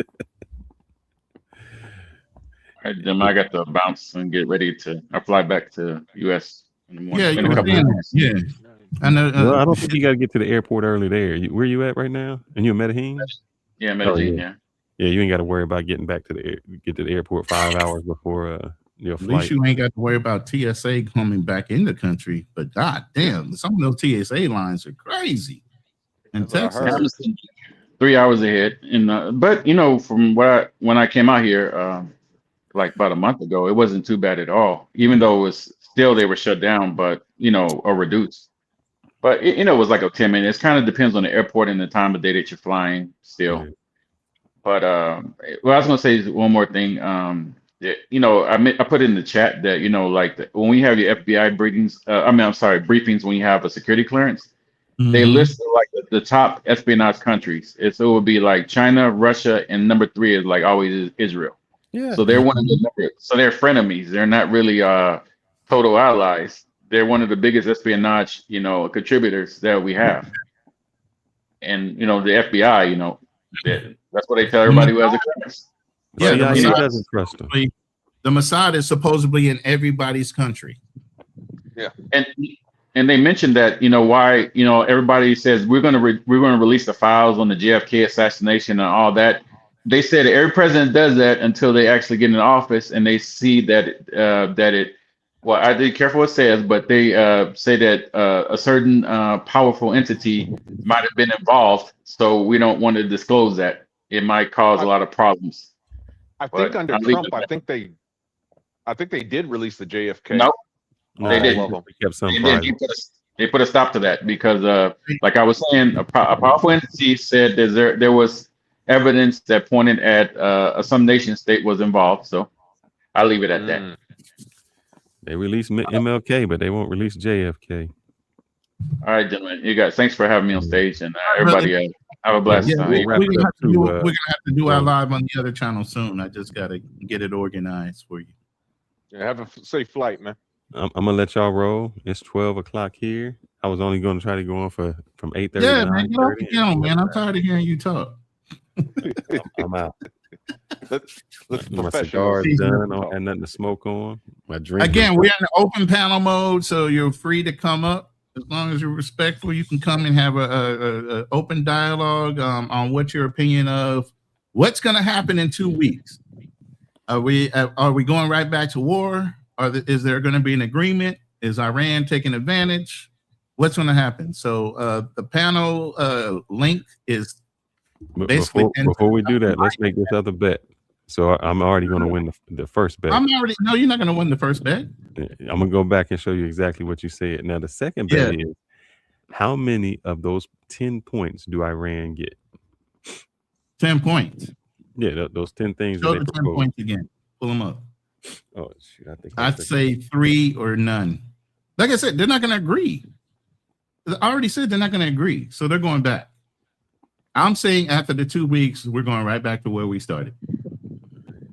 right, Jim, I got to bounce and get ready to fly back to U.S. in the morning. Yeah. I know. Well, I don't think you got to get to the airport early there. Where you at right now? And you in Medellin? Yeah, Medellin. Yeah. Yeah, you ain't got to worry about getting back to the airport 5 hours before your flight. At least you ain't got to worry about TSA coming back in the country. But god damn, some of those TSA lines are crazy. In Texas, 3 hours ahead. But from when I came out here, like about a month ago, it wasn't too bad at all. Even though it was still they were shut down, but or reduced. But it was like a 10 minutes. It kind of depends on the airport and the time of day that you're flying still. Mm-hmm. But what I was gonna say is one more thing. I put in the chat that when we have your FBI briefings when you have a security clearance, they list like the top espionage countries. So it would be like China, Russia, and number 3 is like always Israel. Yeah. So they're one of so they're frenemies. They're not really total allies. They're one of the biggest espionage contributors that we have. And the FBI, that's what they tell everybody who has a clearance. Yeah, he doesn't trust them. The Mossad is supposedly in everybody's country. Yeah, and they mentioned that why everybody says we're going to release the files on the JFK assassination and all that. They said every president does that until they actually get in office and they see that well, I did careful what it says, but they say that a certain powerful entity might have been involved, so we don't want to disclose that. It might cause a lot of problems. I think under Trump, I think they did release the JFK. No, they didn't. They put a stop to that because, like I was saying, a powerful entity said there was evidence that pointed at some nation state was involved. So I'll leave it at that. They released MLK, but they won't release JFK. All right, gentlemen. You guys, thanks for having me on stage, and everybody have a blessed time. We're gonna have to do our live on the other channel soon. I just gotta get it organized for you. Yeah, have a safe flight, man. I'm gonna let y'all roll. It's 12 o'clock here. I was only gonna try to go on from 8:30. Yeah, man, get off the camera, man. I'm tired of hearing you talk. I'm out. Let's my cigar's done. I don't have nothing to smoke on. My drink. Again, we're in the open panel mode, so you're free to come up. As long as you're respectful, you can come and have a open dialogue on what your opinion of what's going to happen in 2 weeks. Are we going right back to war? Is there going to be an agreement? Is Iran taking advantage? What's going to happen? So the panel link is basically. Before we do that, let's make this other bet. So I'm already going to win the first bet. No, you're not going to win the first bet. I'm going to go back and show you exactly what you said. Now, the second bet is how many of those 10 points do Iran get? 10 points. Yeah, those 10 things. Show the 10 points again. Pull them up. Oh shoot, I think I'd say 3 or none. Like I said, they're not going to agree. I already said they're not going to agree, so they're going back. I'm saying after the 2 weeks, we're going right back to where we started.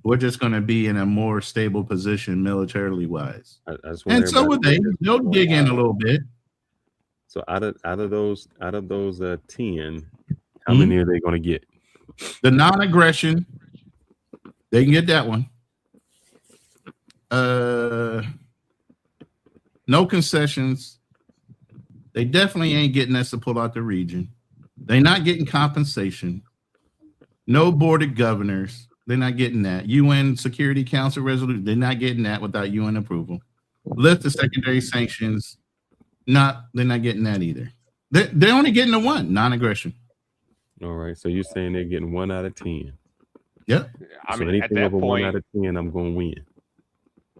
We're just going to be in a more stable position militarily wise. And so would they. They'll dig in a little bit. So out of those 10, how many are they going to get? The non-aggression, they can get that one. No concessions. They definitely ain't getting us to pull out the region. They're not getting compensation. No board of governors. They're not getting that. UN Security Council resolution. They're not getting that without UN approval. Lift the secondary sanctions. They're not getting that either. They're only getting the one, non-aggression. All right. So you're saying they're getting 1 out of 10. Yep. I So mean, at anything that over point, 1 out of 10, I'm going to win.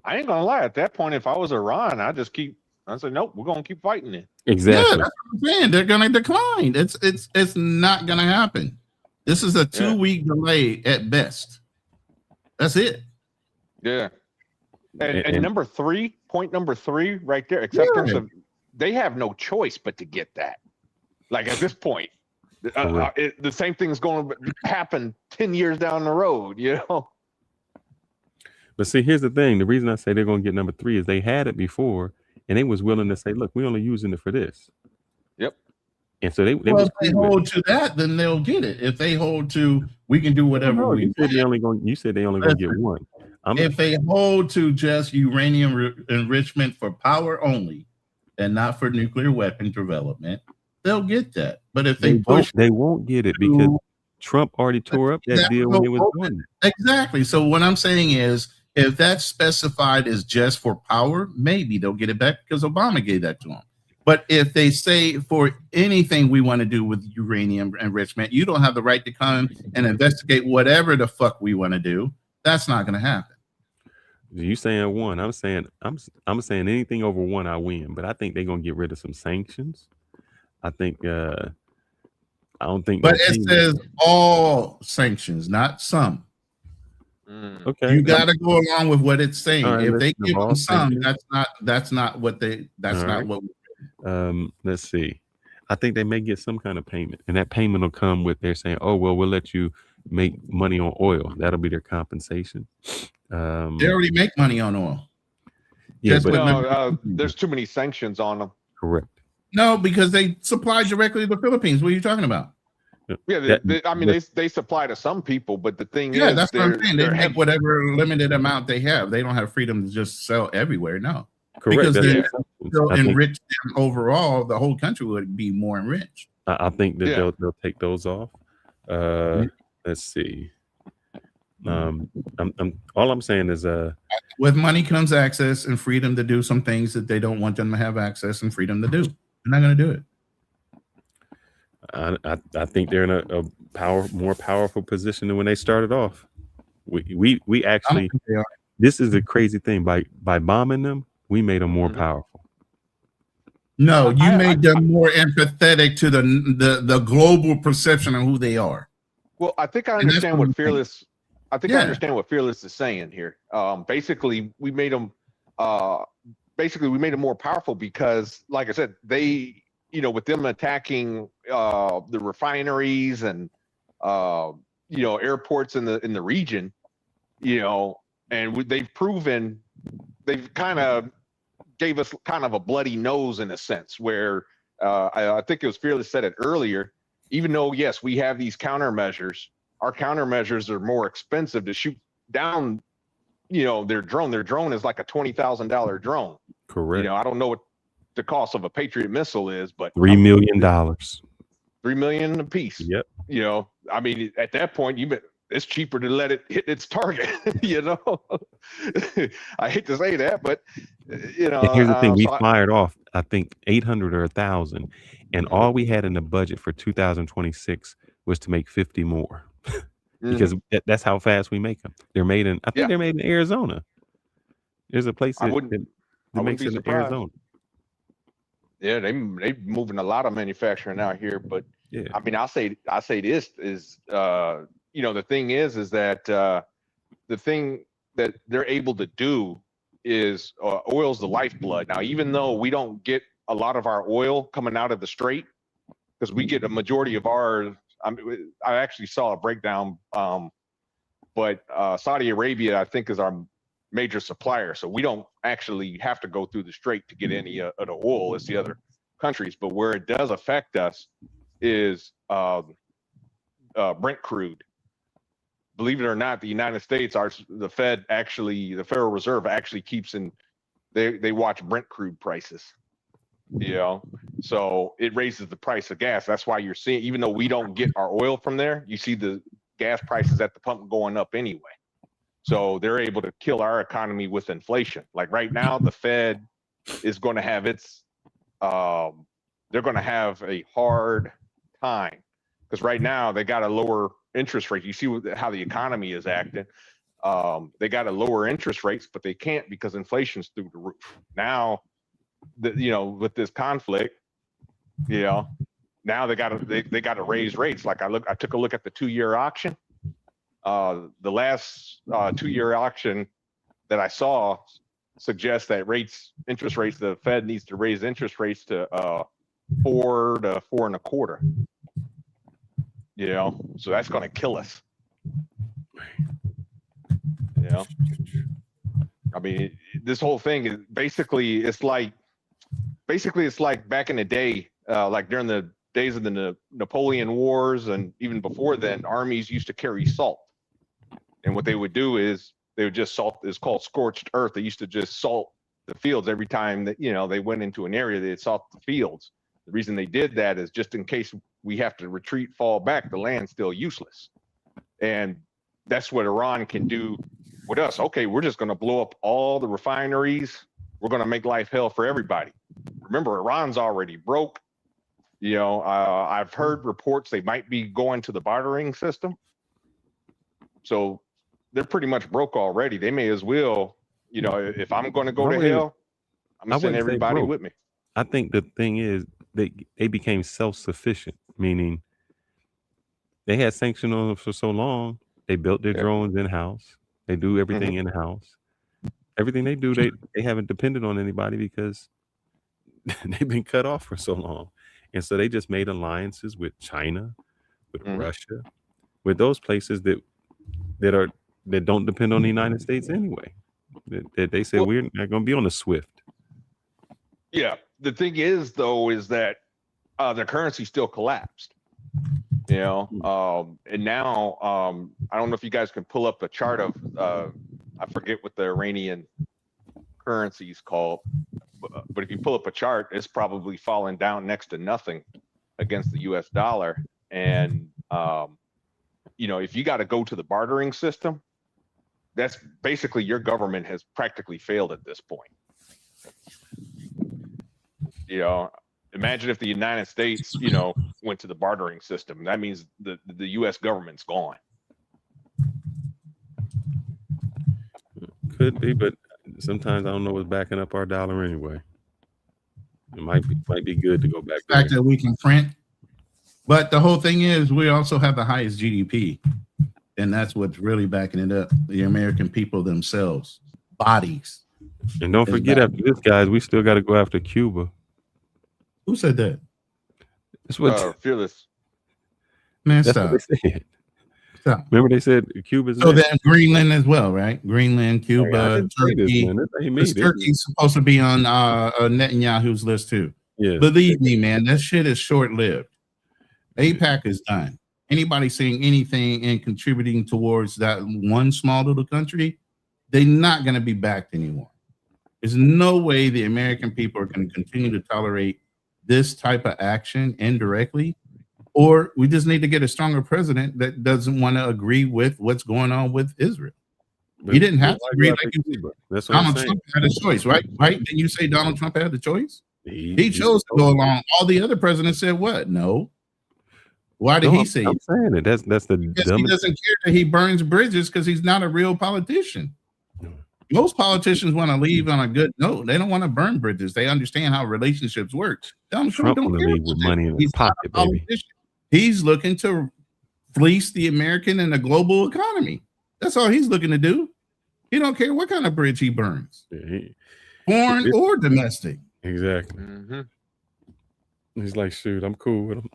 I ain't gonna lie. At that point, if I was Iran, I said, nope, we're gonna keep fighting it. Exactly. Yeah, that's what I'm saying. They're gonna decline. It's not gonna happen. This is a 2-week delay at best. That's it. Yeah. And number 3, point number 3, right there, acceptance of, they have no choice but to get that. Like at this point, the same thing's going to happen 10 years down the road, you know? But see, here's the thing. The reason I say they're going to get number 3 is they had it before, and they was willing to say, look, we're only using it for this. Yep. And so they if they hold to that, then they'll get it. If they hold to, we can do whatever we you said they only going to get one. If they hold to just uranium enrichment for power only and not for nuclear weapon development, they'll get that. But if they push, they won't get it because Trump already tore up that deal when he was doing it. Exactly. So what I'm saying is, if that's specified as just for power, maybe they'll get it back because Obama gave that to them. But if they say for anything we want to do with uranium enrichment, you don't have the right to come and investigate whatever the fuck we want to do. That's not going to happen. You saying 1? I'm saying anything over 1, I win. But I think they're gonna get rid of some sanctions. I think I don't think. But it says all sanctions, not some. Okay, you got to go along with what it's saying. Right, if they give them some, sanctions. that's not what they. That's not what. Let's see. I think they may get some kind of payment, and that payment will come with they're saying, "Oh well, we'll let you make money on oil. That'll be their compensation." They already make money on oil. Yeah, Just but there's too many sanctions on them. Correct. No, because they supply directly to the Philippines. What are you talking about? Yeah, they supply to some people, but the thing is, that's what I'm saying. They make whatever limited amount they have. They don't have freedom to just sell everywhere. No, correct. Because then they'll enrich them overall. The whole country would be more enriched. I think that they'll take those off. Let's see. All I'm saying is with money comes access and freedom to do some things that they don't want them to have access and freedom to do. They're not going to do it. I think they're in a more powerful position than when they started off. We actually, this is the crazy thing, by bombing them, we made them more powerful. No, you made them more empathetic to the global perception of who they are. Well, I think I understand what Fearless. I think I understand what Fearless is saying here. Basically, we made them. We made them more powerful because, like I said, they, with them attacking the refineries and airports in the region, and they've proven they've kind of gave us kind of a bloody nose in a sense where I think it was Fearless said it earlier. Even though, yes, we have these countermeasures, our countermeasures are more expensive to shoot down, their drone. Their drone is like a $20,000 drone. Correct. I don't know what the cost of a Patriot missile is, but $3 million. $3 million a piece. Yep. I mean, at that point, it's cheaper to let it hit its target. I hate to say that, but And here's the thing: we fired off, I think, 800 or 1,000, and all we had in the budget for 2026 was to make 50 more, because that's how fast we make them. They're made in, I think they're made in Arizona. There's a place that makes it in Arizona. Yeah, they moving a lot of manufacturing out here, but I mean, I say this is the thing is that the thing that they're able to do is oil's the lifeblood. Now, even though we don't get a lot of our oil coming out of the strait, because we get a majority of ours. I actually saw a breakdown, but Saudi Arabia, I think, is our major supplier. So we don't actually have to go through the strait to get any of the oil as the other countries. But where it does affect us is Brent crude. Believe it or not, the United States, the Federal Reserve actually keeps they watch Brent crude prices. So it raises the price of gas. That's why you're seeing, even though we don't get our oil from there, you see the gas prices at the pump going up anyway. So they're able to kill our economy with inflation. Like right now, the Fed is going to have they're going to have a hard time because right now they got a lower interest rate. You see how the economy is acting. They got to lower interest rates, but they can't because inflation's through the roof. Now, with this conflict, now they got to raise rates. Like I took a look at the 2-year auction. The last 2-year auction that I saw suggests that interest rates, the Fed needs to raise interest rates to 4 to 4.25. So that's going to kill us. I mean, this whole thing is basically it's like back in the day, like during the days of the Napoleon Wars, and even before then, armies used to carry salt. And what they would do is they would just salt. It's called scorched earth. They used to just salt the fields every time that they went into an area. They'd salt the fields. The reason they did that is just in case we have to retreat, fall back, the land's still useless. And that's what Iran can do with us. Okay, we're just going to blow up all the refineries. We're going to make life hell for everybody. Remember, Iran's already broke. I've heard reports they might be going to the bartering system. So they're pretty much broke already. They may as well, if I'm going to go to hell, I'm going to send everybody with me. I think the thing is they became self-sufficient, meaning they had sanctions on them for so long. They built their drones in-house. They do everything in-house. Everything they do, they haven't depended on anybody because they've been cut off for so long. And so they just made alliances with China, with Russia, with those places that don't depend on the United States anyway. That they said we're not going to be on the SWIFT. Yeah. The thing is, though, is that the currency still collapsed. And now I don't know if you guys can pull up a chart of I forget what the Iranian currency is called, but if you pull up a chart, it's probably falling down next to nothing against the U.S. dollar. And if you got to go to the bartering system, that's basically your government has practically failed at this point. Imagine if the United States, went to the bartering system. That means the U.S. government's gone. Could be, but sometimes I don't know what's backing up our dollar anyway. It might be good to go back. The fact that we can print, but the whole thing is we also have the highest GDP, and that's what's really backing it up. The American people themselves, bodies. And don't forget, after this, guys, we still got to go after Cuba. Who said that? That's what Fearless. Man, that's stop. what they said. Stop. Remember they said Cuba's So next? then Greenland as well, right? Greenland, Cuba, Turkey. Turkey's supposed to be on Netanyahu's list too. Yeah. Believe me, man, that shit is short-lived. APAC is done. Anybody saying anything and contributing towards that one small little country, they're not going to be backed anymore. There's no way the American people are going to continue to tolerate this type of action indirectly, or we just need to get a stronger president that doesn't want to agree with what's going on with Israel. He didn't have to agree. Like That's what I'm Donald saying. Trump had a choice, right? Didn't you say Donald Trump had the choice? He chose to go along. All the other presidents said what? No. Why did he say? I'm saying it. That's the Because he dumbest. doesn't care that he burns bridges because he's not a real politician. Most politicians want to leave on a good note. They don't want to burn bridges. They understand how relationships work. Donald Trump don't want to care leave with about money that. in his He's not pocket, a baby. politician. He's looking to fleece the American and the global economy. That's all he's looking to do. He don't care what kind of bridge he burns, Yeah, foreign or domestic. Exactly. Mm-hmm. He's like, shoot, I'm cool with him.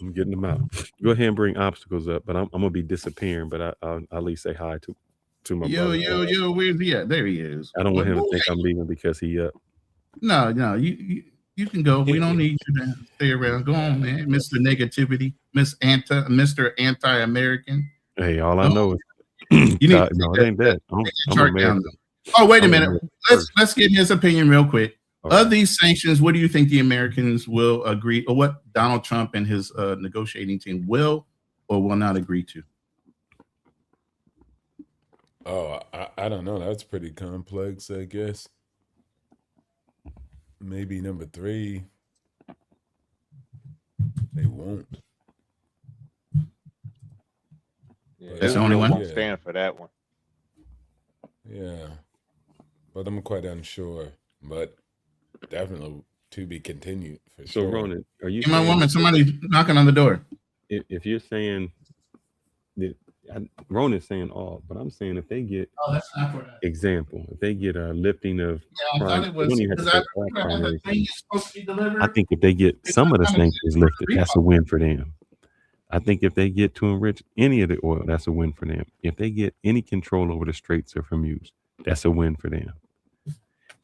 I'm getting them out. Go ahead and bring obstacles up, but I'm gonna be disappearing. But I'll at least say hi to my brother. Yo, where's he at? There he is. I don't want him to think I'm leaving because he up. No, you can go. We don't need you to stay around. Go on, man. Mr. Negativity, Mr. Anti-American. Hey, all I know is you need no, it ain't that. I'm American. Oh, wait a minute. Let's get his opinion real quick. Of these sanctions, what do you think the Americans will agree, or what Donald Trump and his negotiating team will or will not agree to? Oh, I don't know. That's pretty complex, I guess. Maybe number 3. They won't. Yeah, that's the only one. I'm stand for that one. Yeah, but I'm quite unsure. But definitely to be continued for So, sure. Ronan, are you? My woman, somebody's knocking on the door. If you're saying that, Ronan's saying all, but I'm saying if they get that's not for that. Example, if they get a lifting of I thought it was I think if they get some of the sanctions lifted, that's a win for them. I think if they get to enrich any of the oil, that's a win for them. If they get any control over the Straits of Hormuz, that's a win for them.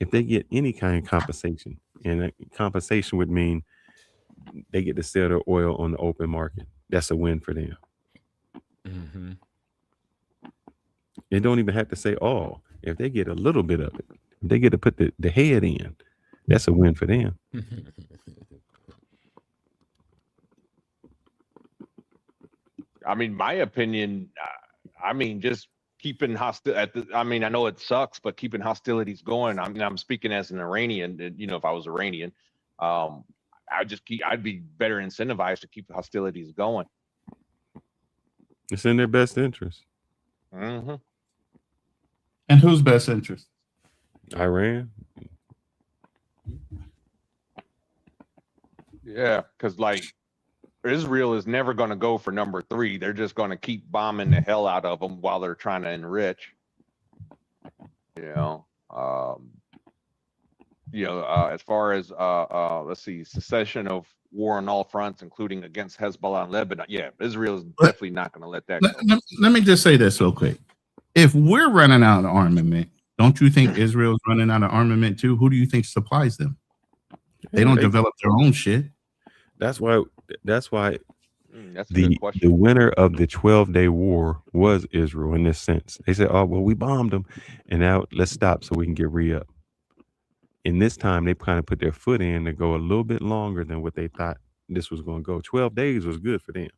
If they get any kind of compensation, and that compensation would mean they get to sell their oil on the open market, that's a win for them. Mm-hmm. They don't even have to say all. If they get a little bit of it, if they get to put the head in, that's a win for them. I mean, my opinion, just keeping I know it sucks, but keeping hostilities going. I mean, I'm speaking as an Iranian, if I was Iranian, I'd be better incentivized to keep hostilities going. It's in their best interest. Mm-hmm. And whose best interest? Iran. Yeah, because Israel is never going to go for number 3. They're just going to keep bombing the hell out of them while they're trying to enrich. As far as let's see, cessation of war on all fronts, including against Hezbollah and Lebanon. Yeah, Israel is definitely not going to let that go. Let me just say this real quick. If we're running out of armament, don't you think Israel's running out of armament too? Who do you think supplies them? They don't develop their own shit. That's why that's a the good question. the winner of the 12-day war was Israel in this sense. They said, oh, well, we bombed them, and now let's stop so we can get re-up. In this time, they kind of put their foot in to go a little bit longer than what they thought this was going to go. 12 days was good for them.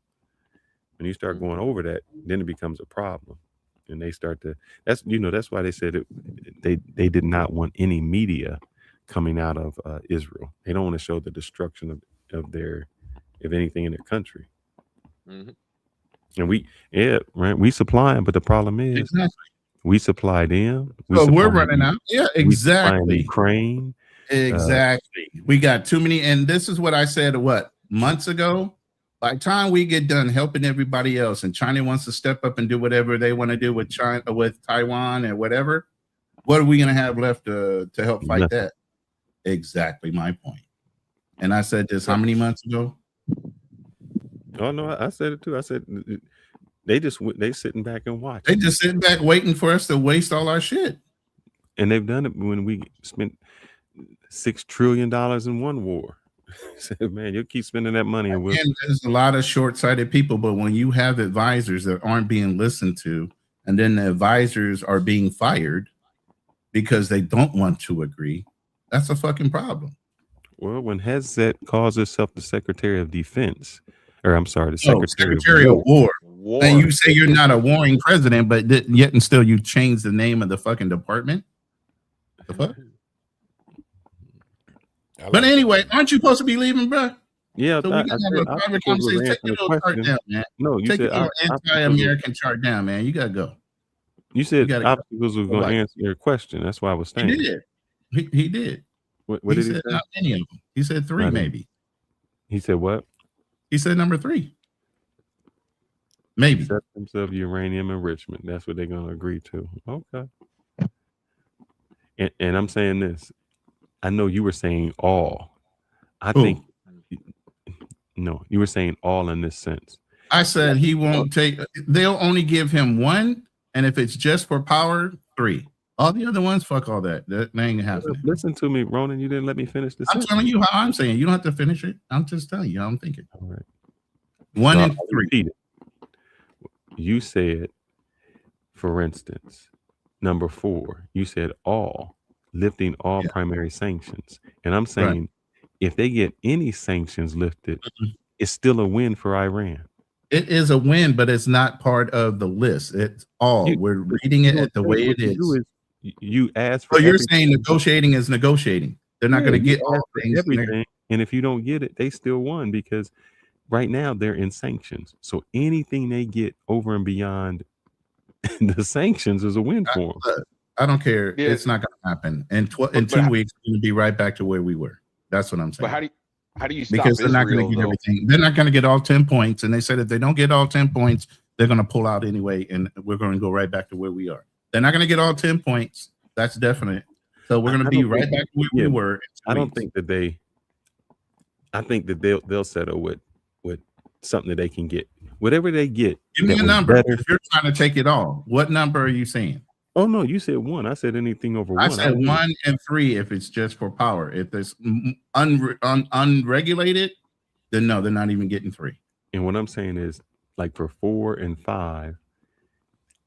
When you start going over that, then it becomes a problem. And they start to, that's why they said they did not want any media coming out of Israel. They don't want to show the destruction of anything in their country. Mm-hmm. And we supply them, but the problem is we supply them. We're running out. Yeah, exactly. Ukraine. Exactly. We got too many. And this is what I said, months ago? By the time we get done helping everybody else and China wants to step up and do whatever they want to do with China, with Taiwan and whatever, what are we going to have left to help fight that? Exactly my point. And I said this how many months ago? Oh, no, I said it too. I said they sitting back and watch. They just sitting back waiting for us to waste all our shit. And they've done it when we spent $6 trillion in one war. Said, man, you'll keep spending that money. And there's a lot of short-sighted people, but when you have advisors that aren't being listened to, and then the advisors are being fired because they don't want to agree, that's a fucking problem. Well, when Hezbollah calls herself the Secretary of Defense, or I'm sorry, the Secretary of War. And you say you're not a warring president, but yet and still you change the name of the fucking department? The fuck? But anyway, aren't you supposed to be leaving, bro? Yeah, so we can have a private conversation. Take your little chart down, man. No, you take said your anti-American chart down, man. You gotta go. You said obstacles was going to answer your question. That's why I was saying. He did. He did. What did he say? Not many of them. He said 3, maybe. He said what? He said number 3. Maybe. Acceptance of uranium enrichment. That's what they're going to agree to. Okay. And I'm saying this. I know you were saying all. I think no, you were saying all in this sense. I said he won't take. They'll only give him one, and if it's just for power, 3. All the other ones, fuck all that. That ain't happening. Listen to me, Ronan. You didn't let me finish this. I'm telling you how I'm saying. You don't have to finish it. I'm just telling you how I'm thinking. All right. 1 So and I'll 3. repeat it. You said, for instance, number 4. You said all, lifting all primary sanctions, and I'm saying if they get any sanctions lifted, it's still a win for Iran. It is a win, but it's not part of the list. It's all. We're reading it the way it is. You asked for. So you're saying negotiating is negotiating. They're not going to get all things everything, and if you don't get it, they still won because right now they're in sanctions. So anything they get over and beyond the sanctions is a win for them. I don't care. Yeah. It's not going to happen. In 2 weeks, we're going to be right back to where we were. That's what I'm saying. But how do you stop because they're not going to get everything. They're not going to get all 10 points. And they said if they don't get all 10 points, they're going to pull out anyway, and we're going to go right back to where we are. They're not going to get all 10 points. That's definite. So we're going to be right back to where we were. I don't think that they. I think that they'll settle with something that they can get. Whatever they get. Give me a number. If you're trying to take it all, what number are you saying? Oh no, you said 1. I said anything over 1. I said 1 and 3 if it's just for power. If it's unregulated, then no, they're not even getting 3. And what I'm saying is, like for 4 and 5,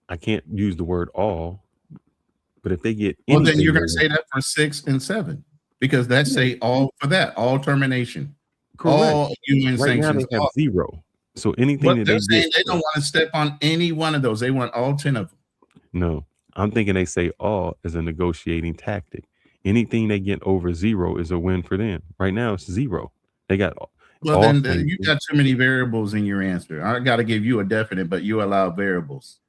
I can't use the word all, but if they get well, then you're going to say that for 6 and 7 because that's say all for that, all termination, correct. All UN right sanctions. Now they have 0. So anything but that they're saying they don't want to step on any one of those. They want all 10 of them. No. I'm thinking they say all as a negotiating tactic. Anything they get over 0 is a win for them. Right now, it's 0. They got well, then you got too many variables in your answer. I got to give you a definite, but you allow variables.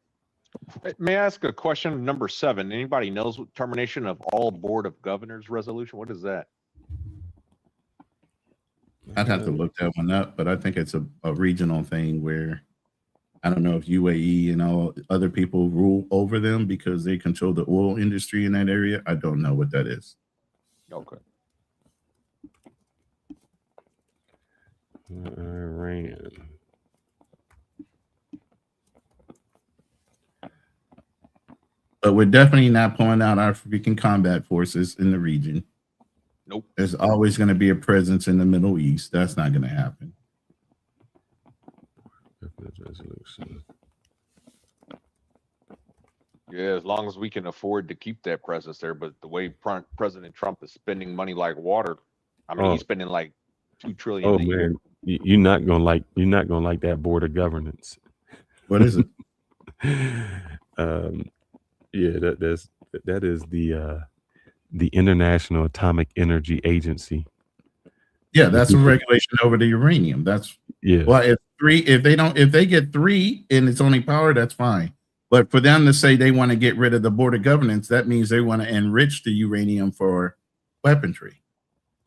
May I ask a question? Number 7. Anybody knows what termination of all Board of Governors resolution? What is that? I'd have to look that one up, but I think it's a regional thing where I don't know if UAE and all other people rule over them because they control the oil industry in that area. I don't know what that is. Okay. Iran. But we're definitely not pulling out our freaking combat forces in the region. Nope. There's always going to be a presence in the Middle East. That's not going to happen. Resolution. Yeah, as long as we can afford to keep that presence there. But the way President Trump is spending money like water, I mean, he's spending like $2 trillion. Oh man, you're not gonna like that board of governance. What is it? Yeah, that is the International Atomic Energy Agency. Yeah, that's a regulation over the uranium. That's well, if they get 3 and it's only power, that's fine. But for them to say they want to get rid of the board of governance, that means they want to enrich the uranium for weaponry.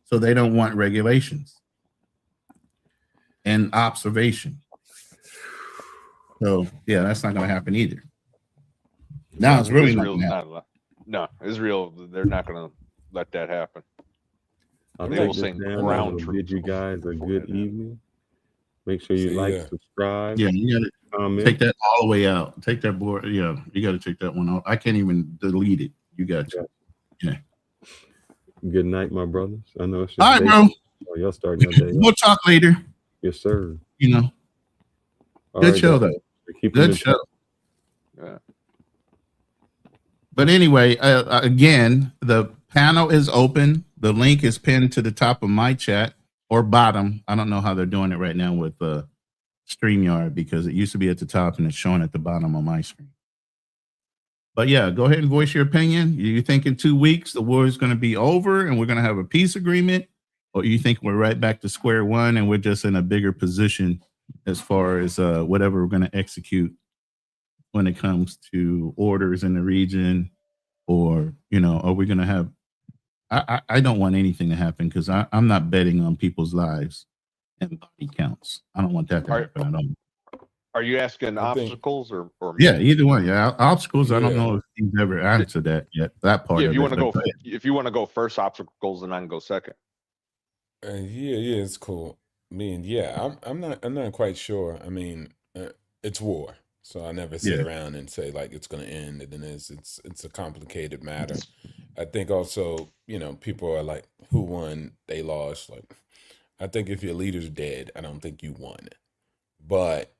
So they don't want regulations and observation. So yeah, that's not going to happen either. Now it's really not going to happen. No, Israel, they're not going to let that happen. I'll they take will this send down. ground I'll troops. bid you guys a good evening. Make sure you like, subscribe. Yeah, you got to take that all the way out. Take that board. Yeah, you got to take that one out. I can't even delete it. You got to. Yeah. Good night, my brothers. I know it's your all right, day. bro. Oh, y'all starting your day. We'll talk later. Yes, sir. You know. All Good right, show, guys. though. Good show. Yeah. But anyway, again, the panel is open. The link is pinned to the top of my chat or bottom. I don't know how they're doing it right now with StreamYard because it used to be at the top and it's showing at the bottom on my screen. But yeah, go ahead and voice your opinion. You think in 2 weeks the war is going to be over and we're going to have a peace agreement? Or you think we're right back to square one and we're just in a bigger position as far as whatever we're going to execute when it comes to orders in the region? Or, you know, are we going to have, I don't want anything to happen because I'm not betting on people's lives and body counts. I don't want that to happen at all. Are you asking I think, obstacles or Yeah, me? either one. Yeah, obstacles. I don't yeah, know if he's ever answered that yet. That part Yeah, of it. But go ahead. if you want to go first obstacles, then I can go second. yeah, it's cool. I mean, yeah, I'm not quite sure. I mean, it's war, so I never sit Yeah. around and say like it's going to end, and then it's a complicated matter. I think also, people are like, who won? They lost. Like, I think if your leader's dead, I don't think you won. But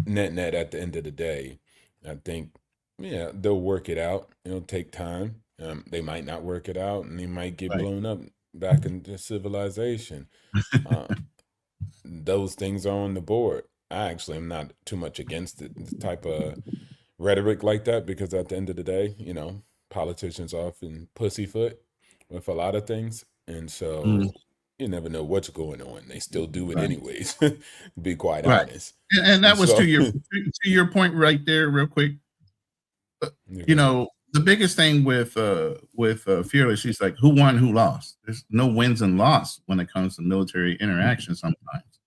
net at the end of the day, I think, yeah, they'll work it out. It'll take time. They might not work it out, and they might get Right. blown up back into civilization. Uh, those things are on the board. I actually am not too much against it, the type of rhetoric like that, because at the end of the day, politicians often pussyfoot with a lot of things, and Mm, so you never know what's going on. They still do it right. anyways, to be quite Right. honest. And that And was so, to your point right there, real quick. you You go ahead. know, the biggest thing with Fearless, she's like, who won, who lost? There's no wins and loss when it comes to military interaction sometimes,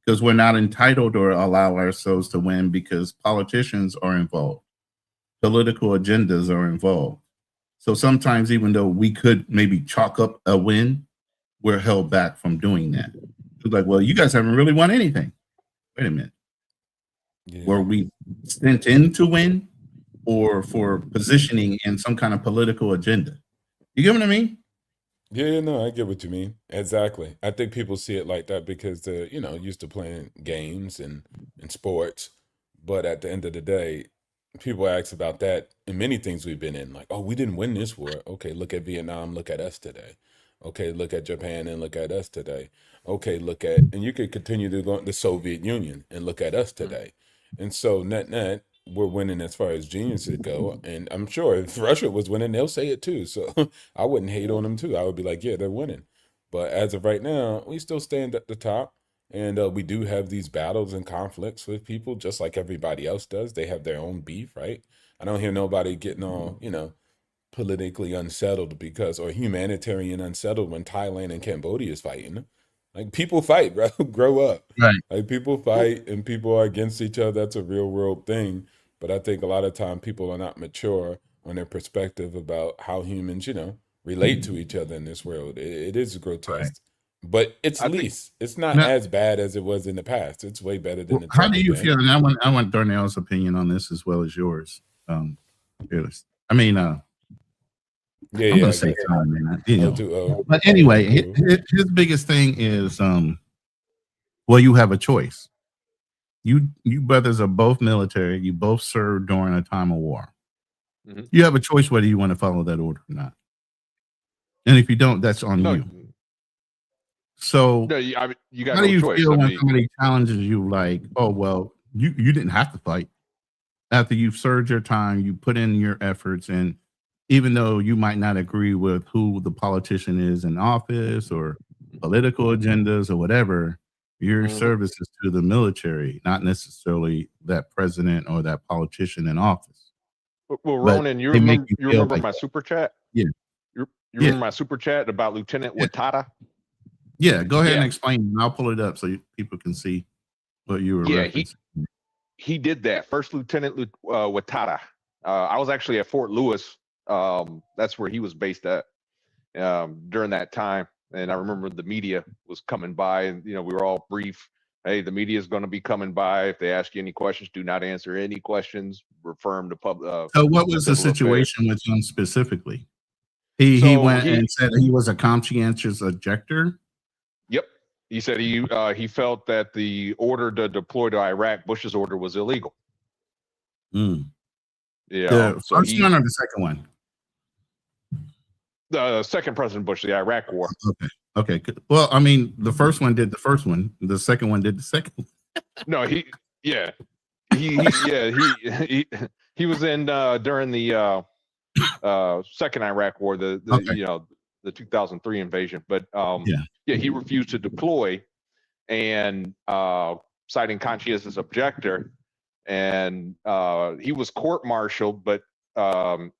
because we're not entitled or allow ourselves to win because politicians are involved, political agendas are involved. So sometimes, even though we could maybe chalk up a win, we're held back from doing that. It's like, well, you guys haven't really won anything. Wait a minute. Were Yeah. we sent in to win or for positioning in some kind of political agenda? You get what I mean? Yeah, no, I get what you mean. Exactly. I think people see it like that because they're, used to playing games and sports. But at the end of the day, people ask about that in many things we've been in. Like, oh, we didn't win this war. Okay, look at Vietnam, look at us today. Okay, look at Japan and look at us today. Okay, and you could continue to go the Soviet Union and look at us today. And so net, we're winning as far as geniuses go. And I'm sure if Russia was winning, they'll say it too. So I wouldn't hate on them too. I would be like, yeah, they're winning. But as of right now, we still stand at the top. And we do have these battles and conflicts with people, just like everybody else does. They have their own beef, right? I don't hear nobody getting all, politically unsettled or humanitarian unsettled when Thailand and Cambodia is fighting. Like, people fight, bro. Grow up. Right. Like, people fight and people are against each other. That's a real world thing. But I think a lot of time people are not mature on their perspective about how humans, relate to each other in this world. It is Right. grotesque. But it's I think least. It's not Now, as bad as it was in the past. It's way better than it's how do ever you been. feel? And I want Darnell's opinion on this as well as yours. Fearless. I mean, Yeah, I'm yeah, gonna I say got time, man. O2O. But anyway, O2O. his biggest thing is, well, you have a choice. You brothers are both military. You both served during a time of war. Mhm. You have a choice whether you want to follow that order or not. And if you don't, that's on No, you. So no, I mean, you got how do no you choice. feel I when mean, somebody challenges you like, oh, well, you didn't have to fight. After you've served your time, you put in your efforts, and even though you might not agree with who the politician is in office or political agendas or whatever, your mhm. service is to the military, not necessarily that president or that politician in office. Well, But Ronan, they make you you feel remember like my that. super chat? Yeah, You yeah, remember my super chat about Lieutenant yeah, Watata? yeah. Go ahead and Yeah, explain, and I'll pull it up so people can see what you were yeah, referencing. he did that. First Lieutenant Watata. I was actually at Fort Lewis. That's where he was based at during that time. And I remember the media was coming by, and we were all brief. Hey, the media is going to be coming by. If they ask you any questions, do not answer any questions. Refer them to So, what was the civil affairs. situation with him specifically? He So went and said he was a conscientious objector. Yep. He said he felt that the order to deploy to Iraq, Bush's order, was illegal. Mm. Yeah. The So first one or the second one? the second President Bush, the Iraq War. Okay. Okay. Good. Well, I mean, the first one did the first one. The second one did the second one. No, he he was in during the second Iraq War, the Okay. The 2003 invasion. But Yeah. he refused to deploy, and citing conscientious objector, and he was court-martialed, but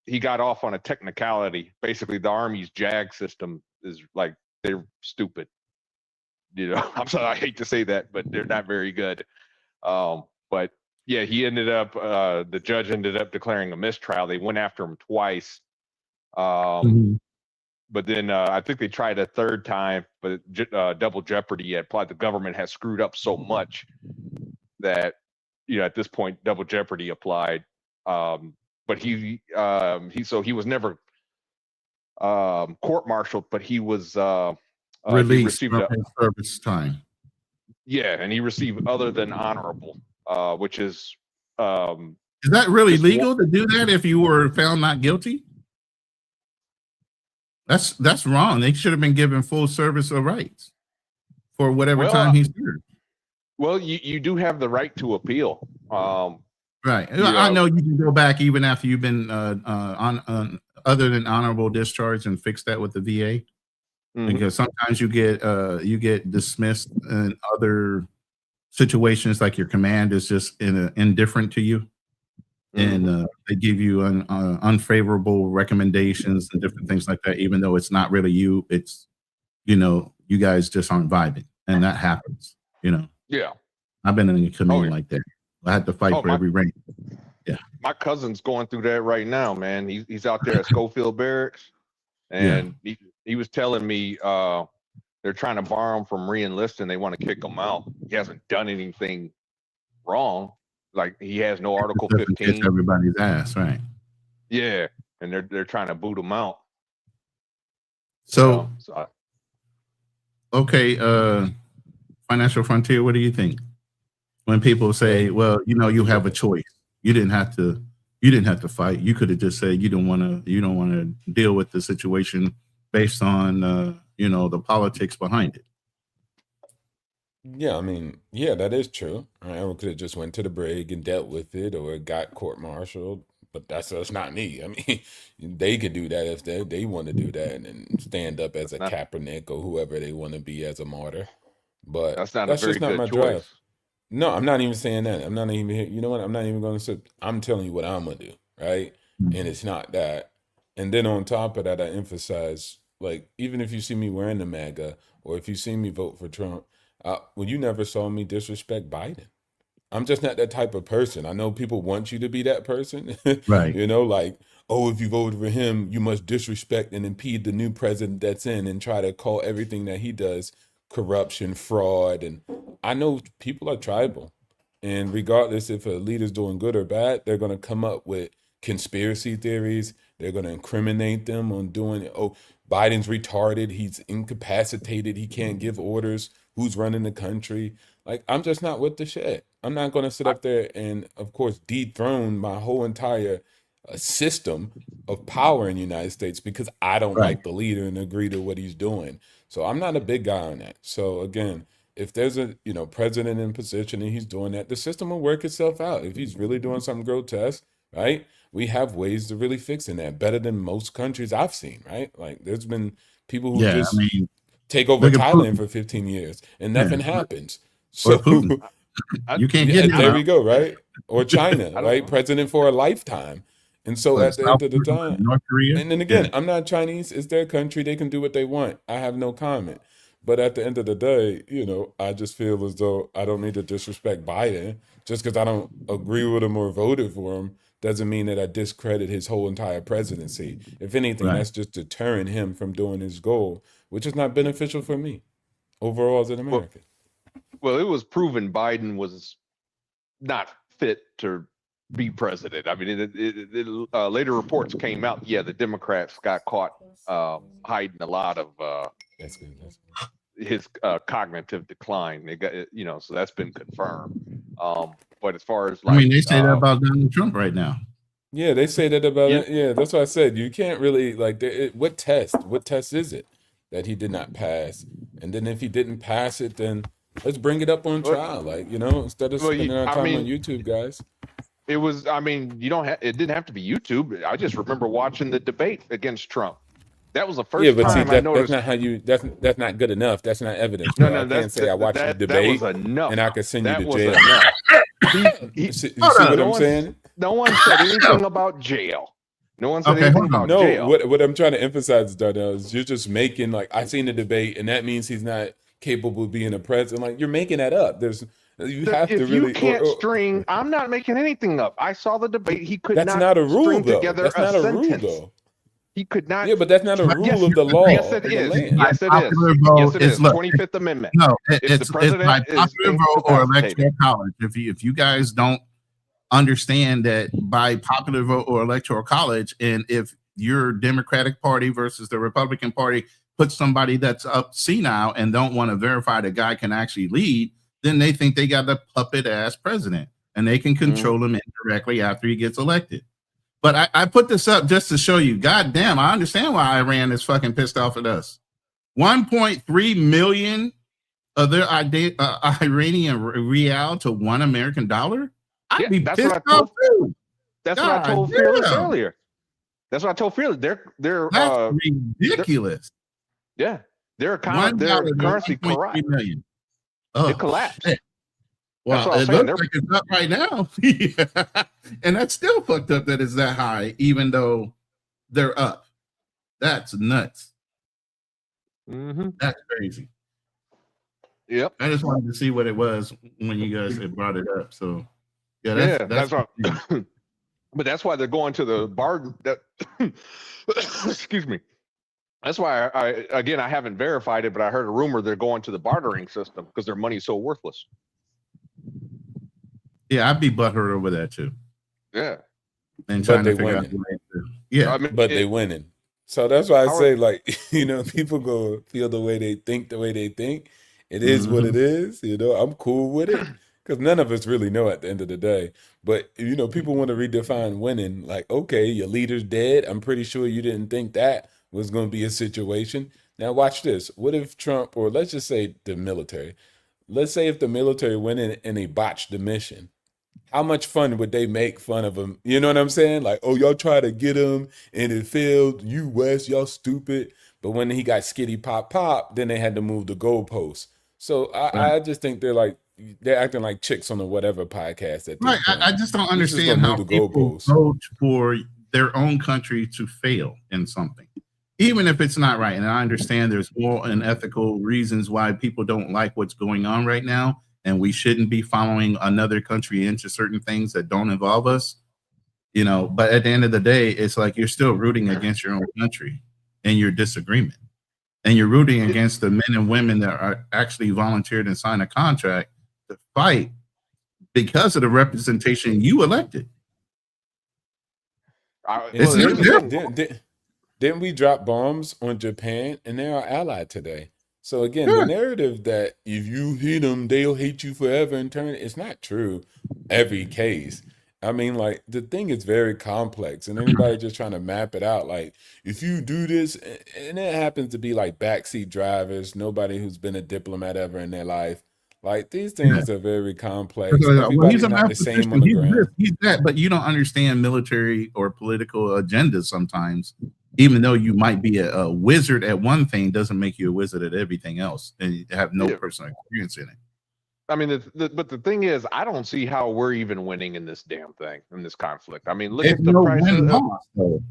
he got off on a technicality. Basically, the Army's JAG system is like, they're stupid. I'm sorry, I hate to say that, but they're not very good. But yeah, he ended up. The judge ended up declaring a mistrial. They went after him twice. But then I think they tried a third time, but double jeopardy had applied. The government has screwed up so much that at this point double jeopardy applied. But he was never court-martialed, but he was released he from his service time. Yeah, and he received other than honorable, which is that really legal to do that if you were found not guilty? That's wrong. They should have been given full service of rights for whatever time he served. Well, you do have the right to appeal. Right. I know you can go back even after you've been on other than honorable discharge and fix that with the VA, because sometimes you get dismissed in other situations, like your command is just indifferent to you. And they give you unfavorable recommendations and different things like that, even though it's not really you. It's, you guys just aren't vibing, and that happens, Yeah. I've been in a command like that. I had to fight for every rank. Yeah. My cousin's going through that right now, man. He's out there at Schofield Barracks, and he was telling me they're trying to bar him from re-enlisting. They want to kick him out. He hasn't done anything wrong. Like, he has no Article 15. Kiss everybody's ass, right? Yeah, and they're trying to boot him out. So okay, Financial Frontier, what do you think? When people say, well, you have a choice. You didn't have to fight. You could have just said you don't want to deal with the situation based on the politics behind it. Yeah, I mean, yeah, that is true. I could have just went to the brig and dealt with it, or got court-martialed, but that's not me. I mean, they could do that if they want to do that and stand up as a Kaepernick or whoever they want to be as a martyr. But that's not a very just not good my choice. drive. No, I'm not even saying that. I'm not even here. You know what? I'm not even going to say. I'm telling you what I'm going to do, right? And it's not that. And then on top of that, I emphasize, like, even if you see me wearing the MAGA, or if you see me vote for Trump, well, you never saw me disrespect Biden. I'm just not that type of person. I know people want you to be that person, right? Like, oh, if you voted for him, you must disrespect and impede the new president that's in, and try to call everything that he does corruption, fraud. And I know people are tribal, and regardless if a leader's doing good or bad, they're going to come up with conspiracy theories. They're going to incriminate them on doing it. Oh, Biden's retarded. He's incapacitated. He can't give orders. Who's running the country? Like, I'm just not with the shit. I'm not going to sit up there and, of course, dethrone my whole entire system of power in the United States because I don't like the leader and agree to what he's doing. So I'm not a big guy on that. So again, if there's a president in position and he's doing that, the system will work itself out. If he's really doing something grotesque, right? We have ways to really fixing that better than most countries I've seen, right? Like, there's been people who just take over Thailand for 15 years and nothing happens. So you can't get there we go, right? Or China, right? President for a lifetime. And so at the end of the time, North Korea, and then again, I'm not Chinese. It's their country. They can do what they want. I have no comment. But at the end of the day, I just feel as though I don't need to disrespect Biden just because I don't agree with him or voted for him. Doesn't mean that I discredit his whole entire presidency. If anything, that's just deterring him from doing his goal, which is not beneficial for me overall as an American. Well, it was proven Biden was not fit to be president. I mean, later reports came out. Yeah, the Democrats got caught hiding a lot of his cognitive decline. They got, so that's been confirmed. But as far as they say that about Donald Trump right now. Yeah, they say that about it. Yeah, that's what I said. You can't really what test? What test is it that he did not pass? And then if he didn't pass it, then let's bring it up on trial. Instead of spending our time on YouTube, guys. It was. I mean, it didn't have to be YouTube. I just remember watching the debate against Trump. That was the first time I noticed. That's not how you. That's not good enough. That's not evidence. No, I can't say I watched the debate that was enough. and I could send you to was jail. Enough. You see what I'm saying? No one said anything about jail. No one said anything about jail. What I'm trying to emphasize, Darnell, is you're just making I seen the debate, and that means he's not capable of being a president. Like, you're making that up. There's You have to If you really. can't string, I'm not making anything up. I saw the debate. He could That's not not a rule, string though. together That's a not a rule, sentence. though. He could not. Yeah, but that's not a rule of the law Yes, it of the is. land. Yes, it is. Popular vote, Yes, it it's is. look, 25th Amendment. No, If the it's by president is popular vote or incapacitated. electoral college. If you guys don't understand that by popular vote or electoral college, and if your Democratic Party versus the Republican Party puts somebody that's up senile and don't want to verify the guy can actually lead, then they think they got a puppet ass president and they can control him indirectly after he gets elected. But I put this up just to show you, God damn, I understand why Iran is fucking pissed off at us. 1.3 million of their Iranian real to $1 American dollar. I'd be pissed off too. That's what I told Fearless earlier. That's what I told Fearless. They're That's ridiculous. Their currency collapsed. It collapsed. Shit. Well, it looks like it's up right now. And that's still fucked up that it's that high, even though they're up. That's nuts. That's crazy. Yep. I just wanted to see what it was when you guys had brought it up. So, that's what, but that's why they're going to the bargain. Excuse me. That's why I haven't verified it, but I heard a rumor they're going to the bartering system because their money's so worthless. Yeah, I'd be butthurt over that too. Yeah. And But trying they to figure out winning. the way to, yeah. I mean, But they winning. So that's why I say, like, people go feel the way they think, It is what it is. I'm cool with it because none of us really know at the end of the day. But, people want to redefine winning. Like, okay, your leader's dead. I'm pretty sure you didn't think that was going to be a situation. Now, watch this. What if Trump, or let's just say the military, let's say if the military went in and they botched the mission, how much fun would they make fun of him? You know what I'm saying? Like, oh, y'all try to get him and it failed. You West, y'all stupid. But when he got skitty pop, then they had to move the goalposts. So I just think they're acting like chicks on the whatever podcast. Right. I just don't understand how people vote for their own country to fail in something, even if it's not right. And I understand there's moral and ethical reasons why people don't like what's going on right now. And we shouldn't be following another country into certain things that don't involve us, but at the end of the day, it's like you're still rooting against your own country in your disagreement. And you're rooting against the men and women that are actually volunteered and signed a contract to fight because of the representation you elected. Didn't we drop bombs on Japan and they're our ally today? So again, the narrative that if you hit them, they'll hate you forever in turn, it's not true every case. I mean, like, the thing is very complex, and anybody just trying to map it out, like, if you do this, and it happens to be like backseat drivers, nobody who's been a diplomat ever in their life. Like, these things are very complex. Everybody's not the same on the ground. He's that, but you don't understand military or political agendas sometimes. Even though you might be a wizard at one thing, doesn't make you a wizard at everything else, and you have no personal experience in it. I mean, but the thing is, I don't see how we're even winning in this damn thing, in this conflict. I mean, look at the price of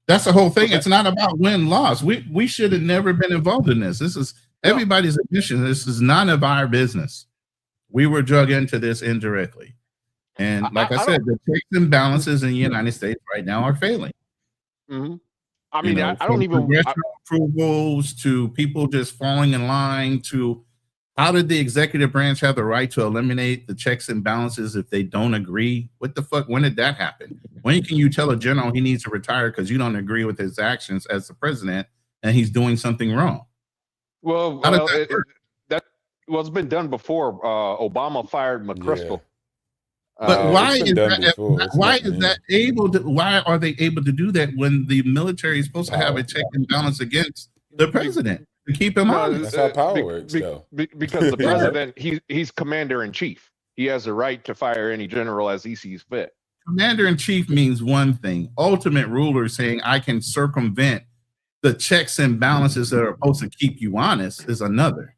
That's the whole thing. It's not about win-loss. We should have never been involved in this. This is everybody's admission. This is none of our business. We were drug into this indirectly. And like I said, the checks and balances in the United States right now are failing. I mean, I don't even approvals to people just falling in line to how did the executive branch have the right to eliminate the checks and balances if they don't agree? What the fuck? When did that happen? When can you tell a general he needs to retire because you don't agree with his actions as the president and he's doing something wrong? Well, it's been done before. Obama fired McChrystal. But why is that able to? Why are they able to do that when the military is supposed to have a check and balance against the president to keep him honest? That's how power works, though. Because the president, he's commander in chief. He has the right to fire any general as he sees fit. Commander in chief means one thing. Ultimate ruler saying I can circumvent the checks and balances that are supposed to keep you honest is another.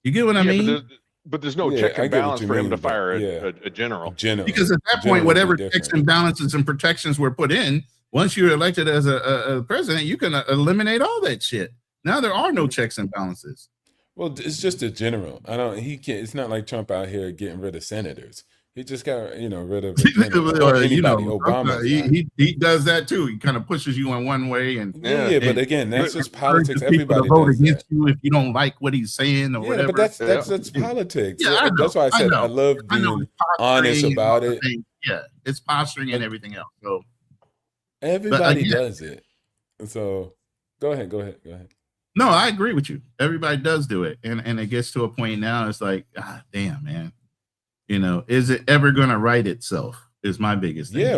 You get what I mean? But there's no check and balance for him to fire a general. Because at that point, whatever checks and balances and protections were put in, once you're elected as a president, you can eliminate all that shit. Now there are no checks and balances. Well, it's just a general. I don't. He can't. It's not like Trump out here getting rid of senators. He just got rid of a general or anybody. Obama's not. he does that too. He kind of pushes you in one way, and Yeah, but again, that's just politics. people to Everybody vote does against that. you if you don't like what he's saying or Yeah, whatever. but that's politics. Yeah, I know, That's why I said I know. love I know being it's posturing honest and about all the it. things. Yeah, it's posturing and everything else. So, Everybody again, does it. So go ahead. no, I agree with you. Everybody does do it, and it gets to a point now. It's like, damn, man. Is it ever going to right itself? Is my biggest thing. Yeah,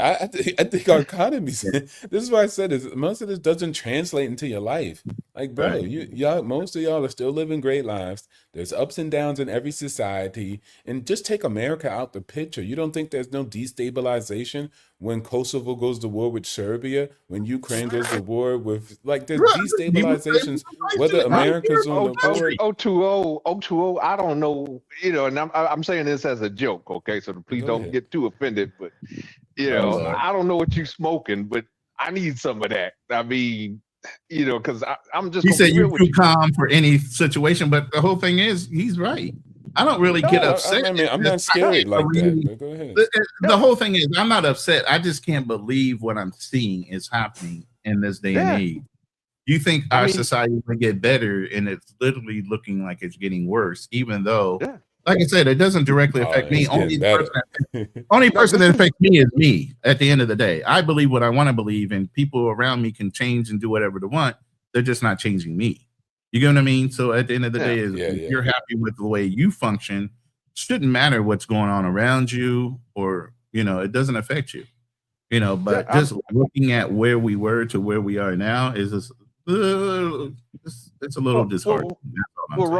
I think our economies. This is why I said this. Most of this doesn't translate into your life. Like, bro, Right. y'all, most of y'all are still living great lives. There's ups and downs in every society, and just take America out the picture. You don't think there's no destabilization when Kosovo goes to war with Serbia, when Ukraine goes to war with there's destabilizations. Whether America's on the board. 020, I don't know, and I'm saying this as a joke, okay? So please don't get too offended, but I don't know what you smoking, but I need some of that. I mean, because I'm just. He said you're too calm for any situation, but the whole thing is he's right. I don't really get upset. I mean, I'm not scared like that. But go ahead. The whole thing is I'm not upset. I just can't believe what I'm seeing is happening in this day and age. You think our society will get better, and it's literally looking like it's getting worse, even though, like I said, it doesn't directly affect me. Only person that affects me is me at the end of the day. I believe what I want to believe, and people around me can change and do whatever they want. They're just not changing me. You get what I mean? So at the end of the day, if you're happy with the way you function, shouldn't matter what's going on around you, or it doesn't affect you. But just looking at where we were to where we are now is just, it's a little disheartening. Well,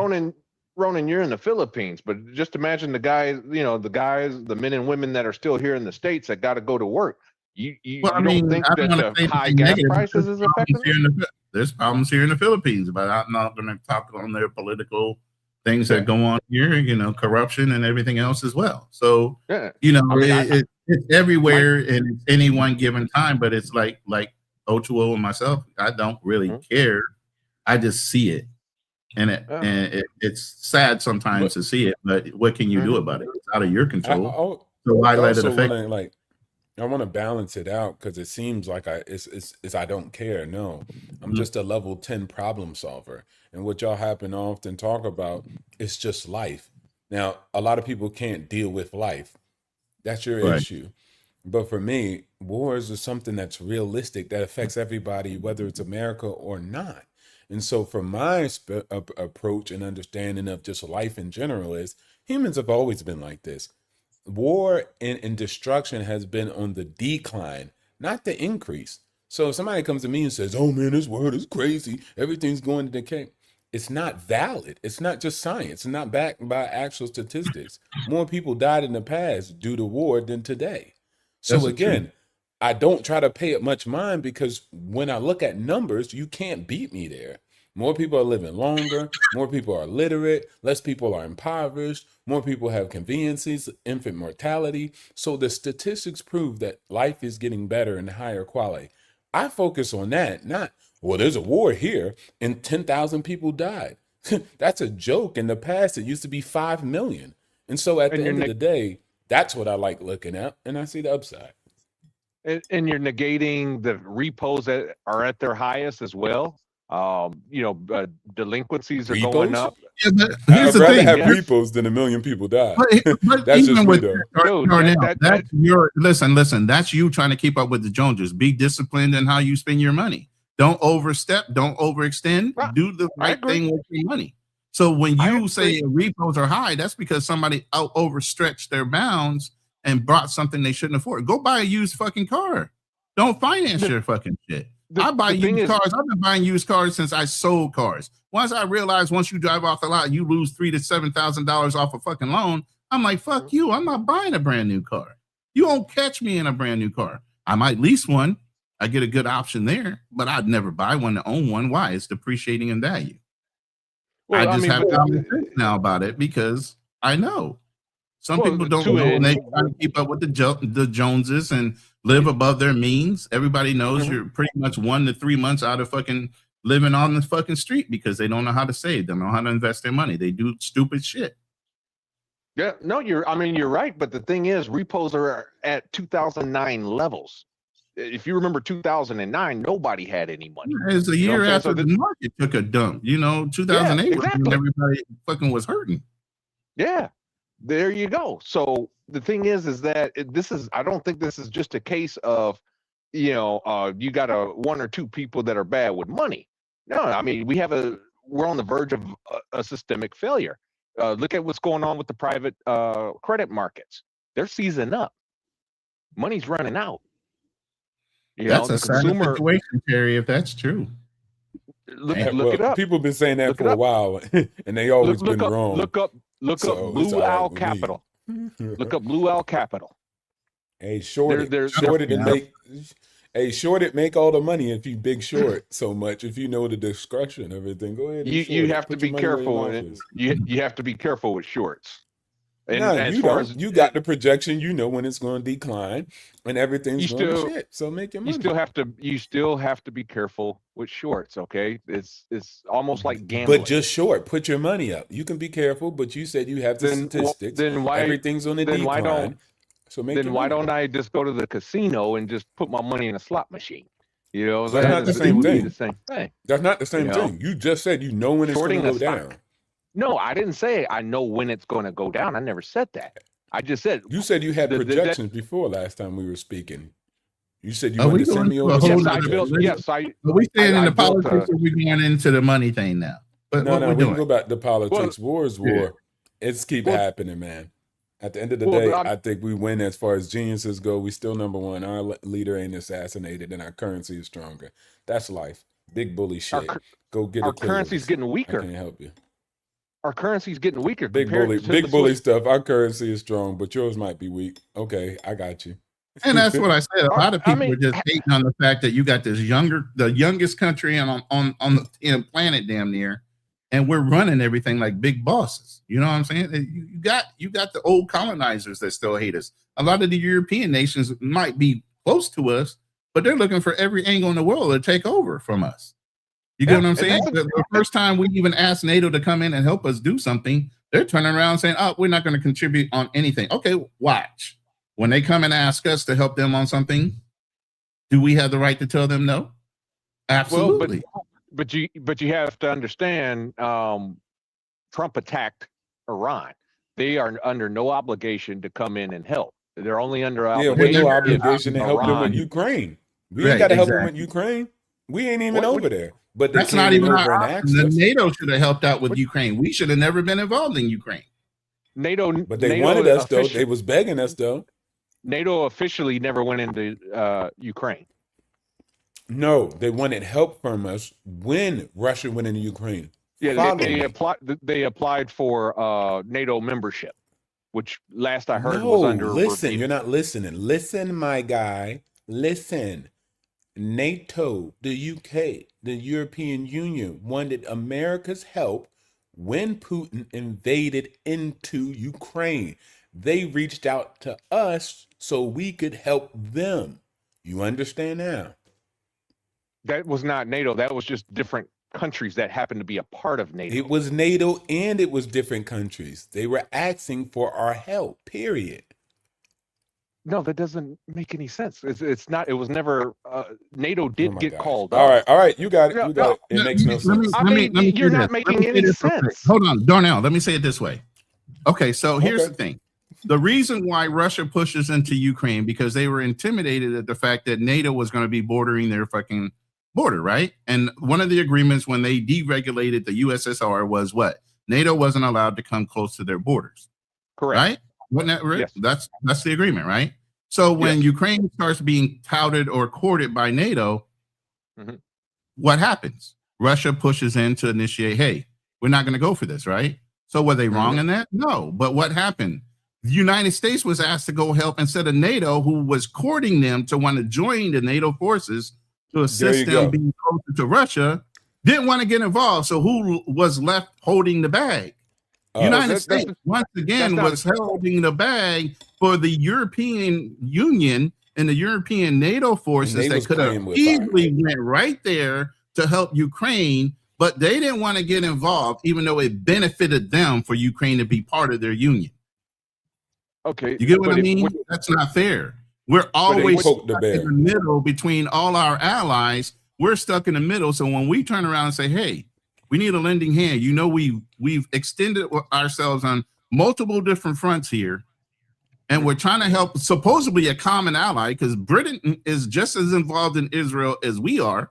Ronan, you're in the Philippines, but just imagine the guys, the men and women that are still here in the States that got to go to work. You don't think that the high gas prices is affecting them? There's problems here in the Philippines, but I'm not going to talk on their political things that go on here, corruption and everything else as well. So, it's everywhere in any one given time, but it's like O2O and myself, I don't really care. I just see it. And it's sad sometimes to see it, but what can you do about it? It's out of your control. So why let it affect you? I want to balance it out because it seems like I don't care. No, I'm just a level 10 problem solver. And what y'all happen to often talk about is just life. Now, a lot of people can't deal with life. That's your issue. But for me, wars is something that's realistic that affects everybody, whether it's America or not. And so from my approach and understanding of just life in general is humans have always been like this. War and destruction has been on the decline, not the increase. So if somebody comes to me and says, oh man, this world is crazy, everything's going to decay, it's not valid. It's not just science. It's not backed by actual statistics. More people died in the past due to war than today. So again, I don't try to pay it much mind because when I look at numbers, you can't beat me there. More people are living longer. More people are literate. Less people are impoverished. More people have conveniences, infant mortality. So the statistics prove that life is getting better and higher quality. I focus on that, not, well, there's a war here and 10,000 people died. That's a joke. In the past, it used to be 5 million. And so at the end of the day, that's what I like looking at. And I see the upside. And you're negating the repos that are at their highest as well. Delinquencies are going up. Yeah, but here's I'd the rather thing. have repos than 1 million people die. But That's just even me with though. that's your listen. That's you trying to keep up with the Joneses. Be disciplined in how you spend your money. Don't overstep. Don't overextend. Do the right thing with your money. So when you say repos are high, that's because somebody overstretched their bounds and bought something they shouldn't afford. Go buy a used fucking car. Don't finance your fucking shit. I buy used cars. I've been buying used cars since I sold cars. Once I realized once you drive off the lot, you lose $3,000 to $7,000 off a fucking loan. I'm like, fuck you. I'm not buying a brand new car. You won't catch me in a brand new car. I might lease one. I get a good option there, but I'd never buy one to own one. Why? It's depreciating in value. I just have common sense now about it because I know. Some people don't know, and they try to keep up with the Joneses and live above their means. Everybody knows you're pretty much 1 to 3 months out of fucking living on the fucking street because they don't know how to save. They don't know how to invest their money. They do stupid shit. Yeah, no, you're right. But the thing is, repos are at 2009 levels. If you remember 2009, nobody had any money. It's a year after the market took a dump. 2008 was when everybody fucking was hurting. Yeah, there you go. So the thing is that I don't think this is just a case of, you got one or two people that are bad with money. No, I mean, we're on the verge of a systemic failure. Look at what's going on with the private credit markets. They're seizing up. Money's running out. That's a sad situation, Terry, if that's true. Look it up. People have been saying that for a while, and they always been wrong. Look up Blue Owl Capital. Look up Blue Owl Capital. Hey, short it, make all the money if you big short so much. If you know the destruction of everything, go ahead. You have to be careful. You have to be careful with shorts. And no, as you far don't. as You got the projection. You know when it's going to decline, and everything's going to shit. So make your money. You still have to be careful with shorts. Okay, it's almost like gambling. But just short. Put your money up. You can be careful, but you said you have the statistics. Then why everything's on the decline? Why don't I just go to the casino and just put my money in a slot machine? That's not the same thing. That's not the same thing. You just said when it's going to go down. No, I didn't say I know when it's going to go down. I never said that. I just said you said you had projections before last time we were speaking. You said you wanted to send me over. Yes, Are we staying in the politics, or are we going into the money thing now? But no, we can go back to politics. War is war. It's keep happening, man. At the end of the day, I think we win as far as geniuses go. We still number one. Our leader ain't assassinated, and our currency is stronger. That's life. Big bully shit. Go get our currency's getting weaker. I can't help you. Our currency's getting weaker. Big bully stuff. Our currency is strong, but yours might be weak. Okay, I got you. And that's what I said. A lot of people are just hating on the fact that you got the youngest country on the planet, damn near, and we're running everything like big bosses. You know what I'm saying? You got the old colonizers that still hate us. A lot of the European nations might be close to us, but they're looking for every angle in the world to take over from us. You get what I'm saying? The first time we even asked NATO to come in and help us do something, they're turning around saying, "Oh, we're not going to contribute on anything." Okay, watch. When they come and ask us to help them on something, do we have the right to tell them no? Absolutely. Well, but you have to understand, Trump attacked Iran. They are under no obligation to come in and help. They're only under obligation to help them with Ukraine. We ain't got to help them with Ukraine. We ain't even over there. But that's not even our option. The NATO should have helped out with Ukraine. We should have never been involved in Ukraine. But they wanted us though. They was begging us though. NATO officially never went into Ukraine. No, they wanted help from us when Russia went into Ukraine. Yeah, they applied for NATO membership, which last I heard was under. Listen, you're not listening. Listen, my guy. Listen. NATO, the UK, the European Union wanted America's help when Putin invaded into Ukraine. They reached out to us so we could help them. You understand now? That was not NATO. That was just different countries that happened to be a part of NATO. It was NATO and it was different countries. They were asking for our help, period. No, that doesn't make any sense. It's not. It was never. NATO did get called. All right. You got it. You got it. It makes no sense. You're not making any sense. Hold on, Darnell. Let me say it this way. Okay, so here's the thing. The reason why Russia pushes into Ukraine because they were intimidated at the fact that NATO was going to be bordering their fucking border, right? And one of the agreements when they deregulated the USSR was what? NATO wasn't allowed to come close to their borders. Correct. Right? Wasn't that right? Yes. That's the agreement, right? So when Ukraine starts being touted or courted by NATO, what happens? Russia pushes in to initiate, hey, we're not going to go for this, right? So were they wrong in that? No. But what happened? The United States was asked to go help instead of NATO, who was courting them to want to join the NATO forces to assist them being closer to Russia, didn't want to get involved. So who was left holding the bag? United States, once again, was holding the bag for the European Union and the European NATO forces that could have easily went right there to help Ukraine, but they didn't want to get involved, even though it benefited them for Ukraine to be part of their union. Okay, You get what I mean? That's not fair. We're always stuck in the middle between all our allies. We're stuck in the middle. So when we turn around and say, hey, we need a lending hand, you know, we've extended ourselves on multiple different fronts here. And we're trying to help supposedly a common ally, because Britain is just as involved in Israel as we are.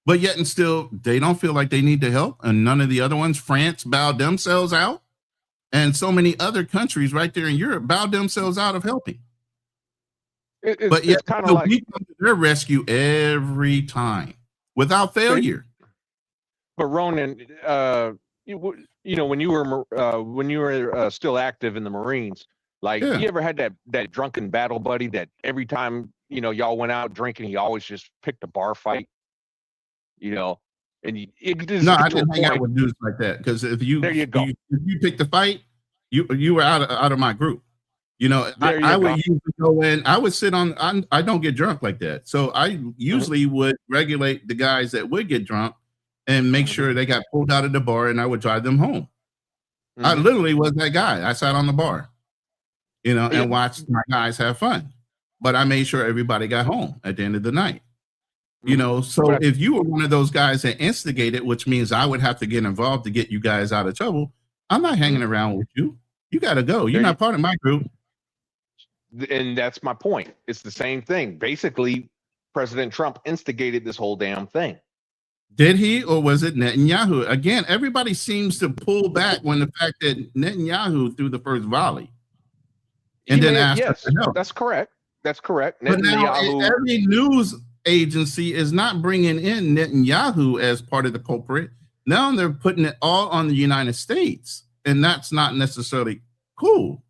But yet and still, they don't feel like they need to help. And none of the other ones, France bowed themselves out. And so many other countries right there in Europe bowed themselves out of helping. But yet, kind of like we come to their rescue every time without failure. But Ronan, you know, when you were still active in the Marines, like you ever had that drunken battle buddy that every time, you know, y'all went out drinking, he always just picked a bar fight, you know? And no, I didn't hang out with dudes like that, because if you picked the fight, you were out of my group. You know, I would usually go in. I would sit on. I don't get drunk like that, so I usually would regulate the guys that would get drunk and make sure they got pulled out of the bar, and I would drive them home. I literally was that guy. I sat on the bar, you know, and watched my guys have fun. But I made sure everybody got home at the end of the night. You know, so if you were one of those guys that instigated, which means I would have to get involved to get you guys out of trouble, I'm not hanging around with you. You got to go. You're not part of my group. And that's my point. It's the same thing. Basically, President Trump instigated this whole damn thing. Did he, or was it Netanyahu? Again, everybody seems to pull back when the fact that Netanyahu threw the first volley. And then asked yes, for help. That's correct. That's correct. But now every news agency is not bringing in Netanyahu as part of the culprit. Now they're putting it all on the United States, and that's not necessarily cool,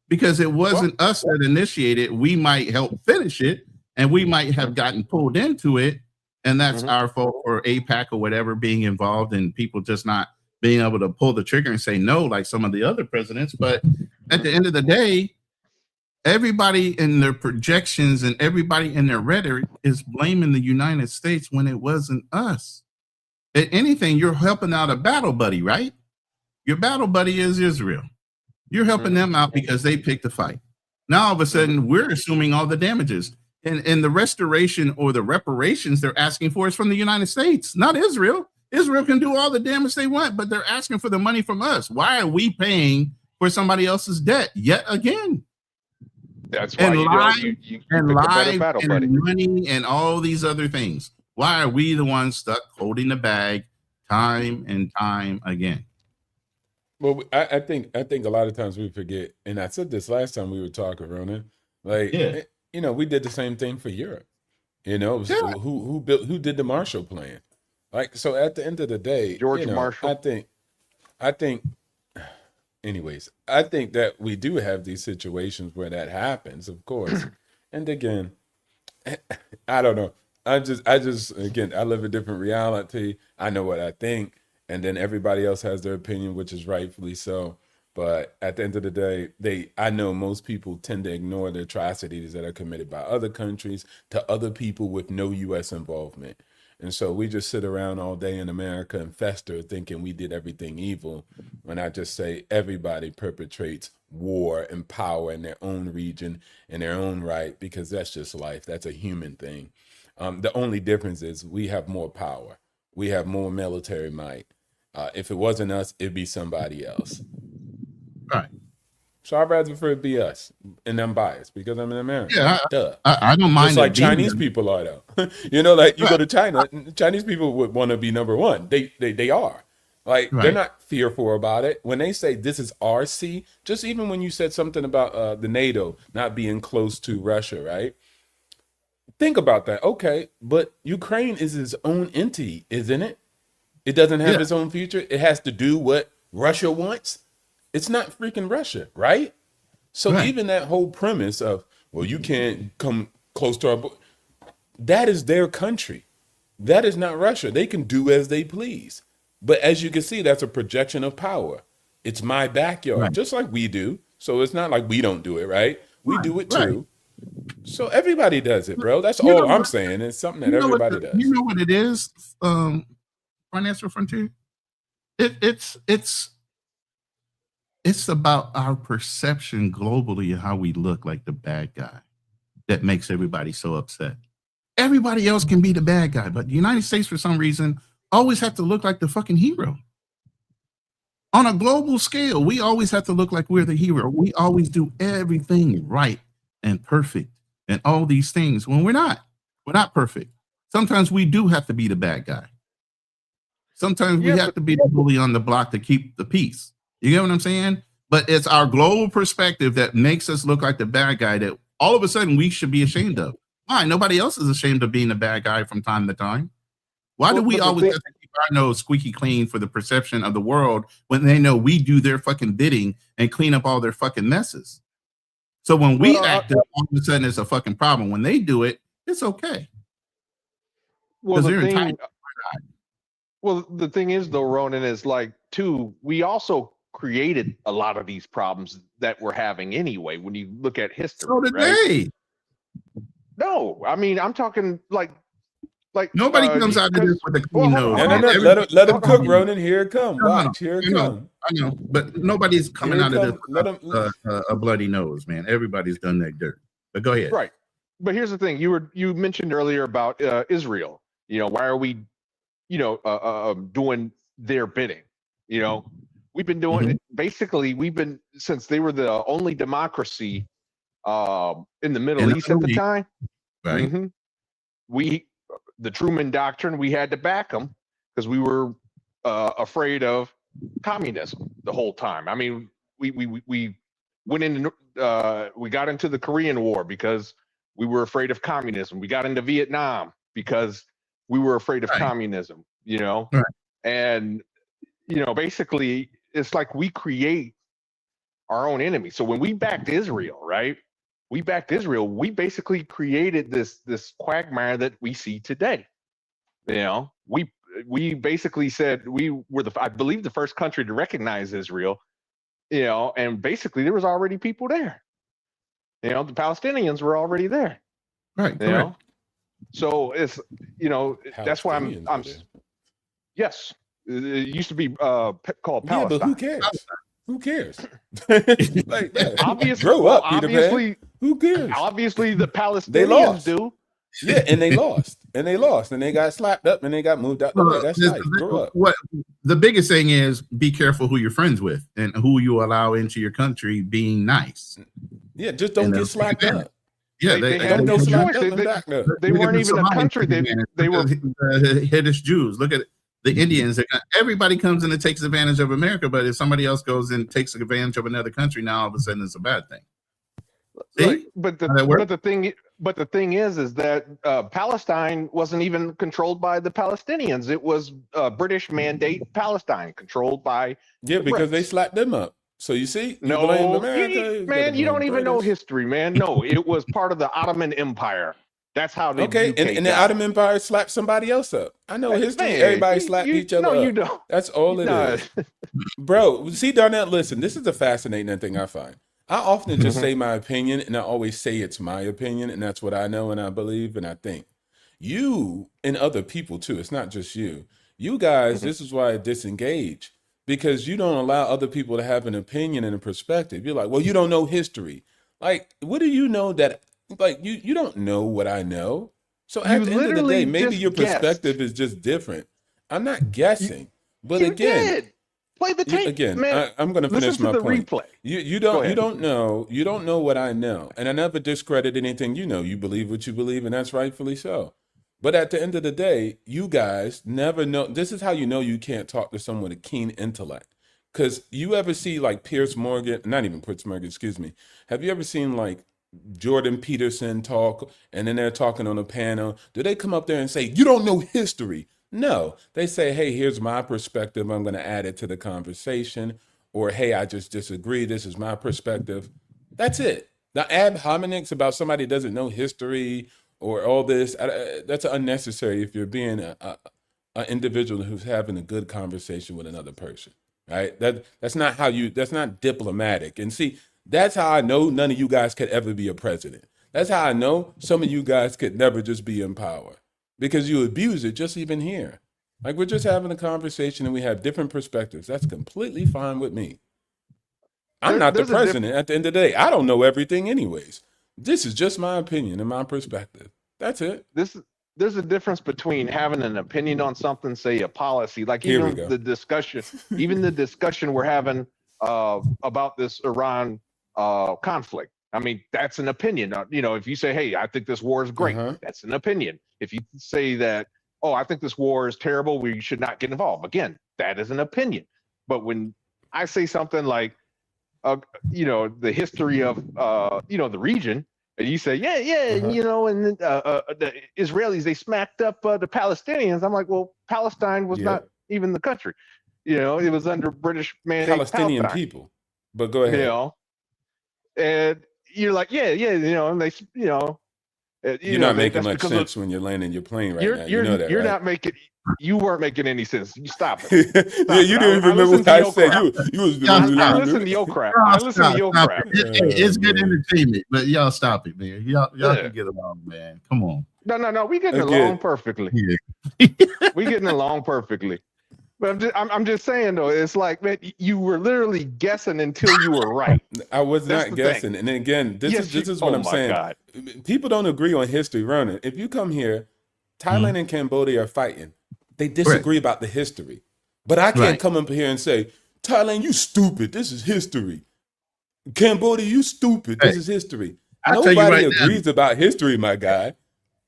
because it wasn't us that initiated. We might help finish it, and we might have gotten pulled into it, and that's our fault, or AIPAC or whatever being involved, and people just not being able to pull the trigger and say no like some of the other presidents. But at the end of the day, everybody in their projections and everybody in their rhetoric is blaming the United States when it wasn't us. If anything, you're helping out a battle buddy, right? Your battle buddy is Israel. You're helping them out because they picked a fight. Now, all of a sudden, we're assuming all the damages. And the restoration or the reparations they're asking for is from the United States, not Israel. Israel can do all the damage they want, but they're asking for the money from us. Why are we paying for somebody else's debt yet again? That's why you money and all these other things. Why are we the ones stuck holding the bag time and time again? Well, I think a lot of times we forget, and I said this last time we were talking, Ronan. Like, you know, we did the same thing for Europe. You know, who did the Marshall Plan? Like, so at the end of the day, George Marshall. I think. Anyways, I think that we do have these situations where that happens, of course. And again, I don't know. I just again, I live a different reality. I know what I think, and then everybody else has their opinion, which is rightfully so. But at the end of the day, I know most people tend to ignore the atrocities that are committed by other countries to other people with no U.S. involvement. And so we just sit around all day in America and fester thinking we did everything evil, when I just say everybody perpetrates war and power in their own region, in their own right, because that's just life. That's a human thing. The only difference is we have more power. We have more military might. If it wasn't us, it'd be somebody else. Right. So I'd rather for it be us, and I'm biased because I'm in America. Yeah, I don't mind. Just like Chinese people are, though. You know, like you go to China, Chinese people would want to be number one. They are. Like, they're not fearful about it. When they say this is our sea, just even when you said something about the NATO not being close to Russia, right? Think about that. Okay, but Ukraine is its own entity, isn't it? It doesn't have its own future. It has to do what Russia wants. It's not freaking Russia, right? So even that whole premise of, well, you can't come close to our that is their country. That is not Russia. They can do as they please. But as you can see, that's a projection of power. It's my backyard, just like we do. So it's not like we don't do it, right? We do it too. So everybody does it, bro. That's You know all I'm what? saying. It's something that You know what? everybody You does. know what it is? Financial frontier. It's about our perception globally of how we look like the bad guy that makes everybody so upset. Everybody else can be the bad guy, but the United States, for some reason, always have to look like the fucking hero. On a global scale, we always have to look like we're the hero. We always do everything right and perfect and all these things when we're not. We're not perfect. Sometimes we do have to be the bad guy. Sometimes we have to be the bully on the block to keep the peace. You get what I'm saying? But it's our global perspective that makes us look like the bad guy that all of a sudden we should be ashamed of. Why? Nobody else is ashamed of being a bad guy from time to time. Why do we always have to keep our nose squeaky clean for the perception of the world when they know we do their fucking bidding and clean up all their fucking messes? So when we act up, all of a sudden it's a fucking problem. When they do it, it's okay. Well, They're entitled. the thing is, though, Ronan, is like, too, we also created a lot of these problems that we're having anyway when you look at history. So did right? they. No, I mean, I'm talking like nobody comes out of this with a clean nose. No. Let him cook, Ronan. Here it come. Watch. Here it come. I know, but nobody's coming Here out it of this come. with a bloody nose, man. Everybody's done that dirt. But go ahead. Right. But here's the thing: you mentioned earlier about Israel. Why are we, doing their bidding? We've been doing it. Basically, since they were the only democracy in the Middle East at the time. Right. The Truman Doctrine, we had to back them because we were afraid of communism the whole time. I mean, we went into we got into the Korean War because we were afraid of communism. We got into Vietnam because we were afraid of communism. Right. And basically, it's like we create our own enemy. So when we backed Israel, right? We basically created this quagmire that we see today. We basically said we were I believe the first country to recognize Israel, and basically there was already people there. The Palestinians were already there. Right. Correct. So it's that's why I'm yes. It used to be called Palestine. Yeah, but who cares? Who cares? Obviously, grow up, Peter Pan. Who cares? Obviously, the Palestinians They lost. do. Yeah, and they lost, and they got slapped up, and they got moved out the way. That's life. Grow up. What the biggest thing is: be careful who you're friends with and who you allow into your country. Being nice. Yeah, just don't get slapped up. Yeah, they had no choice. They weren't even a country. They were Hiddish Jews. Look at the Indians. Everybody comes in and takes advantage of America, but if somebody else goes and takes advantage of another country, now all of a sudden it's a bad thing. Right. But the thing is that Palestine wasn't even controlled by the Palestinians. It was British mandate Palestine controlled by because they slapped them up. So you see, you blame America, you don't even know history, man. No, it was part of the Ottoman Empire. That's how they and the Ottoman Empire slapped somebody else up. I know history. Everybody slapped each other up. No, you don't. That's all it is. Bro, see, Darnell, listen, this is a fascinating thing I find. I often just say my opinion, and I always say it's my opinion, and that's what I know and I believe and I think. You and other people too, it's not just you. You guys, this is why I disengage, because you don't allow other people to have an opinion and a perspective. You're like, well, you don't know history. Like, what do you know that, like, you don't know what I know. So at the end of the day, maybe your perspective is just different. I'm not guessing, but again, play the tape again. Man, I'm going to finish my point. Replay. You don't know what I know, and I never discredit anything you know. You believe what you believe, and that's rightfully so. But at the end of the day, you guys never know. This is how you know you can't talk to someone with a keen intellect. Because you ever see like Piers Morgan, not even Piers Morgan, excuse me. Have you ever seen like Jordan Peterson talk, and then they're talking on a panel? Do they come up there and say, you don't know history? No, they say, hey, here's my perspective. I'm going to add it to the conversation. Or, hey, I just disagree. This is my perspective. That's it. The ad hominems about somebody doesn't know history or all this, that's unnecessary if you're being an individual who's having a good conversation with another person, right? That's not diplomatic. And see, that's how I know none of you guys could ever be a president. That's how I know some of you guys could never just be in power because you abuse it just even here. Like we're just having a conversation and we have different perspectives. That's completely fine with me. I'm not the president at the end of the day. I don't know everything anyways. This is just my opinion and my perspective. That's it. There's a difference between having an opinion on something, say a policy, like even the discussion we're having about this Iran conflict. I mean, that's an opinion. You know, if you say, hey, I think this war is great, that's an opinion. If you say that, oh, I think this war is terrible, we should not get involved, again, that is an opinion. But when I say something like, you know, the history of, you know, the region, and you say, you know, and the Israelis, they smacked up the Palestinians. I'm like, well, Palestine was not even the country. You know, it was under British mandate. Palestinian people. But go ahead. You know, and you're like, you know, and they, you know. You're not making much sense when you're landing your plane right now. You know that, You're right? not making. You weren't making any sense. You stop it. Yeah, you didn't even remember what I said. You was. I listen to your crap. I listen to your crap. It's good entertainment, but y'all stop it, man. Y'all can get along, man. Come on. No. We getting along perfectly. We getting along perfectly. But I'm just saying though, it's like, man, you were literally guessing until you were right. I was not guessing. And again, this is what I'm saying. God. People don't agree on history, Ronan. If you come here, Thailand and Cambodia are fighting. They disagree about the history. But I can't come up here and say, Thailand, you stupid. This is history. Cambodia, you stupid. This is history. Nobody agrees about history, my guy.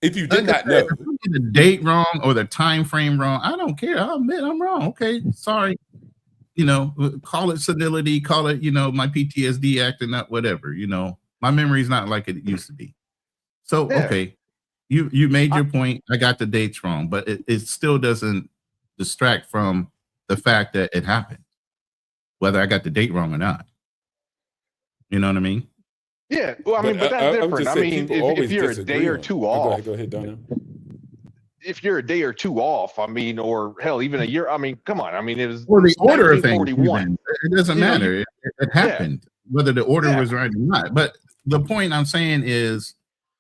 If you did not know. If you get the date wrong or the time frame wrong, I don't care. I'll admit I'm wrong. Okay, sorry. You know, call it senility, call it, you know, my PTSD acting up, whatever. You know, my memory's not like it used to be. So, okay, you made your point. I got the dates wrong, but it still doesn't distract from the fact that it happened, whether I got the date wrong or not. You know what I mean? Yeah, well, I mean, but that's different. I mean, if you're a day or two off, go ahead, Donna. If you're a day or two off, I mean, or hell, even a year. I mean, come on. I mean, it was the order of things. 1941. It doesn't matter. It happened, whether the order was right or not. But the point I'm saying is,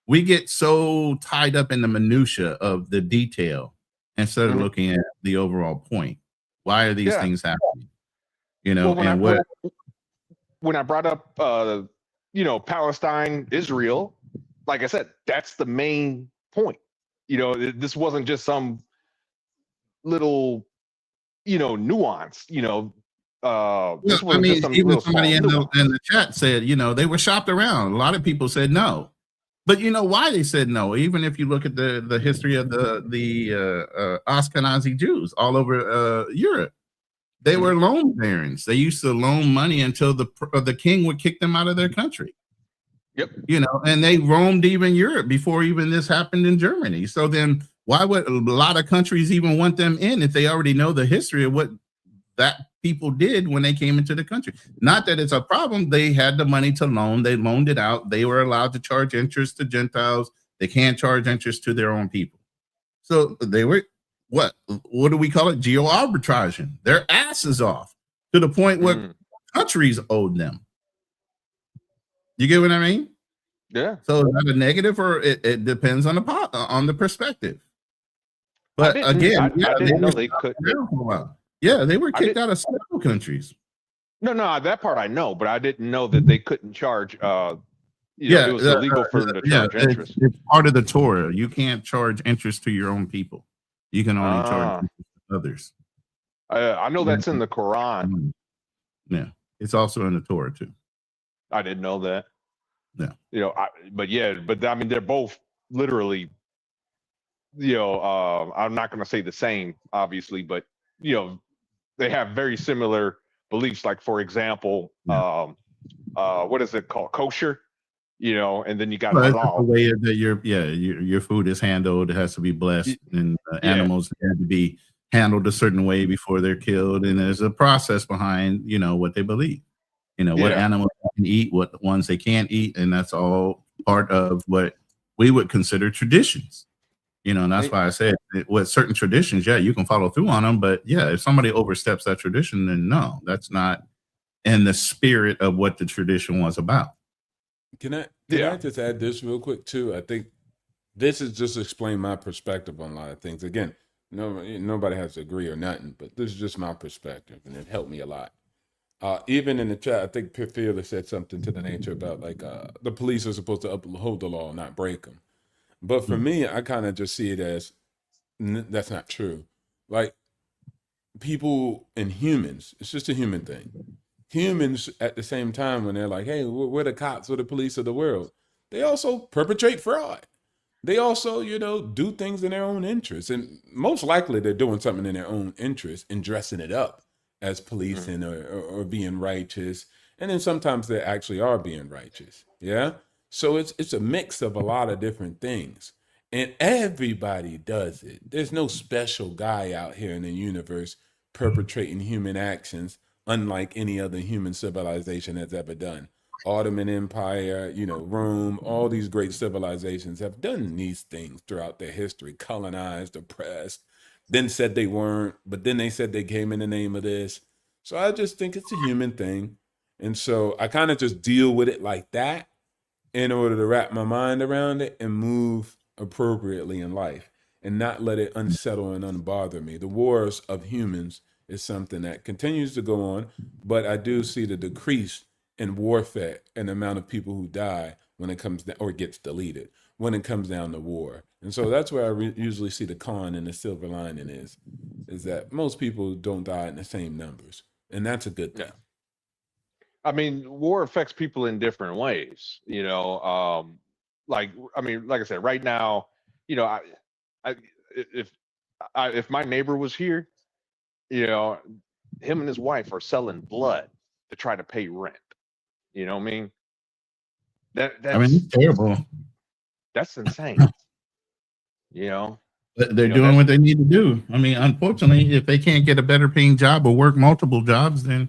we get so tied up in the minutia of the detail instead of looking at the overall point. Why are these things happening? You know, when I brought up, you know, Palestine, Israel, like I said, that's the main point. You know, this wasn't just some little, you know, nuance. You know, this wasn't just some even little somebody in nuance. the chat said, you know, they were shopped around. A lot of people said no, but you know why they said no. Even if you look at the history of the Ashkenazi Jews all over Europe, they were loan barons. They used to loan money until the king would kick them out of their country. Yep. You know, and they roamed even Europe before even this happened in Germany. So then why would a lot of countries even want them in if they already know the history of what that people did when they came into the country? Not that it's a problem. They had the money to loan. They loaned it out. They were allowed to charge interest to Gentiles. They can't charge interest to their own people. So they were, what do we call it? Geo-arbitraging their asses off to the point where countries owed them. You get what I mean? Yeah. So is that a negative, or it depends on the perspective? But again, I didn't know they could. Yeah, they were kicked out of several countries. No, that part I know, but I didn't know that they couldn't charge. You know, it was illegal for them to charge interest. It's part of the Torah. You can't charge interest to your own people. You can only charge interest to others. I know that's in the Quran. Yeah, it's also in the Torah too. I didn't know that. Yeah. You know, but I mean, they're both literally, you know, I'm not going to say the same, obviously, but, you know, they have very similar beliefs. Like, for example, what is it called? Kosher, you know, and then you got the way that your food is handled. It has to be blessed, and animals have to be handled a certain way before they're killed. And there's a process behind, you know, what they believe. You know, what animals can eat, what ones they can't eat, and that's all part of what we would consider traditions. You know, and that's why I said with certain traditions, you can follow through on them, but if somebody oversteps that tradition, then no, that's not in the spirit of what the tradition was about. Can Can Yeah. I just add this real quick too? I think this is just explain my perspective on a lot of things. Again, nobody has to agree or nothing, but this is just my perspective, and it helped me a lot. Even in the chat, I think Fearless said something to the nature about like the police are supposed to uphold the law, not break them. But for me, I kind of just see it as that's not true. Like people and humans, it's just a human thing. Humans at the same time, when they're like, hey, we're the cops or the police of the world, they also perpetrate fraud. They also, do things in their own interest. And most likely they're doing something in their own interest and dressing it up as policing or being righteous. And then sometimes they actually are being righteous. Yeah. So it's a mix of a lot of different things. And everybody does it. There's no special guy out here in the universe perpetrating human actions unlike any other human civilization has ever done. Ottoman Empire, Rome, all these great civilizations have done these things throughout their history, colonized, oppressed, then said they weren't, but then they said they came in the name of this. So I just think it's a human thing. And so I kind of just deal with it like that in order to wrap my mind around it and move appropriately in life and not let it unsettle and unbother me. The wars of humans is something that continues to go on, but I do see the decrease in warfare and the amount of people who die when it comes down or gets deleted when it comes down to war. And so that's where I usually see the con and the silver lining is that most people don't die in the same numbers. And that's a good thing. I mean, war affects people in different ways, like I said, right now, if my neighbor was here, him and his wife are selling blood to try to pay rent. You know what I mean? It's terrible. That's insane. They're doing what they need to do. I mean, unfortunately, if they can't get a better paying job or work multiple jobs, then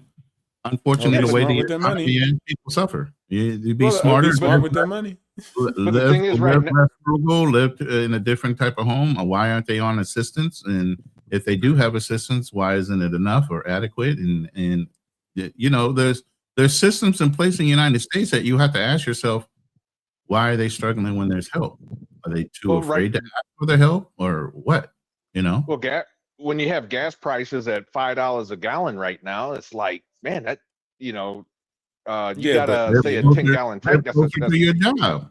unfortunately, the way the economy is, people suffer. You'd be smarter. Be smart with their money. Live less frugal, live in a different type of home. Why aren't they on assistance? And if they do have assistance, why isn't it enough or adequate? And there's systems in place in the United States that you have to ask yourself, why are they struggling when there's help? Are they too afraid to ask for the help or what? Well, when you have gas prices at $5 a gallon right now, it's like, man, that you gotta say a 10-gallon tank. That's your job.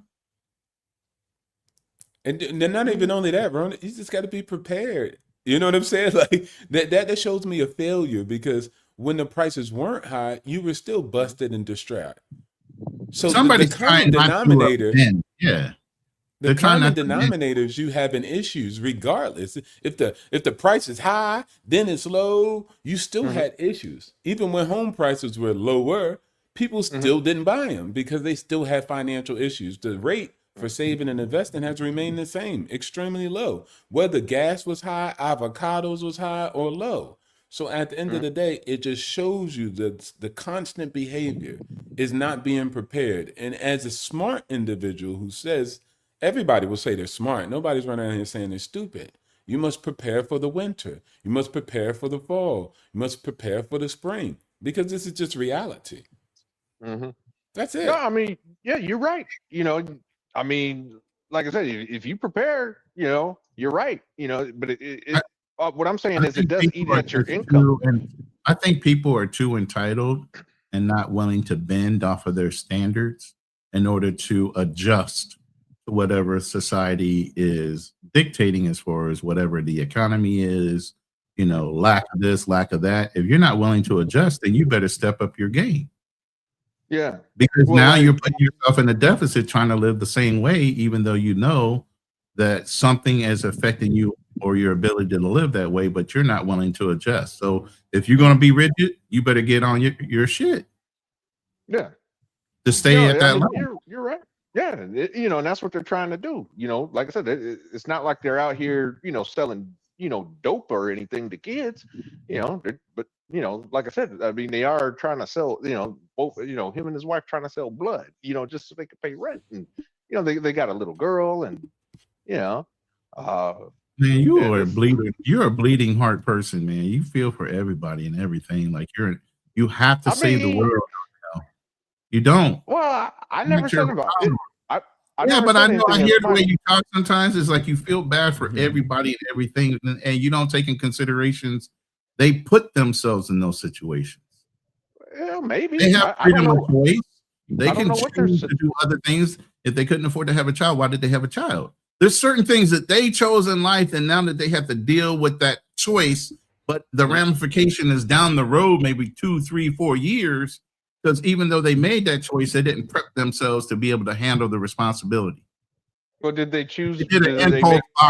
And they're not even only that, Ron. You just got to be prepared. You know what I'm saying? Like that shows me a failure because when the prices weren't high, you were still busted and distraught. So somebody's the common denominator, the common denominators, you having issues regardless. If the price is high, then it's low. You still had issues. Even when home prices were lower, people still didn't buy them because they still had financial issues. The rate for saving and investing has remained the same, extremely low. Whether gas was high, avocados was high or low. So at the end of the day, it just shows you that the constant behavior is not being prepared. And as a smart individual who says, everybody will say they're smart. Nobody's running around here saying they're stupid. You must prepare for the winter. You must prepare for the fall. You must prepare for the spring because this is just reality. That's it. No, I mean, yeah, you're right. I mean, like I said, if you prepare, you're right. But what I'm saying is it does eat at your income. And I think people are too entitled and not willing to bend off of their standards in order to adjust to whatever society is dictating as far as whatever the economy is, lack of this, lack of that. If you're not willing to adjust, then you better step up your game. Yeah. Because now you're putting yourself in a deficit trying to live the same way, even though you know that something is affecting you or your ability to live that way, but you're not willing to adjust. So if you're going to be rigid, you better get on your shit. Yeah. To stay at that level. You're right. Yeah. And that's what they're trying to do. Like I said, it's not like they're out here, selling, dope or anything to kids, but like I said, I mean, they are trying to sell, both, him and his wife trying to sell blood, just so they could pay rent. And, they got a little girl and, man, you're a bleeding heart person, man. You feel for everybody and everything. Like you have to save the world. You don't. Well, I never said about it. Yeah, never but I said know I anything hear as the way money. you talk sometimes. It's like you feel bad for everybody and everything, and you don't take in considerations. They put themselves in those situations. Yeah, They maybe. have I don't freedom of know. choice. They I don't can know what they're. choose to do other things. If they couldn't afford to have a child, why did they have a child? There's certain things that they chose in life, and now that they have to deal with that choice, but the ramification is down the road, maybe 2, 3, 4 years, because even though they made that choice, they didn't prep themselves to be able to handle the responsibility. Well, did they choose? They did an Did they impulse make? buy.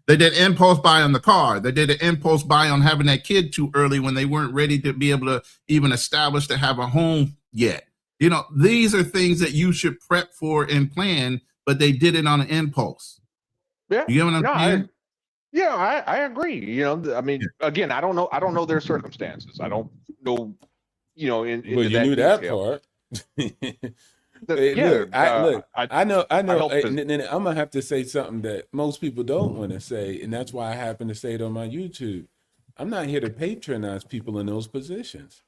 They did impulse buy on the car. They did an impulse buy on having that kid too early when they weren't ready to be able to even establish to have a home yet. You know, these are things that you should prep for and plan, but they did it on an impulse. Yeah. You get what I'm No, saying? I agree. You know, I mean, again, I don't know their circumstances. I don't know, Well, into you that knew that detail. part. Yeah, Look, I I know, helped and then I'm gonna have to say something that most people don't want to say, and that's why I happen to say it on my YouTube. I'm not here to patronize people in those positions.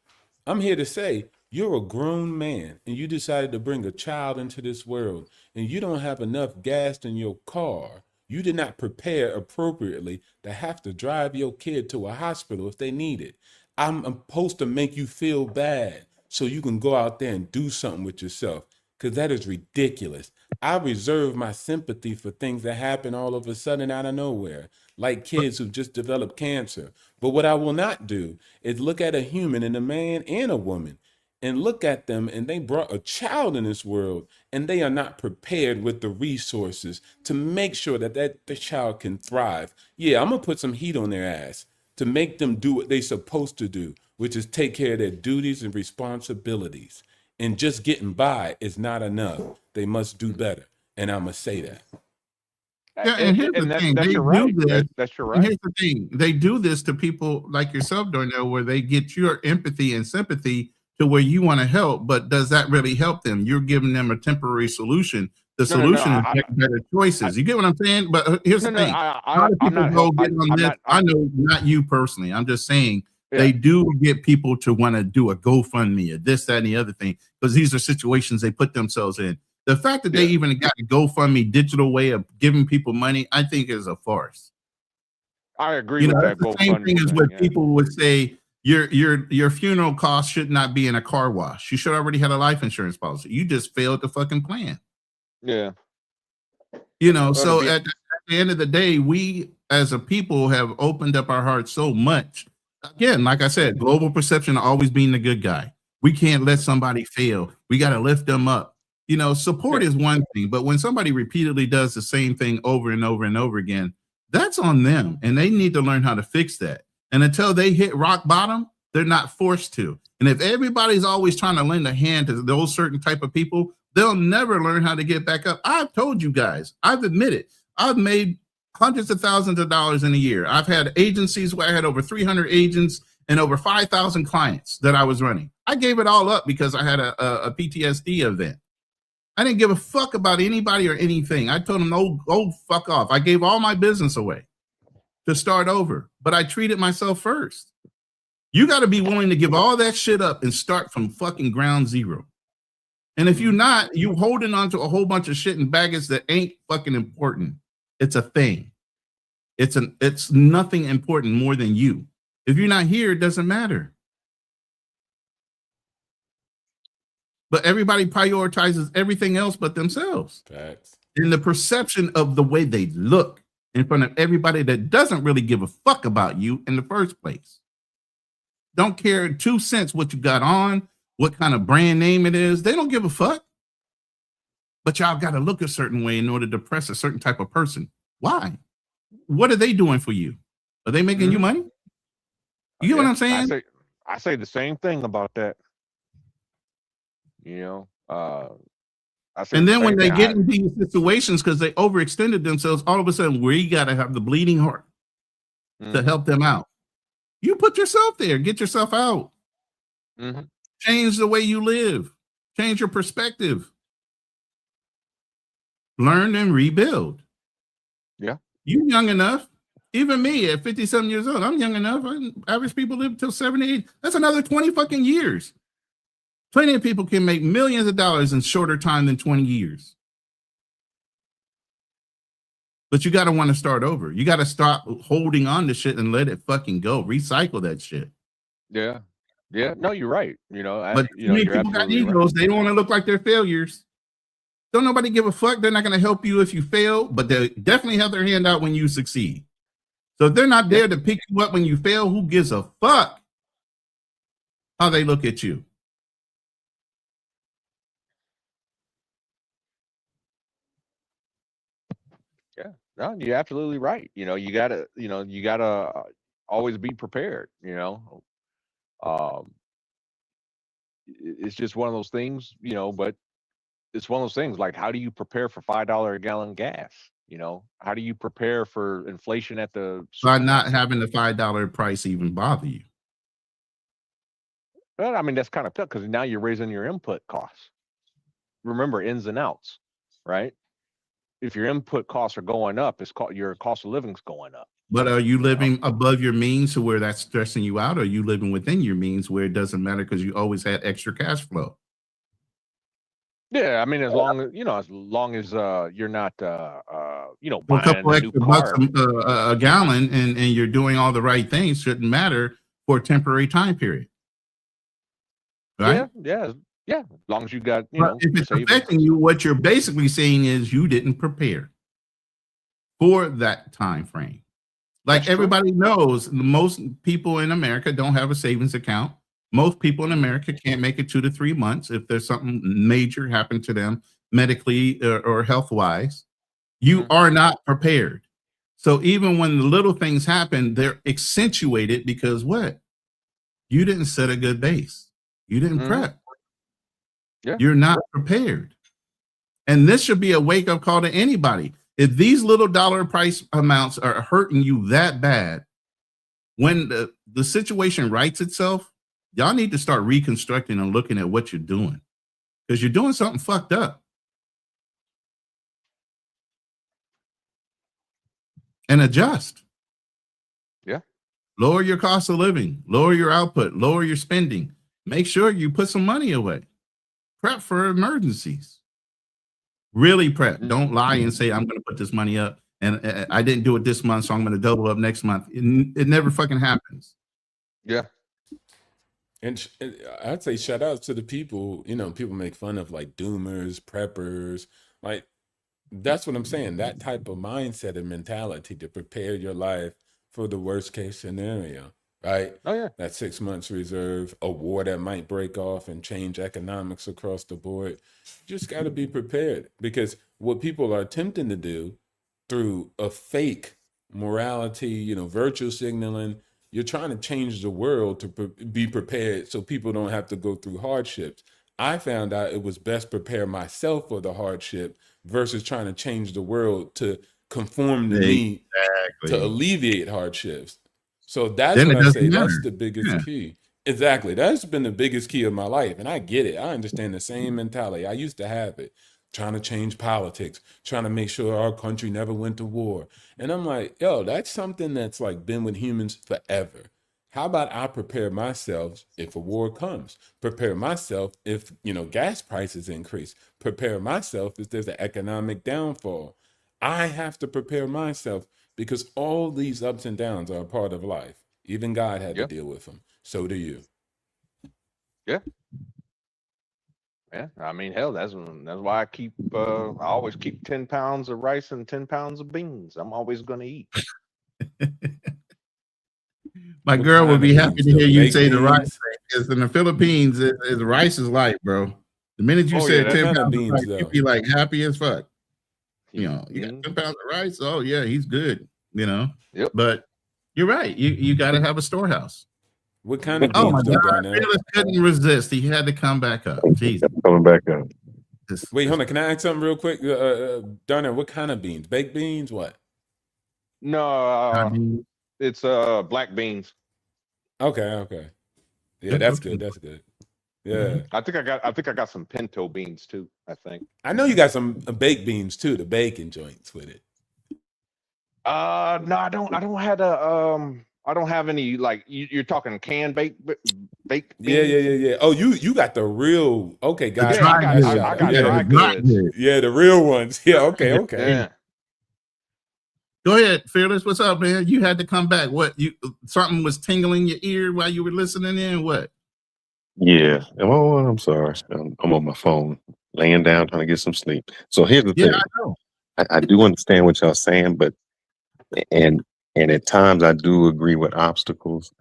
I'm here to say you're a grown man and you decided to bring a child into this world and you don't have enough gas in your car. You did not prepare appropriately to have to drive your kid to a hospital if they need it. I'm supposed to make you feel bad so you can go out there and do something with yourself, because that is ridiculous. I reserve my sympathy for things that happen all of a sudden out of nowhere, like kids who've just developed cancer. But what I will not do is look at a human, and a man and a woman, and look at them and they brought a child in this world and they are not prepared with the resources to make sure that the child can thrive. Yeah, I'm gonna put some heat on their ass to make them do what they're supposed to do, which is take care of their duties and responsibilities. And just getting by is not enough. They must do better. And I'm gonna say that. Yeah, and here's the thing: that's they your do right. this. That's your And right. here's the thing: they do this to people like yourself, Darnell, where they get your empathy and sympathy to where you want to help. But does that really help them? You're giving them a temporary solution. The No, solution is make better choices. You get what I'm saying? But here's the thing: a lot of I'm people not go help. get on I'm this. not. I know not you personally. I'm just saying Yeah. they do get people to want to do a GoFundMe or this, that, and the other thing, because these are situations they put themselves in. The fact that they even got a GoFundMe digital way of giving people money, I think is a farce. I agree You with know, that that's the same GoFundMe thing as thing. what Yeah. people would say your funeral cost should not be in a car wash. You should already have a life insurance policy. You just failed the fucking plan. Yeah. You know, Well, so to be- at the end of the day, we as a people have opened up our hearts so much. Again, like I said, global perception always being the good guy. We can't let somebody fail. We got to lift them up. You know, support is one thing, but when somebody repeatedly does the same thing over and over and over again, that's on them, and they need to learn how to fix that. And until they hit rock bottom, they're not forced to. And if everybody's always trying to lend a hand to those certain type of people, they'll never learn how to get back up. I've told you guys, I've admitted, I've made hundreds of thousands of dollars in a year. I've had agencies where I had over 300 agents and over 5,000 clients that I was running. I gave it all up because I had a PTSD event. I didn't give a fuck about anybody or anything. I told them, oh, fuck off. I gave all my business away to start over, but I treated myself first. You got to be willing to give all that shit up and start from fucking ground zero. And if you're not, you holding on to a whole bunch of shit and baggage that ain't fucking important. It's a thing. It's nothing important more than you. If you're not here, it doesn't matter. But everybody prioritizes everything else but themselves. Facts. And the perception of the way they look in front of everybody that doesn't really give a fuck about you in the first place. Don't care 2 cents what you got on, what kind of brand name it is. They don't give a fuck. But y'all got to look a certain way in order to press a certain type of person. Why? What are they doing for you? Are they making you money? You get what I'm saying? I say the same thing about that. You know, I say And the then when same they thing. get into these situations because they overextended themselves, all of a sudden we got to have the bleeding heart to help them out. You put yourself there, get yourself out. Change the way you live, change your perspective, learn and rebuild. Yeah. You young enough. Even me at 57 years old, I'm young enough. Average people live till 78. That's another 20 fucking years. Plenty of people can make millions of dollars in shorter time than 20 years. But you got to want to start over. You got to stop holding on to shit and let it fucking go. Recycle that shit. Yeah. Yeah. No, you're right. But too many you're people got absolutely right. egos. They don't want to look like they're failures. Don't nobody give a fuck. They're not going to help you if you fail, but they definitely have their hand out when you succeed. So if they're not there to pick you up when you fail, who gives a fuck how they look at you? Yeah. No, you're absolutely right. You gotta always be prepared. It's just one of those things, but it's one of those things like, how do you prepare for $5 a gallon gas? How do you prepare for inflation at the By not having the $5 price even bother you. Well, I mean, that's kind of tough because now you're raising your input costs. Remember, ins and outs, right? If your input costs are going up, your cost of living's going up. But are you living above your means to where that's stressing you out? Or are you living within your means where it doesn't matter because you always had extra cash flow? Yeah, I mean, as long as you're not, A buying couple a new extra bucks car. a gallon and you're doing all the right things shouldn't matter for a temporary time period. Right? Yeah. As long as you got, But if it's savings. affecting you, what you're basically saying is you didn't prepare for that time frame. Like everybody knows, most people in America don't have a savings account. Most people in America can't make it 2 to 3 months if there's something major happened to them medically or health wise. You are not prepared. So even when the little things happen, they're accentuated because what? You didn't set a good base. You didn't prep. Yeah. You're not prepared. And this should be a wake-up call to anybody. If these little dollar price amounts are hurting you that bad, when the situation rights itself, y'all need to start reconstructing and looking at what you're doing because you're doing something fucked up. And adjust. Yeah. Lower your cost of living, lower your output, lower your spending. Make sure you put some money away. Prep for emergencies. Really prep. Don't lie and say, I'm going to put this money up and I didn't do it this month, so I'm going to double up next month. It never fucking happens. Yeah. And I'd say shout out to the people, people make fun of like doomers, preppers. Like, that's what I'm saying. That type of mindset and mentality to prepare your life for the worst case scenario, right? Oh, yeah. That 6 months reserve, a war that might break off and change economics across the board. You just got to be prepared because what people are attempting to do through a fake morality, virtue signaling, you're trying to change the world to be prepared so people don't have to go through hardships. I found out it was best prepare myself for the hardship versus trying to change the world to conform to me to alleviate hardships. So that's Then what it I doesn't say. matter. That's the biggest Yeah. key. Exactly. That's been the biggest key of my life. And I get it. I understand the same mentality. I used to have it, trying to change politics, trying to make sure our country never went to war. And I'm like, yo, that's something that's like been with humans forever. How about I prepare myself if a war comes? Prepare myself if, gas prices increase. Prepare myself if there's an economic downfall. I have to prepare myself because all these ups and downs are a part of life. Even God had to deal with them. So do you. Yeah. Yeah. I mean, hell, that's why I always keep 10 pounds of rice and 10 pounds of beans. I'm always going to eat. My What girl kind would of be happy beans, to though? hear you Baked say the rice beans? thing because in the Philippines, rice is light, bro. The minute you Oh, said yeah, 10 that's pounds of beans, rice, though. you'd be like happy as fuck. You got Mhm. 10 pounds of rice. Oh, yeah, he's good. Yep. But you're right. You got to have a storehouse. What kind of Oh my beans, though, God, Darnell? Fearless couldn't resist. He had to come back up. Jesus. Coming back up. Wait, hold on. Can I ask something real quick? Darnell, what kind of beans? Baked beans? What? No, it's black beans. Okay. Yeah, that's good. That's good. Yeah. I think I got some pinto beans too, I think. I know you got some baked beans too, the bacon joints with it. No, I don't I don't have any like you're talking canned baked beans. Yeah. Oh, you got the real. Okay, guys. Yeah, I got dry goods. Yeah, the real ones. Yeah. Okay. Yeah. Go ahead, Fearless. What's up, man? You had to come back. What? You something was tingling your ear while you were listening in? What? Yeah. Oh, I'm sorry. I'm on my phone, laying down trying to get some sleep. So here's the Yeah, thing. I know. I do understand what y'all saying, but and and at times I do agree with obstacles.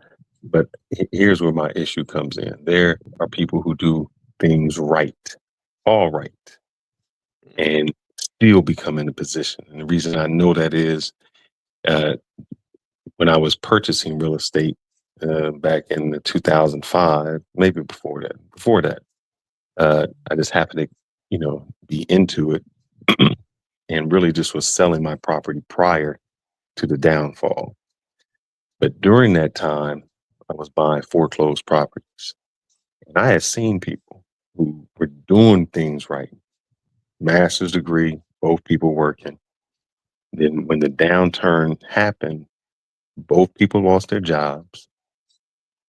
But here's where my issue comes in. There are people who do things right, all right, and still become in a position. And the reason I know that is uh, when I was purchasing real estate back in the 2005, maybe before that, I just happened to, be into it and really just was selling my property prior to the downfall. But during that time, I was buying foreclosed properties. And I had seen people who were doing things right, master's degree, both people working. Then when the downturn happened, both people lost their jobs.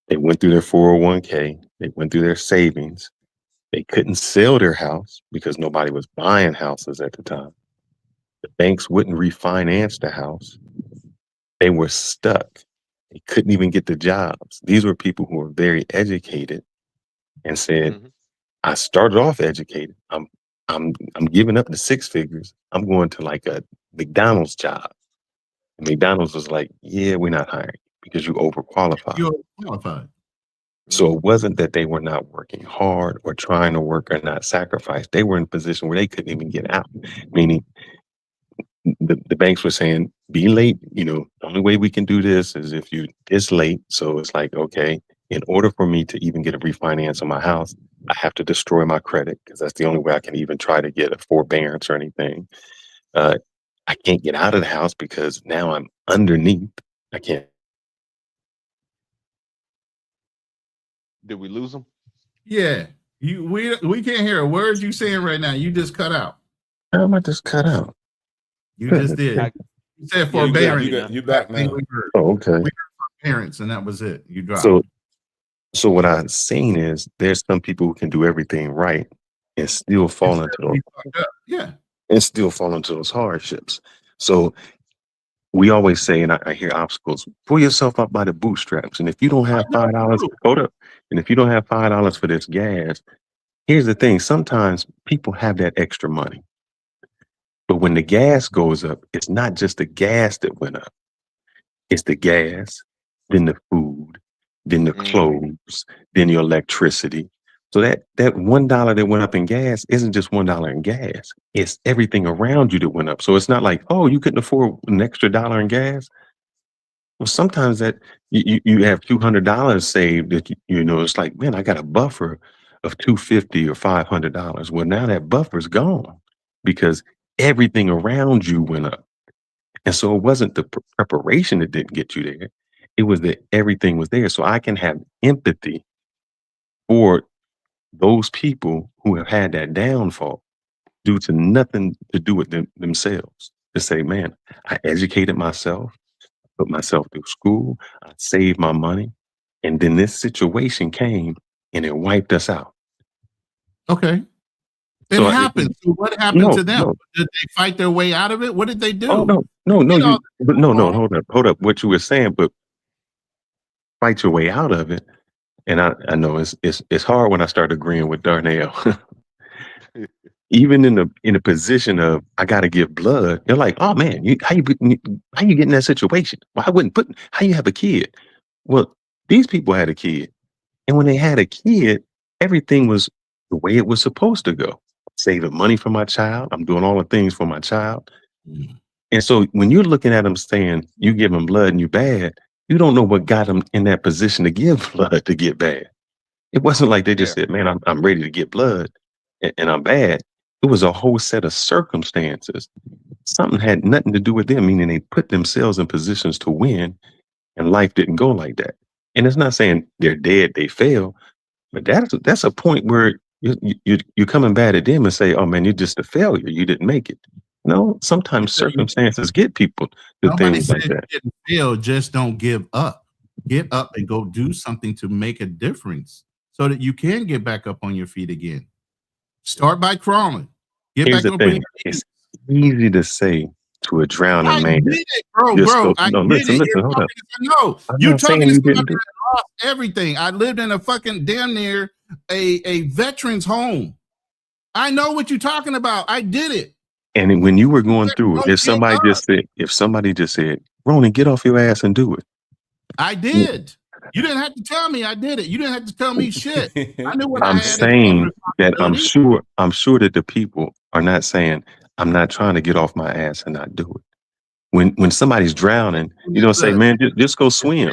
They went through their 401k, they went through their savings. They couldn't sell their house because nobody was buying houses at the time. The banks wouldn't refinance the house. They were stuck. They couldn't even get the jobs. These were people who were very educated and said, I started off educated. I'm giving up the six figures. I'm going to like a McDonald's job. And McDonald's was like, yeah, we're not hiring you because you overqualified. You're qualified. So it wasn't that they were not working hard or trying to work or not sacrifice. They were in a position where they couldn't even get out. Meaning the banks were saying, be late. The only way we can do this is if you this late. So it's like, okay, in order for me to even get a refinance on my house, I have to destroy my credit because that's the only way I can even try to get a forbearance or anything. I can't get out of the house because now I'm underneath. I can't. Did we lose him? Yeah. We can't hear a word you saying right now. You just cut out. How am I just cut out? You just did. You said forbearance. You back now. Oh, okay. We heard forbearance, and that was it. You dropped. So what I've seen is there's some people who can do everything right and still fall into those hardships. So we always say, and I hear obstacles, pull yourself up by the bootstraps. And if you don't have $5, hold up. And if you don't have $5 for this gas, here's the thing. Sometimes people have that extra money. But when the gas goes up, it's not just the gas that went up. It's the gas, then the food, then the clothes, then your electricity. So that $1 that went up in gas isn't just $1 in gas. It's everything around you that went up. So it's not like, oh, you couldn't afford an extra dollar in gas. Well, sometimes that you have $200 saved that it's like, man, I got a buffer of $250 or $500. Well, now that buffer's gone because everything around you went up. And so it wasn't the preparation that didn't get you there. It was that everything was there. So I can have empathy for those people who have had that downfall due to nothing to do with themselves. To say, man, I educated myself, put myself through school, I saved my money, and then this situation came and it wiped us out. Okay. It happened. So what happened to them? No. Did they fight their way out of it? What did they do? Oh, no. Hold up. What you were saying, but fight your way out of it. And I know it's hard when I start agreeing with Darnell. Even in a position of I got to give blood, they're like, oh man, how you get in that situation? Well, how you have a kid? Well, these people had a kid, and when they had a kid, everything was the way it was supposed to go. Saving money for my child, I'm doing all the things for my child, and so when you're looking at them saying you give them blood and you bad, you don't know what got them in that position to give blood to get bad. It wasn't like they just said, man, I'm ready to get blood and I'm bad. It was a whole set of circumstances. Something had nothing to do with them, meaning they put themselves in positions to win, and life didn't go like that. And it's not saying they're dead, they fail, but that's a point where you're coming bad at them and say, oh man, you're just a failure. You didn't make it. No, sometimes circumstances get people to things like that. You didn't fail, just don't give up. Get up and go do something to make a difference so that you can get back up on your feet again. Start by crawling. Here's the thing. It's easy to say to a drowning I man. did it, bro. I No, did listen, it. You're hold up. no, I'm you're not saying talking to you somebody didn't do that lost everything. I lived in a fucking damn near a veterans home. I know what you're talking about. I did it. And when you were going through it, Don't give up. if somebody just said, Ronan, get off your ass and do it. I did. You didn't have to tell me I did it. You didn't have to tell me shit. I knew what I I'm had. saying that I'm sure that the people are not saying, I'm not trying to get off my ass and not do it. When somebody's drowning, you don't say, man, just go swim.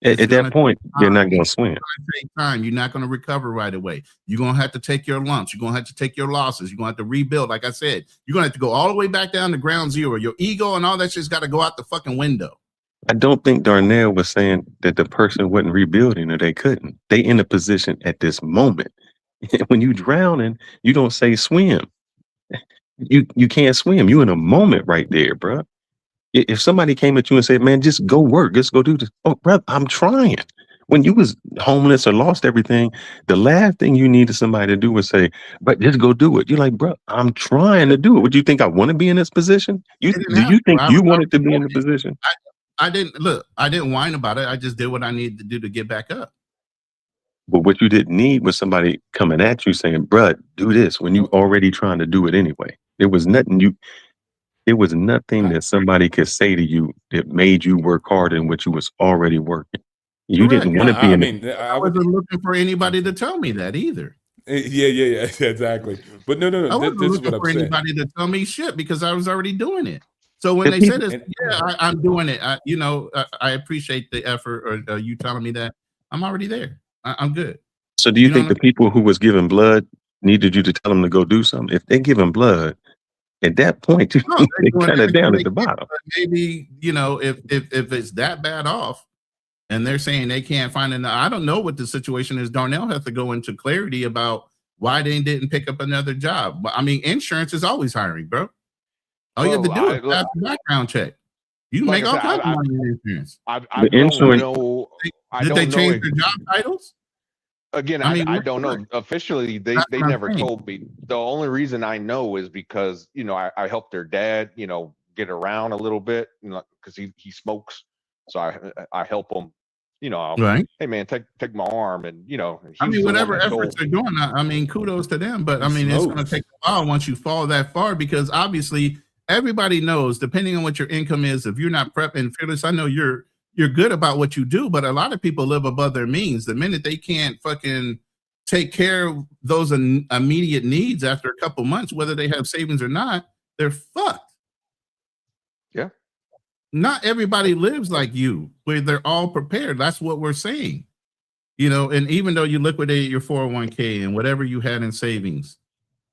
At that point, they're not going to swim. Take time. You're not going to recover right away. You're going to have to take your lumps. You're going to have to take your losses. You're going to have to rebuild. Like I said, you're going to have to go all the way back down to ground zero. Your ego and all that shit's got to go out the fucking window. I don't think Darnell was saying that the person wasn't rebuilding or they couldn't. They in a position at this moment. When you drowning, you don't say swim. You can't swim. You in a moment right there, bro. If somebody came at you and said, man, just go work, just go do this. Oh, brother, I'm trying. When you was homeless or lost everything, the last thing you needed somebody to do was say, but just go do it. You're like, bro, I'm trying to do it. Would you think I want to be in this position? Do you think you wanted to be in the position? I didn't whine about it. I just did what I needed to do to get back up. But what you didn't need was somebody coming at you saying, bruh, do this when you already trying to do it anyway. There was nothing that somebody could say to you that made you work harder than what you was already working. You didn't want to be I wasn't looking for anybody to tell me that either. Yeah, exactly. But no. I wasn't This is looking what for I'm saying. anybody to tell me shit because I was already doing it. So when they said this, I'm doing it. I appreciate the effort or you telling me that. I'm already there. I'm good. So do you think the people who was giving blood needed you to tell them to go do something? If they giving blood, at that point, they kind of down at the bottom. Maybe, if it's that bad off and they're saying they can't find it. I don't know what the situation is. Darnell has to go into clarity about why they didn't pick up another job. But I mean, insurance is always hiring, bro. All you have to do is pass the background check. You can make all kinds of money in insurance. I don't know. Did they change their job titles? Again, I don't know. Officially, they never told me. The only reason I know is because, I helped their dad, get around a little bit, because he smokes. So I help him, right. Hey man, take my arm and, whatever efforts they're doing, kudos to them. But it's going to take a while once you fall that far, because obviously everybody knows, depending on what your income is, if you're not prepping, Fearless, I know you're good about what you do, but a lot of people live above their means. The minute they can't fucking take care of those immediate needs after a couple months, whether they have savings or not, they're fucked. Yeah. Not everybody lives like you, where they're all prepared. That's what we're saying. And even though you liquidate your 401k and whatever you had in savings,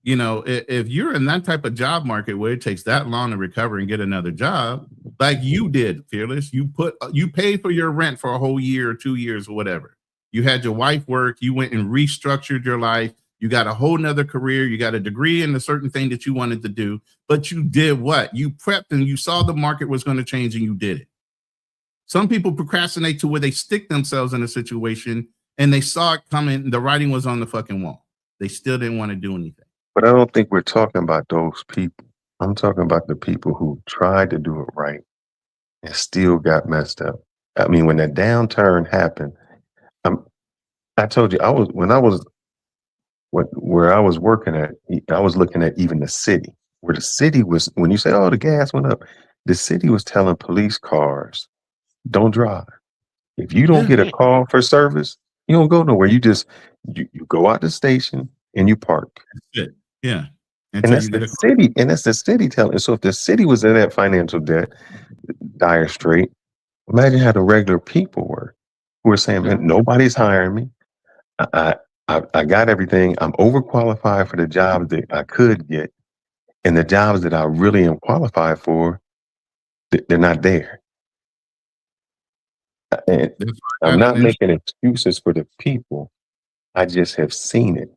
if you're in that type of job market where it takes that long to recover and get another job, like you did, Fearless, you paid for your rent for a whole year or 2 years or whatever. You had your wife work, you went and restructured your life. You got a whole nother career. You got a degree in a certain thing that you wanted to do, but you did what? You prepped and you saw the market was going to change and you did it. Some people procrastinate to where they stick themselves in a situation and they saw it coming. The writing was on the fucking wall. They still didn't want to do anything. But I don't think we're talking about those people. I'm talking about the people who tried to do it right and still got messed up. I mean, when that downturn happened, I told you where I was working at, I was looking at even the city, where the city was, when you say, oh, the gas went up, the city was telling police cars, don't drive. If you don't get a call for service, you don't go nowhere. You just, you go out the station and you park. That's it. Yeah. And that's the city. And that's the city telling. So if the city was in that financial debt, dire strait, imagine how the regular people were, who were saying, man, nobody's hiring me. I got everything. I'm overqualified for the jobs that I could get. And the jobs that I really am qualified for, they're not there. And I'm not making excuses for the people. I just have seen it.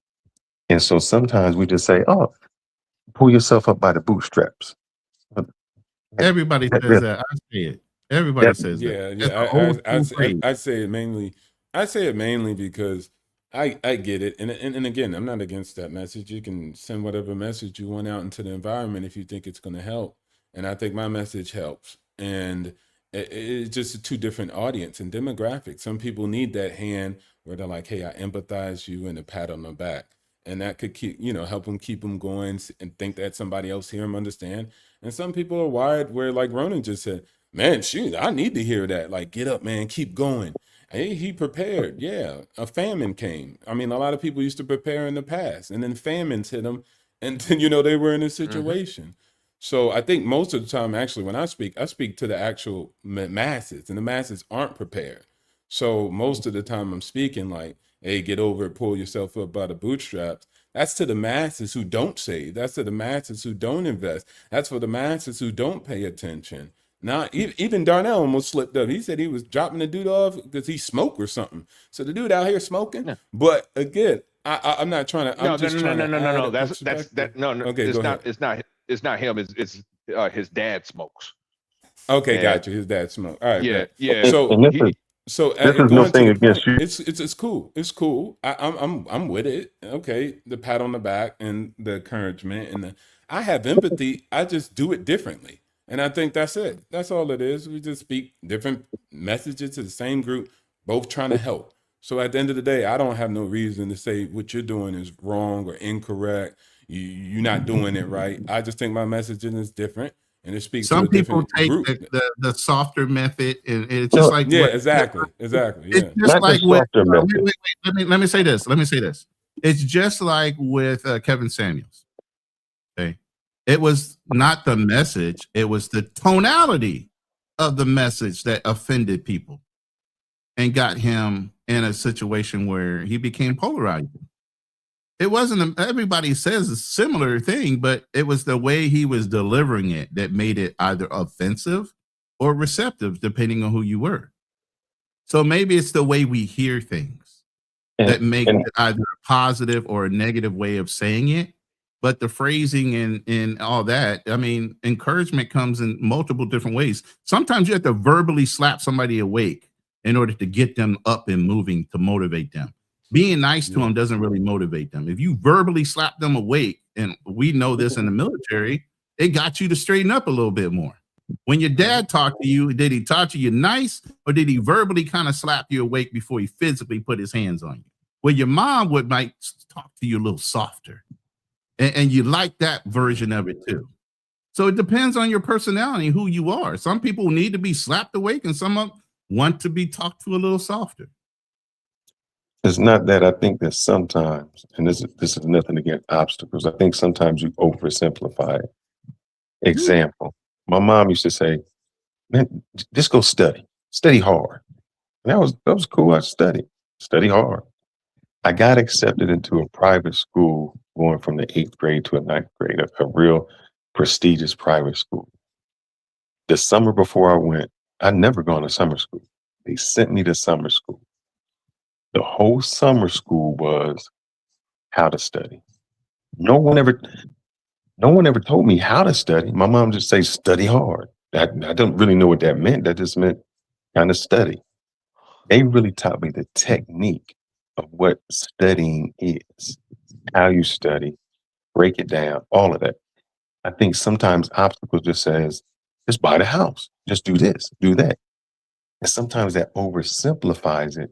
And so sometimes we just say, oh, pull yourself up by the bootstraps. Everybody says that. I say it. Everybody says that. Yeah. I say it mainly. I say it mainly because I get it. And again, I'm not against that message. You can send whatever message you want out into the environment if you think it's going to help. And I think my message helps. And it's just two different audience and demographics. Some people need that hand where they're like, hey, I empathize you, and a pat on the back. And that could keep, help them keep them going and think that somebody else hear them understand. And some people are wired where, like Ronan just said, man, shoot, I need to hear that. Like, get up, man, keep going. Hey, he prepared. Yeah, a famine came. I mean, a lot of people used to prepare in the past, and then famines hit them, and then, they were in a situation. So I think most of the time, actually, when I speak to the actual masses, and the masses aren't prepared. So most of the time I'm speaking like, hey, get over it, pull yourself up by the bootstraps. That's to the masses who don't save. That's to the masses who don't invest. That's for the masses who don't pay attention. Now, even Darnell almost slipped up. He said he was dropping the dude off because he smoked or something. So the dude out here smoking. Yeah. But again, I'm not trying to. No. That's no. Okay, It's not him. It's his dad smokes. Okay, got you. His dad smoked. All right. Yeah, man. yeah. So this is no thing against you. It's cool. It's cool. I'm with it. Okay, the pat on the back and the encouragement and I have empathy. I just do it differently. And I think that's it. That's all it is. We just speak different messages to the same group, both trying to help. So at the end of the day, I don't have no reason to say what you're doing is wrong or incorrect. You're not doing it right. I just think my messaging is different, and it speaks. Some to a people take group. the softer method, and it's just like exactly. It's Yeah. just like with. Wait, let me say this. It's just like with Kevin Samuels. Okay. It was not the message, it was the tonality of the message that offended people and got him in a situation where he became polarizing. It wasn't everybody says a similar thing, but it was the way he was delivering it that made it either offensive or receptive, depending on who you were. So maybe it's the way we hear things that make it either a positive or a negative way of saying it. But the phrasing and all that, I mean, encouragement comes in multiple different ways. Sometimes you have to verbally slap somebody awake in order to get them up and moving to motivate them. Being nice to them doesn't really motivate them. If you verbally slap them awake, and we know this in the military, it got you to straighten up a little bit more. When your dad talked to you, did he talk to you nice, or did he verbally kind of slap you awake before he physically put his hands on you? Well, your mom might talk to you a little softer. And you like that version of it too. So it depends on your personality, who you are. Some people need to be slapped awake, and some want to be talked to a little softer. It's not that. I think that sometimes, and this is nothing against obstacles, I think sometimes you oversimplify it. Example, my mom used to say, man, just go study hard. And that was cool. I study hard. I got accepted into a private school going from the 8th grade to a 9th grade, a real prestigious private school. The summer before I went, I'd never gone to summer school. They sent me to summer school. The whole summer school was how to study. No one ever told me how to study. My mom just said, study hard. I don't really know what that meant. That just meant kind of study. They really taught me the technique of what studying is, how you study, break it down, all of that. I think sometimes obstacles just says, just buy the house, just do this, do that. And sometimes that oversimplifies it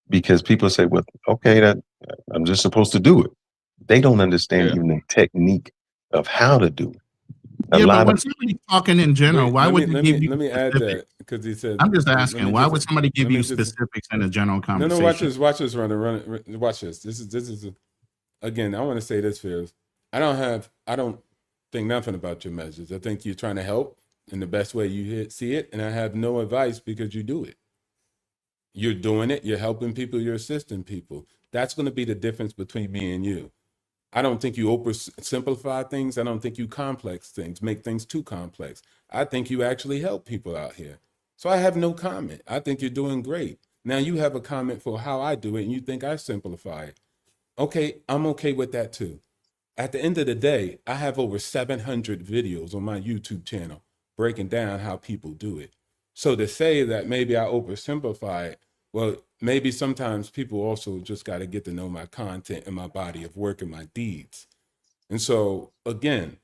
because people say, well, okay, that I'm just supposed to do it. They don't understand even the technique of how to do it. But when somebody's talking in general, why would they give you? Let me add that because he said. I'm just asking, why would somebody give you specifics in a general conversation? No, watch this, run. Watch this. This is again. I want to say this, Fears. I don't think nothing about your message. I think you're trying to help in the best way you see it, and I have no advice because you do it. You're doing it. You're helping people. You're assisting people. That's going to be the difference between me and you. I don't think you oversimplify things. I don't think you complex things, make things too complex. I think you actually help people out here. So I have no comment. I think you're doing great. Now you have a comment for how I do it and you think I simplify it. Okay, I'm okay with that too. At the end of the day, I have over 700 videos on my YouTube channel breaking down how people do it. So to say that maybe I oversimplify it, well, maybe sometimes people also just got to get to know my content and my body of work and my deeds. And so, again,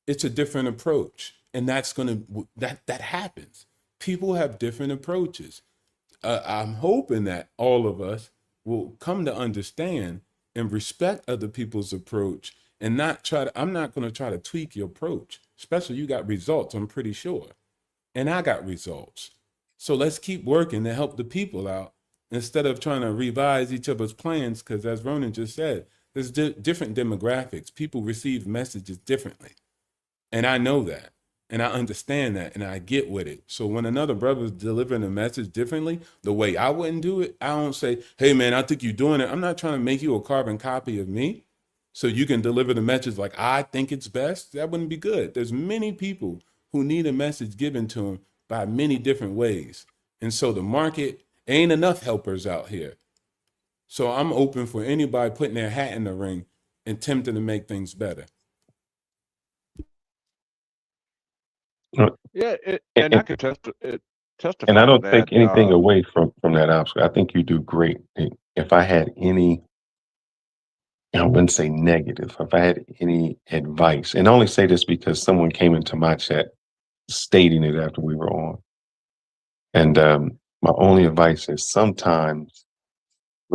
it's a different approach. And that's that happens. People have different approaches. I'm hoping that all of us will come to understand and respect other people's approach and not try to, I'm not going to try to tweak your approach, especially you got results, I'm pretty sure. And I got results. So let's keep working to help the people out instead of trying to revise each other's plans. Because as Ronan just said, there's different demographics. People receive messages differently. And I know that. And I understand that. And I get with it. So when another brother's delivering a message differently, the way I wouldn't do it, I don't say, hey, man, I think you're doing it. I'm not trying to make you a carbon copy of me so you can deliver the message like I think it's best. That wouldn't be good. There's many people who need a message given to them by many different ways. And so the market ain't enough helpers out here. So I'm open for anybody putting their hat in the ring and attempting to make things better. Yeah, and I could testify. And I don't to take that. anything away from that obstacle. I think you do great. If I had any, I wouldn't say negative, if I had any advice, and I only say this because someone came into my chat stating it after we were on. And my only advice is sometimes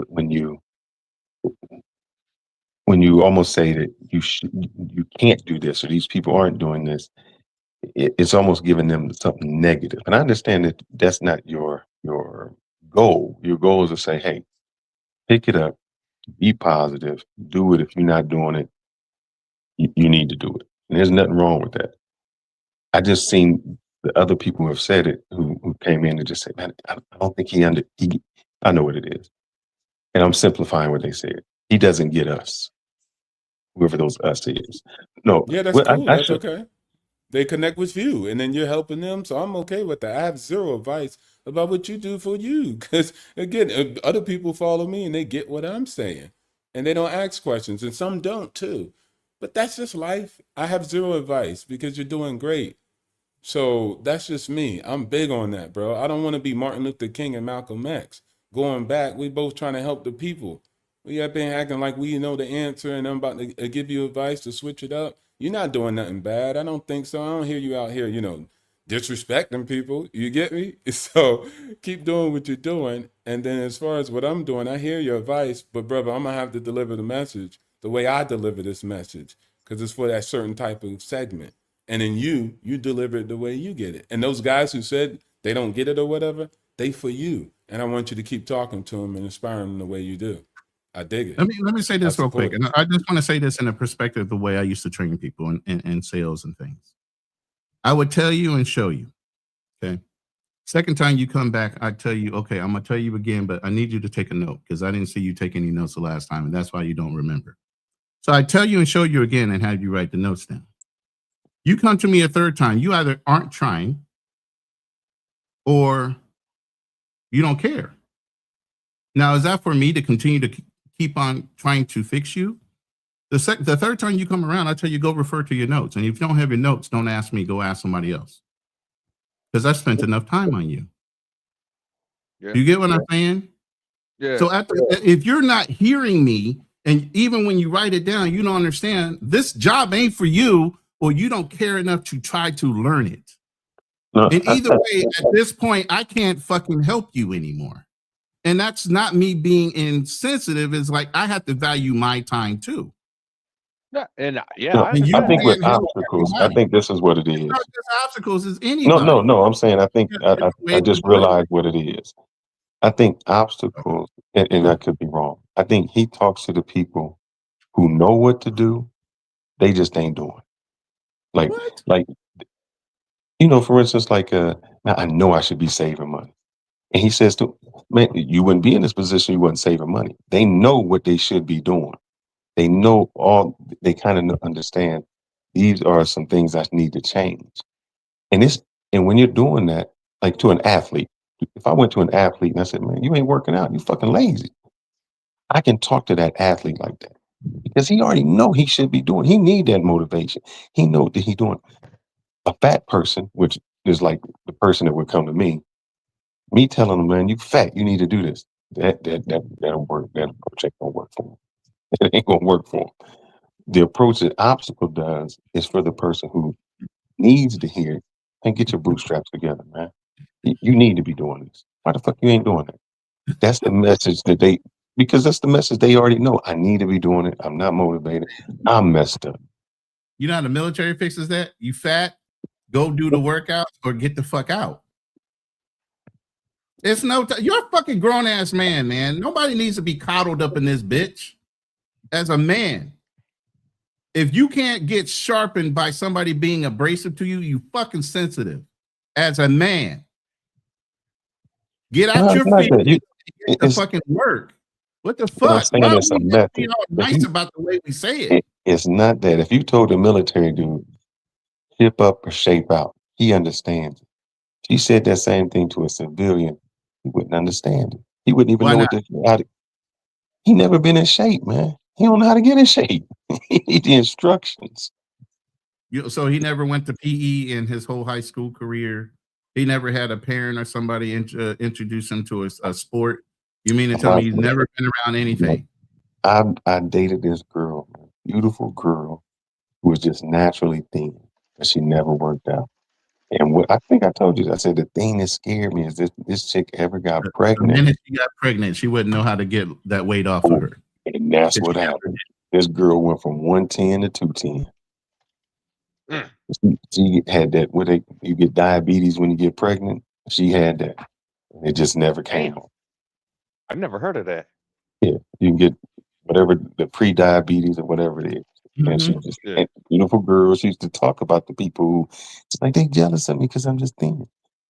when you almost say that you can't do this or these people aren't doing this, it's almost giving them something negative. And I understand that that's not your goal. Your goal is to say, hey, pick it up, be positive, do it. If you're not doing it, you need to do it. And there's nothing wrong with that. I just seen the other people who have said it who came in and just said, man, I don't think I know what it is. And I'm simplifying what they said. He doesn't get us, whoever those us is. No, Yeah, that's cool. That's okay. They connect with you and then you're helping them. So I'm okay with that. I have zero advice about what you do for you. Because again, other people follow me and they get what I'm saying. And they don't ask questions. And some don't too. But that's just life. I have zero advice because you're doing great. So that's just me. I'm big on that, bro. I don't want to be Martin Luther King and Malcolm X. Going back, we both trying to help the people. We have been acting like we know the answer and I'm about to give you advice to switch it up. You're not doing nothing bad. I don't think so. I don't hear you out here, disrespecting people. You get me? So keep doing what you're doing. And then as far as what I'm doing, I hear your advice, but brother, I'm going to have to deliver the message the way I deliver this message because it's for that certain type of segment. And then you deliver it the way you get it. And those guys who said they don't get it or whatever, they for you. And I want you to keep talking to them and inspiring them the way you do. I dig it. Let me say this real quick. And I just want to say this in a perspective of the way I used to train people in sales and things. I would tell you and show you. Okay. Second time you come back, I tell you, okay, I'm going to tell you again, but I need you to take a note because I didn't see you take any notes the last time. And that's why you don't remember. So I tell you and show you again and have you write the notes down. You come to me a third time, you either aren't trying or you don't care. Now, is that for me to continue to keep on trying to fix you? The third time you come around, I tell you, go refer to your notes. And if you don't have your notes, don't ask me, go ask somebody else. Because I spent enough time on you. Yeah. You get what I'm saying? Yeah. So if you're not hearing me, and even when you write it down, you don't understand, this job ain't for you, or you don't care enough to try to learn it. No, and either way, at this point, I can't fucking help you anymore. And that's not me being insensitive. It's like I have to value my time too. Yeah, and I think with obstacles, I think this is what it is. It's not just obstacles, is anybody. No. I'm saying I just realized what it is. I think obstacles, and I could be wrong. I think he talks to the people who know what to do. They just ain't doing. Like, for instance, now I know I should be saving money. And he says to, man, you wouldn't be in this position, you wasn't saving money. They know what they should be doing. They know they kind of understand these are some things that need to change. And when you're doing that, like to an athlete, if I went to an athlete and I said, man, you ain't working out, you fucking lazy. I can talk to that athlete like that because he already know he should be doing, he need that motivation. He know that he doing. A fat person, which is like the person that would come to me telling them, man, you fat, you need to do this. That'll work. That approach ain't gonna work for him. It ain't gonna work for him. The approach that obstacle does is for the person who needs to hear it. And get your bootstraps together, man. You need to be doing this. Why the fuck you ain't doing it? That's the message because that's the message they already know. I need to be doing it. I'm not motivated. I'm messed up. You know how the military fixes that? You fat, go do the workouts or get the fuck out. It's you're a fucking grown ass man, man. Nobody needs to be coddled up in this bitch. As a man, if you can't get sharpened by somebody being abrasive to you, you fucking sensitive. As a man, get out your feelings. Get the fucking work. What the fuck? I'm saying Why it's a we method. be all nice about the way we say it? It's not that. If you told the military dude, ship up or shape out, he understands it. If you said that same thing to a civilian, he wouldn't understand it. He wouldn't even know he never been in shape, man. He don't know how to get in shape. He need the instructions. So he never went to PE in his whole high school career. He never had a parent or somebody introduce him to a sport. You mean to tell me he's never been around anything? I dated this girl, beautiful girl, who was just naturally thin, but she never worked out. And what I think I told you, I said the thing that scared me is this chick ever got pregnant. The minute she got pregnant, she wouldn't know how to get that weight off of her. And that's what happened. This girl went from 110 to 210. She had that. You get diabetes when you get pregnant? She had that. And it just never came home. I've never heard of that. Yeah, you can get whatever the pre-diabetes or whatever it is. And she just beautiful girl. She used to talk about the people who it's like they jealous of me because I'm just thin.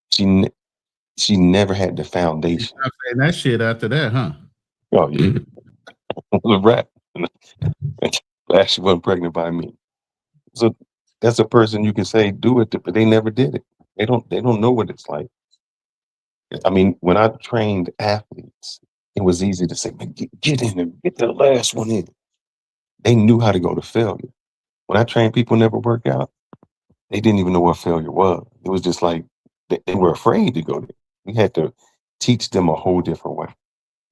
She never had the foundation. Stop saying that shit after that, huh? Oh yeah, the rap. Glad she wasn't pregnant by me. So that's a person you can say do it, but they never did it. They don't know what it's like. I mean, when I trained athletes, it was easy to say, man, get in there, get the last one in. They knew how to go to failure. When I trained people never work out, they didn't even know what failure was. It was just like they were afraid to go there. We had to teach them a whole different way.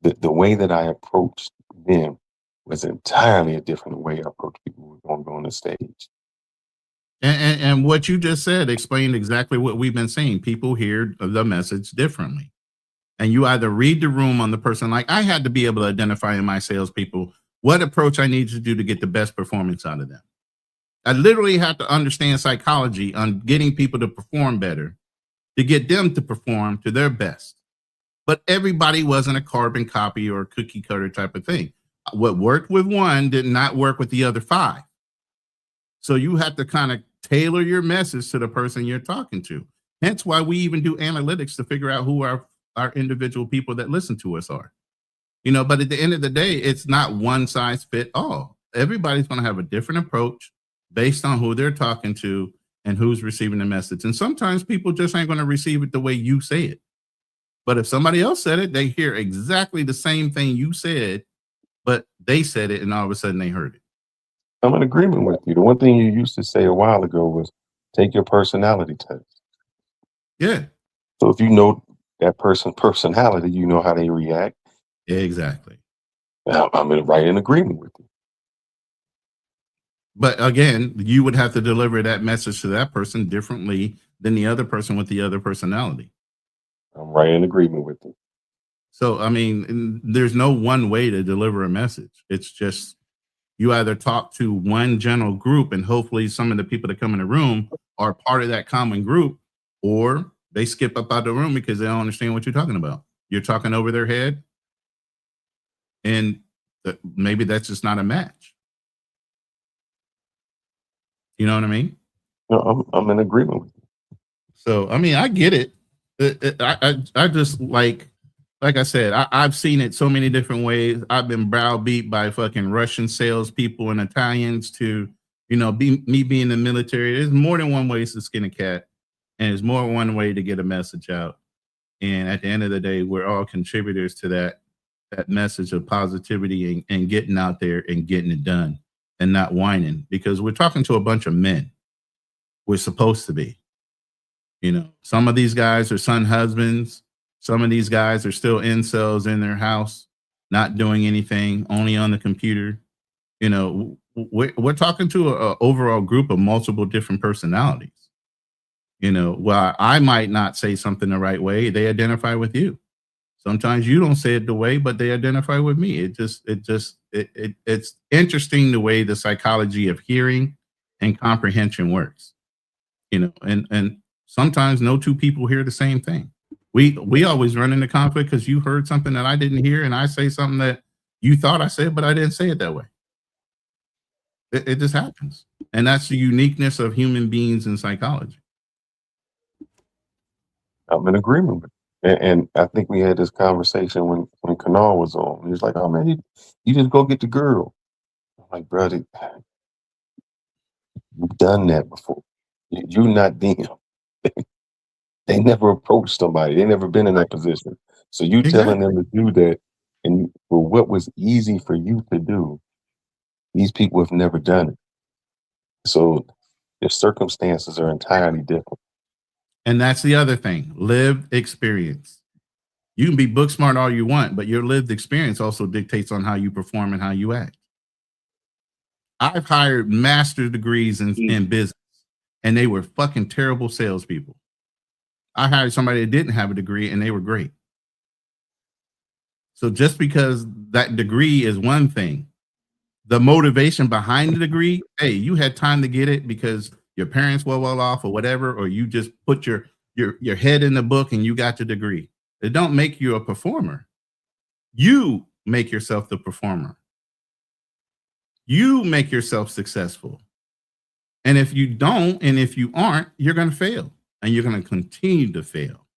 The way that I approached them was entirely a different way I approach people who were going to go on the stage. And what you just said explained exactly what we've been saying. People hear the message differently. And you either read the room on the person, like I had to be able to identify in my salespeople what approach I need to do to get the best performance out of them. I literally have to understand psychology on getting people to perform better, to get them to perform to their best. But everybody wasn't a carbon copy or a cookie cutter type of thing. What worked with one did not work with the other five. So you have to kind of tailor your message to the person you're talking to. Hence why we even do analytics to figure out who our individual people that listen to us are. But at the end of the day, it's not one size fit all. Everybody's going to have a different approach based on who they're talking to and who's receiving the message. And sometimes people just ain't going to receive it the way you say it. But if somebody else said it, they hear exactly the same thing you said, but they said it and all of a sudden they heard it. I'm in agreement with you. The one thing you used to say a while ago was take your personality test. Yeah. So if you know that person's personality, you know how they react. Exactly. I'm right in agreement with you. But again, you would have to deliver that message to that person differently than the other person with the other personality. I'm right in agreement with you. So, I mean, there's no one way to deliver a message. It's just you either talk to one general group and hopefully some of the people that come in the room are part of that common group, or they skip up out the room because they don't understand what you're talking about. You're talking over their head, and maybe that's just not a match. You know what I mean? No, I'm in agreement with you. So, I mean, I get it. I just like I said, I've seen it so many different ways. I've been browbeat by fucking Russian salespeople and Italians to, me being in the military. There's more than one way to skin a cat, and there's more than one way to get a message out. And at the end of the day, we're all contributors to that message of positivity and getting out there and getting it done and not whining, because we're talking to a bunch of men. We're supposed to be. Some of these guys are son husbands. Some of these guys are still incels in their house, not doing anything, only on the computer. We're talking to an overall group of multiple different personalities. You know, while I might not say something the right way, they identify with you. Sometimes you don't say it the way, but they identify with me. It's interesting the way the psychology of hearing and comprehension works. You know, and sometimes no two people hear the same thing. We always run into conflict because you heard something that I didn't hear, and I say something that you thought I said, but I didn't say it that way. It just happens, and that's the uniqueness of human beings in psychology. I'm in agreement with it. And I think we had this conversation when Kanal was on. He was like, "Oh man, you just go get the girl." I'm like, brother, you've done that before. You're not them. They never approached somebody. They never been in that position. So you telling them to do that, and for what was easy for you to do, these people have never done it. So their circumstances are entirely different. And that's the other thing, lived experience. You can be book smart all you want, but your lived experience also dictates on how you perform and how you act. I've hired master's degrees in business, and they were fucking terrible salespeople. I hired somebody that didn't have a degree, and they were great. So just because that degree is one thing, the motivation behind the degree, hey, you had time to get it because your parents were well off or whatever, or you just put your head in the book and you got the degree. It don't make you a performer. You make yourself the performer. You make yourself successful. And if you don't, and if you aren't, you're going to fail. And you're going to continue to fail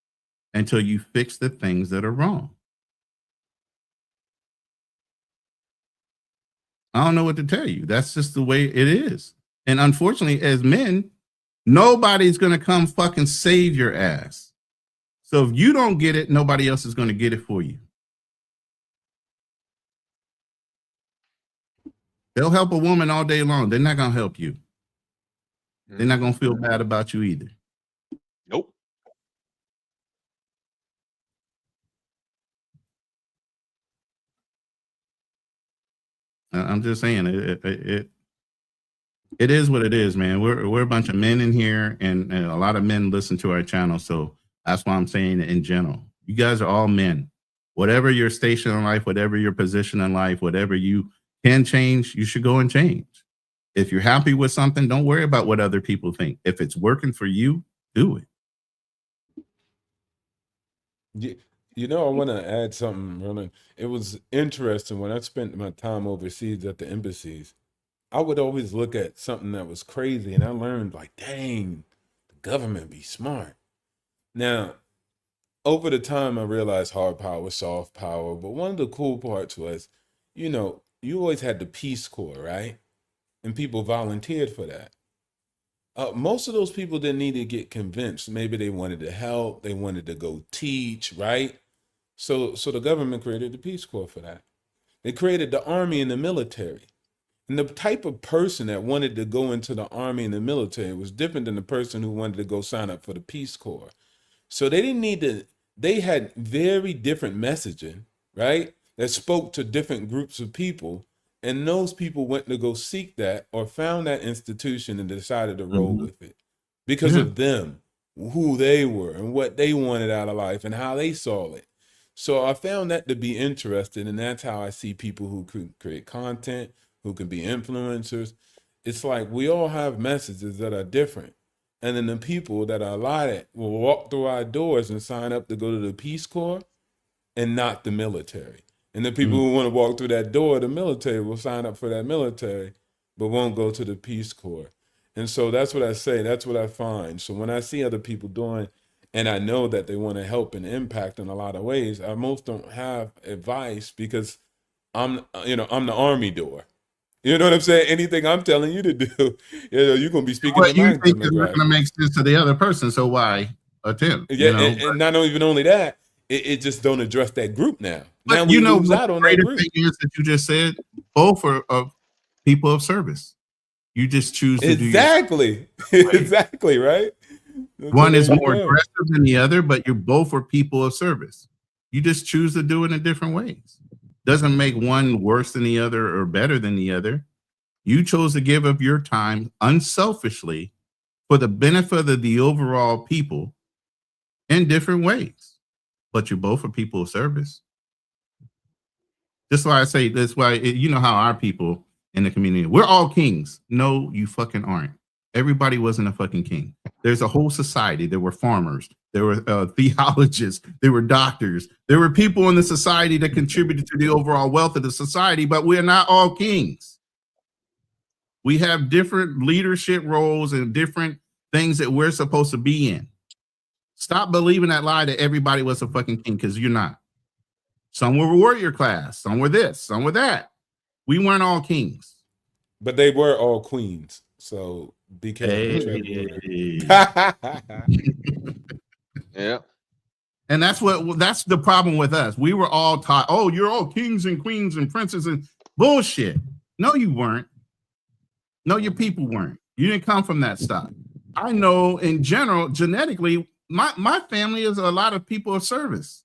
until you fix the things that are wrong. I don't know what to tell you. That's just the way it is. And unfortunately, as men, nobody's going to come fucking save your ass. So if you don't get it, nobody else is going to get it for you. They'll help a woman all day long. They're not going to help you. They're not going to feel bad about you either. Nope. I'm just saying it is what it is, man. We're a bunch of men in here, and a lot of men listen to our channel. So that's why I'm saying it in general. You guys are all men. Whatever your station in life, whatever your position in life, whatever you can change, you should go and change. If you're happy with something, don't worry about what other people think. If it's working for you, do it. You know, I want to add something, Roland. It was interesting when I spent my time overseas at the embassies. I would always look at something that was crazy, and I learned, like, dang, the government be smart. Now, over the time, I realized hard power, soft power. But one of the cool parts was, you know, you always had the Peace Corps, right? And people volunteered for that. Most of those people didn't need to get convinced. Maybe they wanted to help. They wanted to go teach, right? So the government created the Peace Corps for that. They created the Army and the military. And the type of person that wanted to go into the Army and the military was different than the person who wanted to go sign up for the Peace Corps. So they didn't need to, they had very different messaging, right? That spoke to different groups of people. And those people went to go seek that or found that institution and decided to roll with it because of them, who they were and what they wanted out of life and how they saw it. So I found that to be interesting. And that's how I see people who could create content, who can be influencers. It's like we all have messages that are different. And then the people that are allotted will walk through our doors and sign up to go to the Peace Corps and not the military. And the people who want to walk through that door, the military will sign up for that military, but won't go to the Peace Corps. And so that's what I say. That's what I find. So when I see other people doing, and I know that they want to help and impact in a lot of ways, I most don't have advice because I'm the Army door. You know what I'm saying? Anything I'm telling you to do, you're going to be speaking What the you language. think is not going to make sense to the other person, so why attempt? Yeah, and not even only that, it just don't address that group now. But Now we lose out on that group. Thing is that you just said both are of people of service. You just choose to do exactly right. One is more aggressive than the other, but you both are people of service. You just choose to do it in different ways. Doesn't make one worse than the other or better than the other. You chose to give up your time unselfishly for the benefit of the overall people in different ways. But you both are people of service. That's why I say, that's why, you know how our people in the community, we're all kings. No, you fucking aren't. Everybody wasn't a fucking king. There's a whole society. There were farmers. There were theologists. There were doctors. There were people in the society that contributed to the overall wealth of the society, but we're not all kings. We have different leadership roles and different things that we're supposed to be in. Stop believing that lie that everybody was a fucking king, because you're not. Some were warrior class. Some were this. Some were that. We weren't all kings. But they were all queens. So be careful. Yeah. And that's the problem with us. We were all taught, oh, you're all kings and queens and princes and bullshit. No, you weren't. No, your people weren't. You didn't come from that stock. I know in general, genetically, my family is a lot of people of service.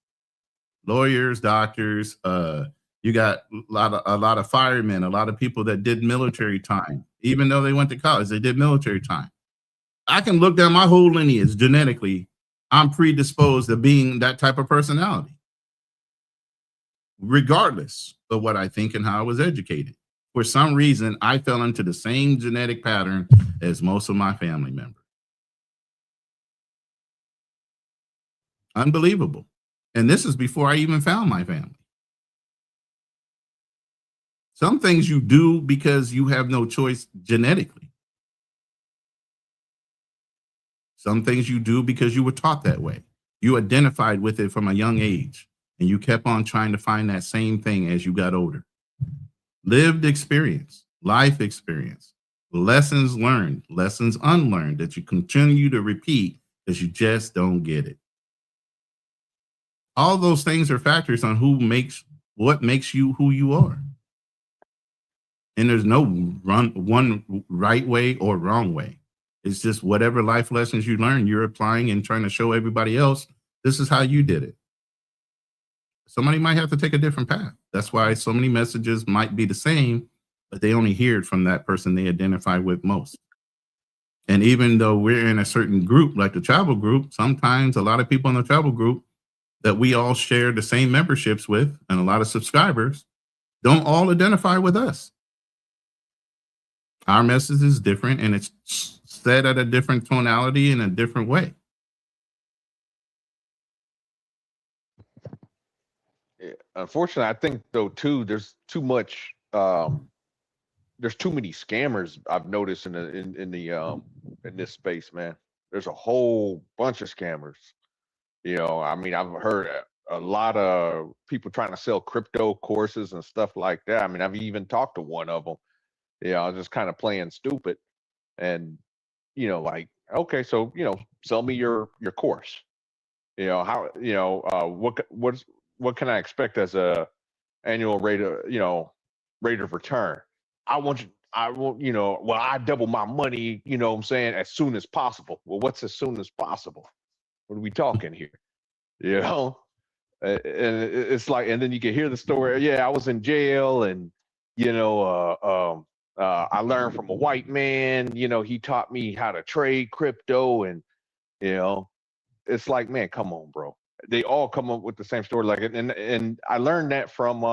Lawyers, doctors, you got a lot of firemen, a lot of people that did military time. Even though they went to college, they did military time. I can look down my whole lineage genetically. I'm predisposed to being that type of personality, regardless of what I think and how I was educated. For some reason, I fell into the same genetic pattern as most of my family members. Unbelievable. And this is before I even found my family. Some things you do because you have no choice genetically. Some things you do because you were taught that way. You identified with it from a young age, and you kept on trying to find that same thing as you got older. Lived experience, life experience, lessons learned, lessons unlearned that you continue to repeat because you just don't get it. All those things are factors on what makes you who you are. And there's no one right way or wrong way. It's just whatever life lessons you learn, you're applying and trying to show everybody else, this is how you did it. Somebody might have to take a different path. That's why so many messages might be the same, but they only hear it from that person they identify with most. And even though we're in a certain group, like the travel group, sometimes a lot of people in the travel group that we all share the same memberships with and a lot of subscribers don't all identify with us. Our message is different, and it's said at a different tonality in a different way. Yeah. Unfortunately, I think though too, there's too much. There's too many scammers I've noticed in this space, man. There's a whole bunch of scammers. You know, I mean, I've heard a lot of people trying to sell crypto courses and stuff like that. I mean, I've even talked to one of them. Yeah, I was just kind of playing stupid, and like, okay, so sell me your course. How what can I expect as a annual rate of return? I want well, I double my money, what I'm saying, as soon as possible. Well, what's as soon as possible? What are we talking here? And it's like, and then you can hear the story. Yeah, I was in jail, and I learned from a white man. He taught me how to trade crypto, and it's like, man, come on, bro. They all come up with the same story, like, and I learned that from.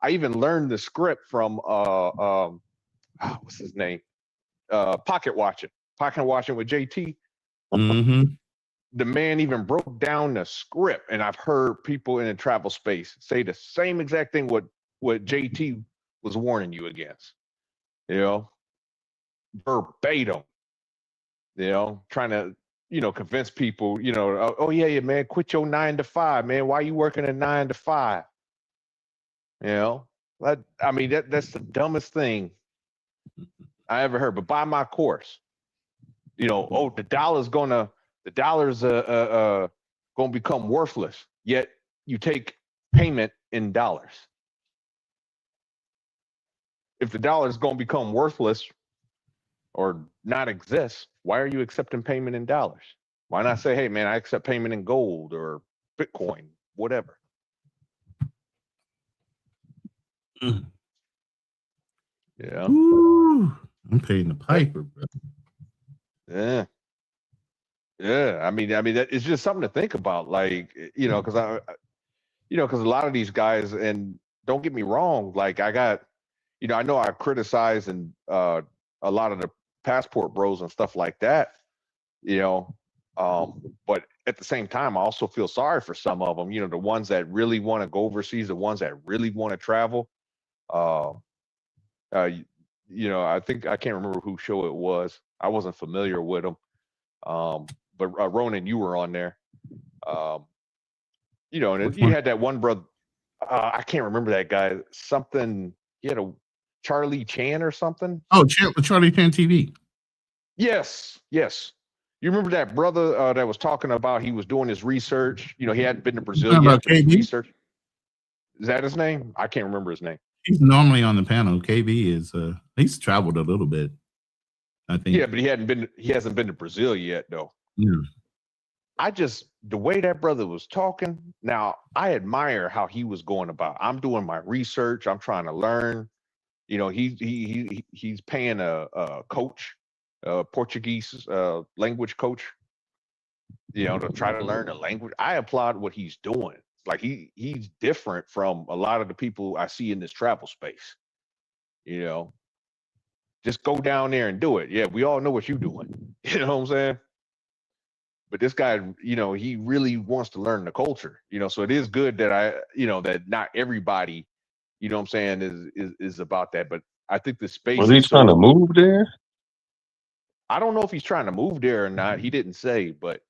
I even learned the script from what's his name? Pocket Watching with JT. Mm-hmm. The man even broke down the script, and I've heard people in the travel space say the same exact thing what JT was warning you against. Verbatim. Trying to convince people. Oh yeah, man, quit your 9 to 5, man. Why you working a 9 to 5? I mean, that's the dumbest thing I ever heard. But buy my course. Oh, the dollar's gonna become worthless. Yet you take payment in dollars. If the dollar is gonna become worthless or not exist, why are you accepting payment in dollars? Why not say, hey man, I accept payment in gold or Bitcoin, whatever. Yeah. Ooh, I'm paying the piper, bro. Yeah. Yeah. I mean, that it's just something to think about. Like, because a lot of these guys, and don't get me wrong, like I know I criticize and a lot of the passport bros and stuff like that, you know, but at the same time, I also feel sorry for some of them, the ones that really want to go overseas, the ones that really want to travel. Uh, uh, I think I can't remember whose show it was. I wasn't familiar with them. But Ronan, you were on there. Um, and then Which you one? had that one brother. I can't remember that guy. Something he had a Charlie Chan or something. Oh, Charlie Chan TV. Yes, yes. You remember that brother that was talking about he was doing his research. He hadn't been to Brazil Talking yet, about but his KB? research. Is that his name? I can't remember his name. He's normally on the panel. KB is he's traveled a little bit, I think. Yeah, but he hasn't been to Brazil yet though. Yeah. The way that brother was talking, now I admire how he was going about. I'm doing my research, I'm trying to learn. He's paying a coach, a Portuguese language coach, to try to learn the language. I applaud what he's doing. Like he's different from a lot of the people I see in this travel space. Just go down there and do it. Yeah, we all know what you're doing. You know what I'm saying? But this guy, he really wants to learn the culture. So it is good that that not everybody, what I'm saying, is about that. But I think the space Was he is trying to so. move there? I don't know if he's trying to move there or not. He didn't say, but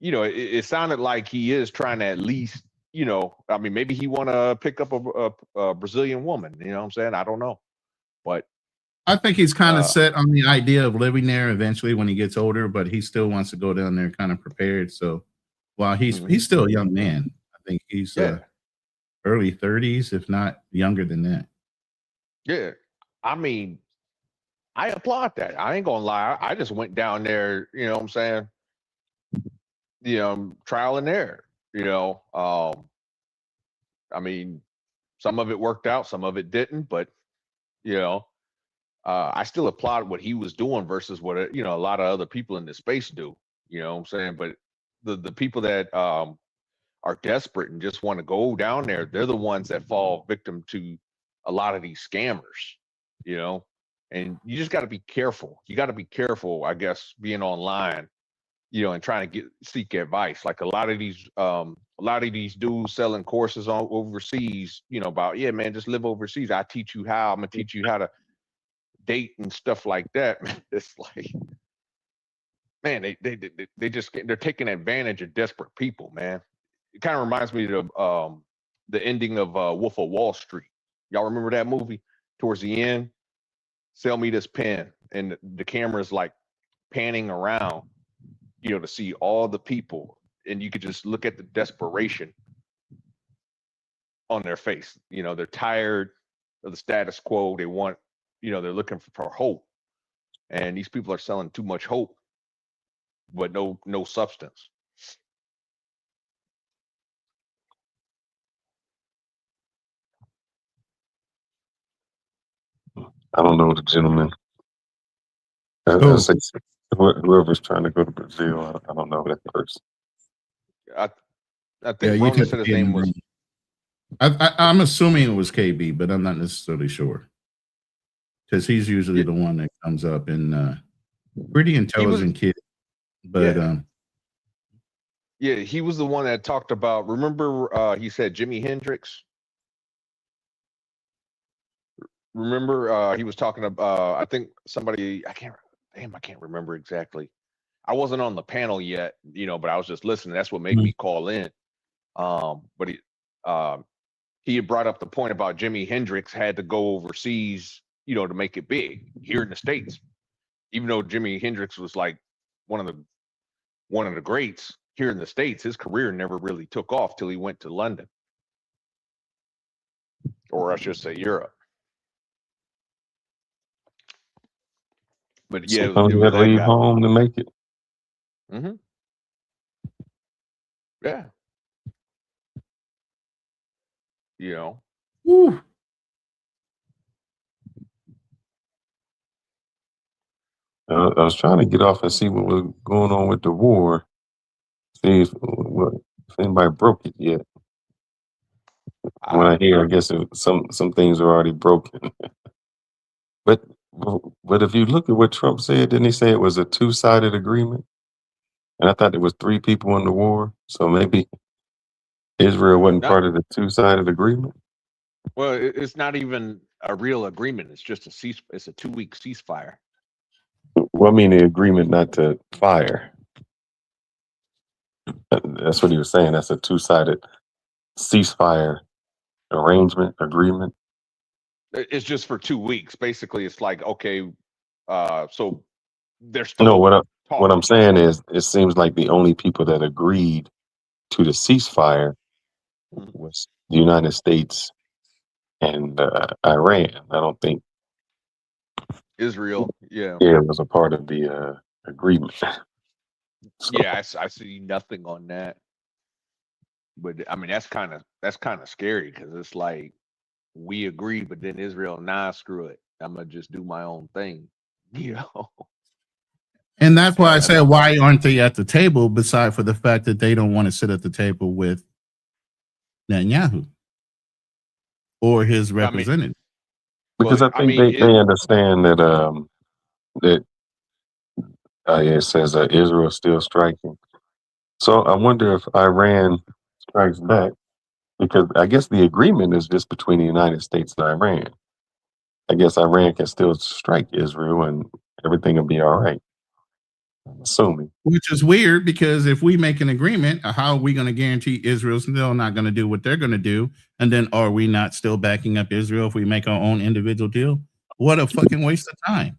it sounded like he is trying to at least, maybe he want to pick up a Brazilian woman. You know what I'm saying? I don't know, but I think he's kind of set on the idea of living there eventually when he gets older, but he still wants to go down there kind of prepared. So while he's still a young man, I think he's early 30s, if not younger than that. Yeah. I applaud that. I ain't gonna lie. I just went down there, you know what I'm saying? Trial and error, some of it worked out, some of it didn't, but I still applaud what he was doing versus what a lot of other people in this space do. You know what I'm saying? But the people that are desperate and just want to go down there, they're the ones that fall victim to a lot of these scammers. And you just got to be careful. You got to be careful, I guess, being online, and trying to seek advice. Like a lot of these dudes selling courses on overseas, about, yeah, man, just live overseas. I teach you how. I'm gonna teach you how to date and stuff like that. It's like, man, they're taking advantage of desperate people, man. It kind of reminds me of the ending of Wolf of Wall Street. Y'all remember that movie? Towards the end, sell me this pen, and the camera's like panning around, to see all the people, and you could just look at the desperation on their face. They're tired of the status quo. They want, they're looking for hope, and these people are selling too much hope, but no substance. I don't know the gentleman. Whoever's trying to go to Brazil, I don't know that person. I think Ronan said his name was. I'm assuming it was KB, but I'm not necessarily sure, because he's usually the one that comes up, and pretty intelligent kid. But he was the one that talked about. Remember, he said Jimi Hendrix. Remember, he was talking about. I think somebody. I can't remember exactly. I wasn't on the panel yet, but I was just listening. That's what made me call in. But he had brought up the point about Jimi Hendrix had to go overseas, to make it big here in the States. Even though Jimi Hendrix was like one of the greats here in the States, his career never really took off till he went to London, or I should say Europe. But yeah, sometimes you got to leave home to make it. Mm-hmm. Yeah. Woo. I was trying to get off and see what was going on with the war. See if anybody broke it yet. When I hear, I guess some things are already broken. but but if you look at what Trump said, didn't he say it was a two-sided agreement? And I thought there was 3 people in the war, so maybe Israel wasn't Not, part of the two-sided agreement. well, it's not even a real agreement. It's just it's a 2-week ceasefire. Well, I mean the agreement not to fire. That's what he was saying. That's a two-sided ceasefire arrangement agreement. It's just for 2 weeks. Basically, it's like, okay, so they're No, still what I'm talking. saying is, it seems like the only people that agreed to the ceasefire was the United States and Iran. I don't think Israel, yeah. it was a part of the agreement. Yeah, I see nothing on that. But I mean, that's kind of scary because it's like we agree, but then Israel, nah, screw it. I'm gonna just do my own thing, you know. And that's why I said, why aren't they at the table? Beside for the fact that they don't want to sit at the table with Netanyahu or his representative. Because I think they understand that that it says Israel is still striking. So I wonder if Iran strikes back, because I guess the agreement is just between the United States and Iran. I guess Iran can still strike Israel and everything will be all right. I'm assuming. Which is weird, because if we make an agreement, how are we going to guarantee Israel's still not going to do what they're going to do? And then are we not still backing up Israel if we make our own individual deal? What a fucking waste of time.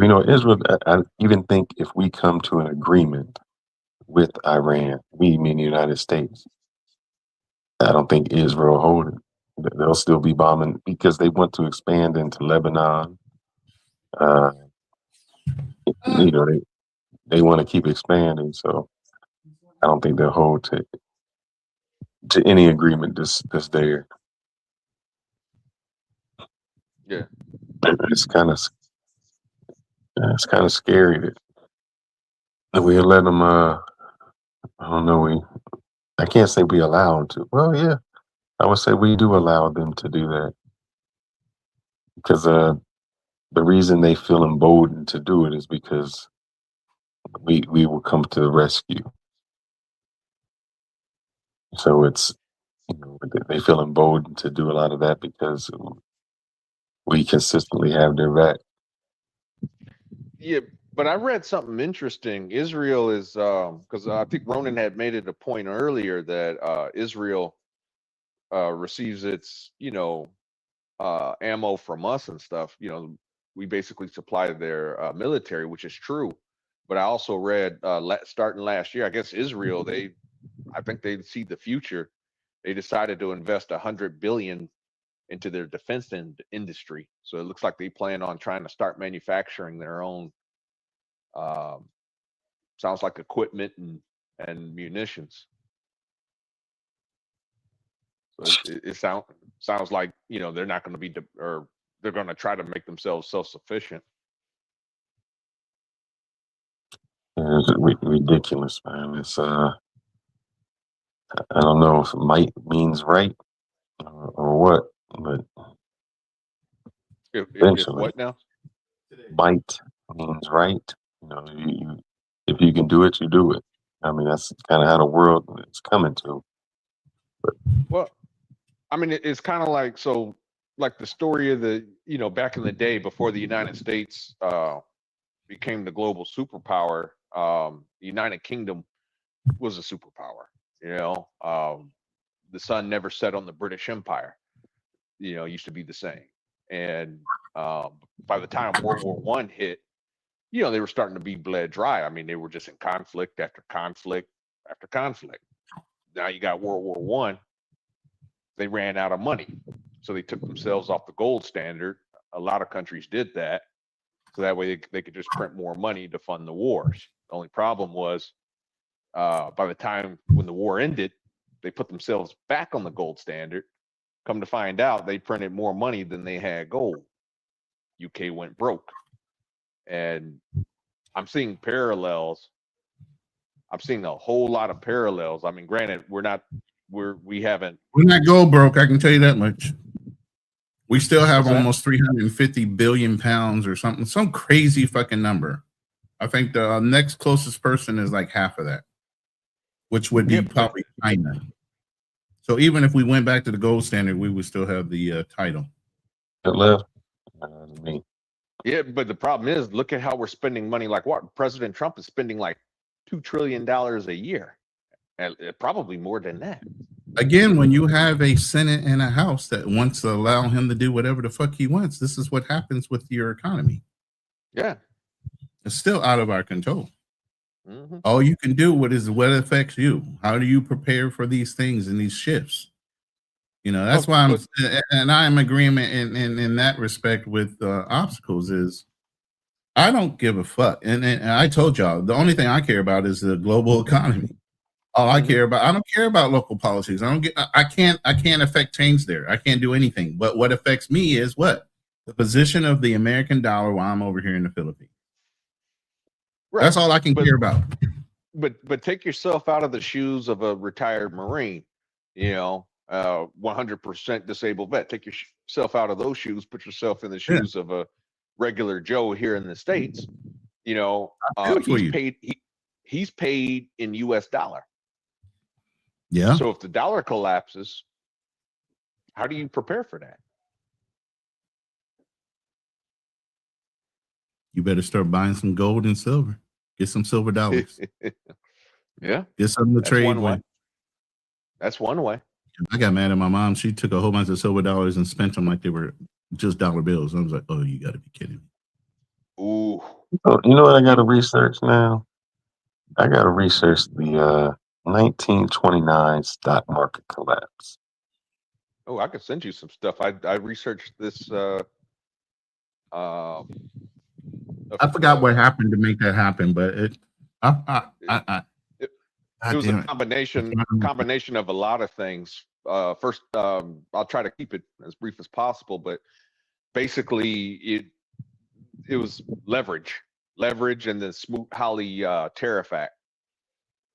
You know, Israel, I even think if we come to an agreement with Iran, we mean the United States, I don't think Israel hold it. They'll still be bombing because they want to expand into Lebanon. You know, they want to keep expanding, so I don't think they'll hold to any agreement that's there. Yeah, it's kind of scary that we let them. I don't know. I can't say we allow them to. Well, yeah, I would say we do allow them to do that, because the reason they feel emboldened to do it is because we will come to the rescue. So it's, you know, they feel emboldened to do a lot of that because we consistently have their back. Yeah, but I read something interesting. Israel is because I think Ronan had made it a point earlier that Israel receives its, ammo from us and stuff. We basically supply their military, which is true. But I also read starting last year, I guess Israel, I think they see the future. They decided to invest $100 billion into their defense industry. So it looks like they plan on trying to start manufacturing their own. Sounds like equipment and munitions. So it sounds like they're not going to be or they're going to try to make themselves self-sufficient. It's ridiculous, man. It's I don't know if might means right or what, but If what now? Might means right. You if you can do it, you do it. I mean, that's kind of how the world is coming to. But Well, I mean, it's kind of like like the story of the back in the day before the United States became the global superpower. The United Kingdom was a superpower. The sun never set on the British Empire. It used to be the same. And by the time World War One hit, they were starting to be bled dry. I mean, they were just in conflict after conflict after conflict. Now you got World War One. They ran out of money, so they took themselves off the gold standard. A lot of countries did that, so that way they could just print more money to fund the wars. The only problem was, by the time when the war ended, they put themselves back on the gold standard. Come to find out, they printed more money than they had gold. UK went broke. And I'm seeing parallels. I'm seeing a whole lot of parallels. I mean, granted, we haven't. We're not go broke. I can tell you that much. We still have What's that? almost 350 billion pounds or something, some crazy fucking number. I think the next closest person is like half of that, which would be probably China. So even if we went back to the gold standard, we would still have the title. Left. Yeah, but the problem is, look at how we're spending money. Like what President Trump is spending like $2 trillion a year, and probably more than that. Again, when you have a Senate and a House that wants to allow him to do whatever the fuck he wants, this is what happens with your economy. Yeah, it's still out of our control. Mm-hmm. All you can do what affects you. How do you prepare for these things and these shifts? You know, that's why I'm in agreement in that respect with obstacles. Is I don't give a fuck, and I told y'all the only thing I care about is the global economy. All I care about, I don't care about local politics. I can't affect change there. I can't do anything. But what affects me is what? The position of the American dollar while I'm over here in the Philippines. Right. That's all I can care about. But take yourself out of the shoes of a retired Marine, 100% disabled vet. Take yourself out of those shoes, put yourself in the shoes of a regular Joe here in the States. He's paid in US dollar. Yeah. So if the dollar collapses, how do you prepare for that? You better start buying some gold and silver. Get some silver dollars. Yeah. Get something to trade with. That's one way. I got mad at my mom. She took a whole bunch of silver dollars and spent them like they were just dollar bills. I was like, oh, you got to be kidding me. Ooh. You know what I got to research now? I got to research the 1929 stock market collapse. Oh, I could send you some stuff. I researched this. I forgot what happened to make that happen, but it was a combination of a lot of things. First, I'll try to keep it as brief as possible, but basically it was leverage and the Smoot-Hawley tariff act.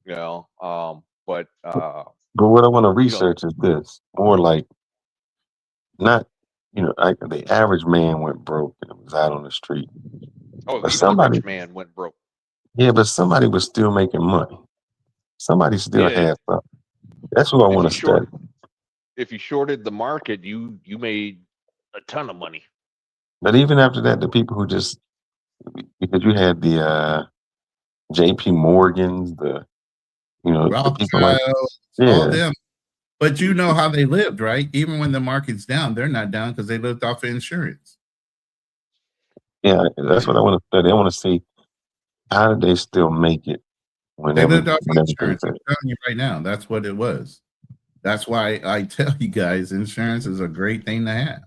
But what I want to research is this more like not, the average man went broke and was out on the street. Oh, but the rich man went broke. Yeah, but somebody was still making money. Somebody still had something. That's what I want to study. If you shorted the market, you made a ton of money. But even after that, the people who just, because you had the JP Morgans, the people like, all them. But you know how they lived, right? Even when the market's down, they're not down because they lived off of insurance. Yeah, that's what I want to study. I want to see how did they still make it when they lived off insurance. I'm telling you right now, that's what it was. That's why I tell you guys, insurance is a great thing to have,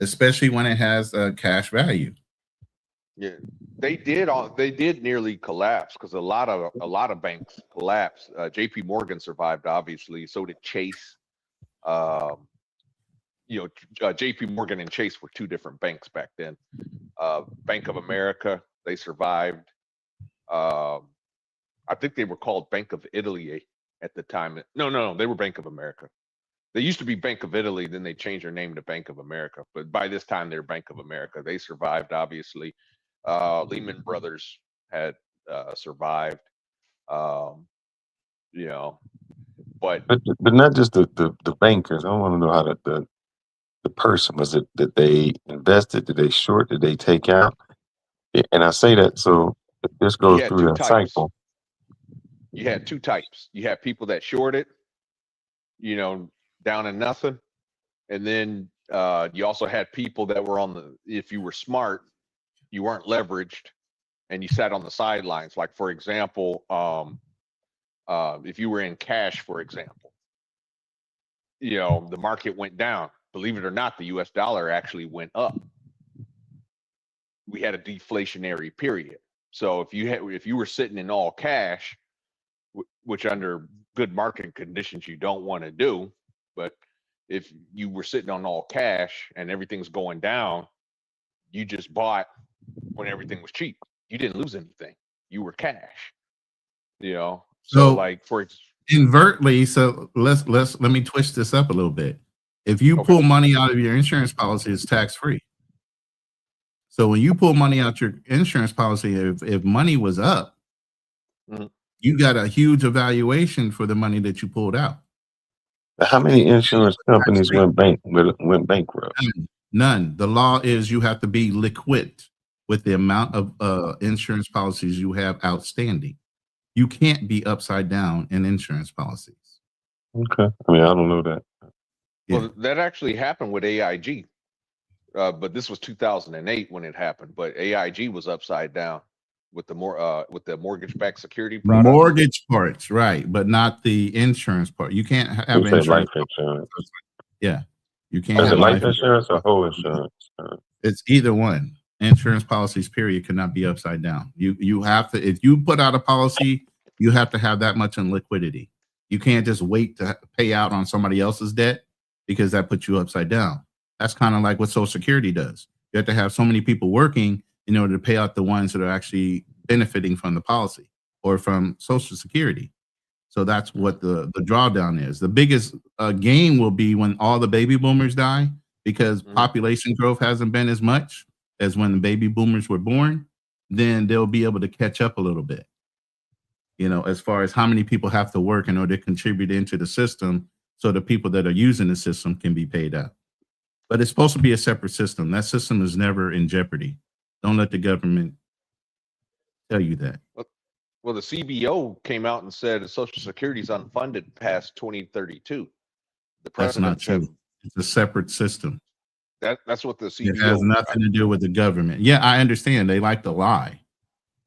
especially when it has a cash value. Yeah, they did nearly collapse because a lot of banks collapsed. JP Morgan survived, obviously. So did Chase. JP Morgan and Chase were two different banks back then. Bank of America, they survived. I think they were called Bank of Italy at the time. No, they were Bank of America. They used to be Bank of Italy, then they changed their name to Bank of America. But by this time, they're Bank of America. They survived, obviously. Lehman Brothers had survived. But not just the bankers. I want to know how the person, was it that they invested? Did they short? Did they take out? And I say that so if this goes through that cycle. You had two types. You had people that shorted, down to nothing, and then you also had people that were if you were smart, you weren't leveraged, and you sat on the sidelines. Like, for example, if you were in cash, for example, the market went down. Believe it or not, the US dollar actually went up. We had a deflationary period. So if you were sitting in all cash, which under good market conditions you don't want to do, but if you were sitting on all cash and everything's going down, you just bought when everything was cheap. You didn't lose anything. You were cash. You know, so So like for invertly, so let me twist this up a little bit. If you pull money out of your insurance policy, it's tax free. So when you pull money out your insurance policy, if money was up, you got a huge evaluation for the money that you pulled out. How many insurance companies went bankrupt? None. The law is you have to be liquid with the amount of insurance policies you have outstanding. You can't be upside down in insurance policies. Okay. I mean, I don't know that. Well, that actually happened with AIG, but this was 2008 when it happened. But AIG was upside down with the mortgage-backed security product. Mortgage parts, right, but not the insurance part. You can't have You say insurance. life insurance. Yeah, you can't Is have it life insurance or whole insurance? It's either one. Insurance policies, period, cannot be upside down. You have to, if you put out a policy, you have to have that much in liquidity. You can't just wait to pay out on somebody else's debt because that puts you upside down. That's kind of like what Social Security does. You have to have so many people working in order to pay out the ones that are actually benefiting from the policy or from Social Security. So that's what the drawdown is. The biggest gain will be when all the baby boomers die because population growth hasn't been as much as when the baby boomers were born. Then they'll be able to catch up a little bit, you know, as far as how many people have to work in order to contribute into the system so the people that are using the system can be paid out. But it's supposed to be a separate system. That system is never in jeopardy. Don't let the government tell you that. Well, the CBO came out and said Social Security is unfunded past 2032. That's not true. It's a separate system. That's what the CBO. It has nothing to do with the government. Yeah, I understand. They like to lie.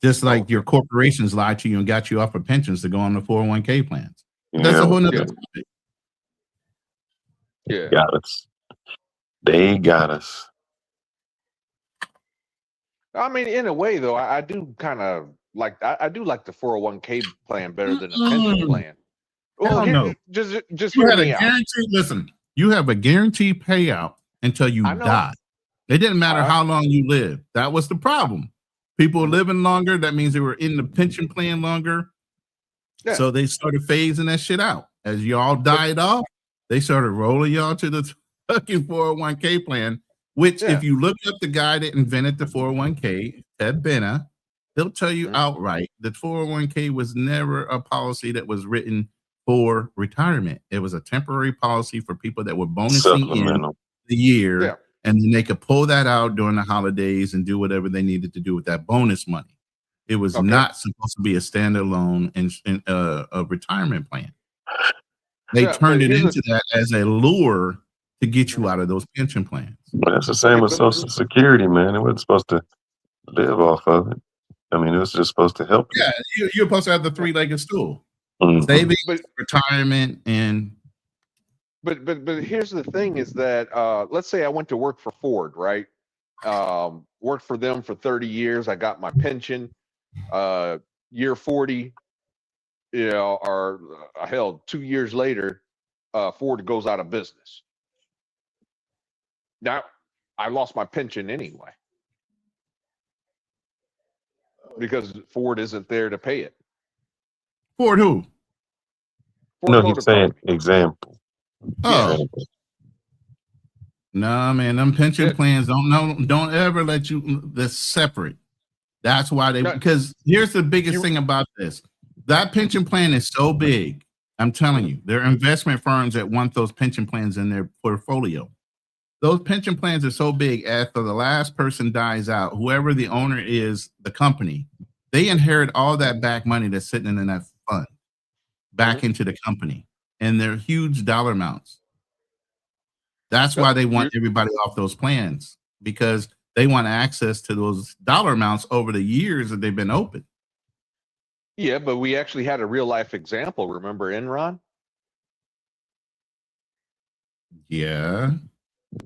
Just like your corporations lied to you and got you off of pensions to go on the 401k plans. That's a whole nother topic. Yeah. Got us. They got us. I mean, in a way, though, I do kind of like I do like the 401k plan better than a pension plan. Well, no. Just You hear had a me out. guaranteed. Listen, you have a guaranteed payout until you die. It didn't matter how long you lived. That was the problem. People were living longer. That means they were in the pension plan longer. Yeah. So they started phasing that shit out. As y'all died off, they started rolling y'all to the fucking 401k plan, which if you look up the guy that invented the 401k, Ted Benna, he'll tell you outright that 401k was never a policy that was written for retirement. It was a temporary policy for people that were bonusing in the year, and then they could pull that out during the holidays and do whatever they needed to do with that bonus money. It was not supposed to be a standalone and a retirement plan. They turned it into that as a lure to get you out of those pension plans. That's the same with Social Security, man. It wasn't supposed to live off of it. I mean, it was just supposed to help you. Yeah, you're supposed to have the three-legged stool. Mhm. Savings, retirement, and But here's the thing: is that let's say I went to work for Ford, right? Worked for them for 30 years. I got my pension. Year 40, you know, or hell, 2 years later, Ford goes out of business. Now I lost my pension anyway because Ford isn't there to pay it. Ford who? Ford No, Motor he's saying Company. example. Oh. Nah, man, them pension plans don't ever let you. They're separate. That's why because here's the biggest thing about this. That pension plan is so big. I'm telling you, there are investment firms that want those pension plans in their portfolio. Those pension plans are so big, after the last person dies out, whoever the owner is, the company, they inherit all that back money that's sitting in that fund back into the company. And they're huge dollar amounts. That's why they want everybody off those plans, because they want access to those dollar amounts over the years that they've been open. Yeah, but we actually had a real life example. Remember Enron? Yeah.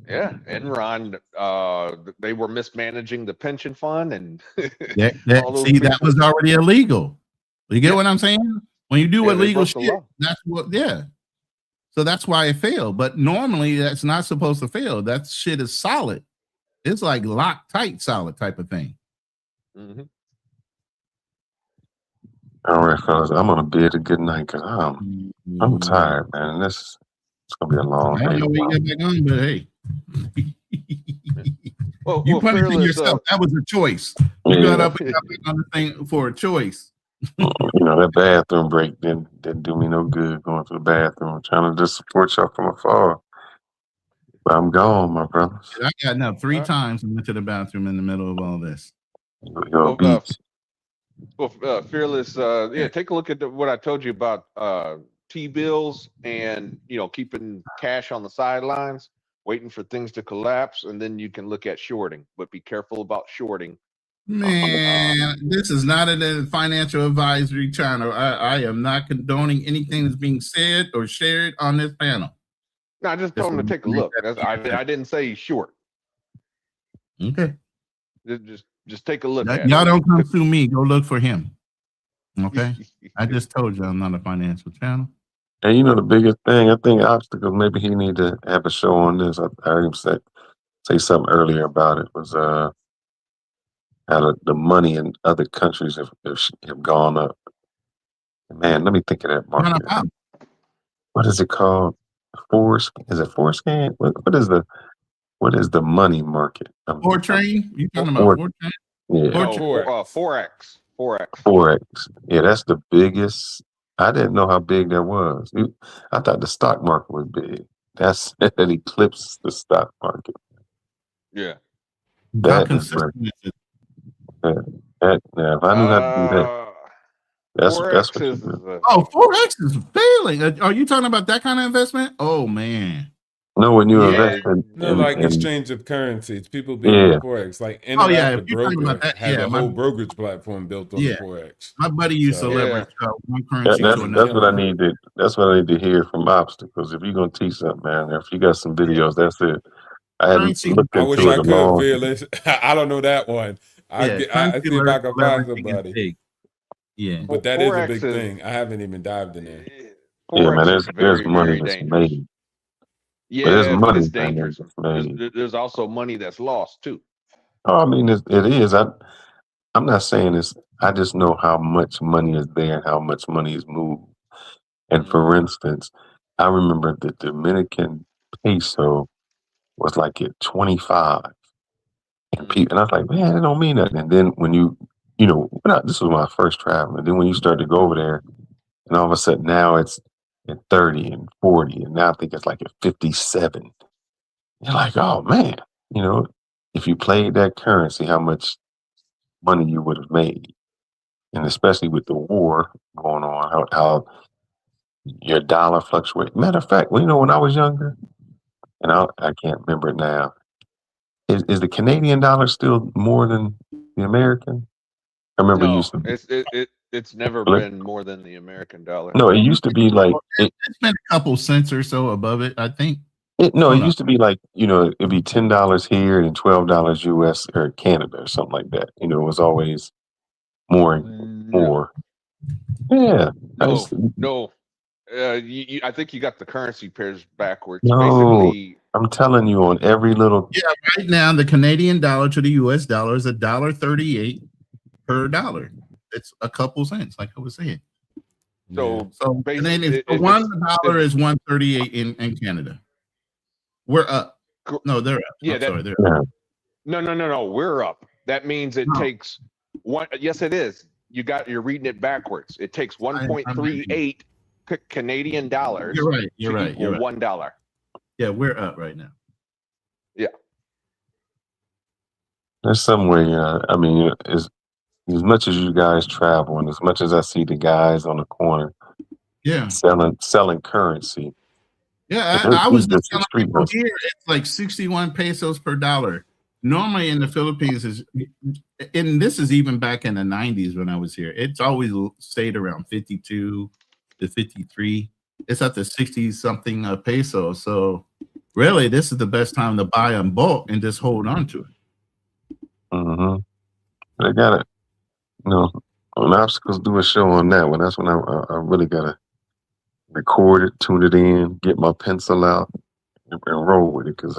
Yeah, Enron. They were mismanaging the pension fund, and that was already illegal. You get what I'm saying? When you do illegal shit, that's what. Yeah. So that's why it failed. But normally, that's not supposed to fail. That shit is solid. It's like lock tight, solid type of thing. Mm-hmm. All right, fellas, I'm gonna bid a good night because I'm tired, man. It's gonna be a long I don't day know where you tomorrow. get back on, but hey, you Well, punishing Fearless, yourself. That was a choice. You Yeah, got up and got back on the thing for a choice. you know that bathroom break didn't do me no good going to the bathroom. I'm trying to just support y'all from afar, but I'm gone, my brothers. I got up 3 times and went to the bathroom in the middle of all this. Your beats. Fearless, yeah, take a look at what I told you about T-bills and, keeping cash on the sidelines, waiting for things to collapse, and then you can look at shorting, but be careful about shorting. Man, this is not a financial advisory channel. I am not condoning anything that's being said or shared on this panel. No, I just told him to take a look. I didn't say short. Okay. Just take a look at Y'all it. don't come sue me. Go look for him. Okay. I just told you I'm not a financial channel. And you know the biggest thing, I think obstacles. Maybe he need to have a show on this. I heard him say something earlier about it. Was how the money in other countries have gone up. Man, let me think of that market. What is it called? Is it Forescan? What is the money market? Fortrain? You talking about Fortrain? Yeah. No, Forex. Forex. Yeah, that's the biggest. I didn't know how big that was. I thought the stock market was big. That eclipses the stock market. Yeah. That is where. Now, if I knew how to do that, that's what you do. Oh, Forex is failing. Are you talking about that kind of investment? Oh man. No, when you invest in like exchange of currencies, people being on Forex, like Interactive Broker has a whole brokerage platform built on Forex. My buddy used to leverage one currency that's to another. what I need to. That's what I need to hear from obstacles. If you're gonna teach something, man, if you got some videos, that's it. I hadn't looked I wish into I it could, Fearless. I don't know that one. I see if I can find somebody. Yeah, but that is a big thing. I haven't even dived in there. Yeah, man, there's money that's made. Yeah, but it's man, dangerous. that's made. There's also money that's lost too. Oh, I mean, it is. I'm not saying this. I just know how much money is there and how much money is moved. And for instance, I remember the Dominican peso was like at 25. And I was like, man, it don't mean nothing. And then when this was my first travel. And then when you start to go over there, and all of a sudden now it's at 30 and 40, and now I think it's like at 57. You're like, oh man, if you played that currency, how much money you would have made. And especially with the war going on, how your dollar fluctuates. Matter of fact, when I was younger, and I can't remember it now. Is the Canadian dollar still more than the American? I remember it used to be. It's never been more than the American dollar. No, it used to be like it's been a couple cents or so above it, I think. It used to be like, it'd be $10 here and $12 US or Canada or something like that. It was always more and more. Yeah. No. I think you got the currency pairs backwards. No, basically, I'm telling you, on every little. Yeah, right now the Canadian dollar to the US dollar is $1.38 per dollar. It's a couple cents, like I was saying. So Canadian, $1 is $1.38 in Canada. We're up. No, they're up. Yeah, they're up. No. We're up. That means it takes one. Yes, it is. You're reading it backwards. It takes 1.38 Canadian dollars. You're right. You're right. $1. Yeah, we're up right now. Yeah. There's some way. I mean, as much as you guys travel, and as much as I see the guys on the corner, selling currency. Yeah, I was just telling people here, it's like 61 pesos per dollar. Normally in the Philippines and this is even back in the 90s when I was here. It's always stayed around 52 to 53. It's at the 60 something peso. So really, this is the best time to buy in bulk and just hold on to it. Mm-hmm. I got it. When obstacles do a show on that one, that's when I really gotta record it, tune it in, get my pencil out, and roll with it, because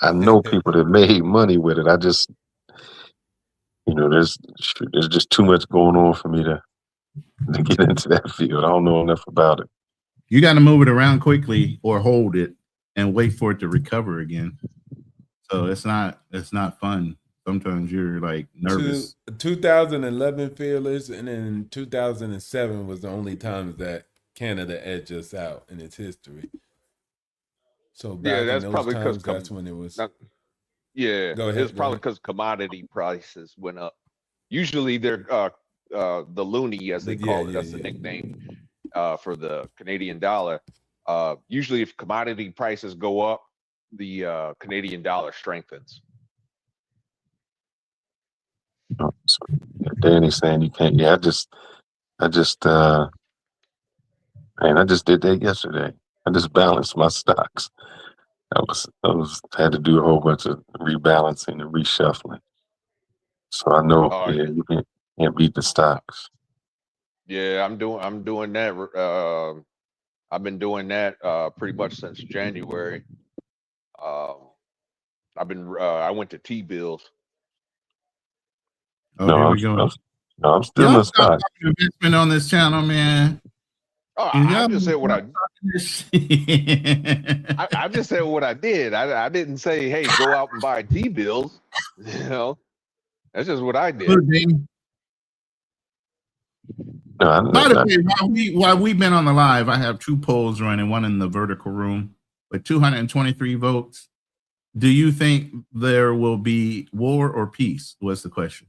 I know people that made money with it. I just, there's just too much going on for me to get into that field. I don't know enough about it. You got to move it around quickly or hold it and wait for it to recover again. So it's not fun. Sometimes you're like nervous. 2011 feelers, and then 2007 was the only time that Canada edged us out in its history. So back that's in those probably times, that's when it was. Go ahead. It's probably because commodity prices went up. Usually they're the loonie, as they call it. That's the nickname for the Canadian dollar. Usually, if commodity prices go up, the Canadian dollar strengthens. So, Danny's saying you can't. Yeah, I just did that yesterday. I just balanced my stocks. I had to do a whole bunch of rebalancing and reshuffling. So I know, you can't beat the stocks. Yeah, I'm doing that. I've been doing that pretty much since January. I went to T-bills. Oh, here we go. I'm still in stop stock. talking investment on this channel, man. Oh, I just said what I just said what I did. I didn't say, hey, go out and buy T-bills. That's just what I did. By the way, while we've been on the live, I have 2 polls running, one in the vertical room with 223 votes. Do you think there will be war or peace? Was the question.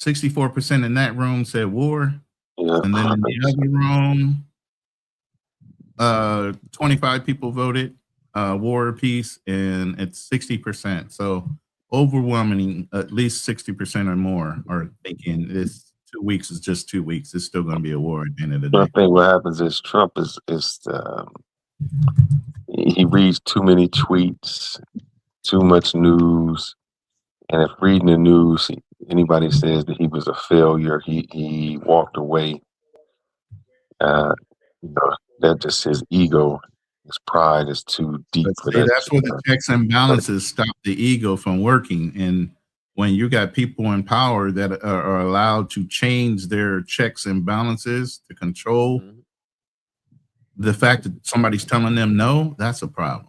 64% in that room said war. And then in the other room, 25 people voted war or peace, and it's 60%. So overwhelming, at least 60% or more are thinking this 2 weeks is just 2 weeks. It's still going to be a war at the end of the day. I think what happens is Trump he reads too many tweets, too much news, and if reading the news, anybody says that he was a failure, he walked away. That just his ego, his pride is too deep for that. That's where the checks and balances stop the ego from working. And when you got people in power that are allowed to change their checks and balances to control the fact that somebody's telling them no, that's a problem.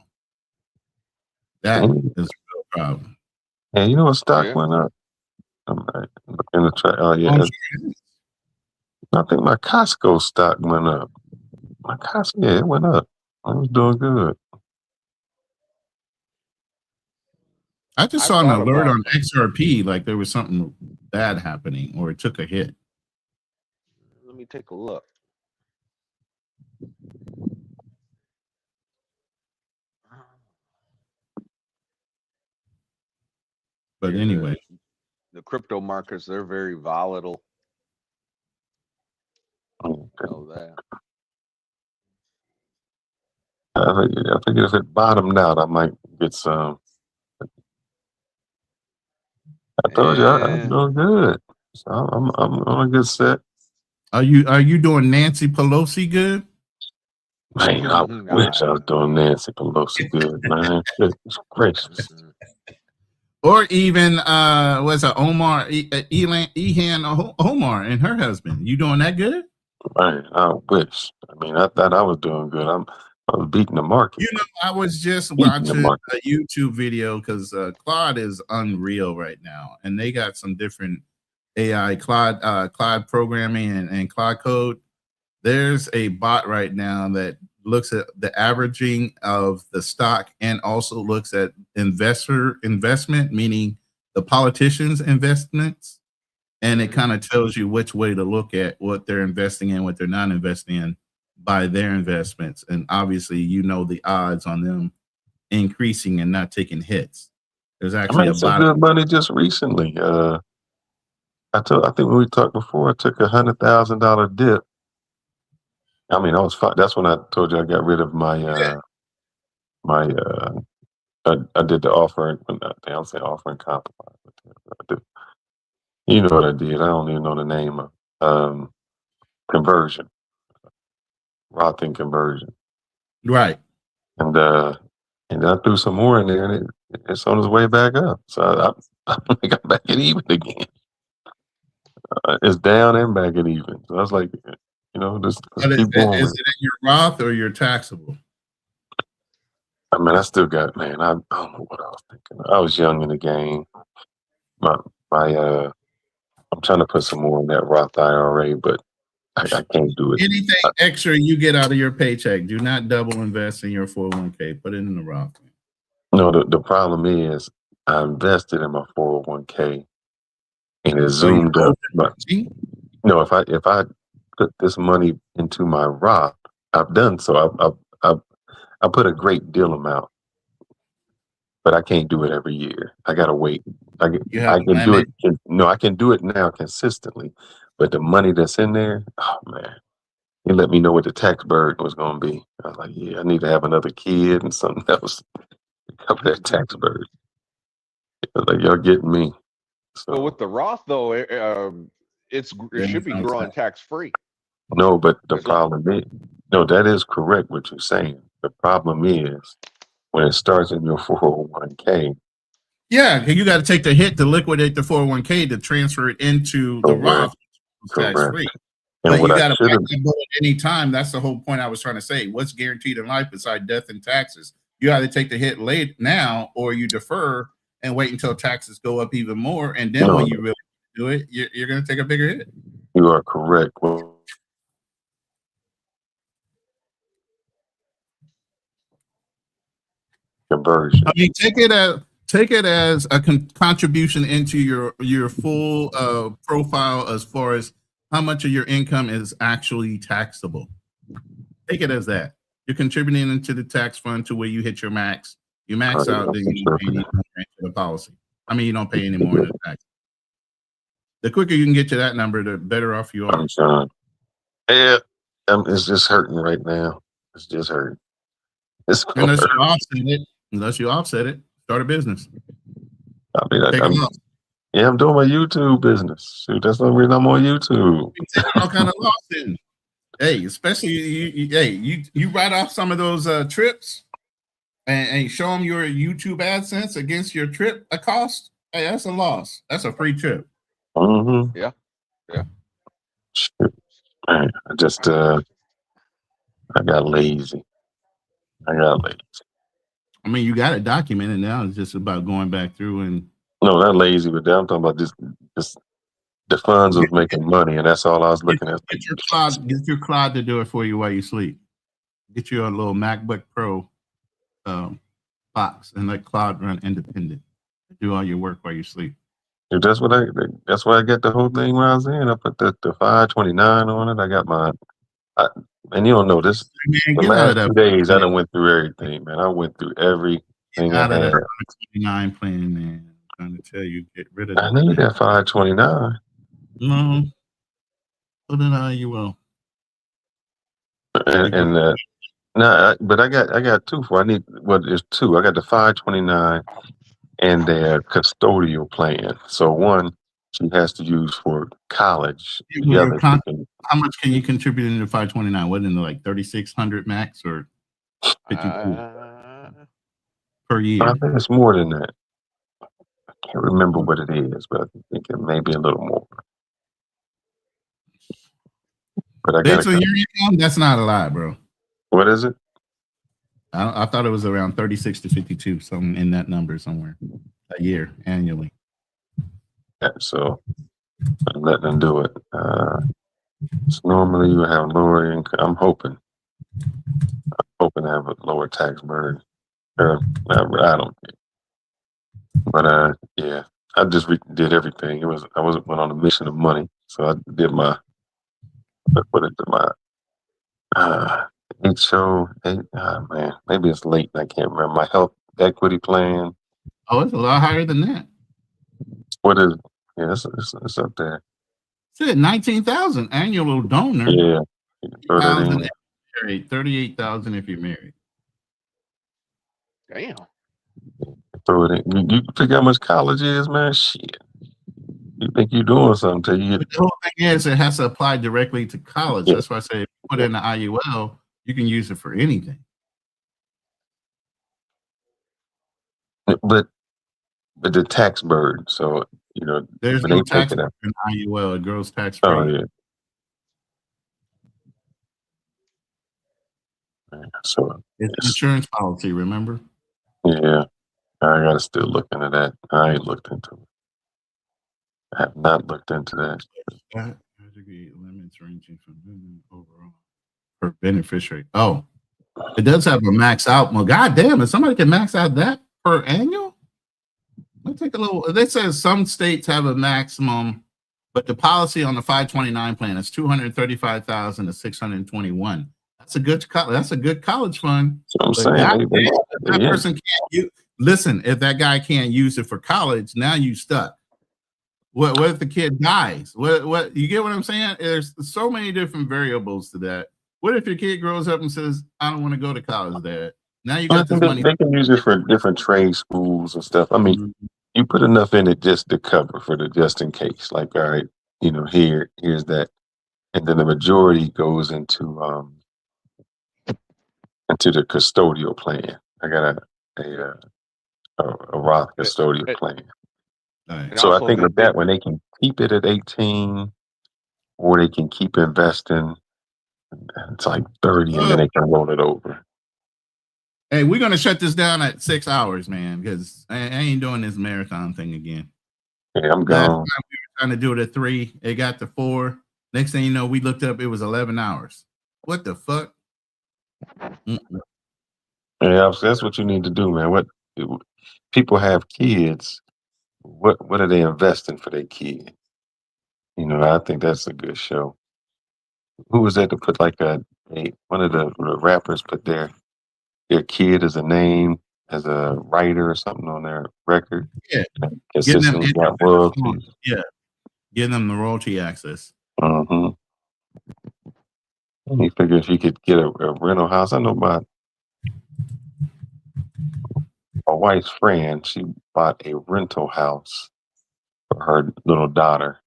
That is a real problem. And you know what stock went up? I'm looking to try. Oh yeah, I think my Costco stock went up. My Costco, it went up. I was doing good. I just saw an alert on XRP, like there was something bad happening or it took a hit. Let me take a look. But anyway, the crypto markets, they're very volatile. Know that. I think if it bottomed out, I might get some. I told you I'm doing good. So I'm on a good set. Are you doing Nancy Pelosi good? Man, I wish I was doing Nancy Pelosi good, man. Goodness gracious. Or even what's it, Omar Ehan Omar and her husband. You doing that good? Man, I wish. I mean, I thought I was doing good. I was beating the market. You know, I was just watching a YouTube video because Claude is unreal right now, and they got some different AI Claude programming and Claude code. There's a bot right now that looks at the averaging of the stock and also looks at investment, meaning the politicians' investments, and it kind of tells you which way to look at what they're investing in, what they're not investing in by their investments. And obviously, you know the odds on them increasing and not taking hits. There's actually a some good money just recently. I think when we talked before, I took $100,000 dip. I mean, I was fine. That's when I told you I got rid of my I did the offering. I don't say offering compromise. But you know what I did? I don't even know the name of conversion, Roth conversion. Right. And I threw some more in there, and it's on its way back up. So I think I'm back at even again. It's down and back at even. So I was like, just keep going. Is it in your Roth or your taxable? I mean, I still got, man. I don't know what I was thinking. I was young in the game. I'm trying to put some more in that Roth IRA, but I can't do it. Anything extra you get out of your paycheck, do not double invest in your 401k. Put it in the Roth. No, the problem is I invested in my 401k and it zoomed up. But no, if I put this money into my Roth, I've done so. I put a great deal amount, but I can't do it every year. I gotta wait. I can do it. No, I can do it now consistently, but the money that's in there, oh man, he let me know what the tax burden was going to be. I was like, yeah, I need to have another kid and something else to cover that tax burden. Like, y'all getting me. So with the Roth though, it should be growing tax free. No, but the problem is, no, that is correct what you're saying. The problem is when it starts in your 401k. Yeah, you got to take the hit to liquidate the 401k to transfer it into the Roth tax free. But you got to bite the bullet any time. That's the whole point I was trying to say. What's guaranteed in life besides death and taxes? You either take the hit late now or you defer and wait until taxes go up even more. And then when you really do it, you're going to take a bigger hit. You are correct. Well, conversion. I mean, take it as a contribution into your full profile as far as how much of your income is actually taxable. Take it as that. You're contributing into the tax fund to where you hit your max. You max out, then you don't pay any more into the policy. I mean, you don't pay any more in the tax. The quicker you can get to that number, the better off you are. I'm sorry. Yeah, it's just hurting right now. It's just hurting. Unless you offset it, start a business. I mean, I'm doing my YouTube business. Shoot, that's the reason I'm on YouTube. All kind of loss in. Hey, especially you write off some of those trips and show them your YouTube AdSense against your trip cost. Hey, that's a loss. That's a free trip. Mm-hmm. Yeah. Shoot. Man, I got lazy. I mean, you got it documented now. It's just about going back through and. No, not lazy, but I'm talking about just the funds of making money, and that's all I was looking at. Get your cloud to do it for you while you sleep. Get you a little MacBook Pro box and let cloud run independent. Do all your work while you sleep. If that's why I got the whole thing when I was in. I put the 529 on it. I got and you don't know this. The last 2 days, I done went through everything, man. I went through everything I had. 529 plan, man. I'm trying to tell you, get rid of that. I need that 529. No, put it on you will. But I got two for. There's two. I got the 529 and their custodial plan. So one she has to use for college. How much can you contribute into 529? What in the like 3,600 max or 52 per year? I think it's more than that. I can't remember what it is, but I think it may be a little more. But based on your income, that's not a lot, bro. What is it? I thought it was around 36 to 52, something in that number somewhere a year annually. Yeah, so I'm letting them do it. So normally you have lower income. I'm hoping to have a lower tax burden. I don't think. But yeah, I just did everything. I went on a mission of money, so I did my man, maybe it's late. I can't remember my health equity plan. Oh, it's a lot higher than that. What is? Yeah, it's up there. It's at 19,000 annual donor. Yeah, 38,000 if you're married. Damn. Throw it in. You figure how much college is, man? Shit. You think you're doing something till you get. The whole thing is it has to apply directly to college. Yeah. That's why I say if you put it in the IUL, you can use it for anything. but the tax burden. So There's when no they tax take it up. in IUL. It grows tax Oh free. yeah. So It's an insurance policy. Remember? yeah, I gotta still look into that. I ain't looked into it. I have not looked into that. Degree limits ranging from overall per beneficiary. Oh, it does have a max out. Well, goddamn, if somebody can max out that per annual, let's take a little. They says some states have a maximum, but the policy on the 529 plan is 235,000 to 621. That's a good. That's a good college fund. That's what I'm saying. That person can't listen. If that guy can't use it for college, now you stuck. What if the kid dies? What you get what I'm saying? There's so many different variables to that. What if your kid grows up and says, I don't want to go to college, Dad? Now you got this money. They can use it for different trade schools and stuff. I mean, you put enough in it just to cover for the just in case. Like, all right, here's that. And then the majority goes into the custodial plan. I got a Roth custodial plan. Right. So I think with that one, they can keep it at 18, or they can keep investing. It's like 30, and then they can roll it over. Hey, we're gonna shut this down at 6 hours, man, because I ain't doing this marathon thing again. Yeah, I'm gone. We were trying to do it at 3. It got to 4. Next thing you know, we looked up, it was 11 hours. What the fuck? Yeah, that's what you need to do, man. What people have kids. What are they investing for their kid? I think that's a good show. Who was that to put like one of the rappers put their kid as a name, as a writer or something on their record? Yeah. Consistently got royalties. Yeah. Give them the royalty access. Mm-hmm. You figure if you could get a rental house, I know my wife's friend, she bought a rental house for her little daughter.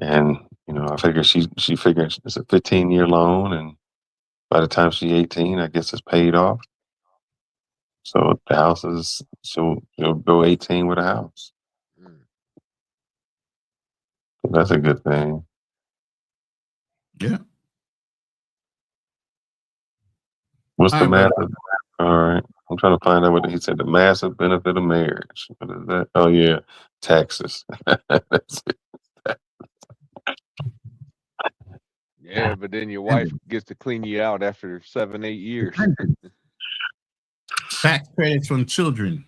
And, I figure she figured it's a 15-year loan, and by the time she's 18, I guess it's paid off. So the house she'll go 18 with a house. So that's a good thing. Yeah. What's the massive? All right. I'm trying to find out what he said. The massive benefit of marriage. What is that? Oh yeah, taxes. That's it. Yeah, but then your wife gets to clean you out after 7-8 years. Tax credits from children.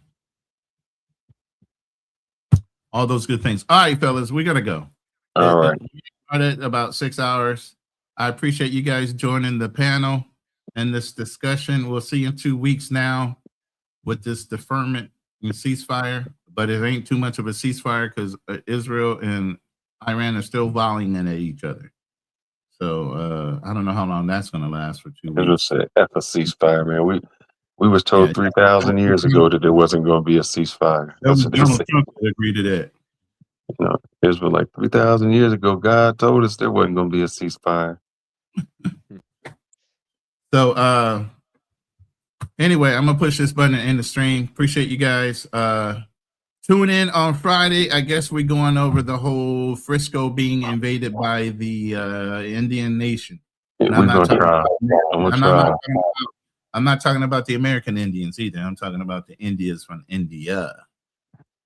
All those good things. All right, fellas, we gotta go. All right. Started about 6 hours. I appreciate you guys joining the panel and this discussion. We'll see you in 2 weeks now with this deferment and ceasefire, but it ain't too much of a ceasefire because Israel and Iran are still volleying at each other. So I don't know how long that's going to last for 2 weeks. It was a ceasefire, man. We was told 3,000 years ago that there wasn't going to be a ceasefire. That's what they Donald said. Trump would agree to that. Israel, like 3,000 years ago, God told us there wasn't going to be a ceasefire. So anyway, I'm gonna push this button and end the stream. Appreciate you guys. Tune in on Friday. I guess we're going over the whole Frisco being invaded by the Indian nation. Yeah, we're gonna try. I'm not talking about the American Indians either. I'm talking about the Indians from India.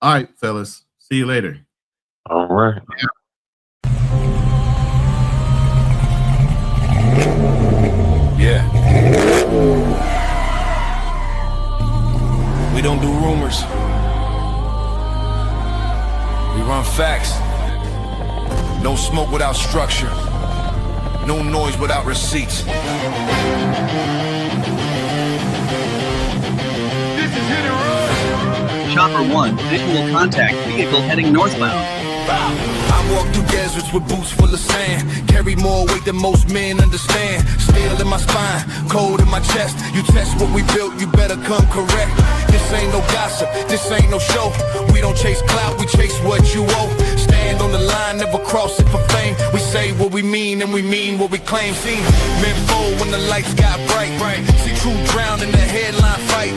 All right, fellas. See you later. All right. Yeah. We don't do rumors. We run facts. No smoke without structure. No noise without receipts. This is hit and run. Chopper 1, visual contact, vehicle heading northbound. I'm walk through deserts with boots full of sand. Carry more weight than most men understand. Steel in my spine, cold in my chest. You test what we built, you better come correct. This ain't no gossip, this ain't no show. We don't chase clout, we chase what you owe. Stand on the line, never cross it for fame. We say what we mean and we mean what we claim. See men fold when the lights got bright. See true drown in the headline fight.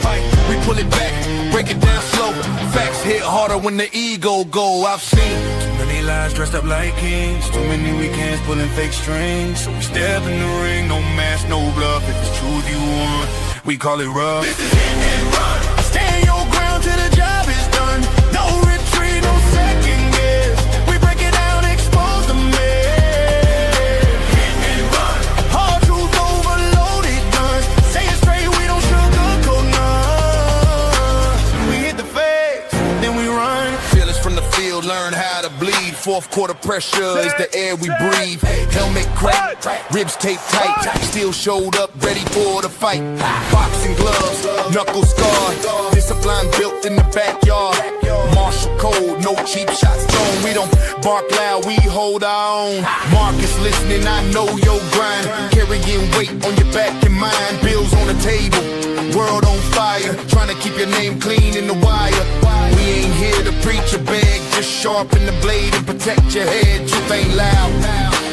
We pull it back, break it down slow. Facts hit harder when the ego go. I've seen too many lies dressed up like kings. Too many weekends pulling fake strings. So we step in the ring, no mask, no bluff. If it's truth you want, we call it rough. This is hit and run. Stand your ground till the job is done. No retreat, no second guess. We break it down, expose the mess. Hit and run. Hard truth overloaded guns. Say it straight, we don't sugarcoat none. We hit the face, then we run. Feel us from the field, learn how to bleed. Fourth quarter pressure is the air we breathe. Helmet crack, ribs taped tight. Still showed up, ready for the fight. Boxing gloves, knuckles scarred. Discipline built in the backyard. Martial code, no cheap shots thrown. We don't bark loud, we hold our own. Marcus listening, I know your grind. Carrying weight on your back and mind. Bills on the table, world on fire. Trying to keep your name clean in the wire. We ain't here to preach a beg, just sharpen the blade and protect your head. Truth ain't loud,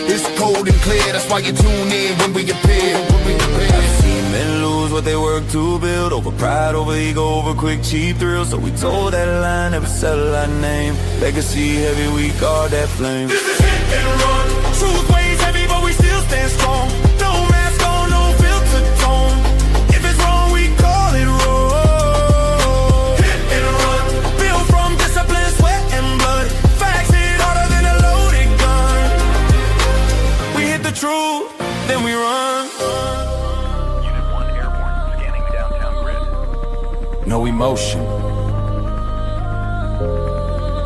it's cold and clear. That's why you tune in when we appear. I've seen men lose what they work to build. Over pride, over ego, over quick, cheap thrills. So we told that line, never settle our name. Legacy heavy, we guard that flame. This is hit and run. Truth weighs heavy, but we still stand strong. No mask on, no filter tone. If it's wrong, we call it wrong. Hit and run. Built from discipline, sweat and blood. Facts hit harder than a loaded gun. We hit the truth, then we run. Unit 1 airborne, scanning the downtown grid. No emotion,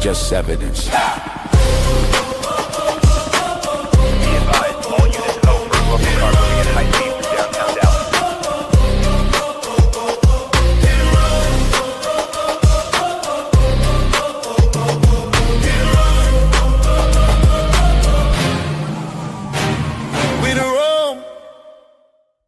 just evidence.